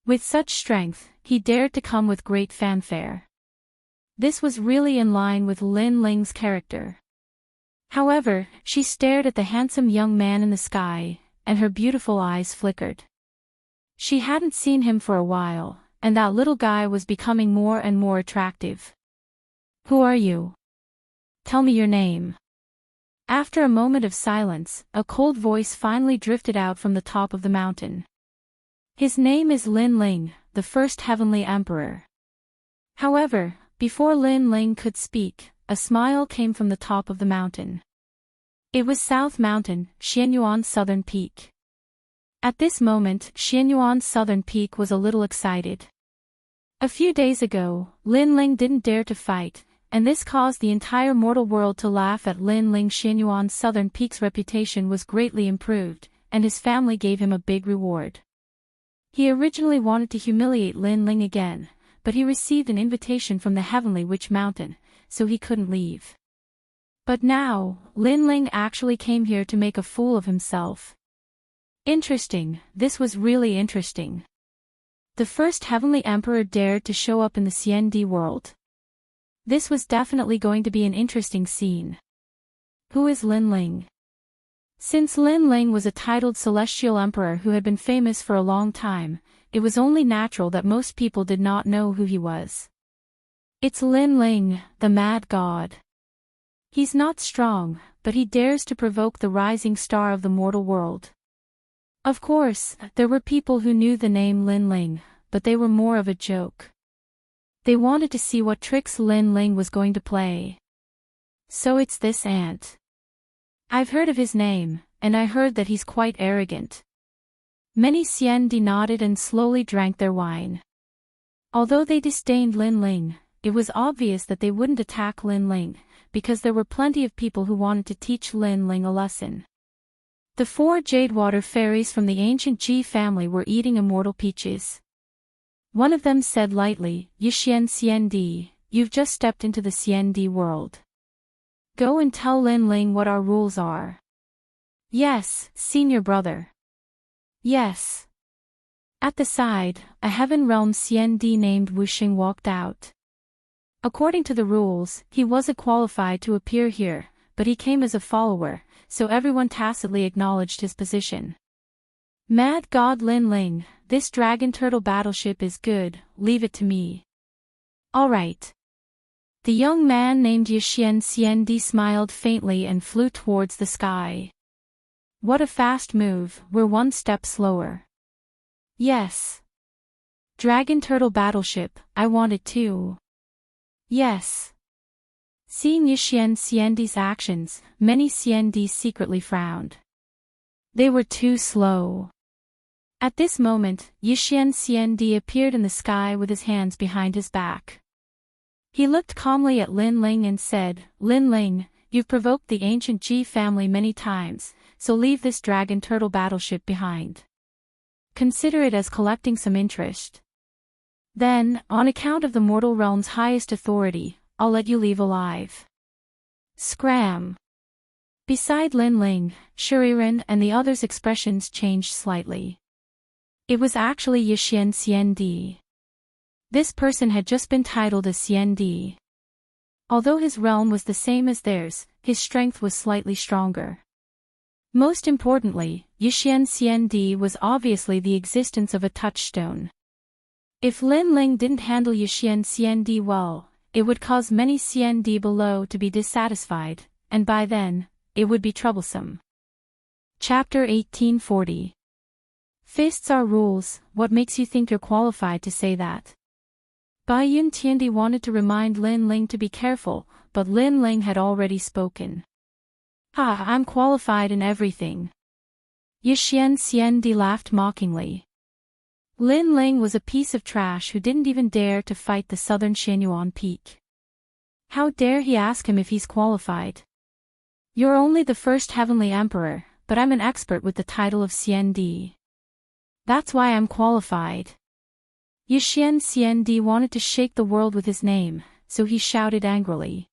With such strength, he dared to come with great fanfare. This was really in line with Lin Ling's character. However, she stared at the handsome young man in the sky, and her beautiful eyes flickered. She hadn't seen him for a while, and that little guy was becoming more and more attractive. Who are you? Tell me your name. After a moment of silence, a cold voice finally drifted out from the top of the mountain. His name is Lin Ling, the first Heavenly Emperor. However, before Lin Ling could speak, a smile came from the top of the mountain. It was South Mountain, Xianyuan's southern peak. At this moment, Xianyuan's southern peak was a little excited. A few days ago, Lin Ling didn't dare to fight, and this caused the entire mortal world to laugh at Lin Ling. Xianyuan's southern peak's reputation was greatly improved, and his family gave him a big reward. He originally wanted to humiliate Lin Ling again, but he received an invitation from the Heavenly Witch Mountain, so he couldn't leave. But now, Lin Ling actually came here to make a fool of himself. Interesting, this was really interesting. The first Heavenly Emperor dared to show up in the CND world. This was definitely going to be an interesting scene. Who is Lin Ling? Since Lin Ling was a titled celestial emperor who had been famous for a long time, it was only natural that most people did not know who he was. It's Lin Ling, the mad god. He's not strong, but he dares to provoke the rising star of the mortal world. Of course, there were people who knew the name Lin Ling, but they were more of a joke. They wanted to see what tricks Lin Ling was going to play. So it's this ant. I've heard of his name, and I heard that he's quite arrogant. Many CND nodded and slowly drank their wine. Although they disdained Lin Ling, it was obvious that they wouldn't attack Lin Ling, because there were plenty of people who wanted to teach Lin Ling a lesson. The 4 Jadewater fairies from the ancient Ji family were eating immortal peaches. One of them said lightly, "Yixian CND, you've just stepped into the CND world. Go and tell Lin Ling what our rules are." "Yes, senior brother." "Yes." At the side, a Heaven Realm CND named Wuxing walked out. According to the rules, he wasn't qualified to appear here, but he came as a follower, so everyone tacitly acknowledged his position. "Mad God Lin Ling, this dragon turtle battleship is good, leave it to me." "Alright." The young man named Yixian CND smiled faintly and flew towards the sky. "What a fast move, we're one step slower." "Yes." "Dragon turtle battleship, I want it too." "Yes." Seeing Yixian CND's actions, many CNDs secretly frowned. They were too slow. At this moment, Yixian CND appeared in the sky with his hands behind his back. He looked calmly at Lin Ling and said, "Lin Ling, you've provoked the ancient Ji family many times, so leave this dragon turtle battleship behind. Consider it as collecting some interest. Then, on account of the mortal realm's highest authority, I'll let you leave alive." Scram! Beside Lin Ling, Shuriren and the others' expressions changed slightly. It was actually Yixian CND. This person had just been titled a CND. Although his realm was the same as theirs, his strength was slightly stronger. Most importantly, Yixian CND was obviously the existence of a touchstone. If Lin Ling didn't handle Yixian CND well, it would cause many CND below to be dissatisfied, and by then, it would be troublesome. Chapter 1840. Fists are rules, what makes you think you're qualified to say that? Bai Yun Tiandi wanted to remind Lin Ling to be careful, but Lin Ling had already spoken. I'm qualified in everything." Yixian CND laughed mockingly. Lin Ling was a piece of trash who didn't even dare to fight the southern Xianyuan peak. How dare he ask him if he's qualified? "You're only the first heavenly emperor, but I'm an expert with the title of CND. That's why I'm qualified." Yixian CND wanted to shake the world with his name, so he shouted angrily.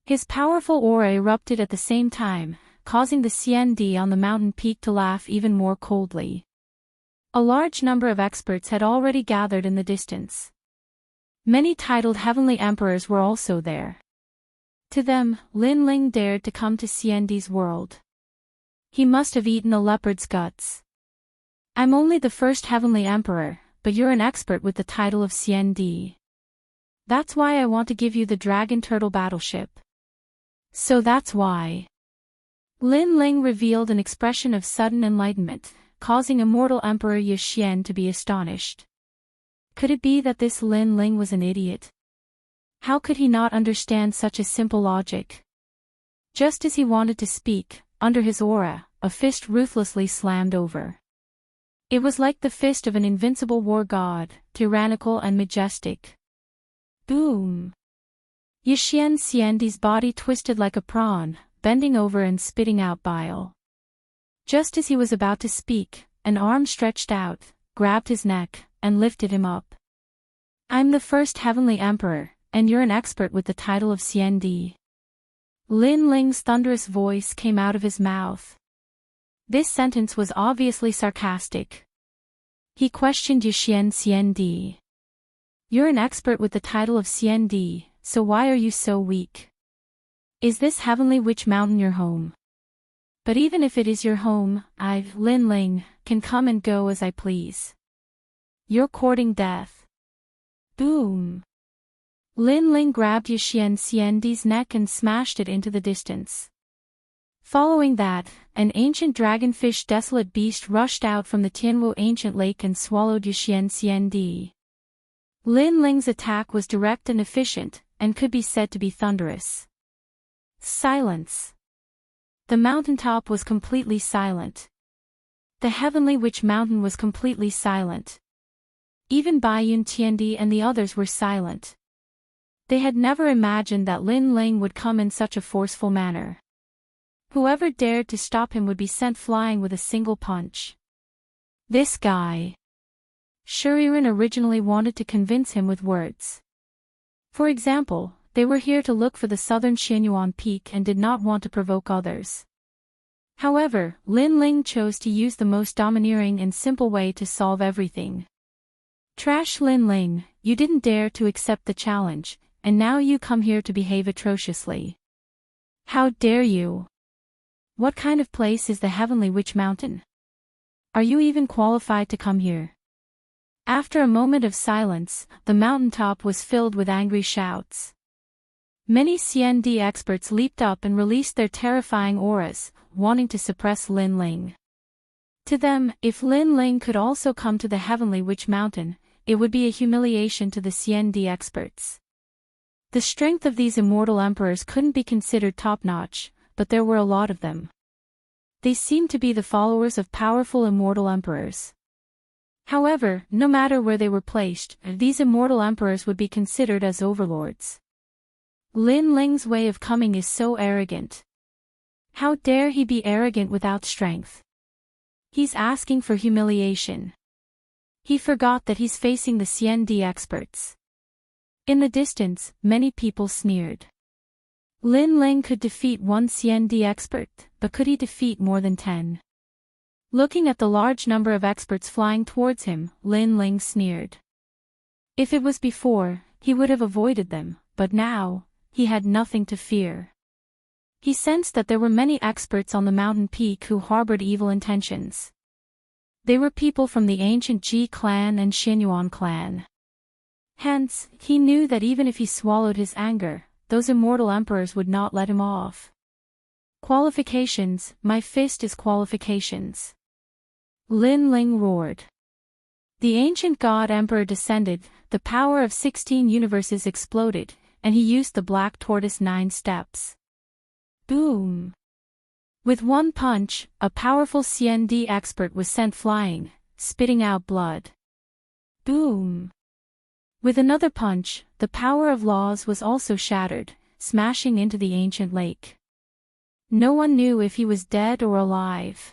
His powerful aura erupted at the same time, causing the CND on the mountain peak to laugh even more coldly. A large number of experts had already gathered in the distance. Many titled heavenly emperors were also there. To them, Lin Ling dared to come to CND's world. He must have eaten a leopard's guts. "I'm only the first heavenly emperor, but you're an expert with the title of CND. That's why I want to give you the dragon turtle battleship." "So that's why." Lin Ling revealed an expression of sudden enlightenment, causing Immortal Emperor Yixian to be astonished. Could it be that this Lin Ling was an idiot? How could he not understand such a simple logic? Just as he wanted to speak, under his aura, a fist ruthlessly slammed over. It was like the fist of an invincible war god, tyrannical and majestic. Boom! Yixian Xiandi's body twisted like a prawn, bending over and spitting out bile. Just as he was about to speak, an arm stretched out, grabbed his neck, and lifted him up. I'm the first heavenly emperor, and you're an expert with the title of Xiandi. Lin Ling's thunderous voice came out of his mouth. This sentence was obviously sarcastic. He questioned Yixian Xiandi. You're an expert with the title of Xiandi, so why are you so weak? Is this heavenly witch mountain your home? But even if it is your home, I, Lin Ling, can come and go as I please. You're courting death. Boom. Lin Ling grabbed Yixian Xiandi's neck and smashed it into the distance. Following that, an ancient dragonfish desolate beast rushed out from the Tianwu ancient lake and swallowed Yixian Xiandi. Lin Ling's attack was direct and efficient, and could be said to be thunderous. Silence. The mountaintop was completely silent. The heavenly witch mountain was completely silent. Even Baiyun Tiandi and the others were silent. They had never imagined that Lin Ling would come in such a forceful manner. Whoever dared to stop him would be sent flying with a single punch. This guy. Shuriren originally wanted to convince him with words. For example, they were here to look for the southern Xianyuan peak and did not want to provoke others. However, Lin Ling chose to use the most domineering and simple way to solve everything. Trash Lin Ling, you didn't dare to accept the challenge, and now you come here to behave atrociously. How dare you? What kind of place is the Heavenly Witch Mountain? Are you even qualified to come here? After a moment of silence, the mountaintop was filled with angry shouts. Many CND experts leaped up and released their terrifying auras, wanting to suppress Lin Ling. To them, if Lin Ling could also come to the Heavenly Witch Mountain, it would be a humiliation to the CND experts. The strength of these immortal emperors couldn't be considered top-notch, but there were a lot of them. They seemed to be the followers of powerful immortal emperors. However, no matter where they were placed, these immortal emperors would be considered as overlords. Lin Ling's way of coming is so arrogant. How dare he be arrogant without strength? He's asking for humiliation. He forgot that he's facing the CND experts. In the distance, many people sneered. Lin Ling could defeat one CND expert, but could he defeat more than 10? Looking at the large number of experts flying towards him, Lin Ling sneered. If it was before, he would have avoided them, but now, he had nothing to fear. He sensed that there were many experts on the mountain peak who harbored evil intentions. They were people from the ancient Ji clan and Xianyuan clan. Hence, he knew that even if he swallowed his anger, those immortal emperors would not let him off. Qualifications, my fist is qualifications. Lin Ling roared. The ancient god emperor descended, the power of 16 universes exploded, and he used the black tortoise 9 steps. Boom! With one punch, a powerful CND expert was sent flying, spitting out blood. Boom! With another punch, the power of laws was also shattered, smashing into the ancient lake. No one knew if he was dead or alive.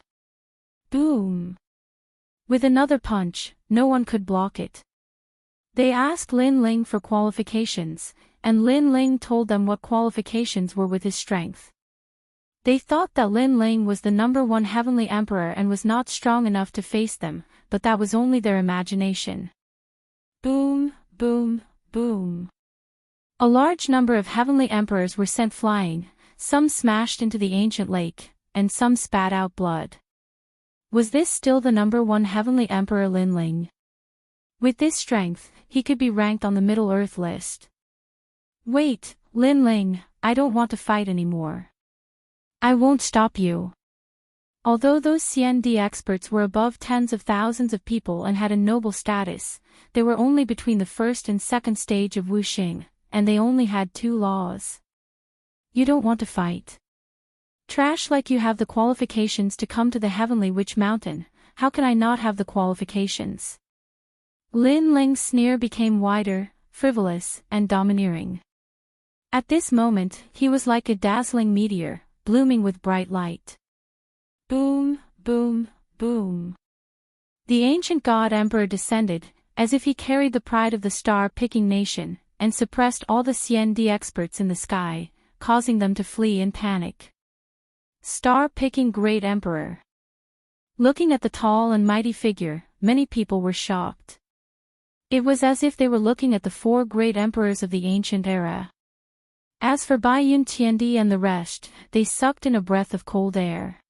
Boom! With another punch, no one could block it. They asked Lin Ling for qualifications, and Lin Ling told them what qualifications were with his strength. They thought that Lin Ling was the #1 heavenly emperor and was not strong enough to face them, but that was only their imagination. Boom, boom, boom. A large number of heavenly emperors were sent flying, some smashed into the ancient lake, and some spat out blood. Was this still the #1 heavenly emperor Lin Ling? With this strength, he could be ranked on the Middle Earth list. Wait, Lin Ling, I don't want to fight anymore. I won't stop you. Although those CND experts were above tens of thousands of people and had a noble status, they were only between the first and second stage of Wuxing, and they only had 2 laws. You don't want to fight. Trash like you have the qualifications to come to the Heavenly Witch Mountain, how can I not have the qualifications? Lin Ling's sneer became wider, frivolous, and domineering. At this moment, he was like a dazzling meteor, blooming with bright light. Boom, boom, boom. The ancient god emperor descended, as if he carried the pride of the star-picking nation, and suppressed all the CND experts in the sky, causing them to flee in panic. Star-picking great emperor. Looking at the tall and mighty figure, many people were shocked. It was as if they were looking at the four great emperors of the ancient era. As for Bai Yun Tiandi and the rest, they sucked in a breath of cold air.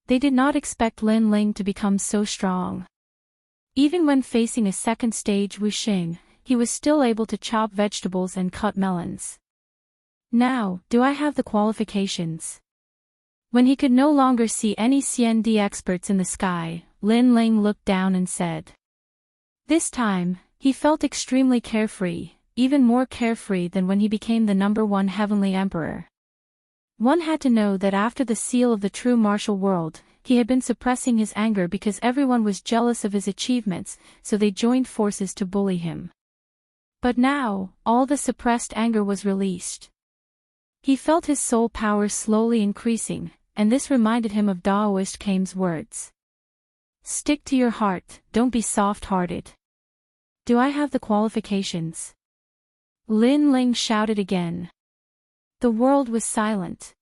They did not expect Lin Ling to become so strong. Even when facing a second stage Wuxing, he was still able to chop vegetables and cut melons. Now, do I have the qualifications? When he could no longer see any CND experts in the sky, Lin Ling looked down and said. This time, he felt extremely carefree, even more carefree than when he became the #1 heavenly emperor. One had to know that after the seal of the true martial world, he had been suppressing his anger because everyone was jealous of his achievements, so they joined forces to bully him. But now, all the suppressed anger was released. He felt his soul power slowly increasing, and this reminded him of Daoist Kame's words. Stick to your heart, don't be soft-hearted. Do I have the qualifications? Lin Ling shouted again. The world was silent.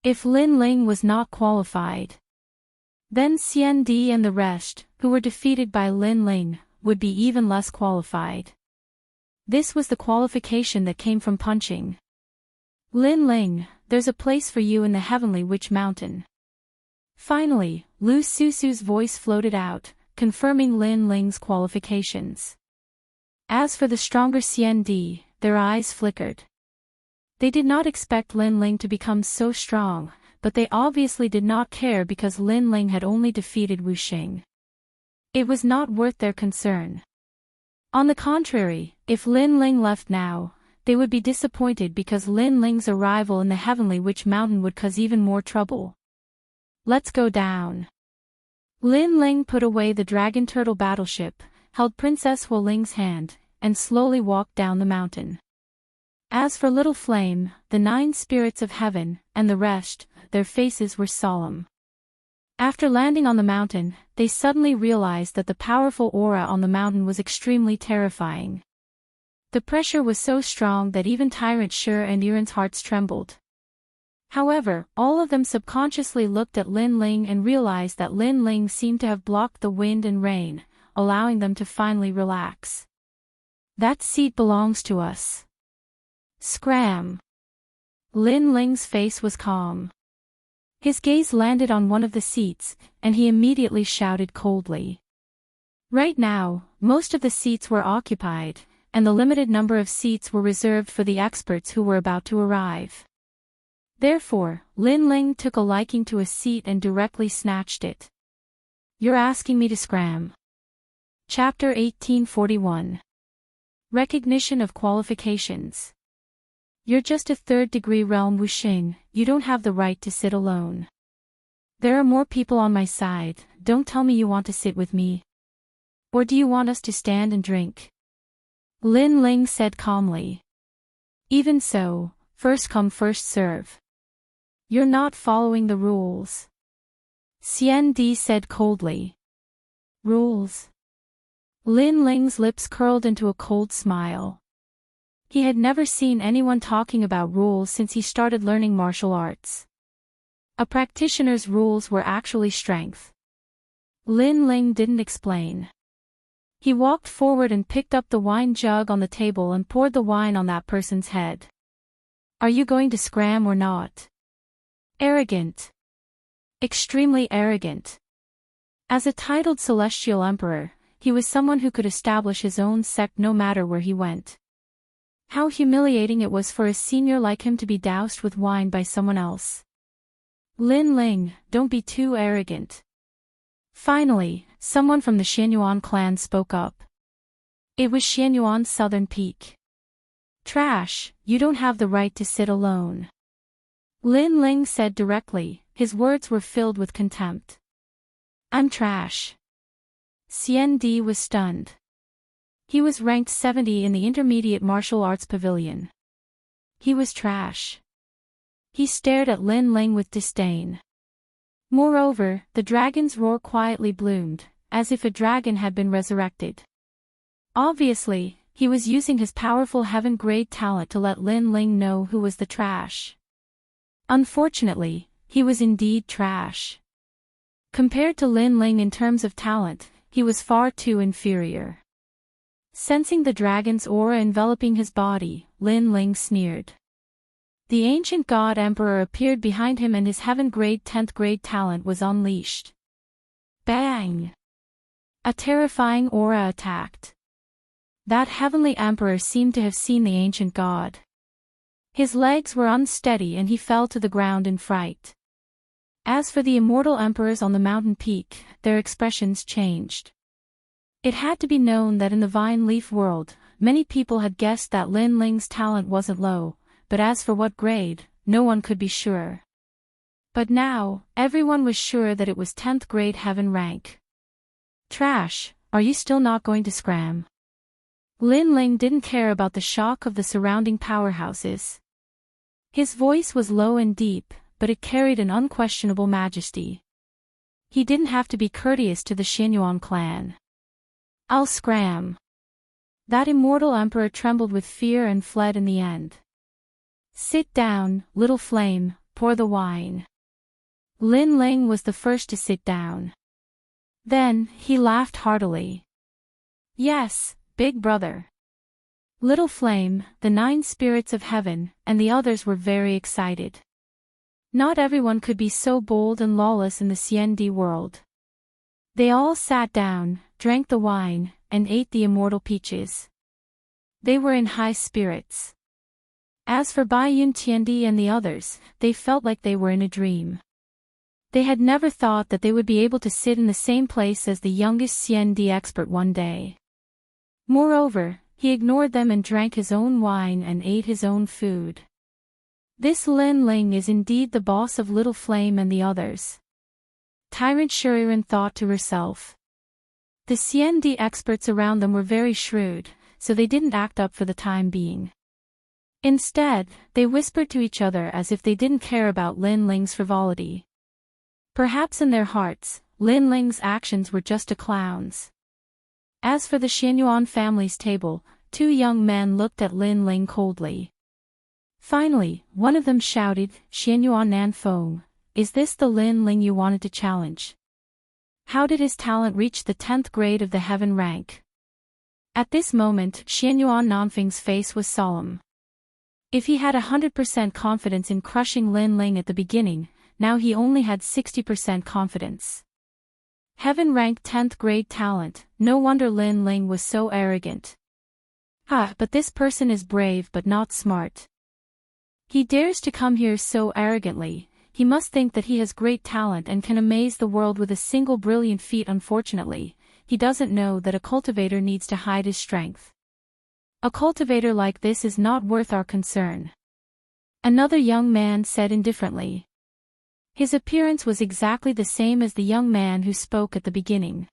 If Lin Ling was not qualified, then Xian Di and the rest, who were defeated by Lin Ling, would be even less qualified. This was the qualification that came from punching. Lin Ling, there's a place for you in the heavenly witch mountain. Finally, Lu Susu's voice floated out, confirming Lin Ling's qualifications. As for the stronger Xian Di, their eyes flickered. They did not expect Lin Ling to become so strong, but they obviously did not care because Lin Ling had only defeated Wuxing. It was not worth their concern. On the contrary, if Lin Ling left now, they would be disappointed because Lin Ling's arrival in the heavenly witch mountain would cause even more trouble. Let's go down. Lin Ling put away the dragon turtle battleship, held Princess Huo Ling's hand, and slowly walked down the mountain. As for Little Flame, the 9 spirits of heaven, and the rest, their faces were solemn. After landing on the mountain, they suddenly realized that the powerful aura on the mountain was extremely terrifying. The pressure was so strong that even Tyrant Shi and Yiren's hearts trembled. However, all of them subconsciously looked at Lin Ling and realized that Lin Ling seemed to have blocked the wind and rain, allowing them to finally relax. That seat belongs to us. Scram! Lin Ling's face was calm. His gaze landed on one of the seats, and he immediately shouted coldly. Right now, most of the seats were occupied, and the limited number of seats were reserved for the experts who were about to arrive. Therefore, Lin Ling took a liking to a seat and directly snatched it. You're asking me to scram. Chapter 1841. Recognition of qualifications. You're just a 3rd-degree realm Wuxing, you don't have the right to sit alone. There are more people on my side, don't tell me you want to sit with me. Or do you want us to stand and drink? Lin Ling said calmly. Even so, first come first serve. You're not following the rules. Xian Di said coldly. Rules? Lin Ling's lips curled into a cold smile. He had never seen anyone talking about rules since he started learning martial arts. A practitioner's rules were actually strength. Lin Ling didn't explain. He walked forward and picked up the wine jug on the table and poured the wine on that person's head. Are you going to scram or not? Arrogant. Extremely arrogant. As a titled celestial emperor, he was someone who could establish his own sect no matter where he went. How humiliating it was for a senior like him to be doused with wine by someone else. Lin Ling, don't be too arrogant. Finally, someone from the Xianyuan clan spoke up. It was Xianyuan's southern peak. Trash, you don't have the right to sit alone. Lin Ling said directly, his words were filled with contempt. I'm trash. Xian Di was stunned. He was ranked 70 in the Intermediate Martial Arts Pavilion. He was trash. He stared at Lin Ling with disdain. Moreover, the dragon's roar quietly bloomed, as if a dragon had been resurrected. Obviously, he was using his powerful heaven-grade talent to let Lin Ling know who was the trash. Unfortunately, he was indeed trash. Compared to Lin Ling in terms of talent, he was far too inferior. Sensing the dragon's aura enveloping his body, Lin Ling sneered. The ancient god emperor appeared behind him and his heaven-grade 10th grade talent was unleashed. Bang! A terrifying aura attacked. That heavenly emperor seemed to have seen the ancient god. His legs were unsteady and he fell to the ground in fright. As for the immortal emperors on the mountain peak, their expressions changed. It had to be known that in the vine leaf world, many people had guessed that Lin Ling's talent wasn't low, but as for what grade, no one could be sure. But now, everyone was sure that it was 10th grade heaven rank. Trash, are you still not going to scram? Lin Ling didn't care about the shock of the surrounding powerhouses. His voice was low and deep, but it carried an unquestionable majesty. He didn't have to be courteous to the Xianyuan clan. I'll scram. That immortal emperor trembled with fear and fled in the end. Sit down, little flame, pour the wine. Lin Ling was the first to sit down. Then, he laughed heartily. Yes, big brother. Little Flame, the 9 spirits of heaven, and the others were very excited. Not everyone could be so bold and lawless in the CND world. They all sat down, drank the wine, and ate the immortal peaches. They were in high spirits. As for Bai Yun Tiandi and the others, they felt like they were in a dream. They had never thought that they would be able to sit in the same place as the youngest CND expert one day. Moreover, he ignored them and drank his own wine and ate his own food. This Lin Ling is indeed the boss of Little Flame and the others. Tyrant Shuriren thought to herself. The CND experts around them were very shrewd, so they didn't act up for the time being. Instead, they whispered to each other as if they didn't care about Lin Ling's frivolity. Perhaps in their hearts, Lin Ling's actions were just a clown's. As for the Xianyuan family's table, 2 young men looked at Lin Ling coldly. Finally, one of them shouted, Xianyuan Nanfeng, is this the Lin Ling you wanted to challenge? How did his talent reach the 10th grade of the heaven rank? At this moment, Xianyuan Nanfeng's face was solemn. If he had 100% confidence in crushing Lin Ling at the beginning, now he only had 60% confidence. Heaven rank 10th grade talent, no wonder Lin Ling was so arrogant. But this person is brave but not smart. He dares to come here so arrogantly, he must think that he has great talent and can amaze the world with a single brilliant feat. Unfortunately, he doesn't know that a cultivator needs to hide his strength. A cultivator like this is not worth our concern. Another young man said indifferently. His appearance was exactly the same as the young man who spoke at the beginning.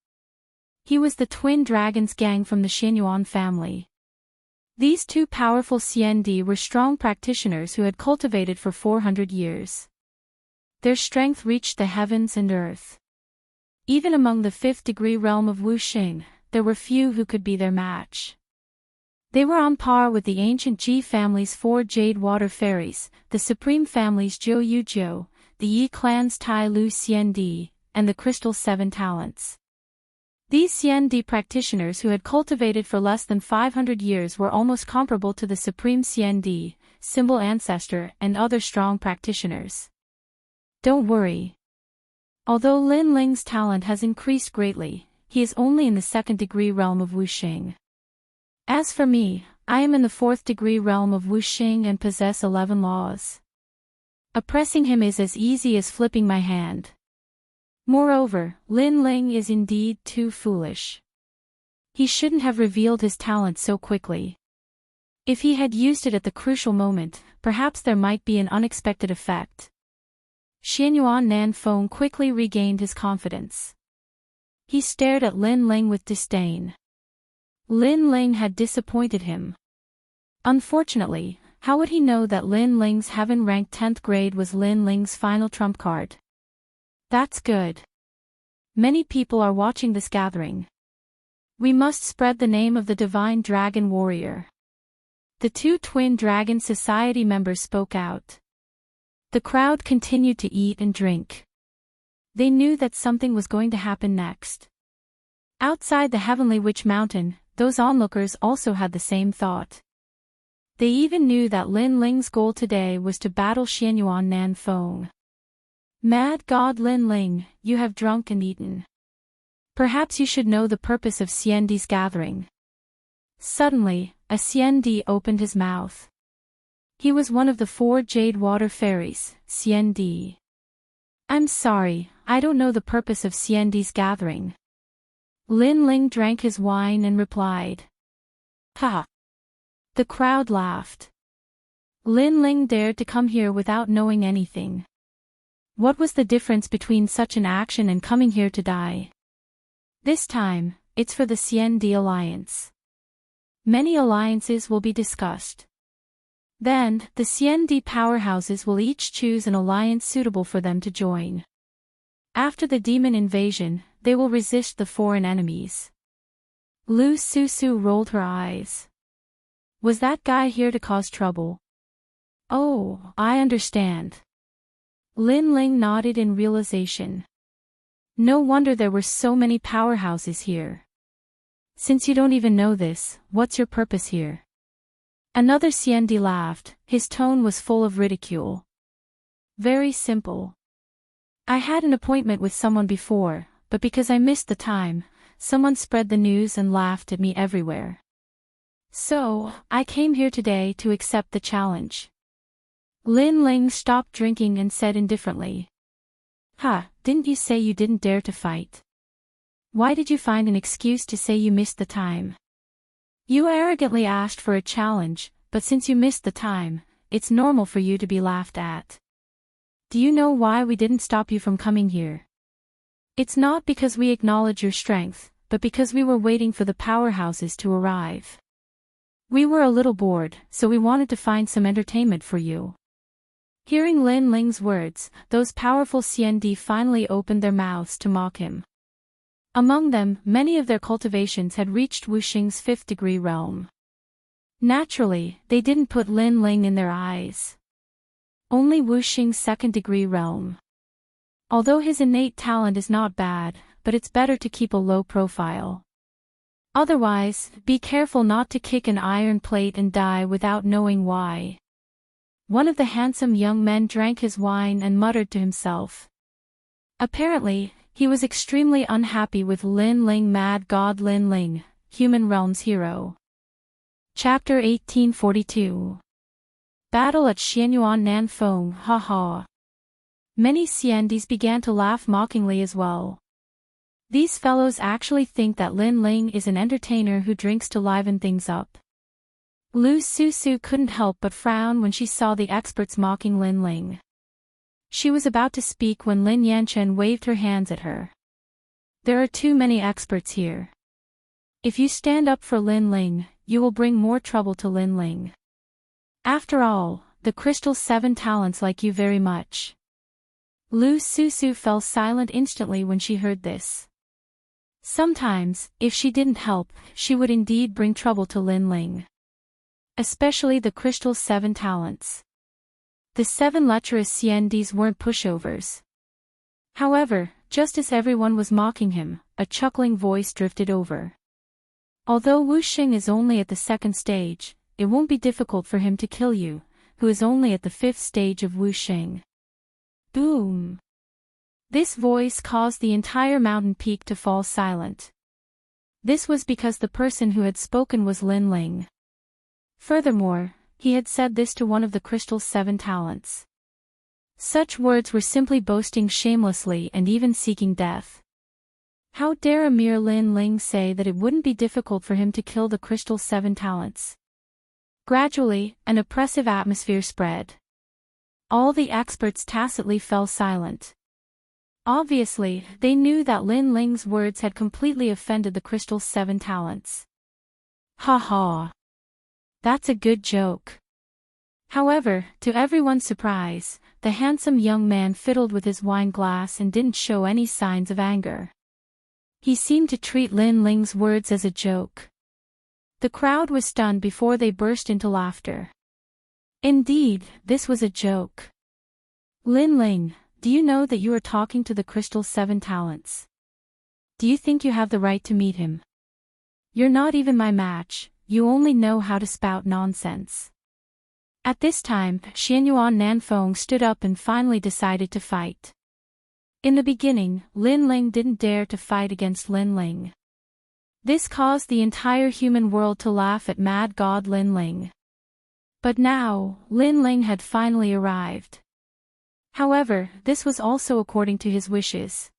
He was the twin dragons gang from the Xianyuan family. These 2 powerful CND were strong practitioners who had cultivated for 400 years. Their strength reached the heavens and earth. Even among the 5th degree realm of Wuxing, there were few who could be their match. They were on par with the ancient Ji family's 4 jade water fairies, the supreme family's Jiu Yu Jiu, the Yi clan's Tai Lu CND, and the crystal 7 talents. These CND practitioners who had cultivated for less than 500 years were almost comparable to the supreme CND, symbol ancestor, and other strong practitioners. Don't worry. Although Lin Ling's talent has increased greatly, he is only in the 2nd degree realm of Wuxing. As for me, I am in the 4th degree realm of Wuxing and possess 11 laws. Oppressing him is as easy as flipping my hand. Moreover, Lin Ling is indeed too foolish. He shouldn't have revealed his talent so quickly. If he had used it at the crucial moment, perhaps there might be an unexpected effect. Xianyuan Nanfeng quickly regained his confidence. He stared at Lin Ling with disdain. Lin Ling had disappointed him. Unfortunately, how would he know that Lin Ling's heaven-ranked 10th grade was Lin Ling's final trump card? That's good. Many people are watching this gathering. We must spread the name of the divine dragon warrior. The two Twin Dragon Society members spoke out. The crowd continued to eat and drink. They knew that something was going to happen next. Outside the Heavenly Witch Mountain, those onlookers also had the same thought. They even knew that Lin Ling's goal today was to battle Xianyuan Nanfeng. Mad God Lin Ling, you have drunk and eaten. Perhaps you should know the purpose of Xiandi's gathering. Suddenly, a Xiandi opened his mouth. He was one of the 4 Jade Water Fairies, Xiandi. I'm sorry, I don't know the purpose of Xiandi's gathering. Lin Ling drank his wine and replied. Ha! The crowd laughed. Lin Ling dared to come here without knowing anything. What was the difference between such an action and coming here to die? This time, it's for the Xiandi Alliance. Many alliances will be discussed. Then, the Xiandi powerhouses will each choose an alliance suitable for them to join. After the demon invasion, they will resist the foreign enemies. Lu Susu rolled her eyes. Was that guy here to cause trouble? Oh, I understand. Lin Ling nodded in realization. No wonder there were so many powerhouses here. Since you don't even know this, what's your purpose here? Another Xiandi laughed, his tone was full of ridicule. Very simple. I had an appointment with someone before, but because I missed the time, someone spread the news and laughed at me everywhere. So, I came here today to accept the challenge. Lin Ling stopped drinking and said indifferently. Didn't you say you didn't dare to fight? Why did you find an excuse to say you missed the time? You arrogantly asked for a challenge, but since you missed the time, it's normal for you to be laughed at. Do you know why we didn't stop you from coming here? It's not because we acknowledge your strength, but because we were waiting for the powerhouses to arrive. We were a little bored, so we wanted to find some entertainment for you. Hearing Lin Ling's words, those powerful Xiandi finally opened their mouths to mock him. Among them, many of their cultivations had reached Wuxing's 5th degree realm. Naturally, they didn't put Lin Ling in their eyes. Only Wuxing's 2nd degree realm. Although his innate talent is not bad, but it's better to keep a low profile. Otherwise, be careful not to kick an iron plate and die without knowing why. One of the handsome young men drank his wine and muttered to himself. Apparently, he was extremely unhappy with Lin Ling. Mad God Lin Ling, Human Realm's hero. Chapter 1842. Battle at Xianyuan Nanfeng. Ha. Many Xiandis began to laugh mockingly as well. These fellows actually think that Lin Ling is an entertainer who drinks to liven things up. Lu Susu couldn't help but frown when she saw the experts mocking Lin Ling. She was about to speak when Lin Yanchen waved her hands at her. There are too many experts here. If you stand up for Lin Ling, you will bring more trouble to Lin Ling. After all, the Crystal 7 talents like you very much. Lu Susu fell silent instantly when she heard this. Sometimes, if she didn't help, she would indeed bring trouble to Lin Ling. Especially the Crystal 7 talents. The 7 lecherous Xiandis weren't pushovers. However, just as everyone was mocking him, a chuckling voice drifted over. Although Wuxing is only at the 2nd stage, it won't be difficult for him to kill you, who is only at the 5th stage of Wuxing. Boom! This voice caused the entire mountain peak to fall silent. This was because the person who had spoken was Lin Ling. Furthermore, he had said this to one of the Crystal 7 talents. Such words were simply boasting shamelessly and even seeking death. How dare a mere Lin Ling say that it wouldn't be difficult for him to kill the Crystal 7 talents? Gradually, an oppressive atmosphere spread. All the experts tacitly fell silent. Obviously, they knew that Lin Ling's words had completely offended the Crystal 7 talents. Ha. That's a good joke. However, to everyone's surprise, the handsome young man fiddled with his wine glass and didn't show any signs of anger. He seemed to treat Lin Ling's words as a joke. The crowd was stunned before they burst into laughter. Indeed, this was a joke. Lin Ling, do you know that you are talking to the Crystal 7 Talents? Do you think you have the right to meet him? You're not even my match, you only know how to spout nonsense. At this time, Xianyuan Nanfeng stood up and finally decided to fight. In the beginning, Lin Ling didn't dare to fight against Lin Ling. This caused the entire human world to laugh at mad god Lin Ling. But now, Lin Ling had finally arrived. However, this was also according to his wishes.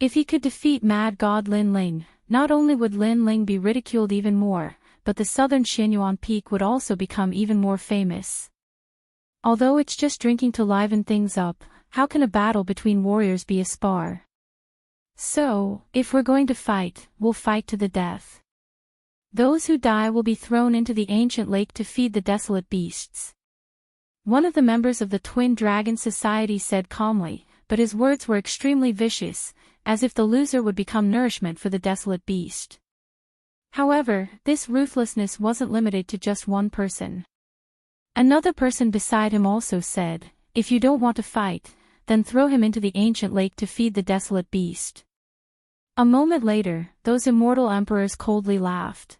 If he could defeat mad god Lin Ling, not only would Lin Ling be ridiculed even more, but the southern Xianyuan peak would also become even more famous. Although it's just drinking to liven things up, how can a battle between warriors be a spar? So, if we're going to fight, we'll fight to the death. Those who die will be thrown into the ancient lake to feed the desolate beasts. One of the members of the Twin Dragon Society said calmly, but his words were extremely vicious, as if the loser would become nourishment for the desolate beast. However, this ruthlessness wasn't limited to just one person. Another person beside him also said, if you don't want to fight, then throw him into the ancient lake to feed the desolate beast. A moment later, those immortal emperors coldly laughed.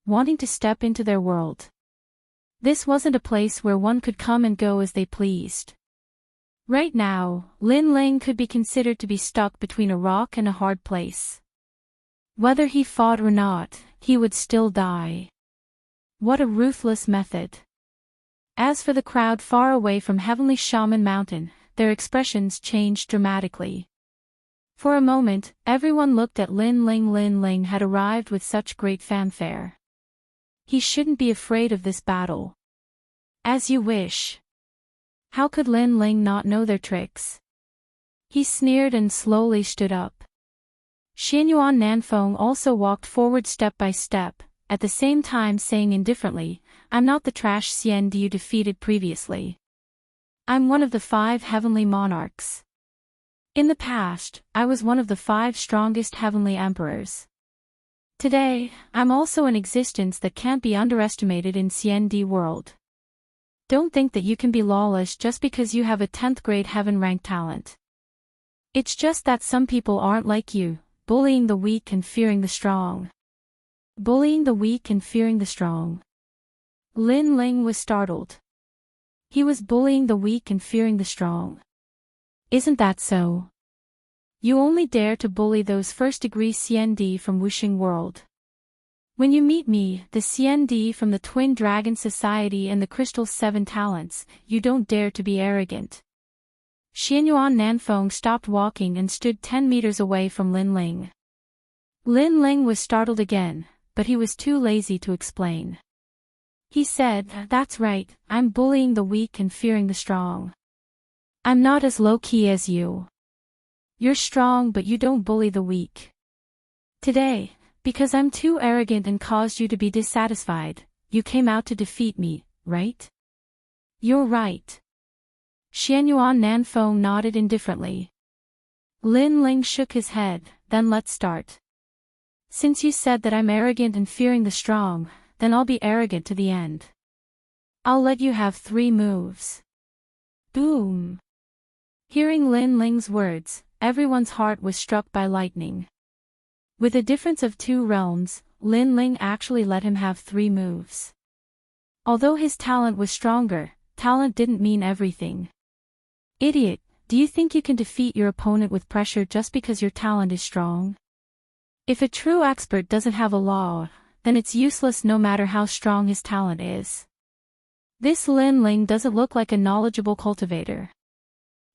Wanting to step into their world. This wasn't a place where one could come and go as they pleased. Right now, Lin Ling could be considered to be stuck between a rock and a hard place. Whether he fought or not, he would still die. What a ruthless method. As for the crowd far away from Heavenly Shaman Mountain, their expressions changed dramatically. For a moment, everyone looked at Lin Ling. Lin Ling had arrived with such great fanfare. He shouldn't be afraid of this battle. As you wish. How could Lin Ling not know their tricks? He sneered and slowly stood up. Xianyuan Nanfeng also walked forward step by step, at the same time saying indifferently, I'm not the trash Xian you defeated previously. I'm one of the 5 heavenly monarchs. In the past, I was one of the 5 strongest heavenly emperors. Today, I'm also an existence that can't be underestimated in Xian world. Don't think that you can be lawless just because you have a 10th grade heaven rank talent. It's just that some people aren't like you, bullying the weak and fearing the strong. Bullying the weak and fearing the strong. Lin Ling was startled. He was bullying the weak and fearing the strong. Isn't that so? You only dare to bully those first-degree CND from Wuxing World. When you meet me, the CND from the Twin Dragon Society and the Crystal 7 Talents, you don't dare to be arrogant. Xianyuan Nanfeng stopped walking and stood 10 meters away from Lin Ling. Lin Ling was startled again, but he was too lazy to explain. He said, that's right, I'm bullying the weak and fearing the strong. I'm not as low-key as you. You're strong but you don't bully the weak. Today, because I'm too arrogant and caused you to be dissatisfied, you came out to defeat me, right? You're right. Xianyuan Nanfeng nodded indifferently. Lin Ling shook his head, then let's start. Since you said that I'm arrogant and fearing the strong, then I'll be arrogant to the end. I'll let you have 3 moves. Boom. Hearing Lin Ling's words, everyone's heart was struck by lightning. With a difference of 2 realms, Lin Ling actually let him have 3 moves. Although his talent was stronger, talent didn't mean everything. Idiot, do you think you can defeat your opponent with pressure just because your talent is strong? If a true expert doesn't have a law, then it's useless no matter how strong his talent is. This Lin Ling doesn't look like a knowledgeable cultivator.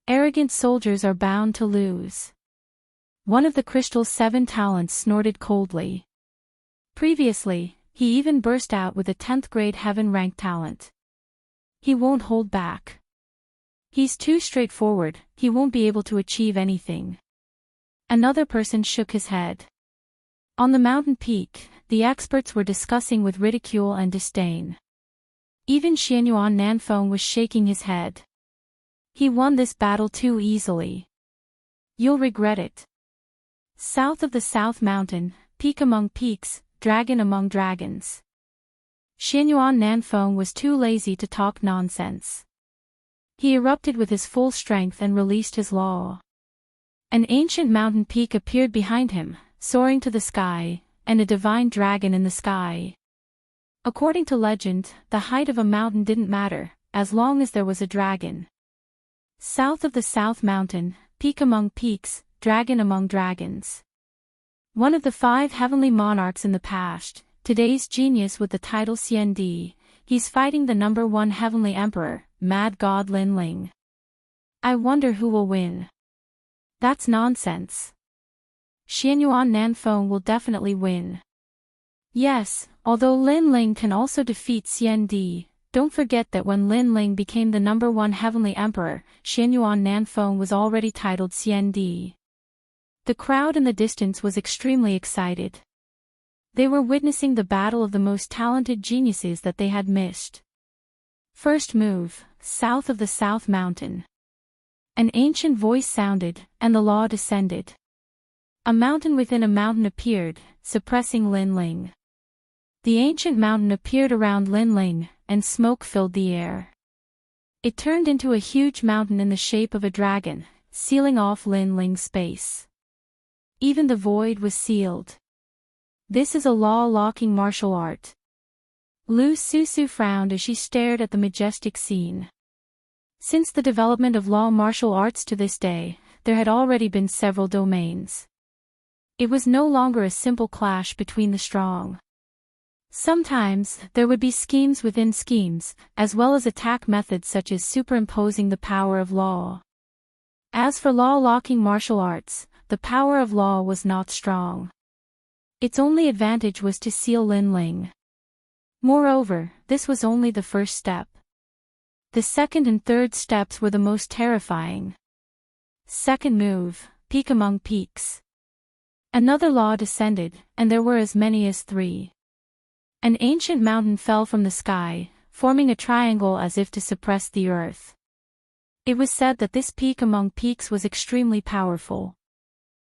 Arrogant soldiers are bound to lose. One of the Crystal 7 Talents snorted coldly. Previously, he even burst out with a 10th grade heaven rank talent. He won't hold back. He's too straightforward, he won't be able to achieve anything. Another person shook his head. On the mountain peak, the experts were discussing with ridicule and disdain. Even Xianyuan Nanfeng was shaking his head. He won this battle too easily. You'll regret it. South of the South Mountain, peak among peaks, dragon among dragons. Xianyuan Nanfeng was too lazy to talk nonsense. He erupted with his full strength and released his law. An ancient mountain peak appeared behind him, soaring to the sky, and a divine dragon in the sky. According to legend, the height of a mountain didn't matter, as long as there was a dragon. South of the South Mountain, peak among peaks, dragon among dragons. One of the 5 heavenly monarchs in the past, today's genius with the title Xiandi, he's fighting the number 1 heavenly emperor, Mad God Lin Ling. I wonder who will win. That's nonsense. Xianyuan Nanfeng will definitely win. Yes, although Lin Ling can also defeat Xiandi, don't forget that when Lin Ling became the number 1 heavenly emperor, Xianyuan Nanfeng was already titled Xiandi. The crowd in the distance was extremely excited. They were witnessing the battle of the most talented geniuses that they had missed. First move, south of the South Mountain. An ancient voice sounded, and the law descended. A mountain within a mountain appeared, suppressing Lin Ling. The ancient mountain appeared around Lin Ling, and smoke filled the air. It turned into a huge mountain in the shape of a dragon, sealing off Lin Ling's space. Even the void was sealed. This is a law-locking martial art. Lu Susu frowned as she stared at the majestic scene. Since the development of law martial arts to this day, there had already been several domains. It was no longer a simple clash between the strong. Sometimes, there would be schemes within schemes, as well as attack methods such as superimposing the power of law. As for law-locking martial arts, the power of law was not strong. Its only advantage was to seal Lin Ling. Moreover, this was only the first step. The second and third steps were the most terrifying. Second move, peak among peaks. Another law descended, and there were as many as 3. An ancient mountain fell from the sky, forming a triangle as if to suppress the earth. It was said that this peak among peaks was extremely powerful.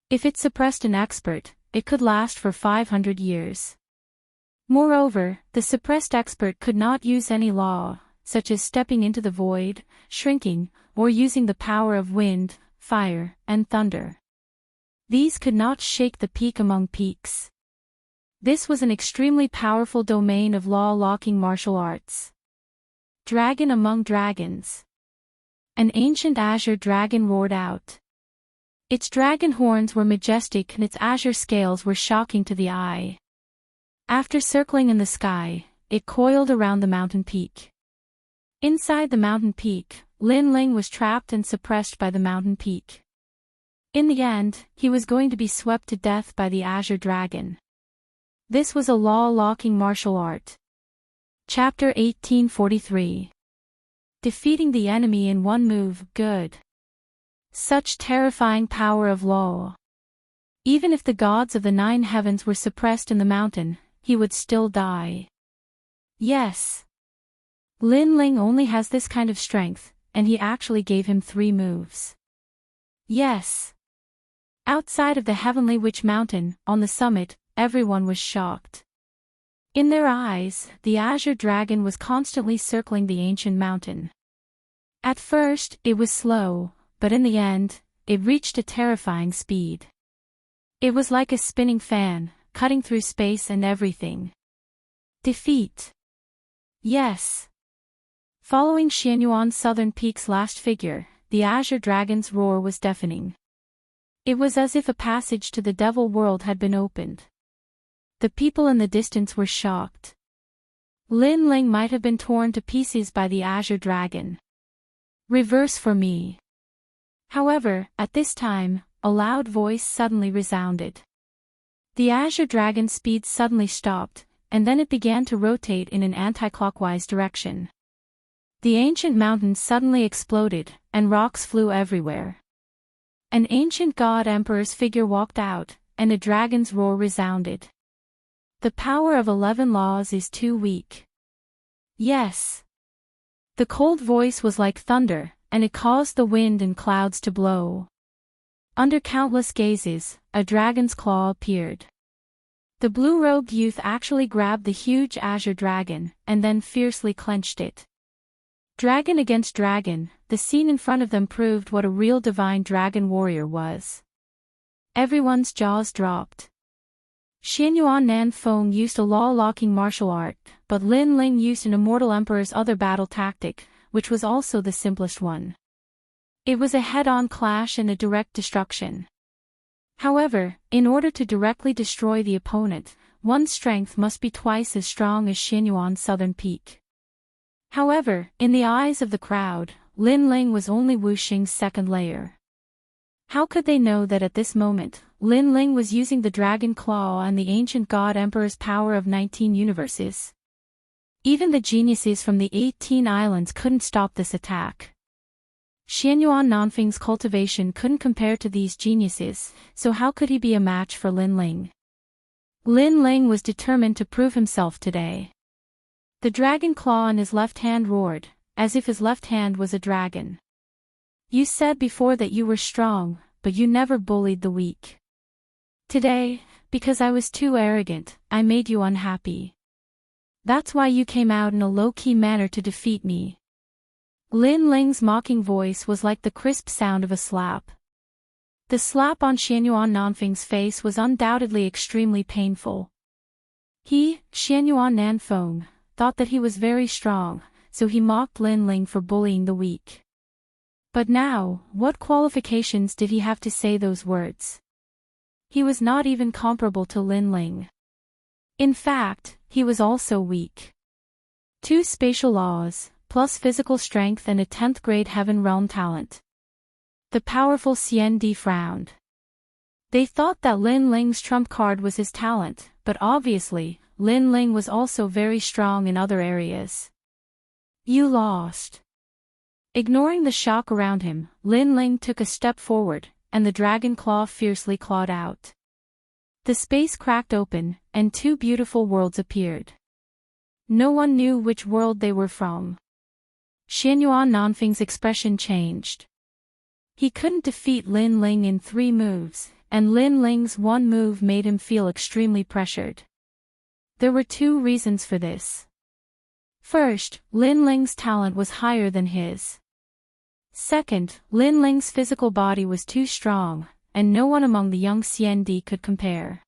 If it suppressed an expert, it could last for 500 years. Moreover, the suppressed expert could not use any law, such as stepping into the void, shrinking, or using the power of wind, fire, and thunder. These could not shake the peak among peaks. This was an extremely powerful domain of law-locking martial arts. Dragon among dragons. An ancient azure dragon roared out. Its dragon horns were majestic and its azure scales were shocking to the eye. After circling in the sky, it coiled around the mountain peak. Inside the mountain peak, Lin Ling was trapped and suppressed by the mountain peak. In the end, he was going to be swept to death by the azure dragon. This was a law-locking martial art. Chapter 1843. Defeating the enemy in one move, good. Such terrifying power of law. Even if the gods of the 9 heavens were suppressed in the mountain, he would still die. Yes. Lin Ling only has this kind of strength, and he actually gave him 3 moves. Yes. Outside of the Heavenly Witch Mountain, on the summit, everyone was shocked. In their eyes, the azure dragon was constantly circling the ancient mountain. At first, it was slow, but in the end, it reached a terrifying speed. It was like a spinning fan, cutting through space and everything. Defeat. Yes. Following Xianyuan's southern peak's last figure, the azure dragon's roar was deafening. It was as if a passage to the devil world had been opened. The people in the distance were shocked. Lin Ling might have been torn to pieces by the azure dragon. Reverse for me. However, at this time, a loud voice suddenly resounded. The azure dragon's speed suddenly stopped, and then it began to rotate in an anti-clockwise direction. The ancient mountain suddenly exploded, and rocks flew everywhere. An ancient god emperor's figure walked out, and a dragon's roar resounded. The power of 11 laws is too weak. Yes. The cold voice was like thunder, and it caused the wind and clouds to blow. Under countless gazes, a dragon's claw appeared. The blue-robed youth actually grabbed the huge azure dragon, and then fiercely clenched it. Dragon against dragon, the scene in front of them proved what a real divine dragon warrior was. Everyone's jaws dropped. Xianyuan Nanfeng used a law-locking martial art, but Lin Ling used an immortal emperor's other battle tactic, which was also the simplest one. It was a head-on clash and a direct destruction. However, in order to directly destroy the opponent, one's strength must be twice as strong as Xianyuan's southern peak. However, in the eyes of the crowd, Lin Ling was only Wu Xing's second layer. How could they know that at this moment, Lin Ling was using the dragon claw and the ancient god emperor's power of 19 universes? Even the geniuses from the 18 islands couldn't stop this attack. Xianyuan Nanfeng's cultivation couldn't compare to these geniuses, so how could he be a match for Lin Ling? Lin Ling was determined to prove himself today. The dragon claw on his left hand roared, as if his left hand was a dragon. You said before that you were strong, but you never bullied the weak. Today, because I was too arrogant, I made you unhappy. That's why you came out in a low-key manner to defeat me. Lin Ling's mocking voice was like the crisp sound of a slap. The slap on Xianyuan Nanfeng's face was undoubtedly extremely painful. He, Xianyuan Nanfeng, thought that he was very strong, so he mocked Lin Ling for bullying the weak. But now, what qualifications did he have to say those words? He was not even comparable to Lin Ling. In fact, he was also weak. 2 spatial laws, plus physical strength and a 10th grade heaven realm talent. The powerful CND frowned. They thought that Lin Ling's trump card was his talent, but obviously, Lin Ling was also very strong in other areas. You lost. Ignoring the shock around him, Lin Ling took a step forward, and the dragon claw fiercely clawed out. The space cracked open, and 2 beautiful worlds appeared. No one knew which world they were from. Xianyuan Nanfeng's expression changed. He couldn't defeat Lin Ling in 3 moves, and Lin Ling's one move made him feel extremely pressured. There were 2 reasons for this. First, Lin Ling's talent was higher than his. Second, Lin Ling's physical body was too strong, and no one among the young CND could compare.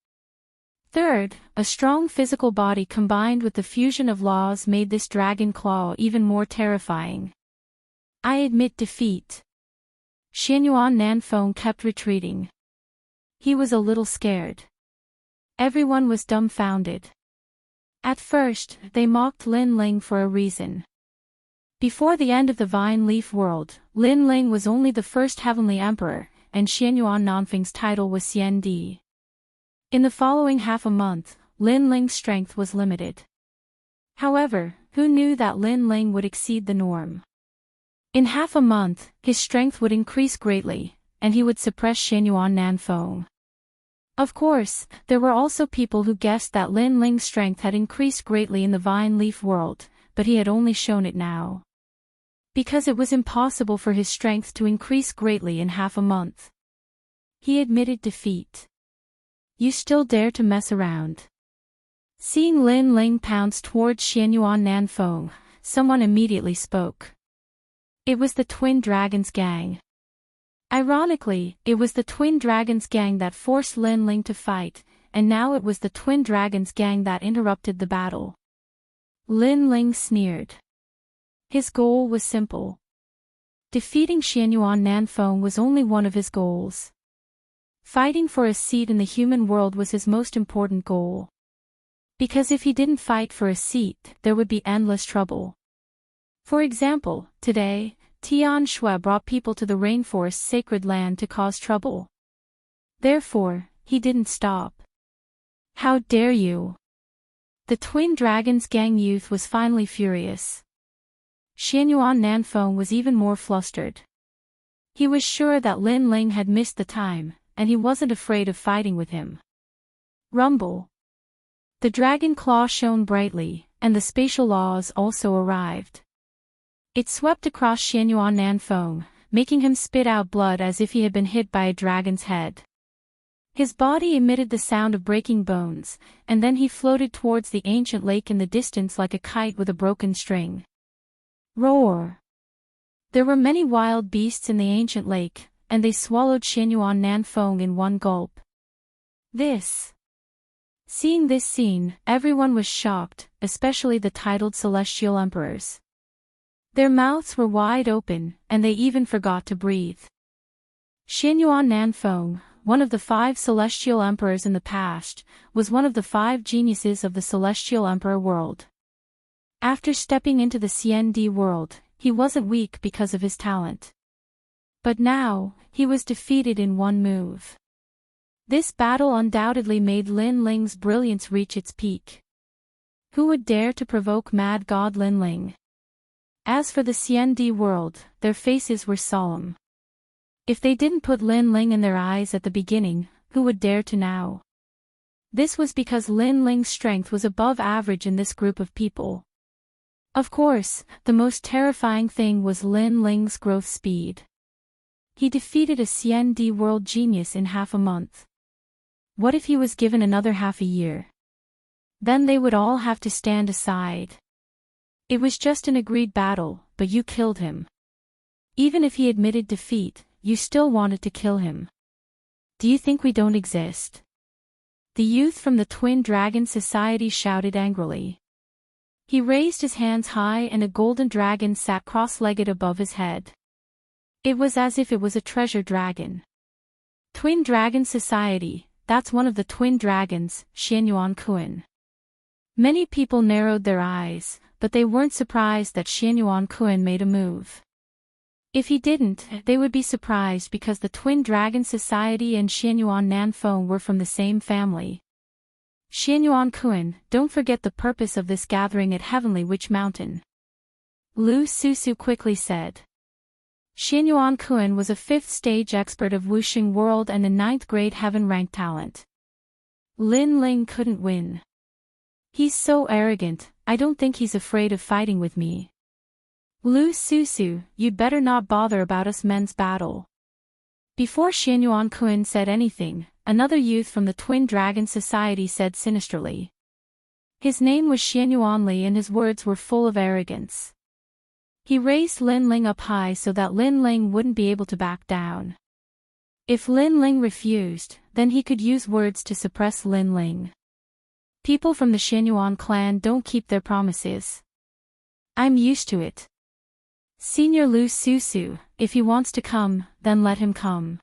Third, a strong physical body combined with the fusion of laws made this dragon claw even more terrifying. I admit defeat. Xianyuan Nanfeng kept retreating. He was a little scared. Everyone was dumbfounded. At first, they mocked Lin Ling for a reason. Before the end of the Vine Leaf world, Lin Ling was only the first heavenly emperor, and Xianyuan Nanfeng's title was CND. In the following half a month, Lin Ling's strength was limited. However, who knew that Lin Ling would exceed the norm? In half a month, his strength would increase greatly, and he would suppress Xianyuan Nanfeng. Of course, there were also people who guessed that Lin Ling's strength had increased greatly in the Vine Leaf world, but he had only shown it now. Because it was impossible for his strength to increase greatly in half a month. He admitted defeat. You still dare to mess around? Seeing Lin Ling pounce towards Xianyuan Nanfeng, someone immediately spoke. It was the Twin Dragons gang. Ironically, it was the Twin Dragons gang that forced Lin Ling to fight, and now it was the Twin Dragons gang that interrupted the battle. Lin Ling sneered. His goal was simple. Defeating Xianyuan Nanfeng was only one of his goals. Fighting for a seat in the human world was his most important goal. Because if he didn't fight for a seat, there would be endless trouble. For example, today, Tian Shui brought people to the rainforest's sacred land to cause trouble. Therefore, he didn't stop. How dare you? The Twin Dragons gang youth was finally furious. Xianyuan Nanfeng was even more flustered. He was sure that Lin Ling had missed the time, and he wasn't afraid of fighting with him. Rumble. The dragon claw shone brightly, and the spatial laws also arrived. It swept across Xianyuan Nanfeng, making him spit out blood as if he had been hit by a dragon's head. His body emitted the sound of breaking bones, and then he floated towards the ancient lake in the distance like a kite with a broken string. Roar! There were many wild beasts in the ancient lake, and they swallowed Xianyuan Nanfeng in one gulp. Seeing this scene, everyone was shocked, especially the titled celestial emperors. Their mouths were wide open, and they even forgot to breathe. Xianyuan Nanfeng, one of the 5 celestial emperors in the past, was one of the 5 geniuses of the celestial emperor world. After stepping into the CND world, he wasn't weak because of his talent. But now, he was defeated in one move. This battle undoubtedly made Lin Ling's brilliance reach its peak. Who would dare to provoke Mad God Lin Ling? As for the CND world, their faces were solemn. If they didn't put Lin Ling in their eyes at the beginning, who would dare to now? This was because Lin Ling's strength was above average in this group of people. Of course, the most terrifying thing was Lin Ling's growth speed. He defeated a CND world genius in half a month. What if he was given another half a year? Then they would all have to stand aside. It was just an agreed battle, but you killed him. Even if he admitted defeat, you still wanted to kill him. Do you think we don't exist? The youth from the Twin Dragon Society shouted angrily. He raised his hands high and a golden dragon sat cross-legged above his head. It was as if it was a treasure dragon. Twin Dragon Society, that's one of the twin dragons, Xianyuan Kun. Many people narrowed their eyes, but they weren't surprised that Xianyuan Kun made a move. If he didn't, they would be surprised because the Twin Dragon Society and Xianyuan Nanfeng were from the same family. Xianyuan Kun, don't forget the purpose of this gathering at Heavenly Witch Mountain. Lu Susu quickly said. Xianyuan Kun was a 5th stage expert of Wuxing World and a 9th grade heaven-ranked talent. Lin Ling couldn't win. He's so arrogant, I don't think he's afraid of fighting with me. Lu Susu, you'd better not bother about us men's battle. Before Xianyuan Kun said anything, another youth from the Twin Dragon Society said sinisterly. His name was Xianyuan Li and his words were full of arrogance. He raised Lin Ling up high so that Lin Ling wouldn't be able to back down. If Lin Ling refused, then he could use words to suppress Lin Ling. People from the Xianyuan clan don't keep their promises. I'm used to it. Senior Lu Susu, if he wants to come, then let him come.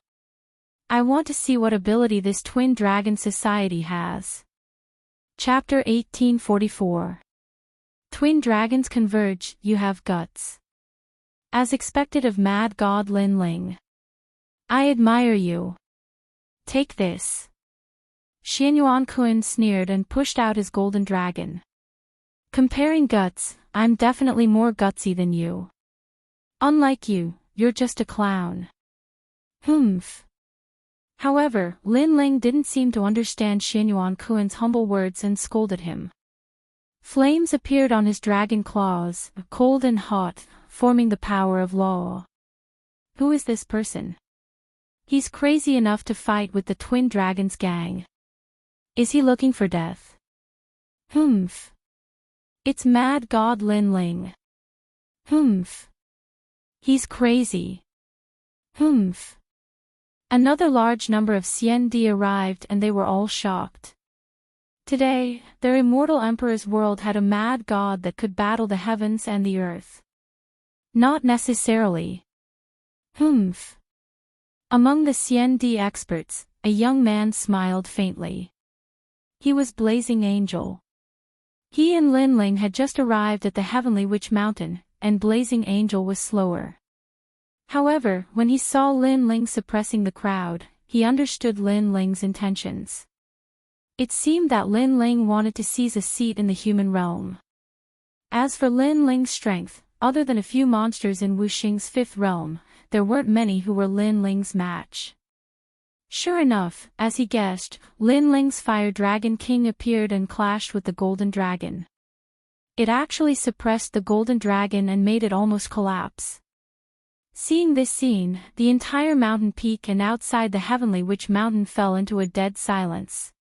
I want to see what ability this Twin Dragon Society has. Chapter 1844. Twin Dragons Converge, you have guts. As expected of Mad God Lin Ling. I admire you. Take this. Xianyuan Kun sneered and pushed out his golden dragon. Comparing guts, I'm definitely more gutsy than you. Unlike you, you're just a clown. Humph. However, Lin Ling didn't seem to understand Xianyuan Kun's humble words and scolded him. Flames appeared on his dragon claws, cold and hot, forming the power of law. Who is this person? He's crazy enough to fight with the Twin Dragons gang. Is he looking for death? Humph. It's Mad God Lin Ling. Humph. He's crazy. Humph. Another large number of CND arrived and they were all shocked. Today, their immortal emperor's world had a mad god that could battle the heavens and the earth. Not necessarily. Humph. Among the CND experts, a young man smiled faintly. He was Blazing Angel. He and Lin Ling had just arrived at the Heavenly Witch Mountain, and Blazing Angel was slower. However, when he saw Lin Ling suppressing the crowd, he understood Lin Ling's intentions. It seemed that Lin Ling wanted to seize a seat in the human realm. As for Lin Ling's strength, other than a few monsters in Wuxing's 5th realm, there weren't many who were Lin Ling's match. Sure enough, as he guessed, Lin Ling's fire dragon king appeared and clashed with the golden dragon. It actually suppressed the golden dragon and made it almost collapse. Seeing this scene, the entire mountain peak and outside the heavenly witch mountain fell into a dead silence.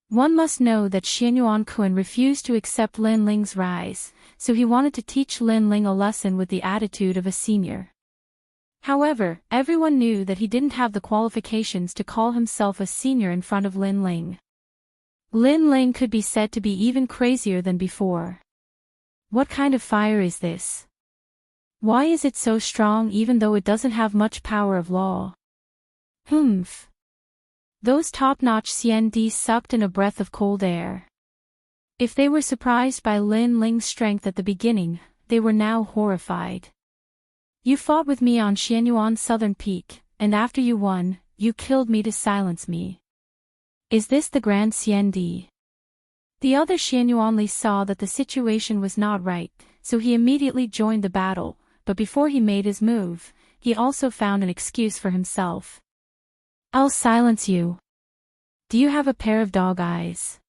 One must know that Xianyuan Kun refused to accept Lin Ling's rise, so he wanted to teach Lin Ling a lesson with the attitude of a senior. However, everyone knew that he didn't have the qualifications to call himself a senior in front of Lin Ling. Lin Ling could be said to be even crazier than before. What kind of fire is this? Why is it so strong even though it doesn't have much power of law? Humph. Those top-notch CNDs sucked in a breath of cold air. If they were surprised by Lin Ling's strength at the beginning, they were now horrified. You fought with me on Xianyuan's southern peak, and after you won, you killed me to silence me. Is this the Grand CND? The other Xianyuanli saw that the situation was not right, so he immediately joined the battle, but before he made his move, he also found an excuse for himself. I'll silence you. Do you have a pair of dog eyes?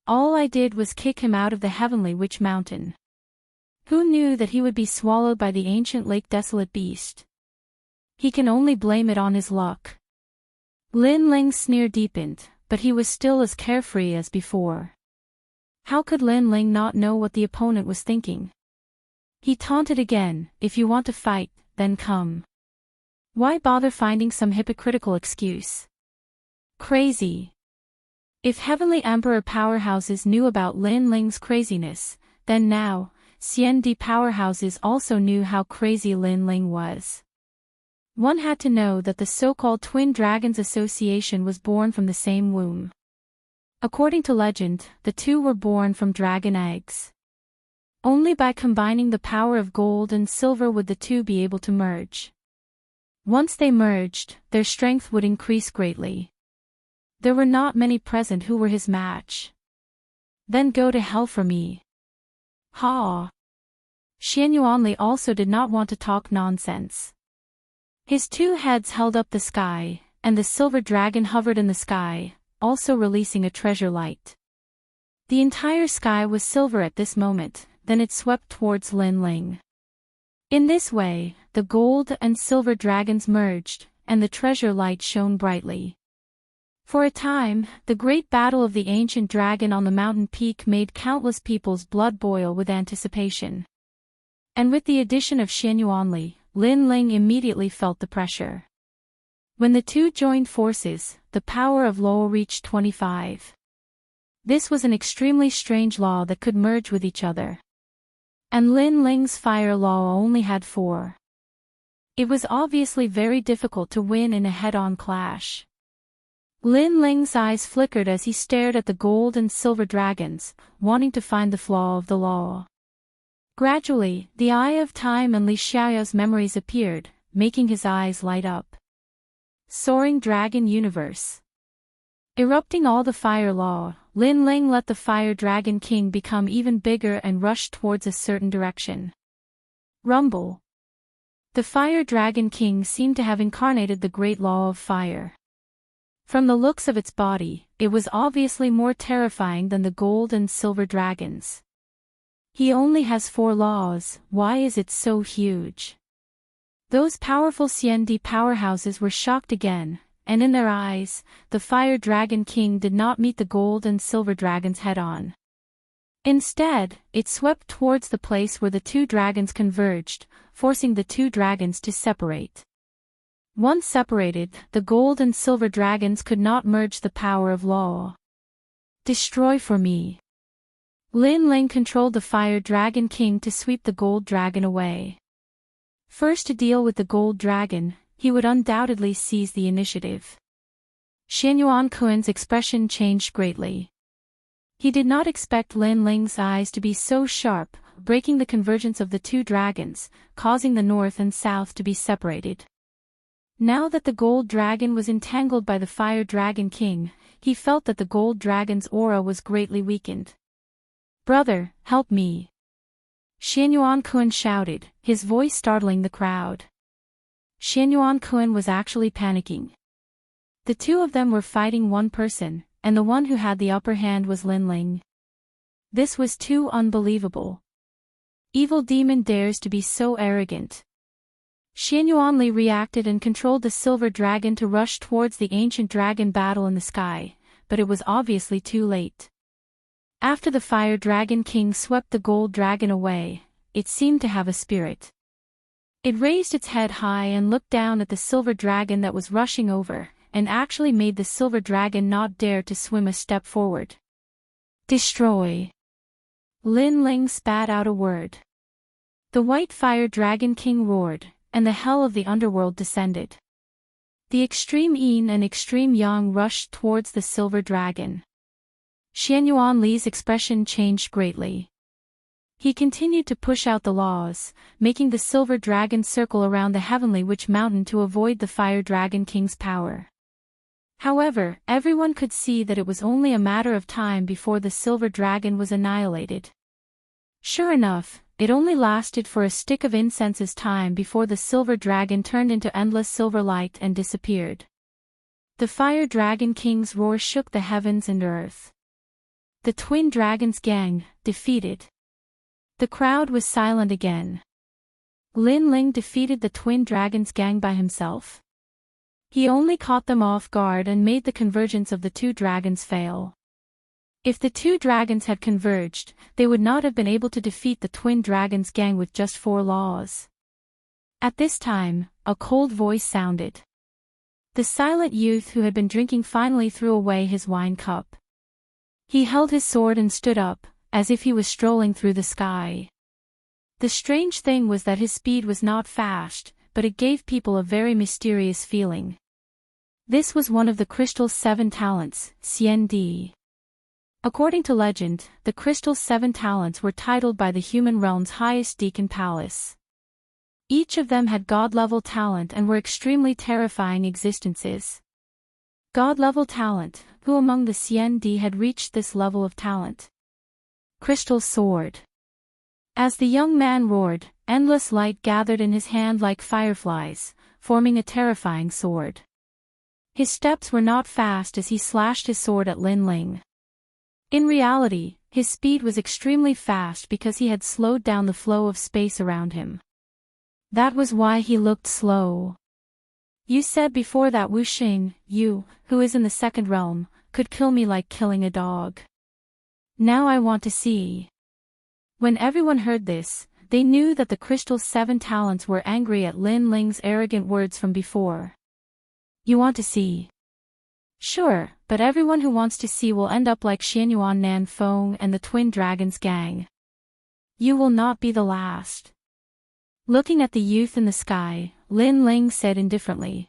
All I did was kick him out of the heavenly witch mountain. Who knew that he would be swallowed by the ancient lake desolate beast? He can only blame it on his luck. Lin Ling's sneer deepened, but he was still as carefree as before. How could Lin Ling not know what the opponent was thinking? He taunted again, if you want to fight, then come. Why bother finding some hypocritical excuse? Crazy. If Heavenly Emperor powerhouses knew about Lin Ling's craziness, then now, CND powerhouses also knew how crazy Lin Ling was. One had to know that the so-called Twin Dragons Association was born from the same womb. According to legend, the two were born from dragon eggs. Only by combining the power of gold and silver would the two be able to merge. Once they merged, their strength would increase greatly. There were not many present who were his match. Then go to hell for me. Ha! Xianyuanli also did not want to talk nonsense. His two heads held up the sky, and the silver dragon hovered in the sky, also releasing a treasure light. The entire sky was silver at this moment, then it swept towards Lin Ling. In this way, the gold and silver dragons merged, and the treasure light shone brightly. For a time, the great battle of the ancient dragon on the mountain peak made countless people's blood boil with anticipation. And with the addition of Xianyuanli, Lin Ling immediately felt the pressure. When the two joined forces, the power of law reached 25. This was an extremely strange law that could merge with each other. And Lin Ling's fire law only had 4. It was obviously very difficult to win in a head-on clash. Lin Ling's eyes flickered as he stared at the gold and silver dragons, wanting to find the flaw of the law. Gradually, the eye of time and Li Xiaoyao's memories appeared, making his eyes light up. Soaring Dragon Universe. Erupting all the fire law, Lin Ling let the fire dragon king become even bigger and rushed towards a certain direction. Rumble. The fire dragon king seemed to have incarnated the great law of fire. From the looks of its body, it was obviously more terrifying than the gold and silver dragons. He only has 4 laws, why is it so huge? Those powerful CND powerhouses were shocked again, and in their eyes, the fire dragon king did not meet the gold and silver dragons head-on. Instead, it swept towards the place where the 2 dragons converged, forcing the 2 dragons to separate. Once separated, the gold and silver dragons could not merge the power of law. Destroy for me. Lin Ling controlled the fire dragon king to sweep the gold dragon away. First to deal with the gold dragon, he would undoubtedly seize the initiative. Xianyuan Kun's expression changed greatly. He did not expect Lin Ling's eyes to be so sharp, breaking the convergence of the 2 dragons, causing the north and south to be separated. Now that the gold dragon was entangled by the fire dragon king, he felt that the gold dragon's aura was greatly weakened. Brother, help me! Xianyuan Kun shouted, his voice startling the crowd. Xianyuan Kun was actually panicking. The two of them were fighting one person, and the one who had the upper hand was Lin Ling. This was too unbelievable. Evil demon dares to be so arrogant. Xianyuanli reacted and controlled the silver dragon to rush towards the ancient dragon battle in the sky, but it was obviously too late. After the fire dragon king swept the gold dragon away, it seemed to have a spirit. It raised its head high and looked down at the silver dragon that was rushing over, and actually made the silver dragon not dare to swim a step forward. Destroy! Lin Ling spat out a word. The white fire dragon king roared, and the hell of the underworld descended. The extreme yin and extreme yang rushed towards the silver dragon. Xianyuanli's expression changed greatly. He continued to push out the laws, making the silver dragon circle around the heavenly witch mountain to avoid the fire dragon king's power. However, everyone could see that it was only a matter of time before the silver dragon was annihilated. Sure enough, it only lasted for a stick of incense's time before the silver dragon turned into endless silver light and disappeared. The fire dragon king's roar shook the heavens and earth. The twin dragons gang, defeated. The crowd was silent again. Lin Ling defeated the twin dragons gang by himself. He only caught them off guard and made the convergence of the two dragons fail. If the two dragons had converged, they would not have been able to defeat the twin dragons gang with just 4 laws. At this time, a cold voice sounded. The silent youth who had been drinking finally threw away his wine cup. He held his sword and stood up, as if he was strolling through the sky. The strange thing was that his speed was not fast, but it gave people a very mysterious feeling. This was one of the crystal's 7 talents, CND. According to legend, the crystal's 7 talents were titled by the human realm's highest deacon palace. Each of them had god-level talent and were extremely terrifying existences. God-level talent, who among the CND had reached this level of talent? Crystal sword. As the young man roared, endless light gathered in his hand like fireflies, forming a terrifying sword. His steps were not fast as he slashed his sword at Lin Ling. In reality, his speed was extremely fast because he had slowed down the flow of space around him. That was why he looked slow. You said before that Wu Xing, you, who is in the second realm, could kill me like killing a dog. Now I want to see. When everyone heard this, they knew that the crystal's 7 talents were angry at Lin Ling's arrogant words from before. You want to see? Sure, but everyone who wants to see will end up like Xianyuan Nanfeng and the Twin Dragons gang. You will not be the last. Looking at the youth in the sky, Lin Ling said indifferently.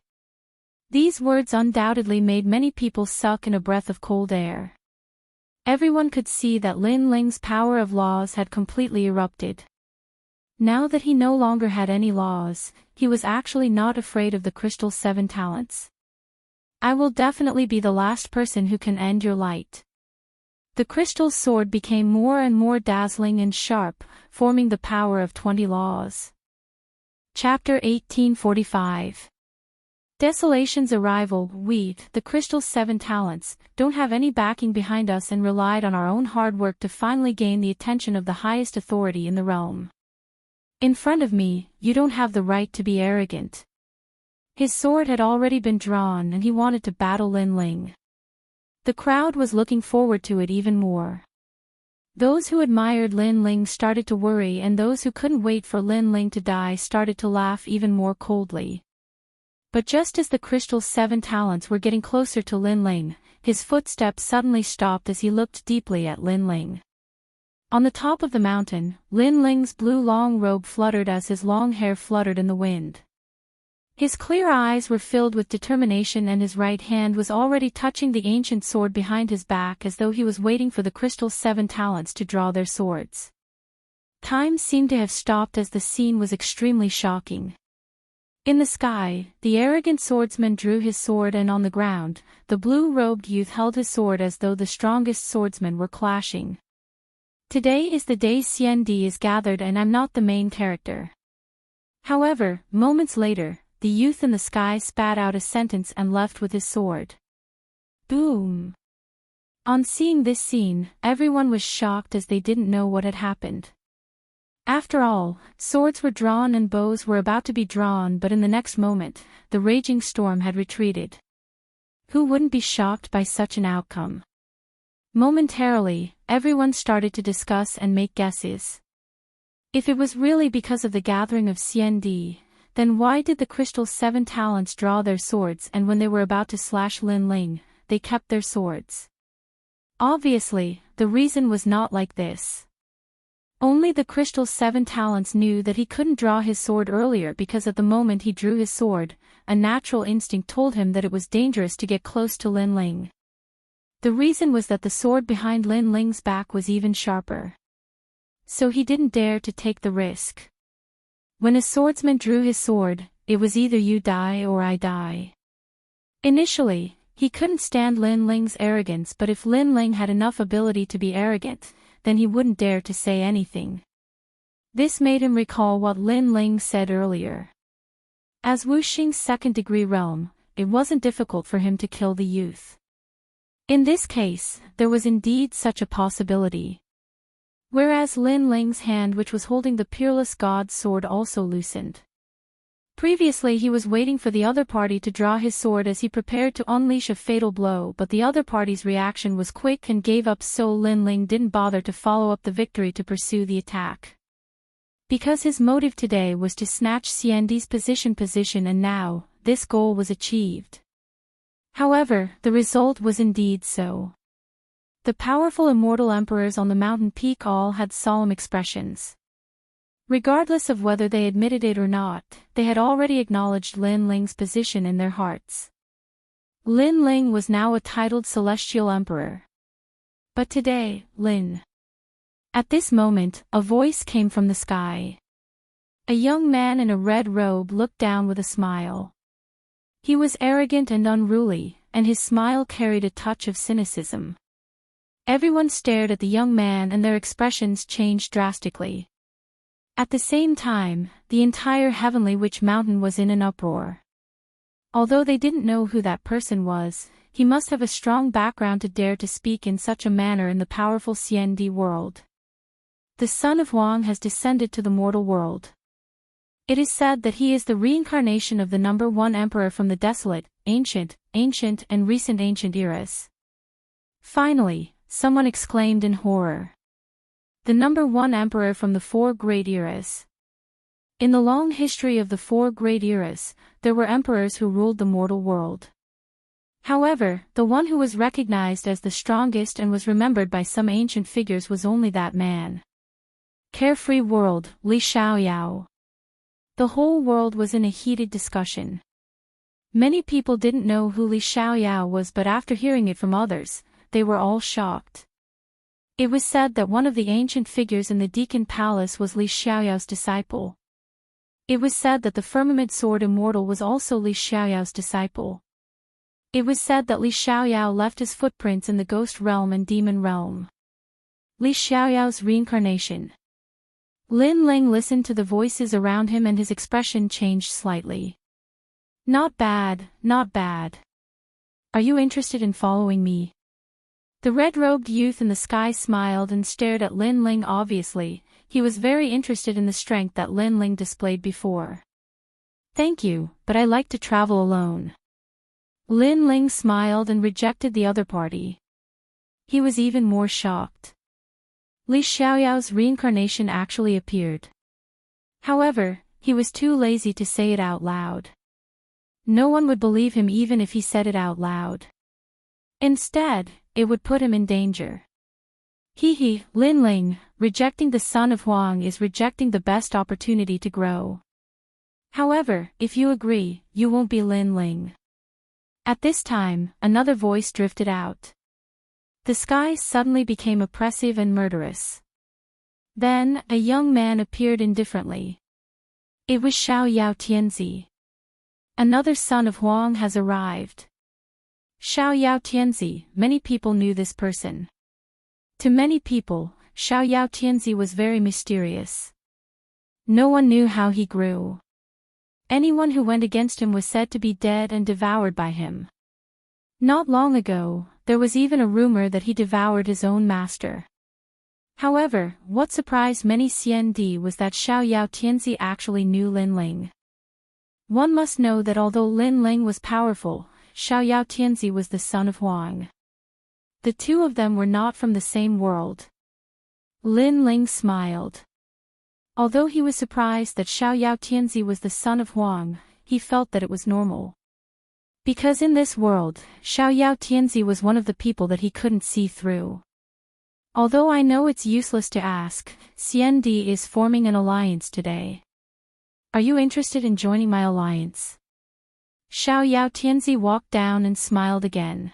These words undoubtedly made many people suck in a breath of cold air. Everyone could see that Lin Ling's power of laws had completely erupted. Now that he no longer had any laws, he was actually not afraid of the crystal's 7 talents. I will definitely be the last person who can end your light. The crystal's sword became more and more dazzling and sharp, forming the power of 20 laws. Chapter 1845. Desolation's arrival. We, the crystal's 7 talents, don't have any backing behind us and relied on our own hard work to finally gain the attention of the highest authority in the realm. In front of me, you don't have the right to be arrogant. His sword had already been drawn and he wanted to battle Lin Ling. The crowd was looking forward to it even more. Those who admired Lin Ling started to worry and those who couldn't wait for Lin Ling to die started to laugh even more coldly. But just as the crystal's 7 talents were getting closer to Lin Ling, his footsteps suddenly stopped as he looked deeply at Lin Ling. On the top of the mountain, Lin Ling's blue long robe fluttered as his long hair fluttered in the wind. His clear eyes were filled with determination and his right hand was already touching the ancient sword behind his back as though he was waiting for the crystal's 7 talents to draw their swords. Time seemed to have stopped as the scene was extremely shocking. In the sky, the arrogant swordsman drew his sword and on the ground, the blue-robed youth held his sword as though the strongest swordsmen were clashing. Today is the day CND is gathered and I'm not the main character. However, moments later, the youth in the sky spat out a sentence and left with his sword. Boom! On seeing this scene, everyone was shocked as they didn't know what had happened. After all, swords were drawn and bows were about to be drawn, but in the next moment, the raging storm had retreated. Who wouldn't be shocked by such an outcome? Momentarily, everyone started to discuss and make guesses. If it was really because of the gathering of CND, then why did the Crystal 7 Talents draw their swords, and when they were about to slash Lin Ling, they kept their swords? Obviously, the reason was not like this. Only the Crystal 7 Talents knew that he couldn't draw his sword earlier because at the moment he drew his sword, a natural instinct told him that it was dangerous to get close to Lin Ling. The reason was that the sword behind Lin Ling's back was even sharper. So he didn't dare to take the risk. When a swordsman drew his sword, it was either you die or I die. Initially, he couldn't stand Lin Ling's arrogance, but if Lin Ling had enough ability to be arrogant, then he wouldn't dare to say anything. This made him recall what Lin Ling said earlier. As Wuxing's second-degree realm, it wasn't difficult for him to kill the youth. In this case, there was indeed such a possibility. Whereas Lin Ling's hand, which was holding the Peerless God's sword, also loosened. Previously he was waiting for the other party to draw his sword as he prepared to unleash a fatal blow, but the other party's reaction was quick and gave up, so Lin Ling didn't bother to follow up the victory to pursue the attack. Because his motive today was to snatch CND's position and now, this goal was achieved. However, the result was indeed so. The powerful immortal emperors on the mountain peak all had solemn expressions. Regardless of whether they admitted it or not, they had already acknowledged Lin Ling's position in their hearts. Lin Ling was now a titled celestial emperor. But today, Lin. At this moment, a voice came from the sky. A young man in a red robe looked down with a smile. He was arrogant and unruly, and his smile carried a touch of cynicism. Everyone stared at the young man and their expressions changed drastically. At the same time, the entire Heavenly Witch Mountain was in an uproar. Although they didn't know who that person was, he must have a strong background to dare to speak in such a manner in the powerful CND world. The son of Huang has descended to the mortal world. It is said that he is the reincarnation of the number 1 emperor from the desolate, ancient, and recent ancient eras. Finally, someone exclaimed in horror. The number 1 emperor from the 4 great eras. In the long history of the 4 great eras, there were emperors who ruled the mortal world. However, the one who was recognized as the strongest and was remembered by some ancient figures was only that man. Carefree world, Li Xiaoyao. The whole world was in a heated discussion. Many people didn't know who Li Xiaoyao was, but after hearing it from others, they were all shocked. It was said that one of the ancient figures in the Deacon Palace was Li Xiaoyao's disciple. It was said that the firmament sword Immortal was also Li Xiaoyao's disciple. It was said that Li Xiaoyao left his footprints in the ghost realm and demon realm. Li Xiaoyao's reincarnation. Lin Ling listened to the voices around him and his expression changed slightly. Not bad, not bad. Are you interested in following me? The red-robed youth in the sky smiled and stared at Lin Ling. Obviously, he was very interested in the strength that Lin Ling displayed before. Thank you, but I like to travel alone. Lin Ling smiled and rejected the other party. He was even more shocked. Li Xiaoyao's reincarnation actually appeared. However, he was too lazy to say it out loud. No one would believe him even if he said it out loud. Instead, it would put him in danger. Lin Ling, rejecting the son of Huang is rejecting the best opportunity to grow. However, if you agree, you won't be Lin Ling. At this time, another voice drifted out. The sky suddenly became oppressive and murderous. Then, a young man appeared indifferently. It was Xiaoyao Tianzi. Another son of Huang has arrived. Xiaoyao Tianzi, many people knew this person. To many people, Xiaoyao Tianzi was very mysterious. No one knew how he grew. Anyone who went against him was said to be dead and devoured by him. Not long ago, there was even a rumor that he devoured his own master. However, what surprised many CND was that Xiao Yao Tianzi actually knew Lin Ling. One must know that although Lin Ling was powerful, Xiao Yao Tianzi was the son of Huang. The two of them were not from the same world. Lin Ling smiled. Although he was surprised that Xiao Yao Tianzi was the son of Huang, he felt that it was normal. Because in this world, Xiao Yao Tianzi was one of the people that he couldn't see through. Although I know it's useless to ask, CND is forming an alliance today. Are you interested in joining my alliance? Xiao Yao Tianzi walked down and smiled again.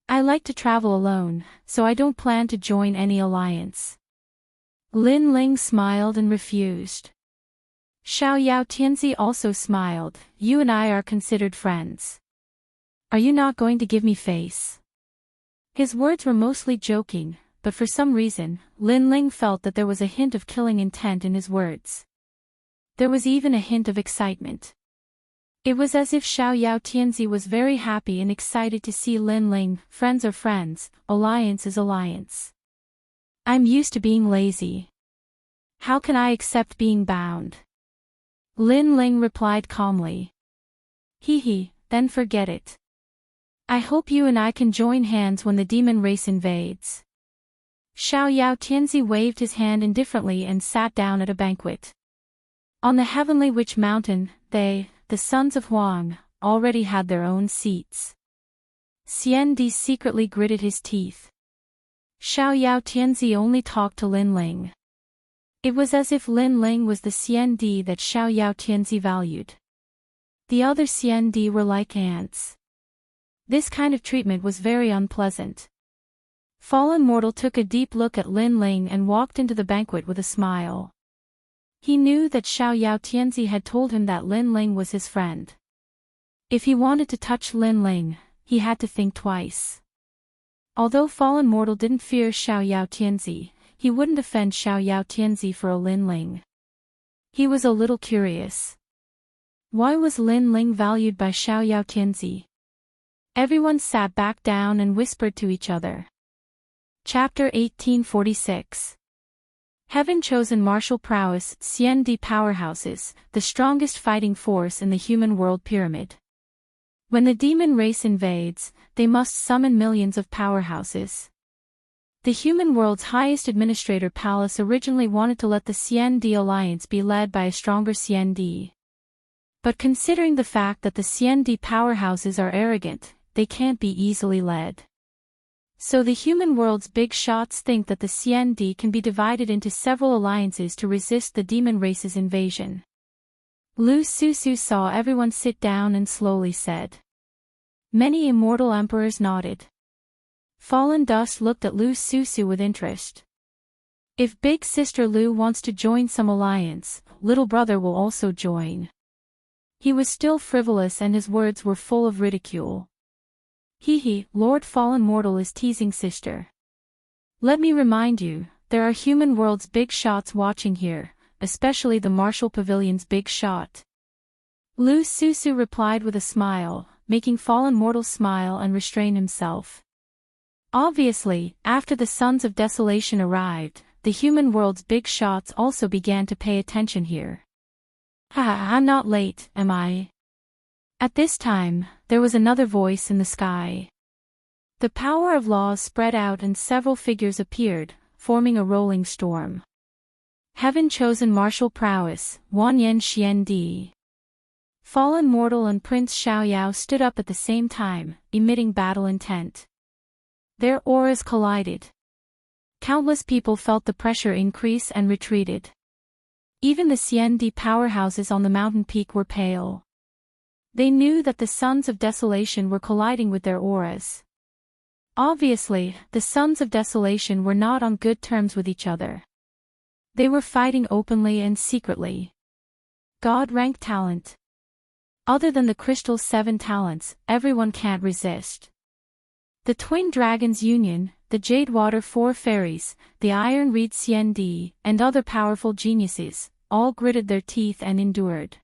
I like to travel alone, so I don't plan to join any alliance. Lin Ling smiled and refused. Xiao Yao Tianzi also smiled. You and I are considered friends. Are you not going to give me face? His words were mostly joking, but for some reason, Lin Ling felt that there was a hint of killing intent in his words. There was even a hint of excitement. It was as if Xiao Yao Tianzi was very happy and excited to see Lin Ling. Friends are friends, alliance is alliance. I'm used to being lazy. How can I accept being bound? Lin Ling replied calmly. He, then forget it. I hope you and I can join hands when the demon race invades. Xiao Yao Tianzi waved his hand indifferently and sat down at a banquet. On the heavenly witch mountain, they, the sons of Huang, already had their own seats. CND secretly gritted his teeth. Xiao Yao Tianzi only talked to Lin Ling. It was as if Lin Ling was the CND that Xiao Yao Tianzi valued. The other CND were like ants. This kind of treatment was very unpleasant. Fallen Mortal took a deep look at Lin Ling and walked into the banquet with a smile. He knew that Xiao Yao Tianzi had told him that Lin Ling was his friend. If he wanted to touch Lin Ling, he had to think twice. Although Fallen Mortal didn't fear Xiao Yao Tianzi, he wouldn't offend Xiao Yao Tianzi for a Lin Ling. He was a little curious. Why was Lin Ling valued by Xiao Yao Tianzi? Everyone sat back down and whispered to each other. Chapter 1846. Heaven-chosen martial prowess, CND powerhouses, the strongest fighting force in the human world pyramid. When the demon race invades, they must summon millions of powerhouses. The human world's highest administrator palace originally wanted to let the CND alliance be led by a stronger CND. But considering the fact that the CND powerhouses are arrogant, they can't be easily led. So the human world's big shots think that the CND can be divided into several alliances to resist the demon race's invasion. Lu Susu saw everyone sit down and slowly said. Many immortal emperors nodded. Fallen Dust looked at Lu Susu with interest. If big sister Lu wants to join some alliance, little brother will also join. He was still frivolous and his words were full of ridicule. Lord Fallen Mortal is teasing sister. Let me remind you, there are human world's big shots watching here, especially the Martial Pavilion's big shot. Lu Susu replied with a smile, making Fallen Mortal smile and restrain himself. Obviously, after the Sons of Desolation arrived, the human world's big shots also began to pay attention here. I'm not late, am I? At this time, there was another voice in the sky. The power of laws spread out and several figures appeared, forming a rolling storm. Heaven-chosen martial prowess, Wanyan Xiandi. Fallen Mortal and Prince Xiaoyao stood up at the same time, emitting battle intent. Their auras collided. Countless people felt the pressure increase and retreated. Even the CND powerhouses on the mountain peak were pale. They knew that the Sons of Desolation were colliding with their auras. Obviously, the Sons of Desolation were not on good terms with each other. They were fighting openly and secretly. God-rank talent. Other than the Crystal's 7 talents, everyone can't resist. The Twin Dragons Union, the Jadewater 4 Fairies, the Iron Reed CND, and other powerful geniuses, all gritted their teeth and endured.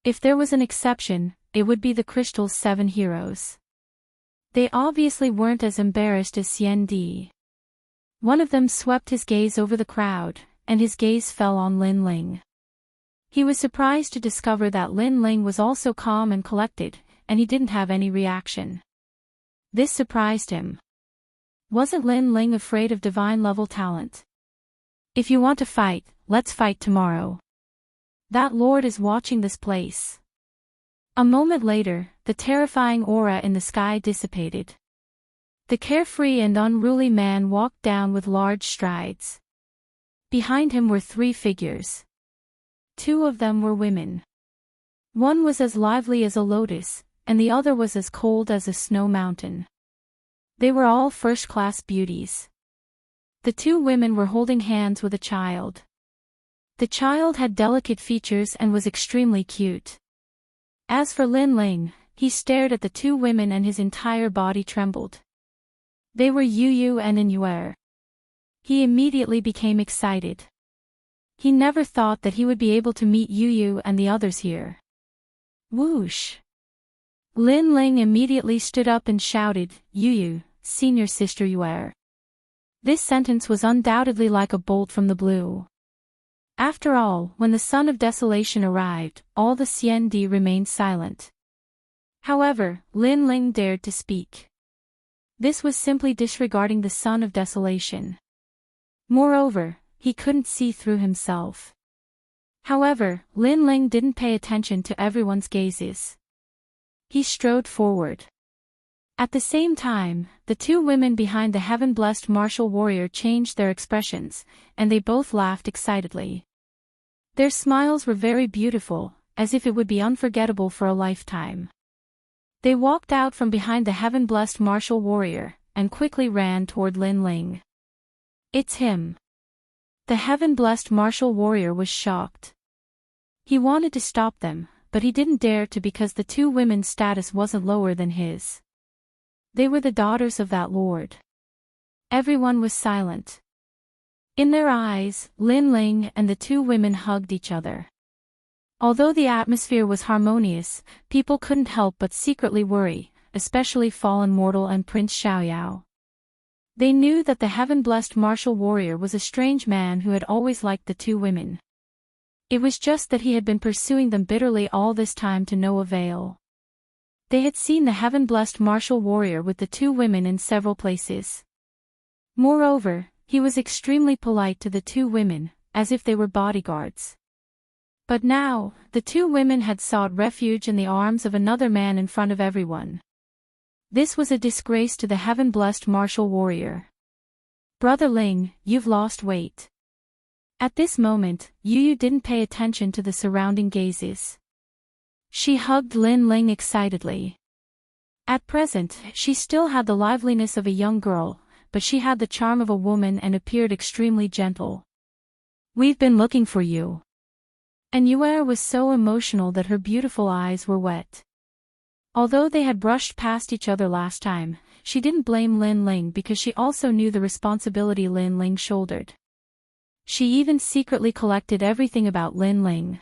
If there was an exception, it would be the Crystal's 7 heroes. They obviously weren't as embarrassed as Xian Di. One of them swept his gaze over the crowd, and his gaze fell on Lin Ling. He was surprised to discover that Lin Ling was also calm and collected, and he didn't have any reaction. This surprised him. Wasn't Lin Ling afraid of divine-level talent? If you want to fight, let's fight tomorrow. That lord is watching this place. A moment later, the terrifying aura in the sky dissipated. The carefree and unruly man walked down with large strides. Behind him were 3 figures. 2 of them were women. One was as lively as a lotus, and the other was as cold as a snow mountain. They were all first-class beauties. The 2 women were holding hands with a child. The child had delicate features and was extremely cute. As for Lin Ling, he stared at the 2 women and his entire body trembled. They were Yu Yu and Inyuer. He immediately became excited. He never thought that he would be able to meet Yu Yu and the others here. Whoosh! Lin Ling immediately stood up and shouted, "Yu Yu, senior sister Yuer." This sentence was undoubtedly like a bolt from the blue. After all, when the Son of Desolation arrived, all the Xian Di remained silent. However, Lin Ling dared to speak. This was simply disregarding the Son of Desolation. Moreover, he couldn't see through himself. However, Lin Ling didn't pay attention to everyone's gazes. He strode forward. At the same time, the 2 women behind the heaven-blessed martial warrior changed their expressions, and they both laughed excitedly. Their smiles were very beautiful, as if it would be unforgettable for a lifetime. They walked out from behind the heaven-blessed martial warrior, and quickly ran toward Lin Ling. It's him. The heaven-blessed martial warrior was shocked. He wanted to stop them, but he didn't dare to because the 2 women's status wasn't lower than his. They were the daughters of that lord. Everyone was silent. In their eyes, Lin Ling and the 2 women hugged each other. Although the atmosphere was harmonious, people couldn't help but secretly worry, especially fallen mortal and Prince Xiaoyao. They knew that the heaven-blessed martial warrior was a strange man who had always liked the 2 women. It was just that he had been pursuing them bitterly all this time to no avail. They had seen the heaven-blessed martial warrior with the 2 women in several places. Moreover, he was extremely polite to the 2 women, as if they were bodyguards. But now, the 2 women had sought refuge in the arms of another man in front of everyone. This was a disgrace to the heaven-blessed martial warrior. "Brother Ling, you've lost weight." At this moment, Yu Yu didn't pay attention to the surrounding gazes. She hugged Lin Ling excitedly. At present, she still had the liveliness of a young girl, but she had the charm of a woman and appeared extremely gentle. "We've been looking for you." And Yuer was so emotional that her beautiful eyes were wet. Although they had brushed past each other last time, she didn't blame Lin Ling because she also knew the responsibility Lin Ling shouldered. She even secretly collected everything about Lin Ling.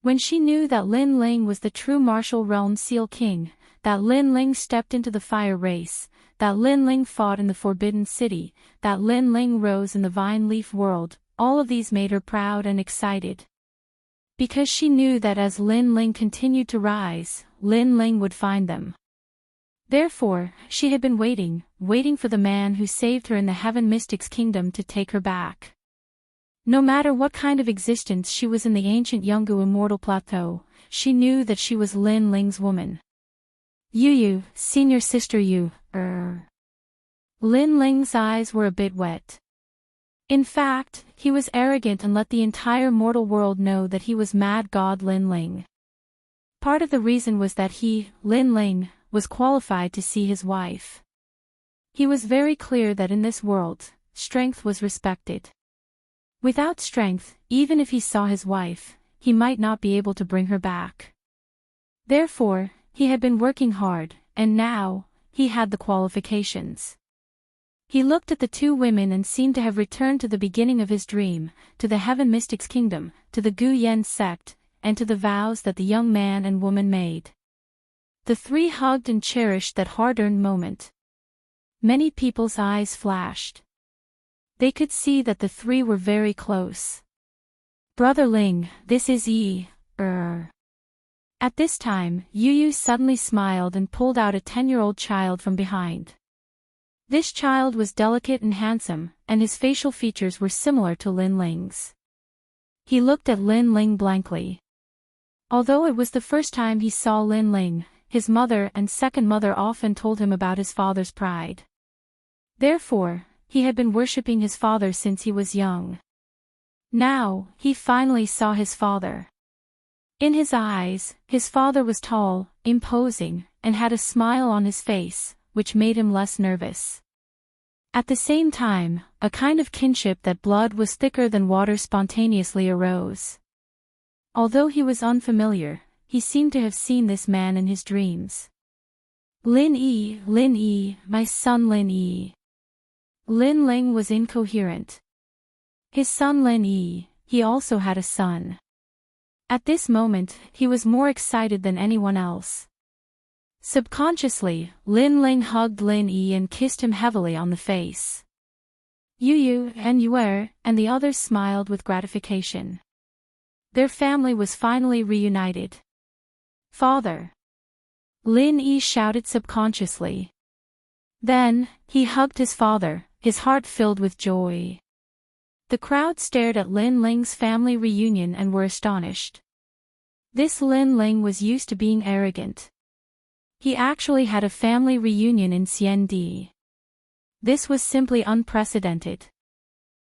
When she knew that Lin Ling was the true martial realm Seal King, that Lin Ling stepped into the fire race, that Lin Ling fought in the Forbidden City, that Lin Ling rose in the Vine Leaf world, all of these made her proud and excited. Because she knew that as Lin Ling continued to rise, Lin Ling would find them. Therefore, she had been waiting for the man who saved her in the Heaven Mystic's kingdom to take her back. No matter what kind of existence she was in the ancient Yungu Immortal Plateau, she knew that she was Lin Ling's woman. "Yu Yu, senior sister Yu, Lin Ling's eyes were a bit wet. In fact, he was arrogant and let the entire mortal world know that he was Mad God Lin Ling. Part of the reason was that he, Lin Ling, was qualified to see his wife. He was very clear that in this world, strength was respected. Without strength, even if he saw his wife, he might not be able to bring her back. Therefore, he had been working hard, and now, he had the qualifications. He looked at the 2 women and seemed to have returned to the beginning of his dream, to the Heaven Mystic's kingdom, to the Gu Yen sect, and to the vows that the young man and woman made. The three hugged and cherished that hard-earned moment. Many people's eyes flashed. They could see that the three were very close. "Brother Ling, this is At this time, Yu suddenly smiled and pulled out a 10-year-old child from behind. This child was delicate and handsome, and his facial features were similar to Lin Ling's. He looked at Lin Ling blankly. Although it was the first time he saw Lin Ling, his mother and second mother often told him about his father's pride. Therefore, he had been worshipping his father since he was young. Now, he finally saw his father. In his eyes, his father was tall, imposing, and had a smile on his face, which made him less nervous. At the same time, a kind of kinship that blood was thicker than water spontaneously arose. Although he was unfamiliar, he seemed to have seen this man in his dreams. Lin Yi, my son Lin Yi. Lin Ling was incoherent. His son Lin Yi, he also had a son. At this moment, he was more excited than anyone else. Subconsciously, Lin Ling hugged Lin Yi and kissed him heavily on the face. Yu and Yue and the others smiled with gratification. Their family was finally reunited. "Father!" Lin Yi shouted subconsciously. Then, he hugged his father, his heart filled with joy. The crowd stared at Lin Ling's family reunion and were astonished. This Lin Ling was used to being arrogant. He actually had a family reunion in Xiandi. This was simply unprecedented.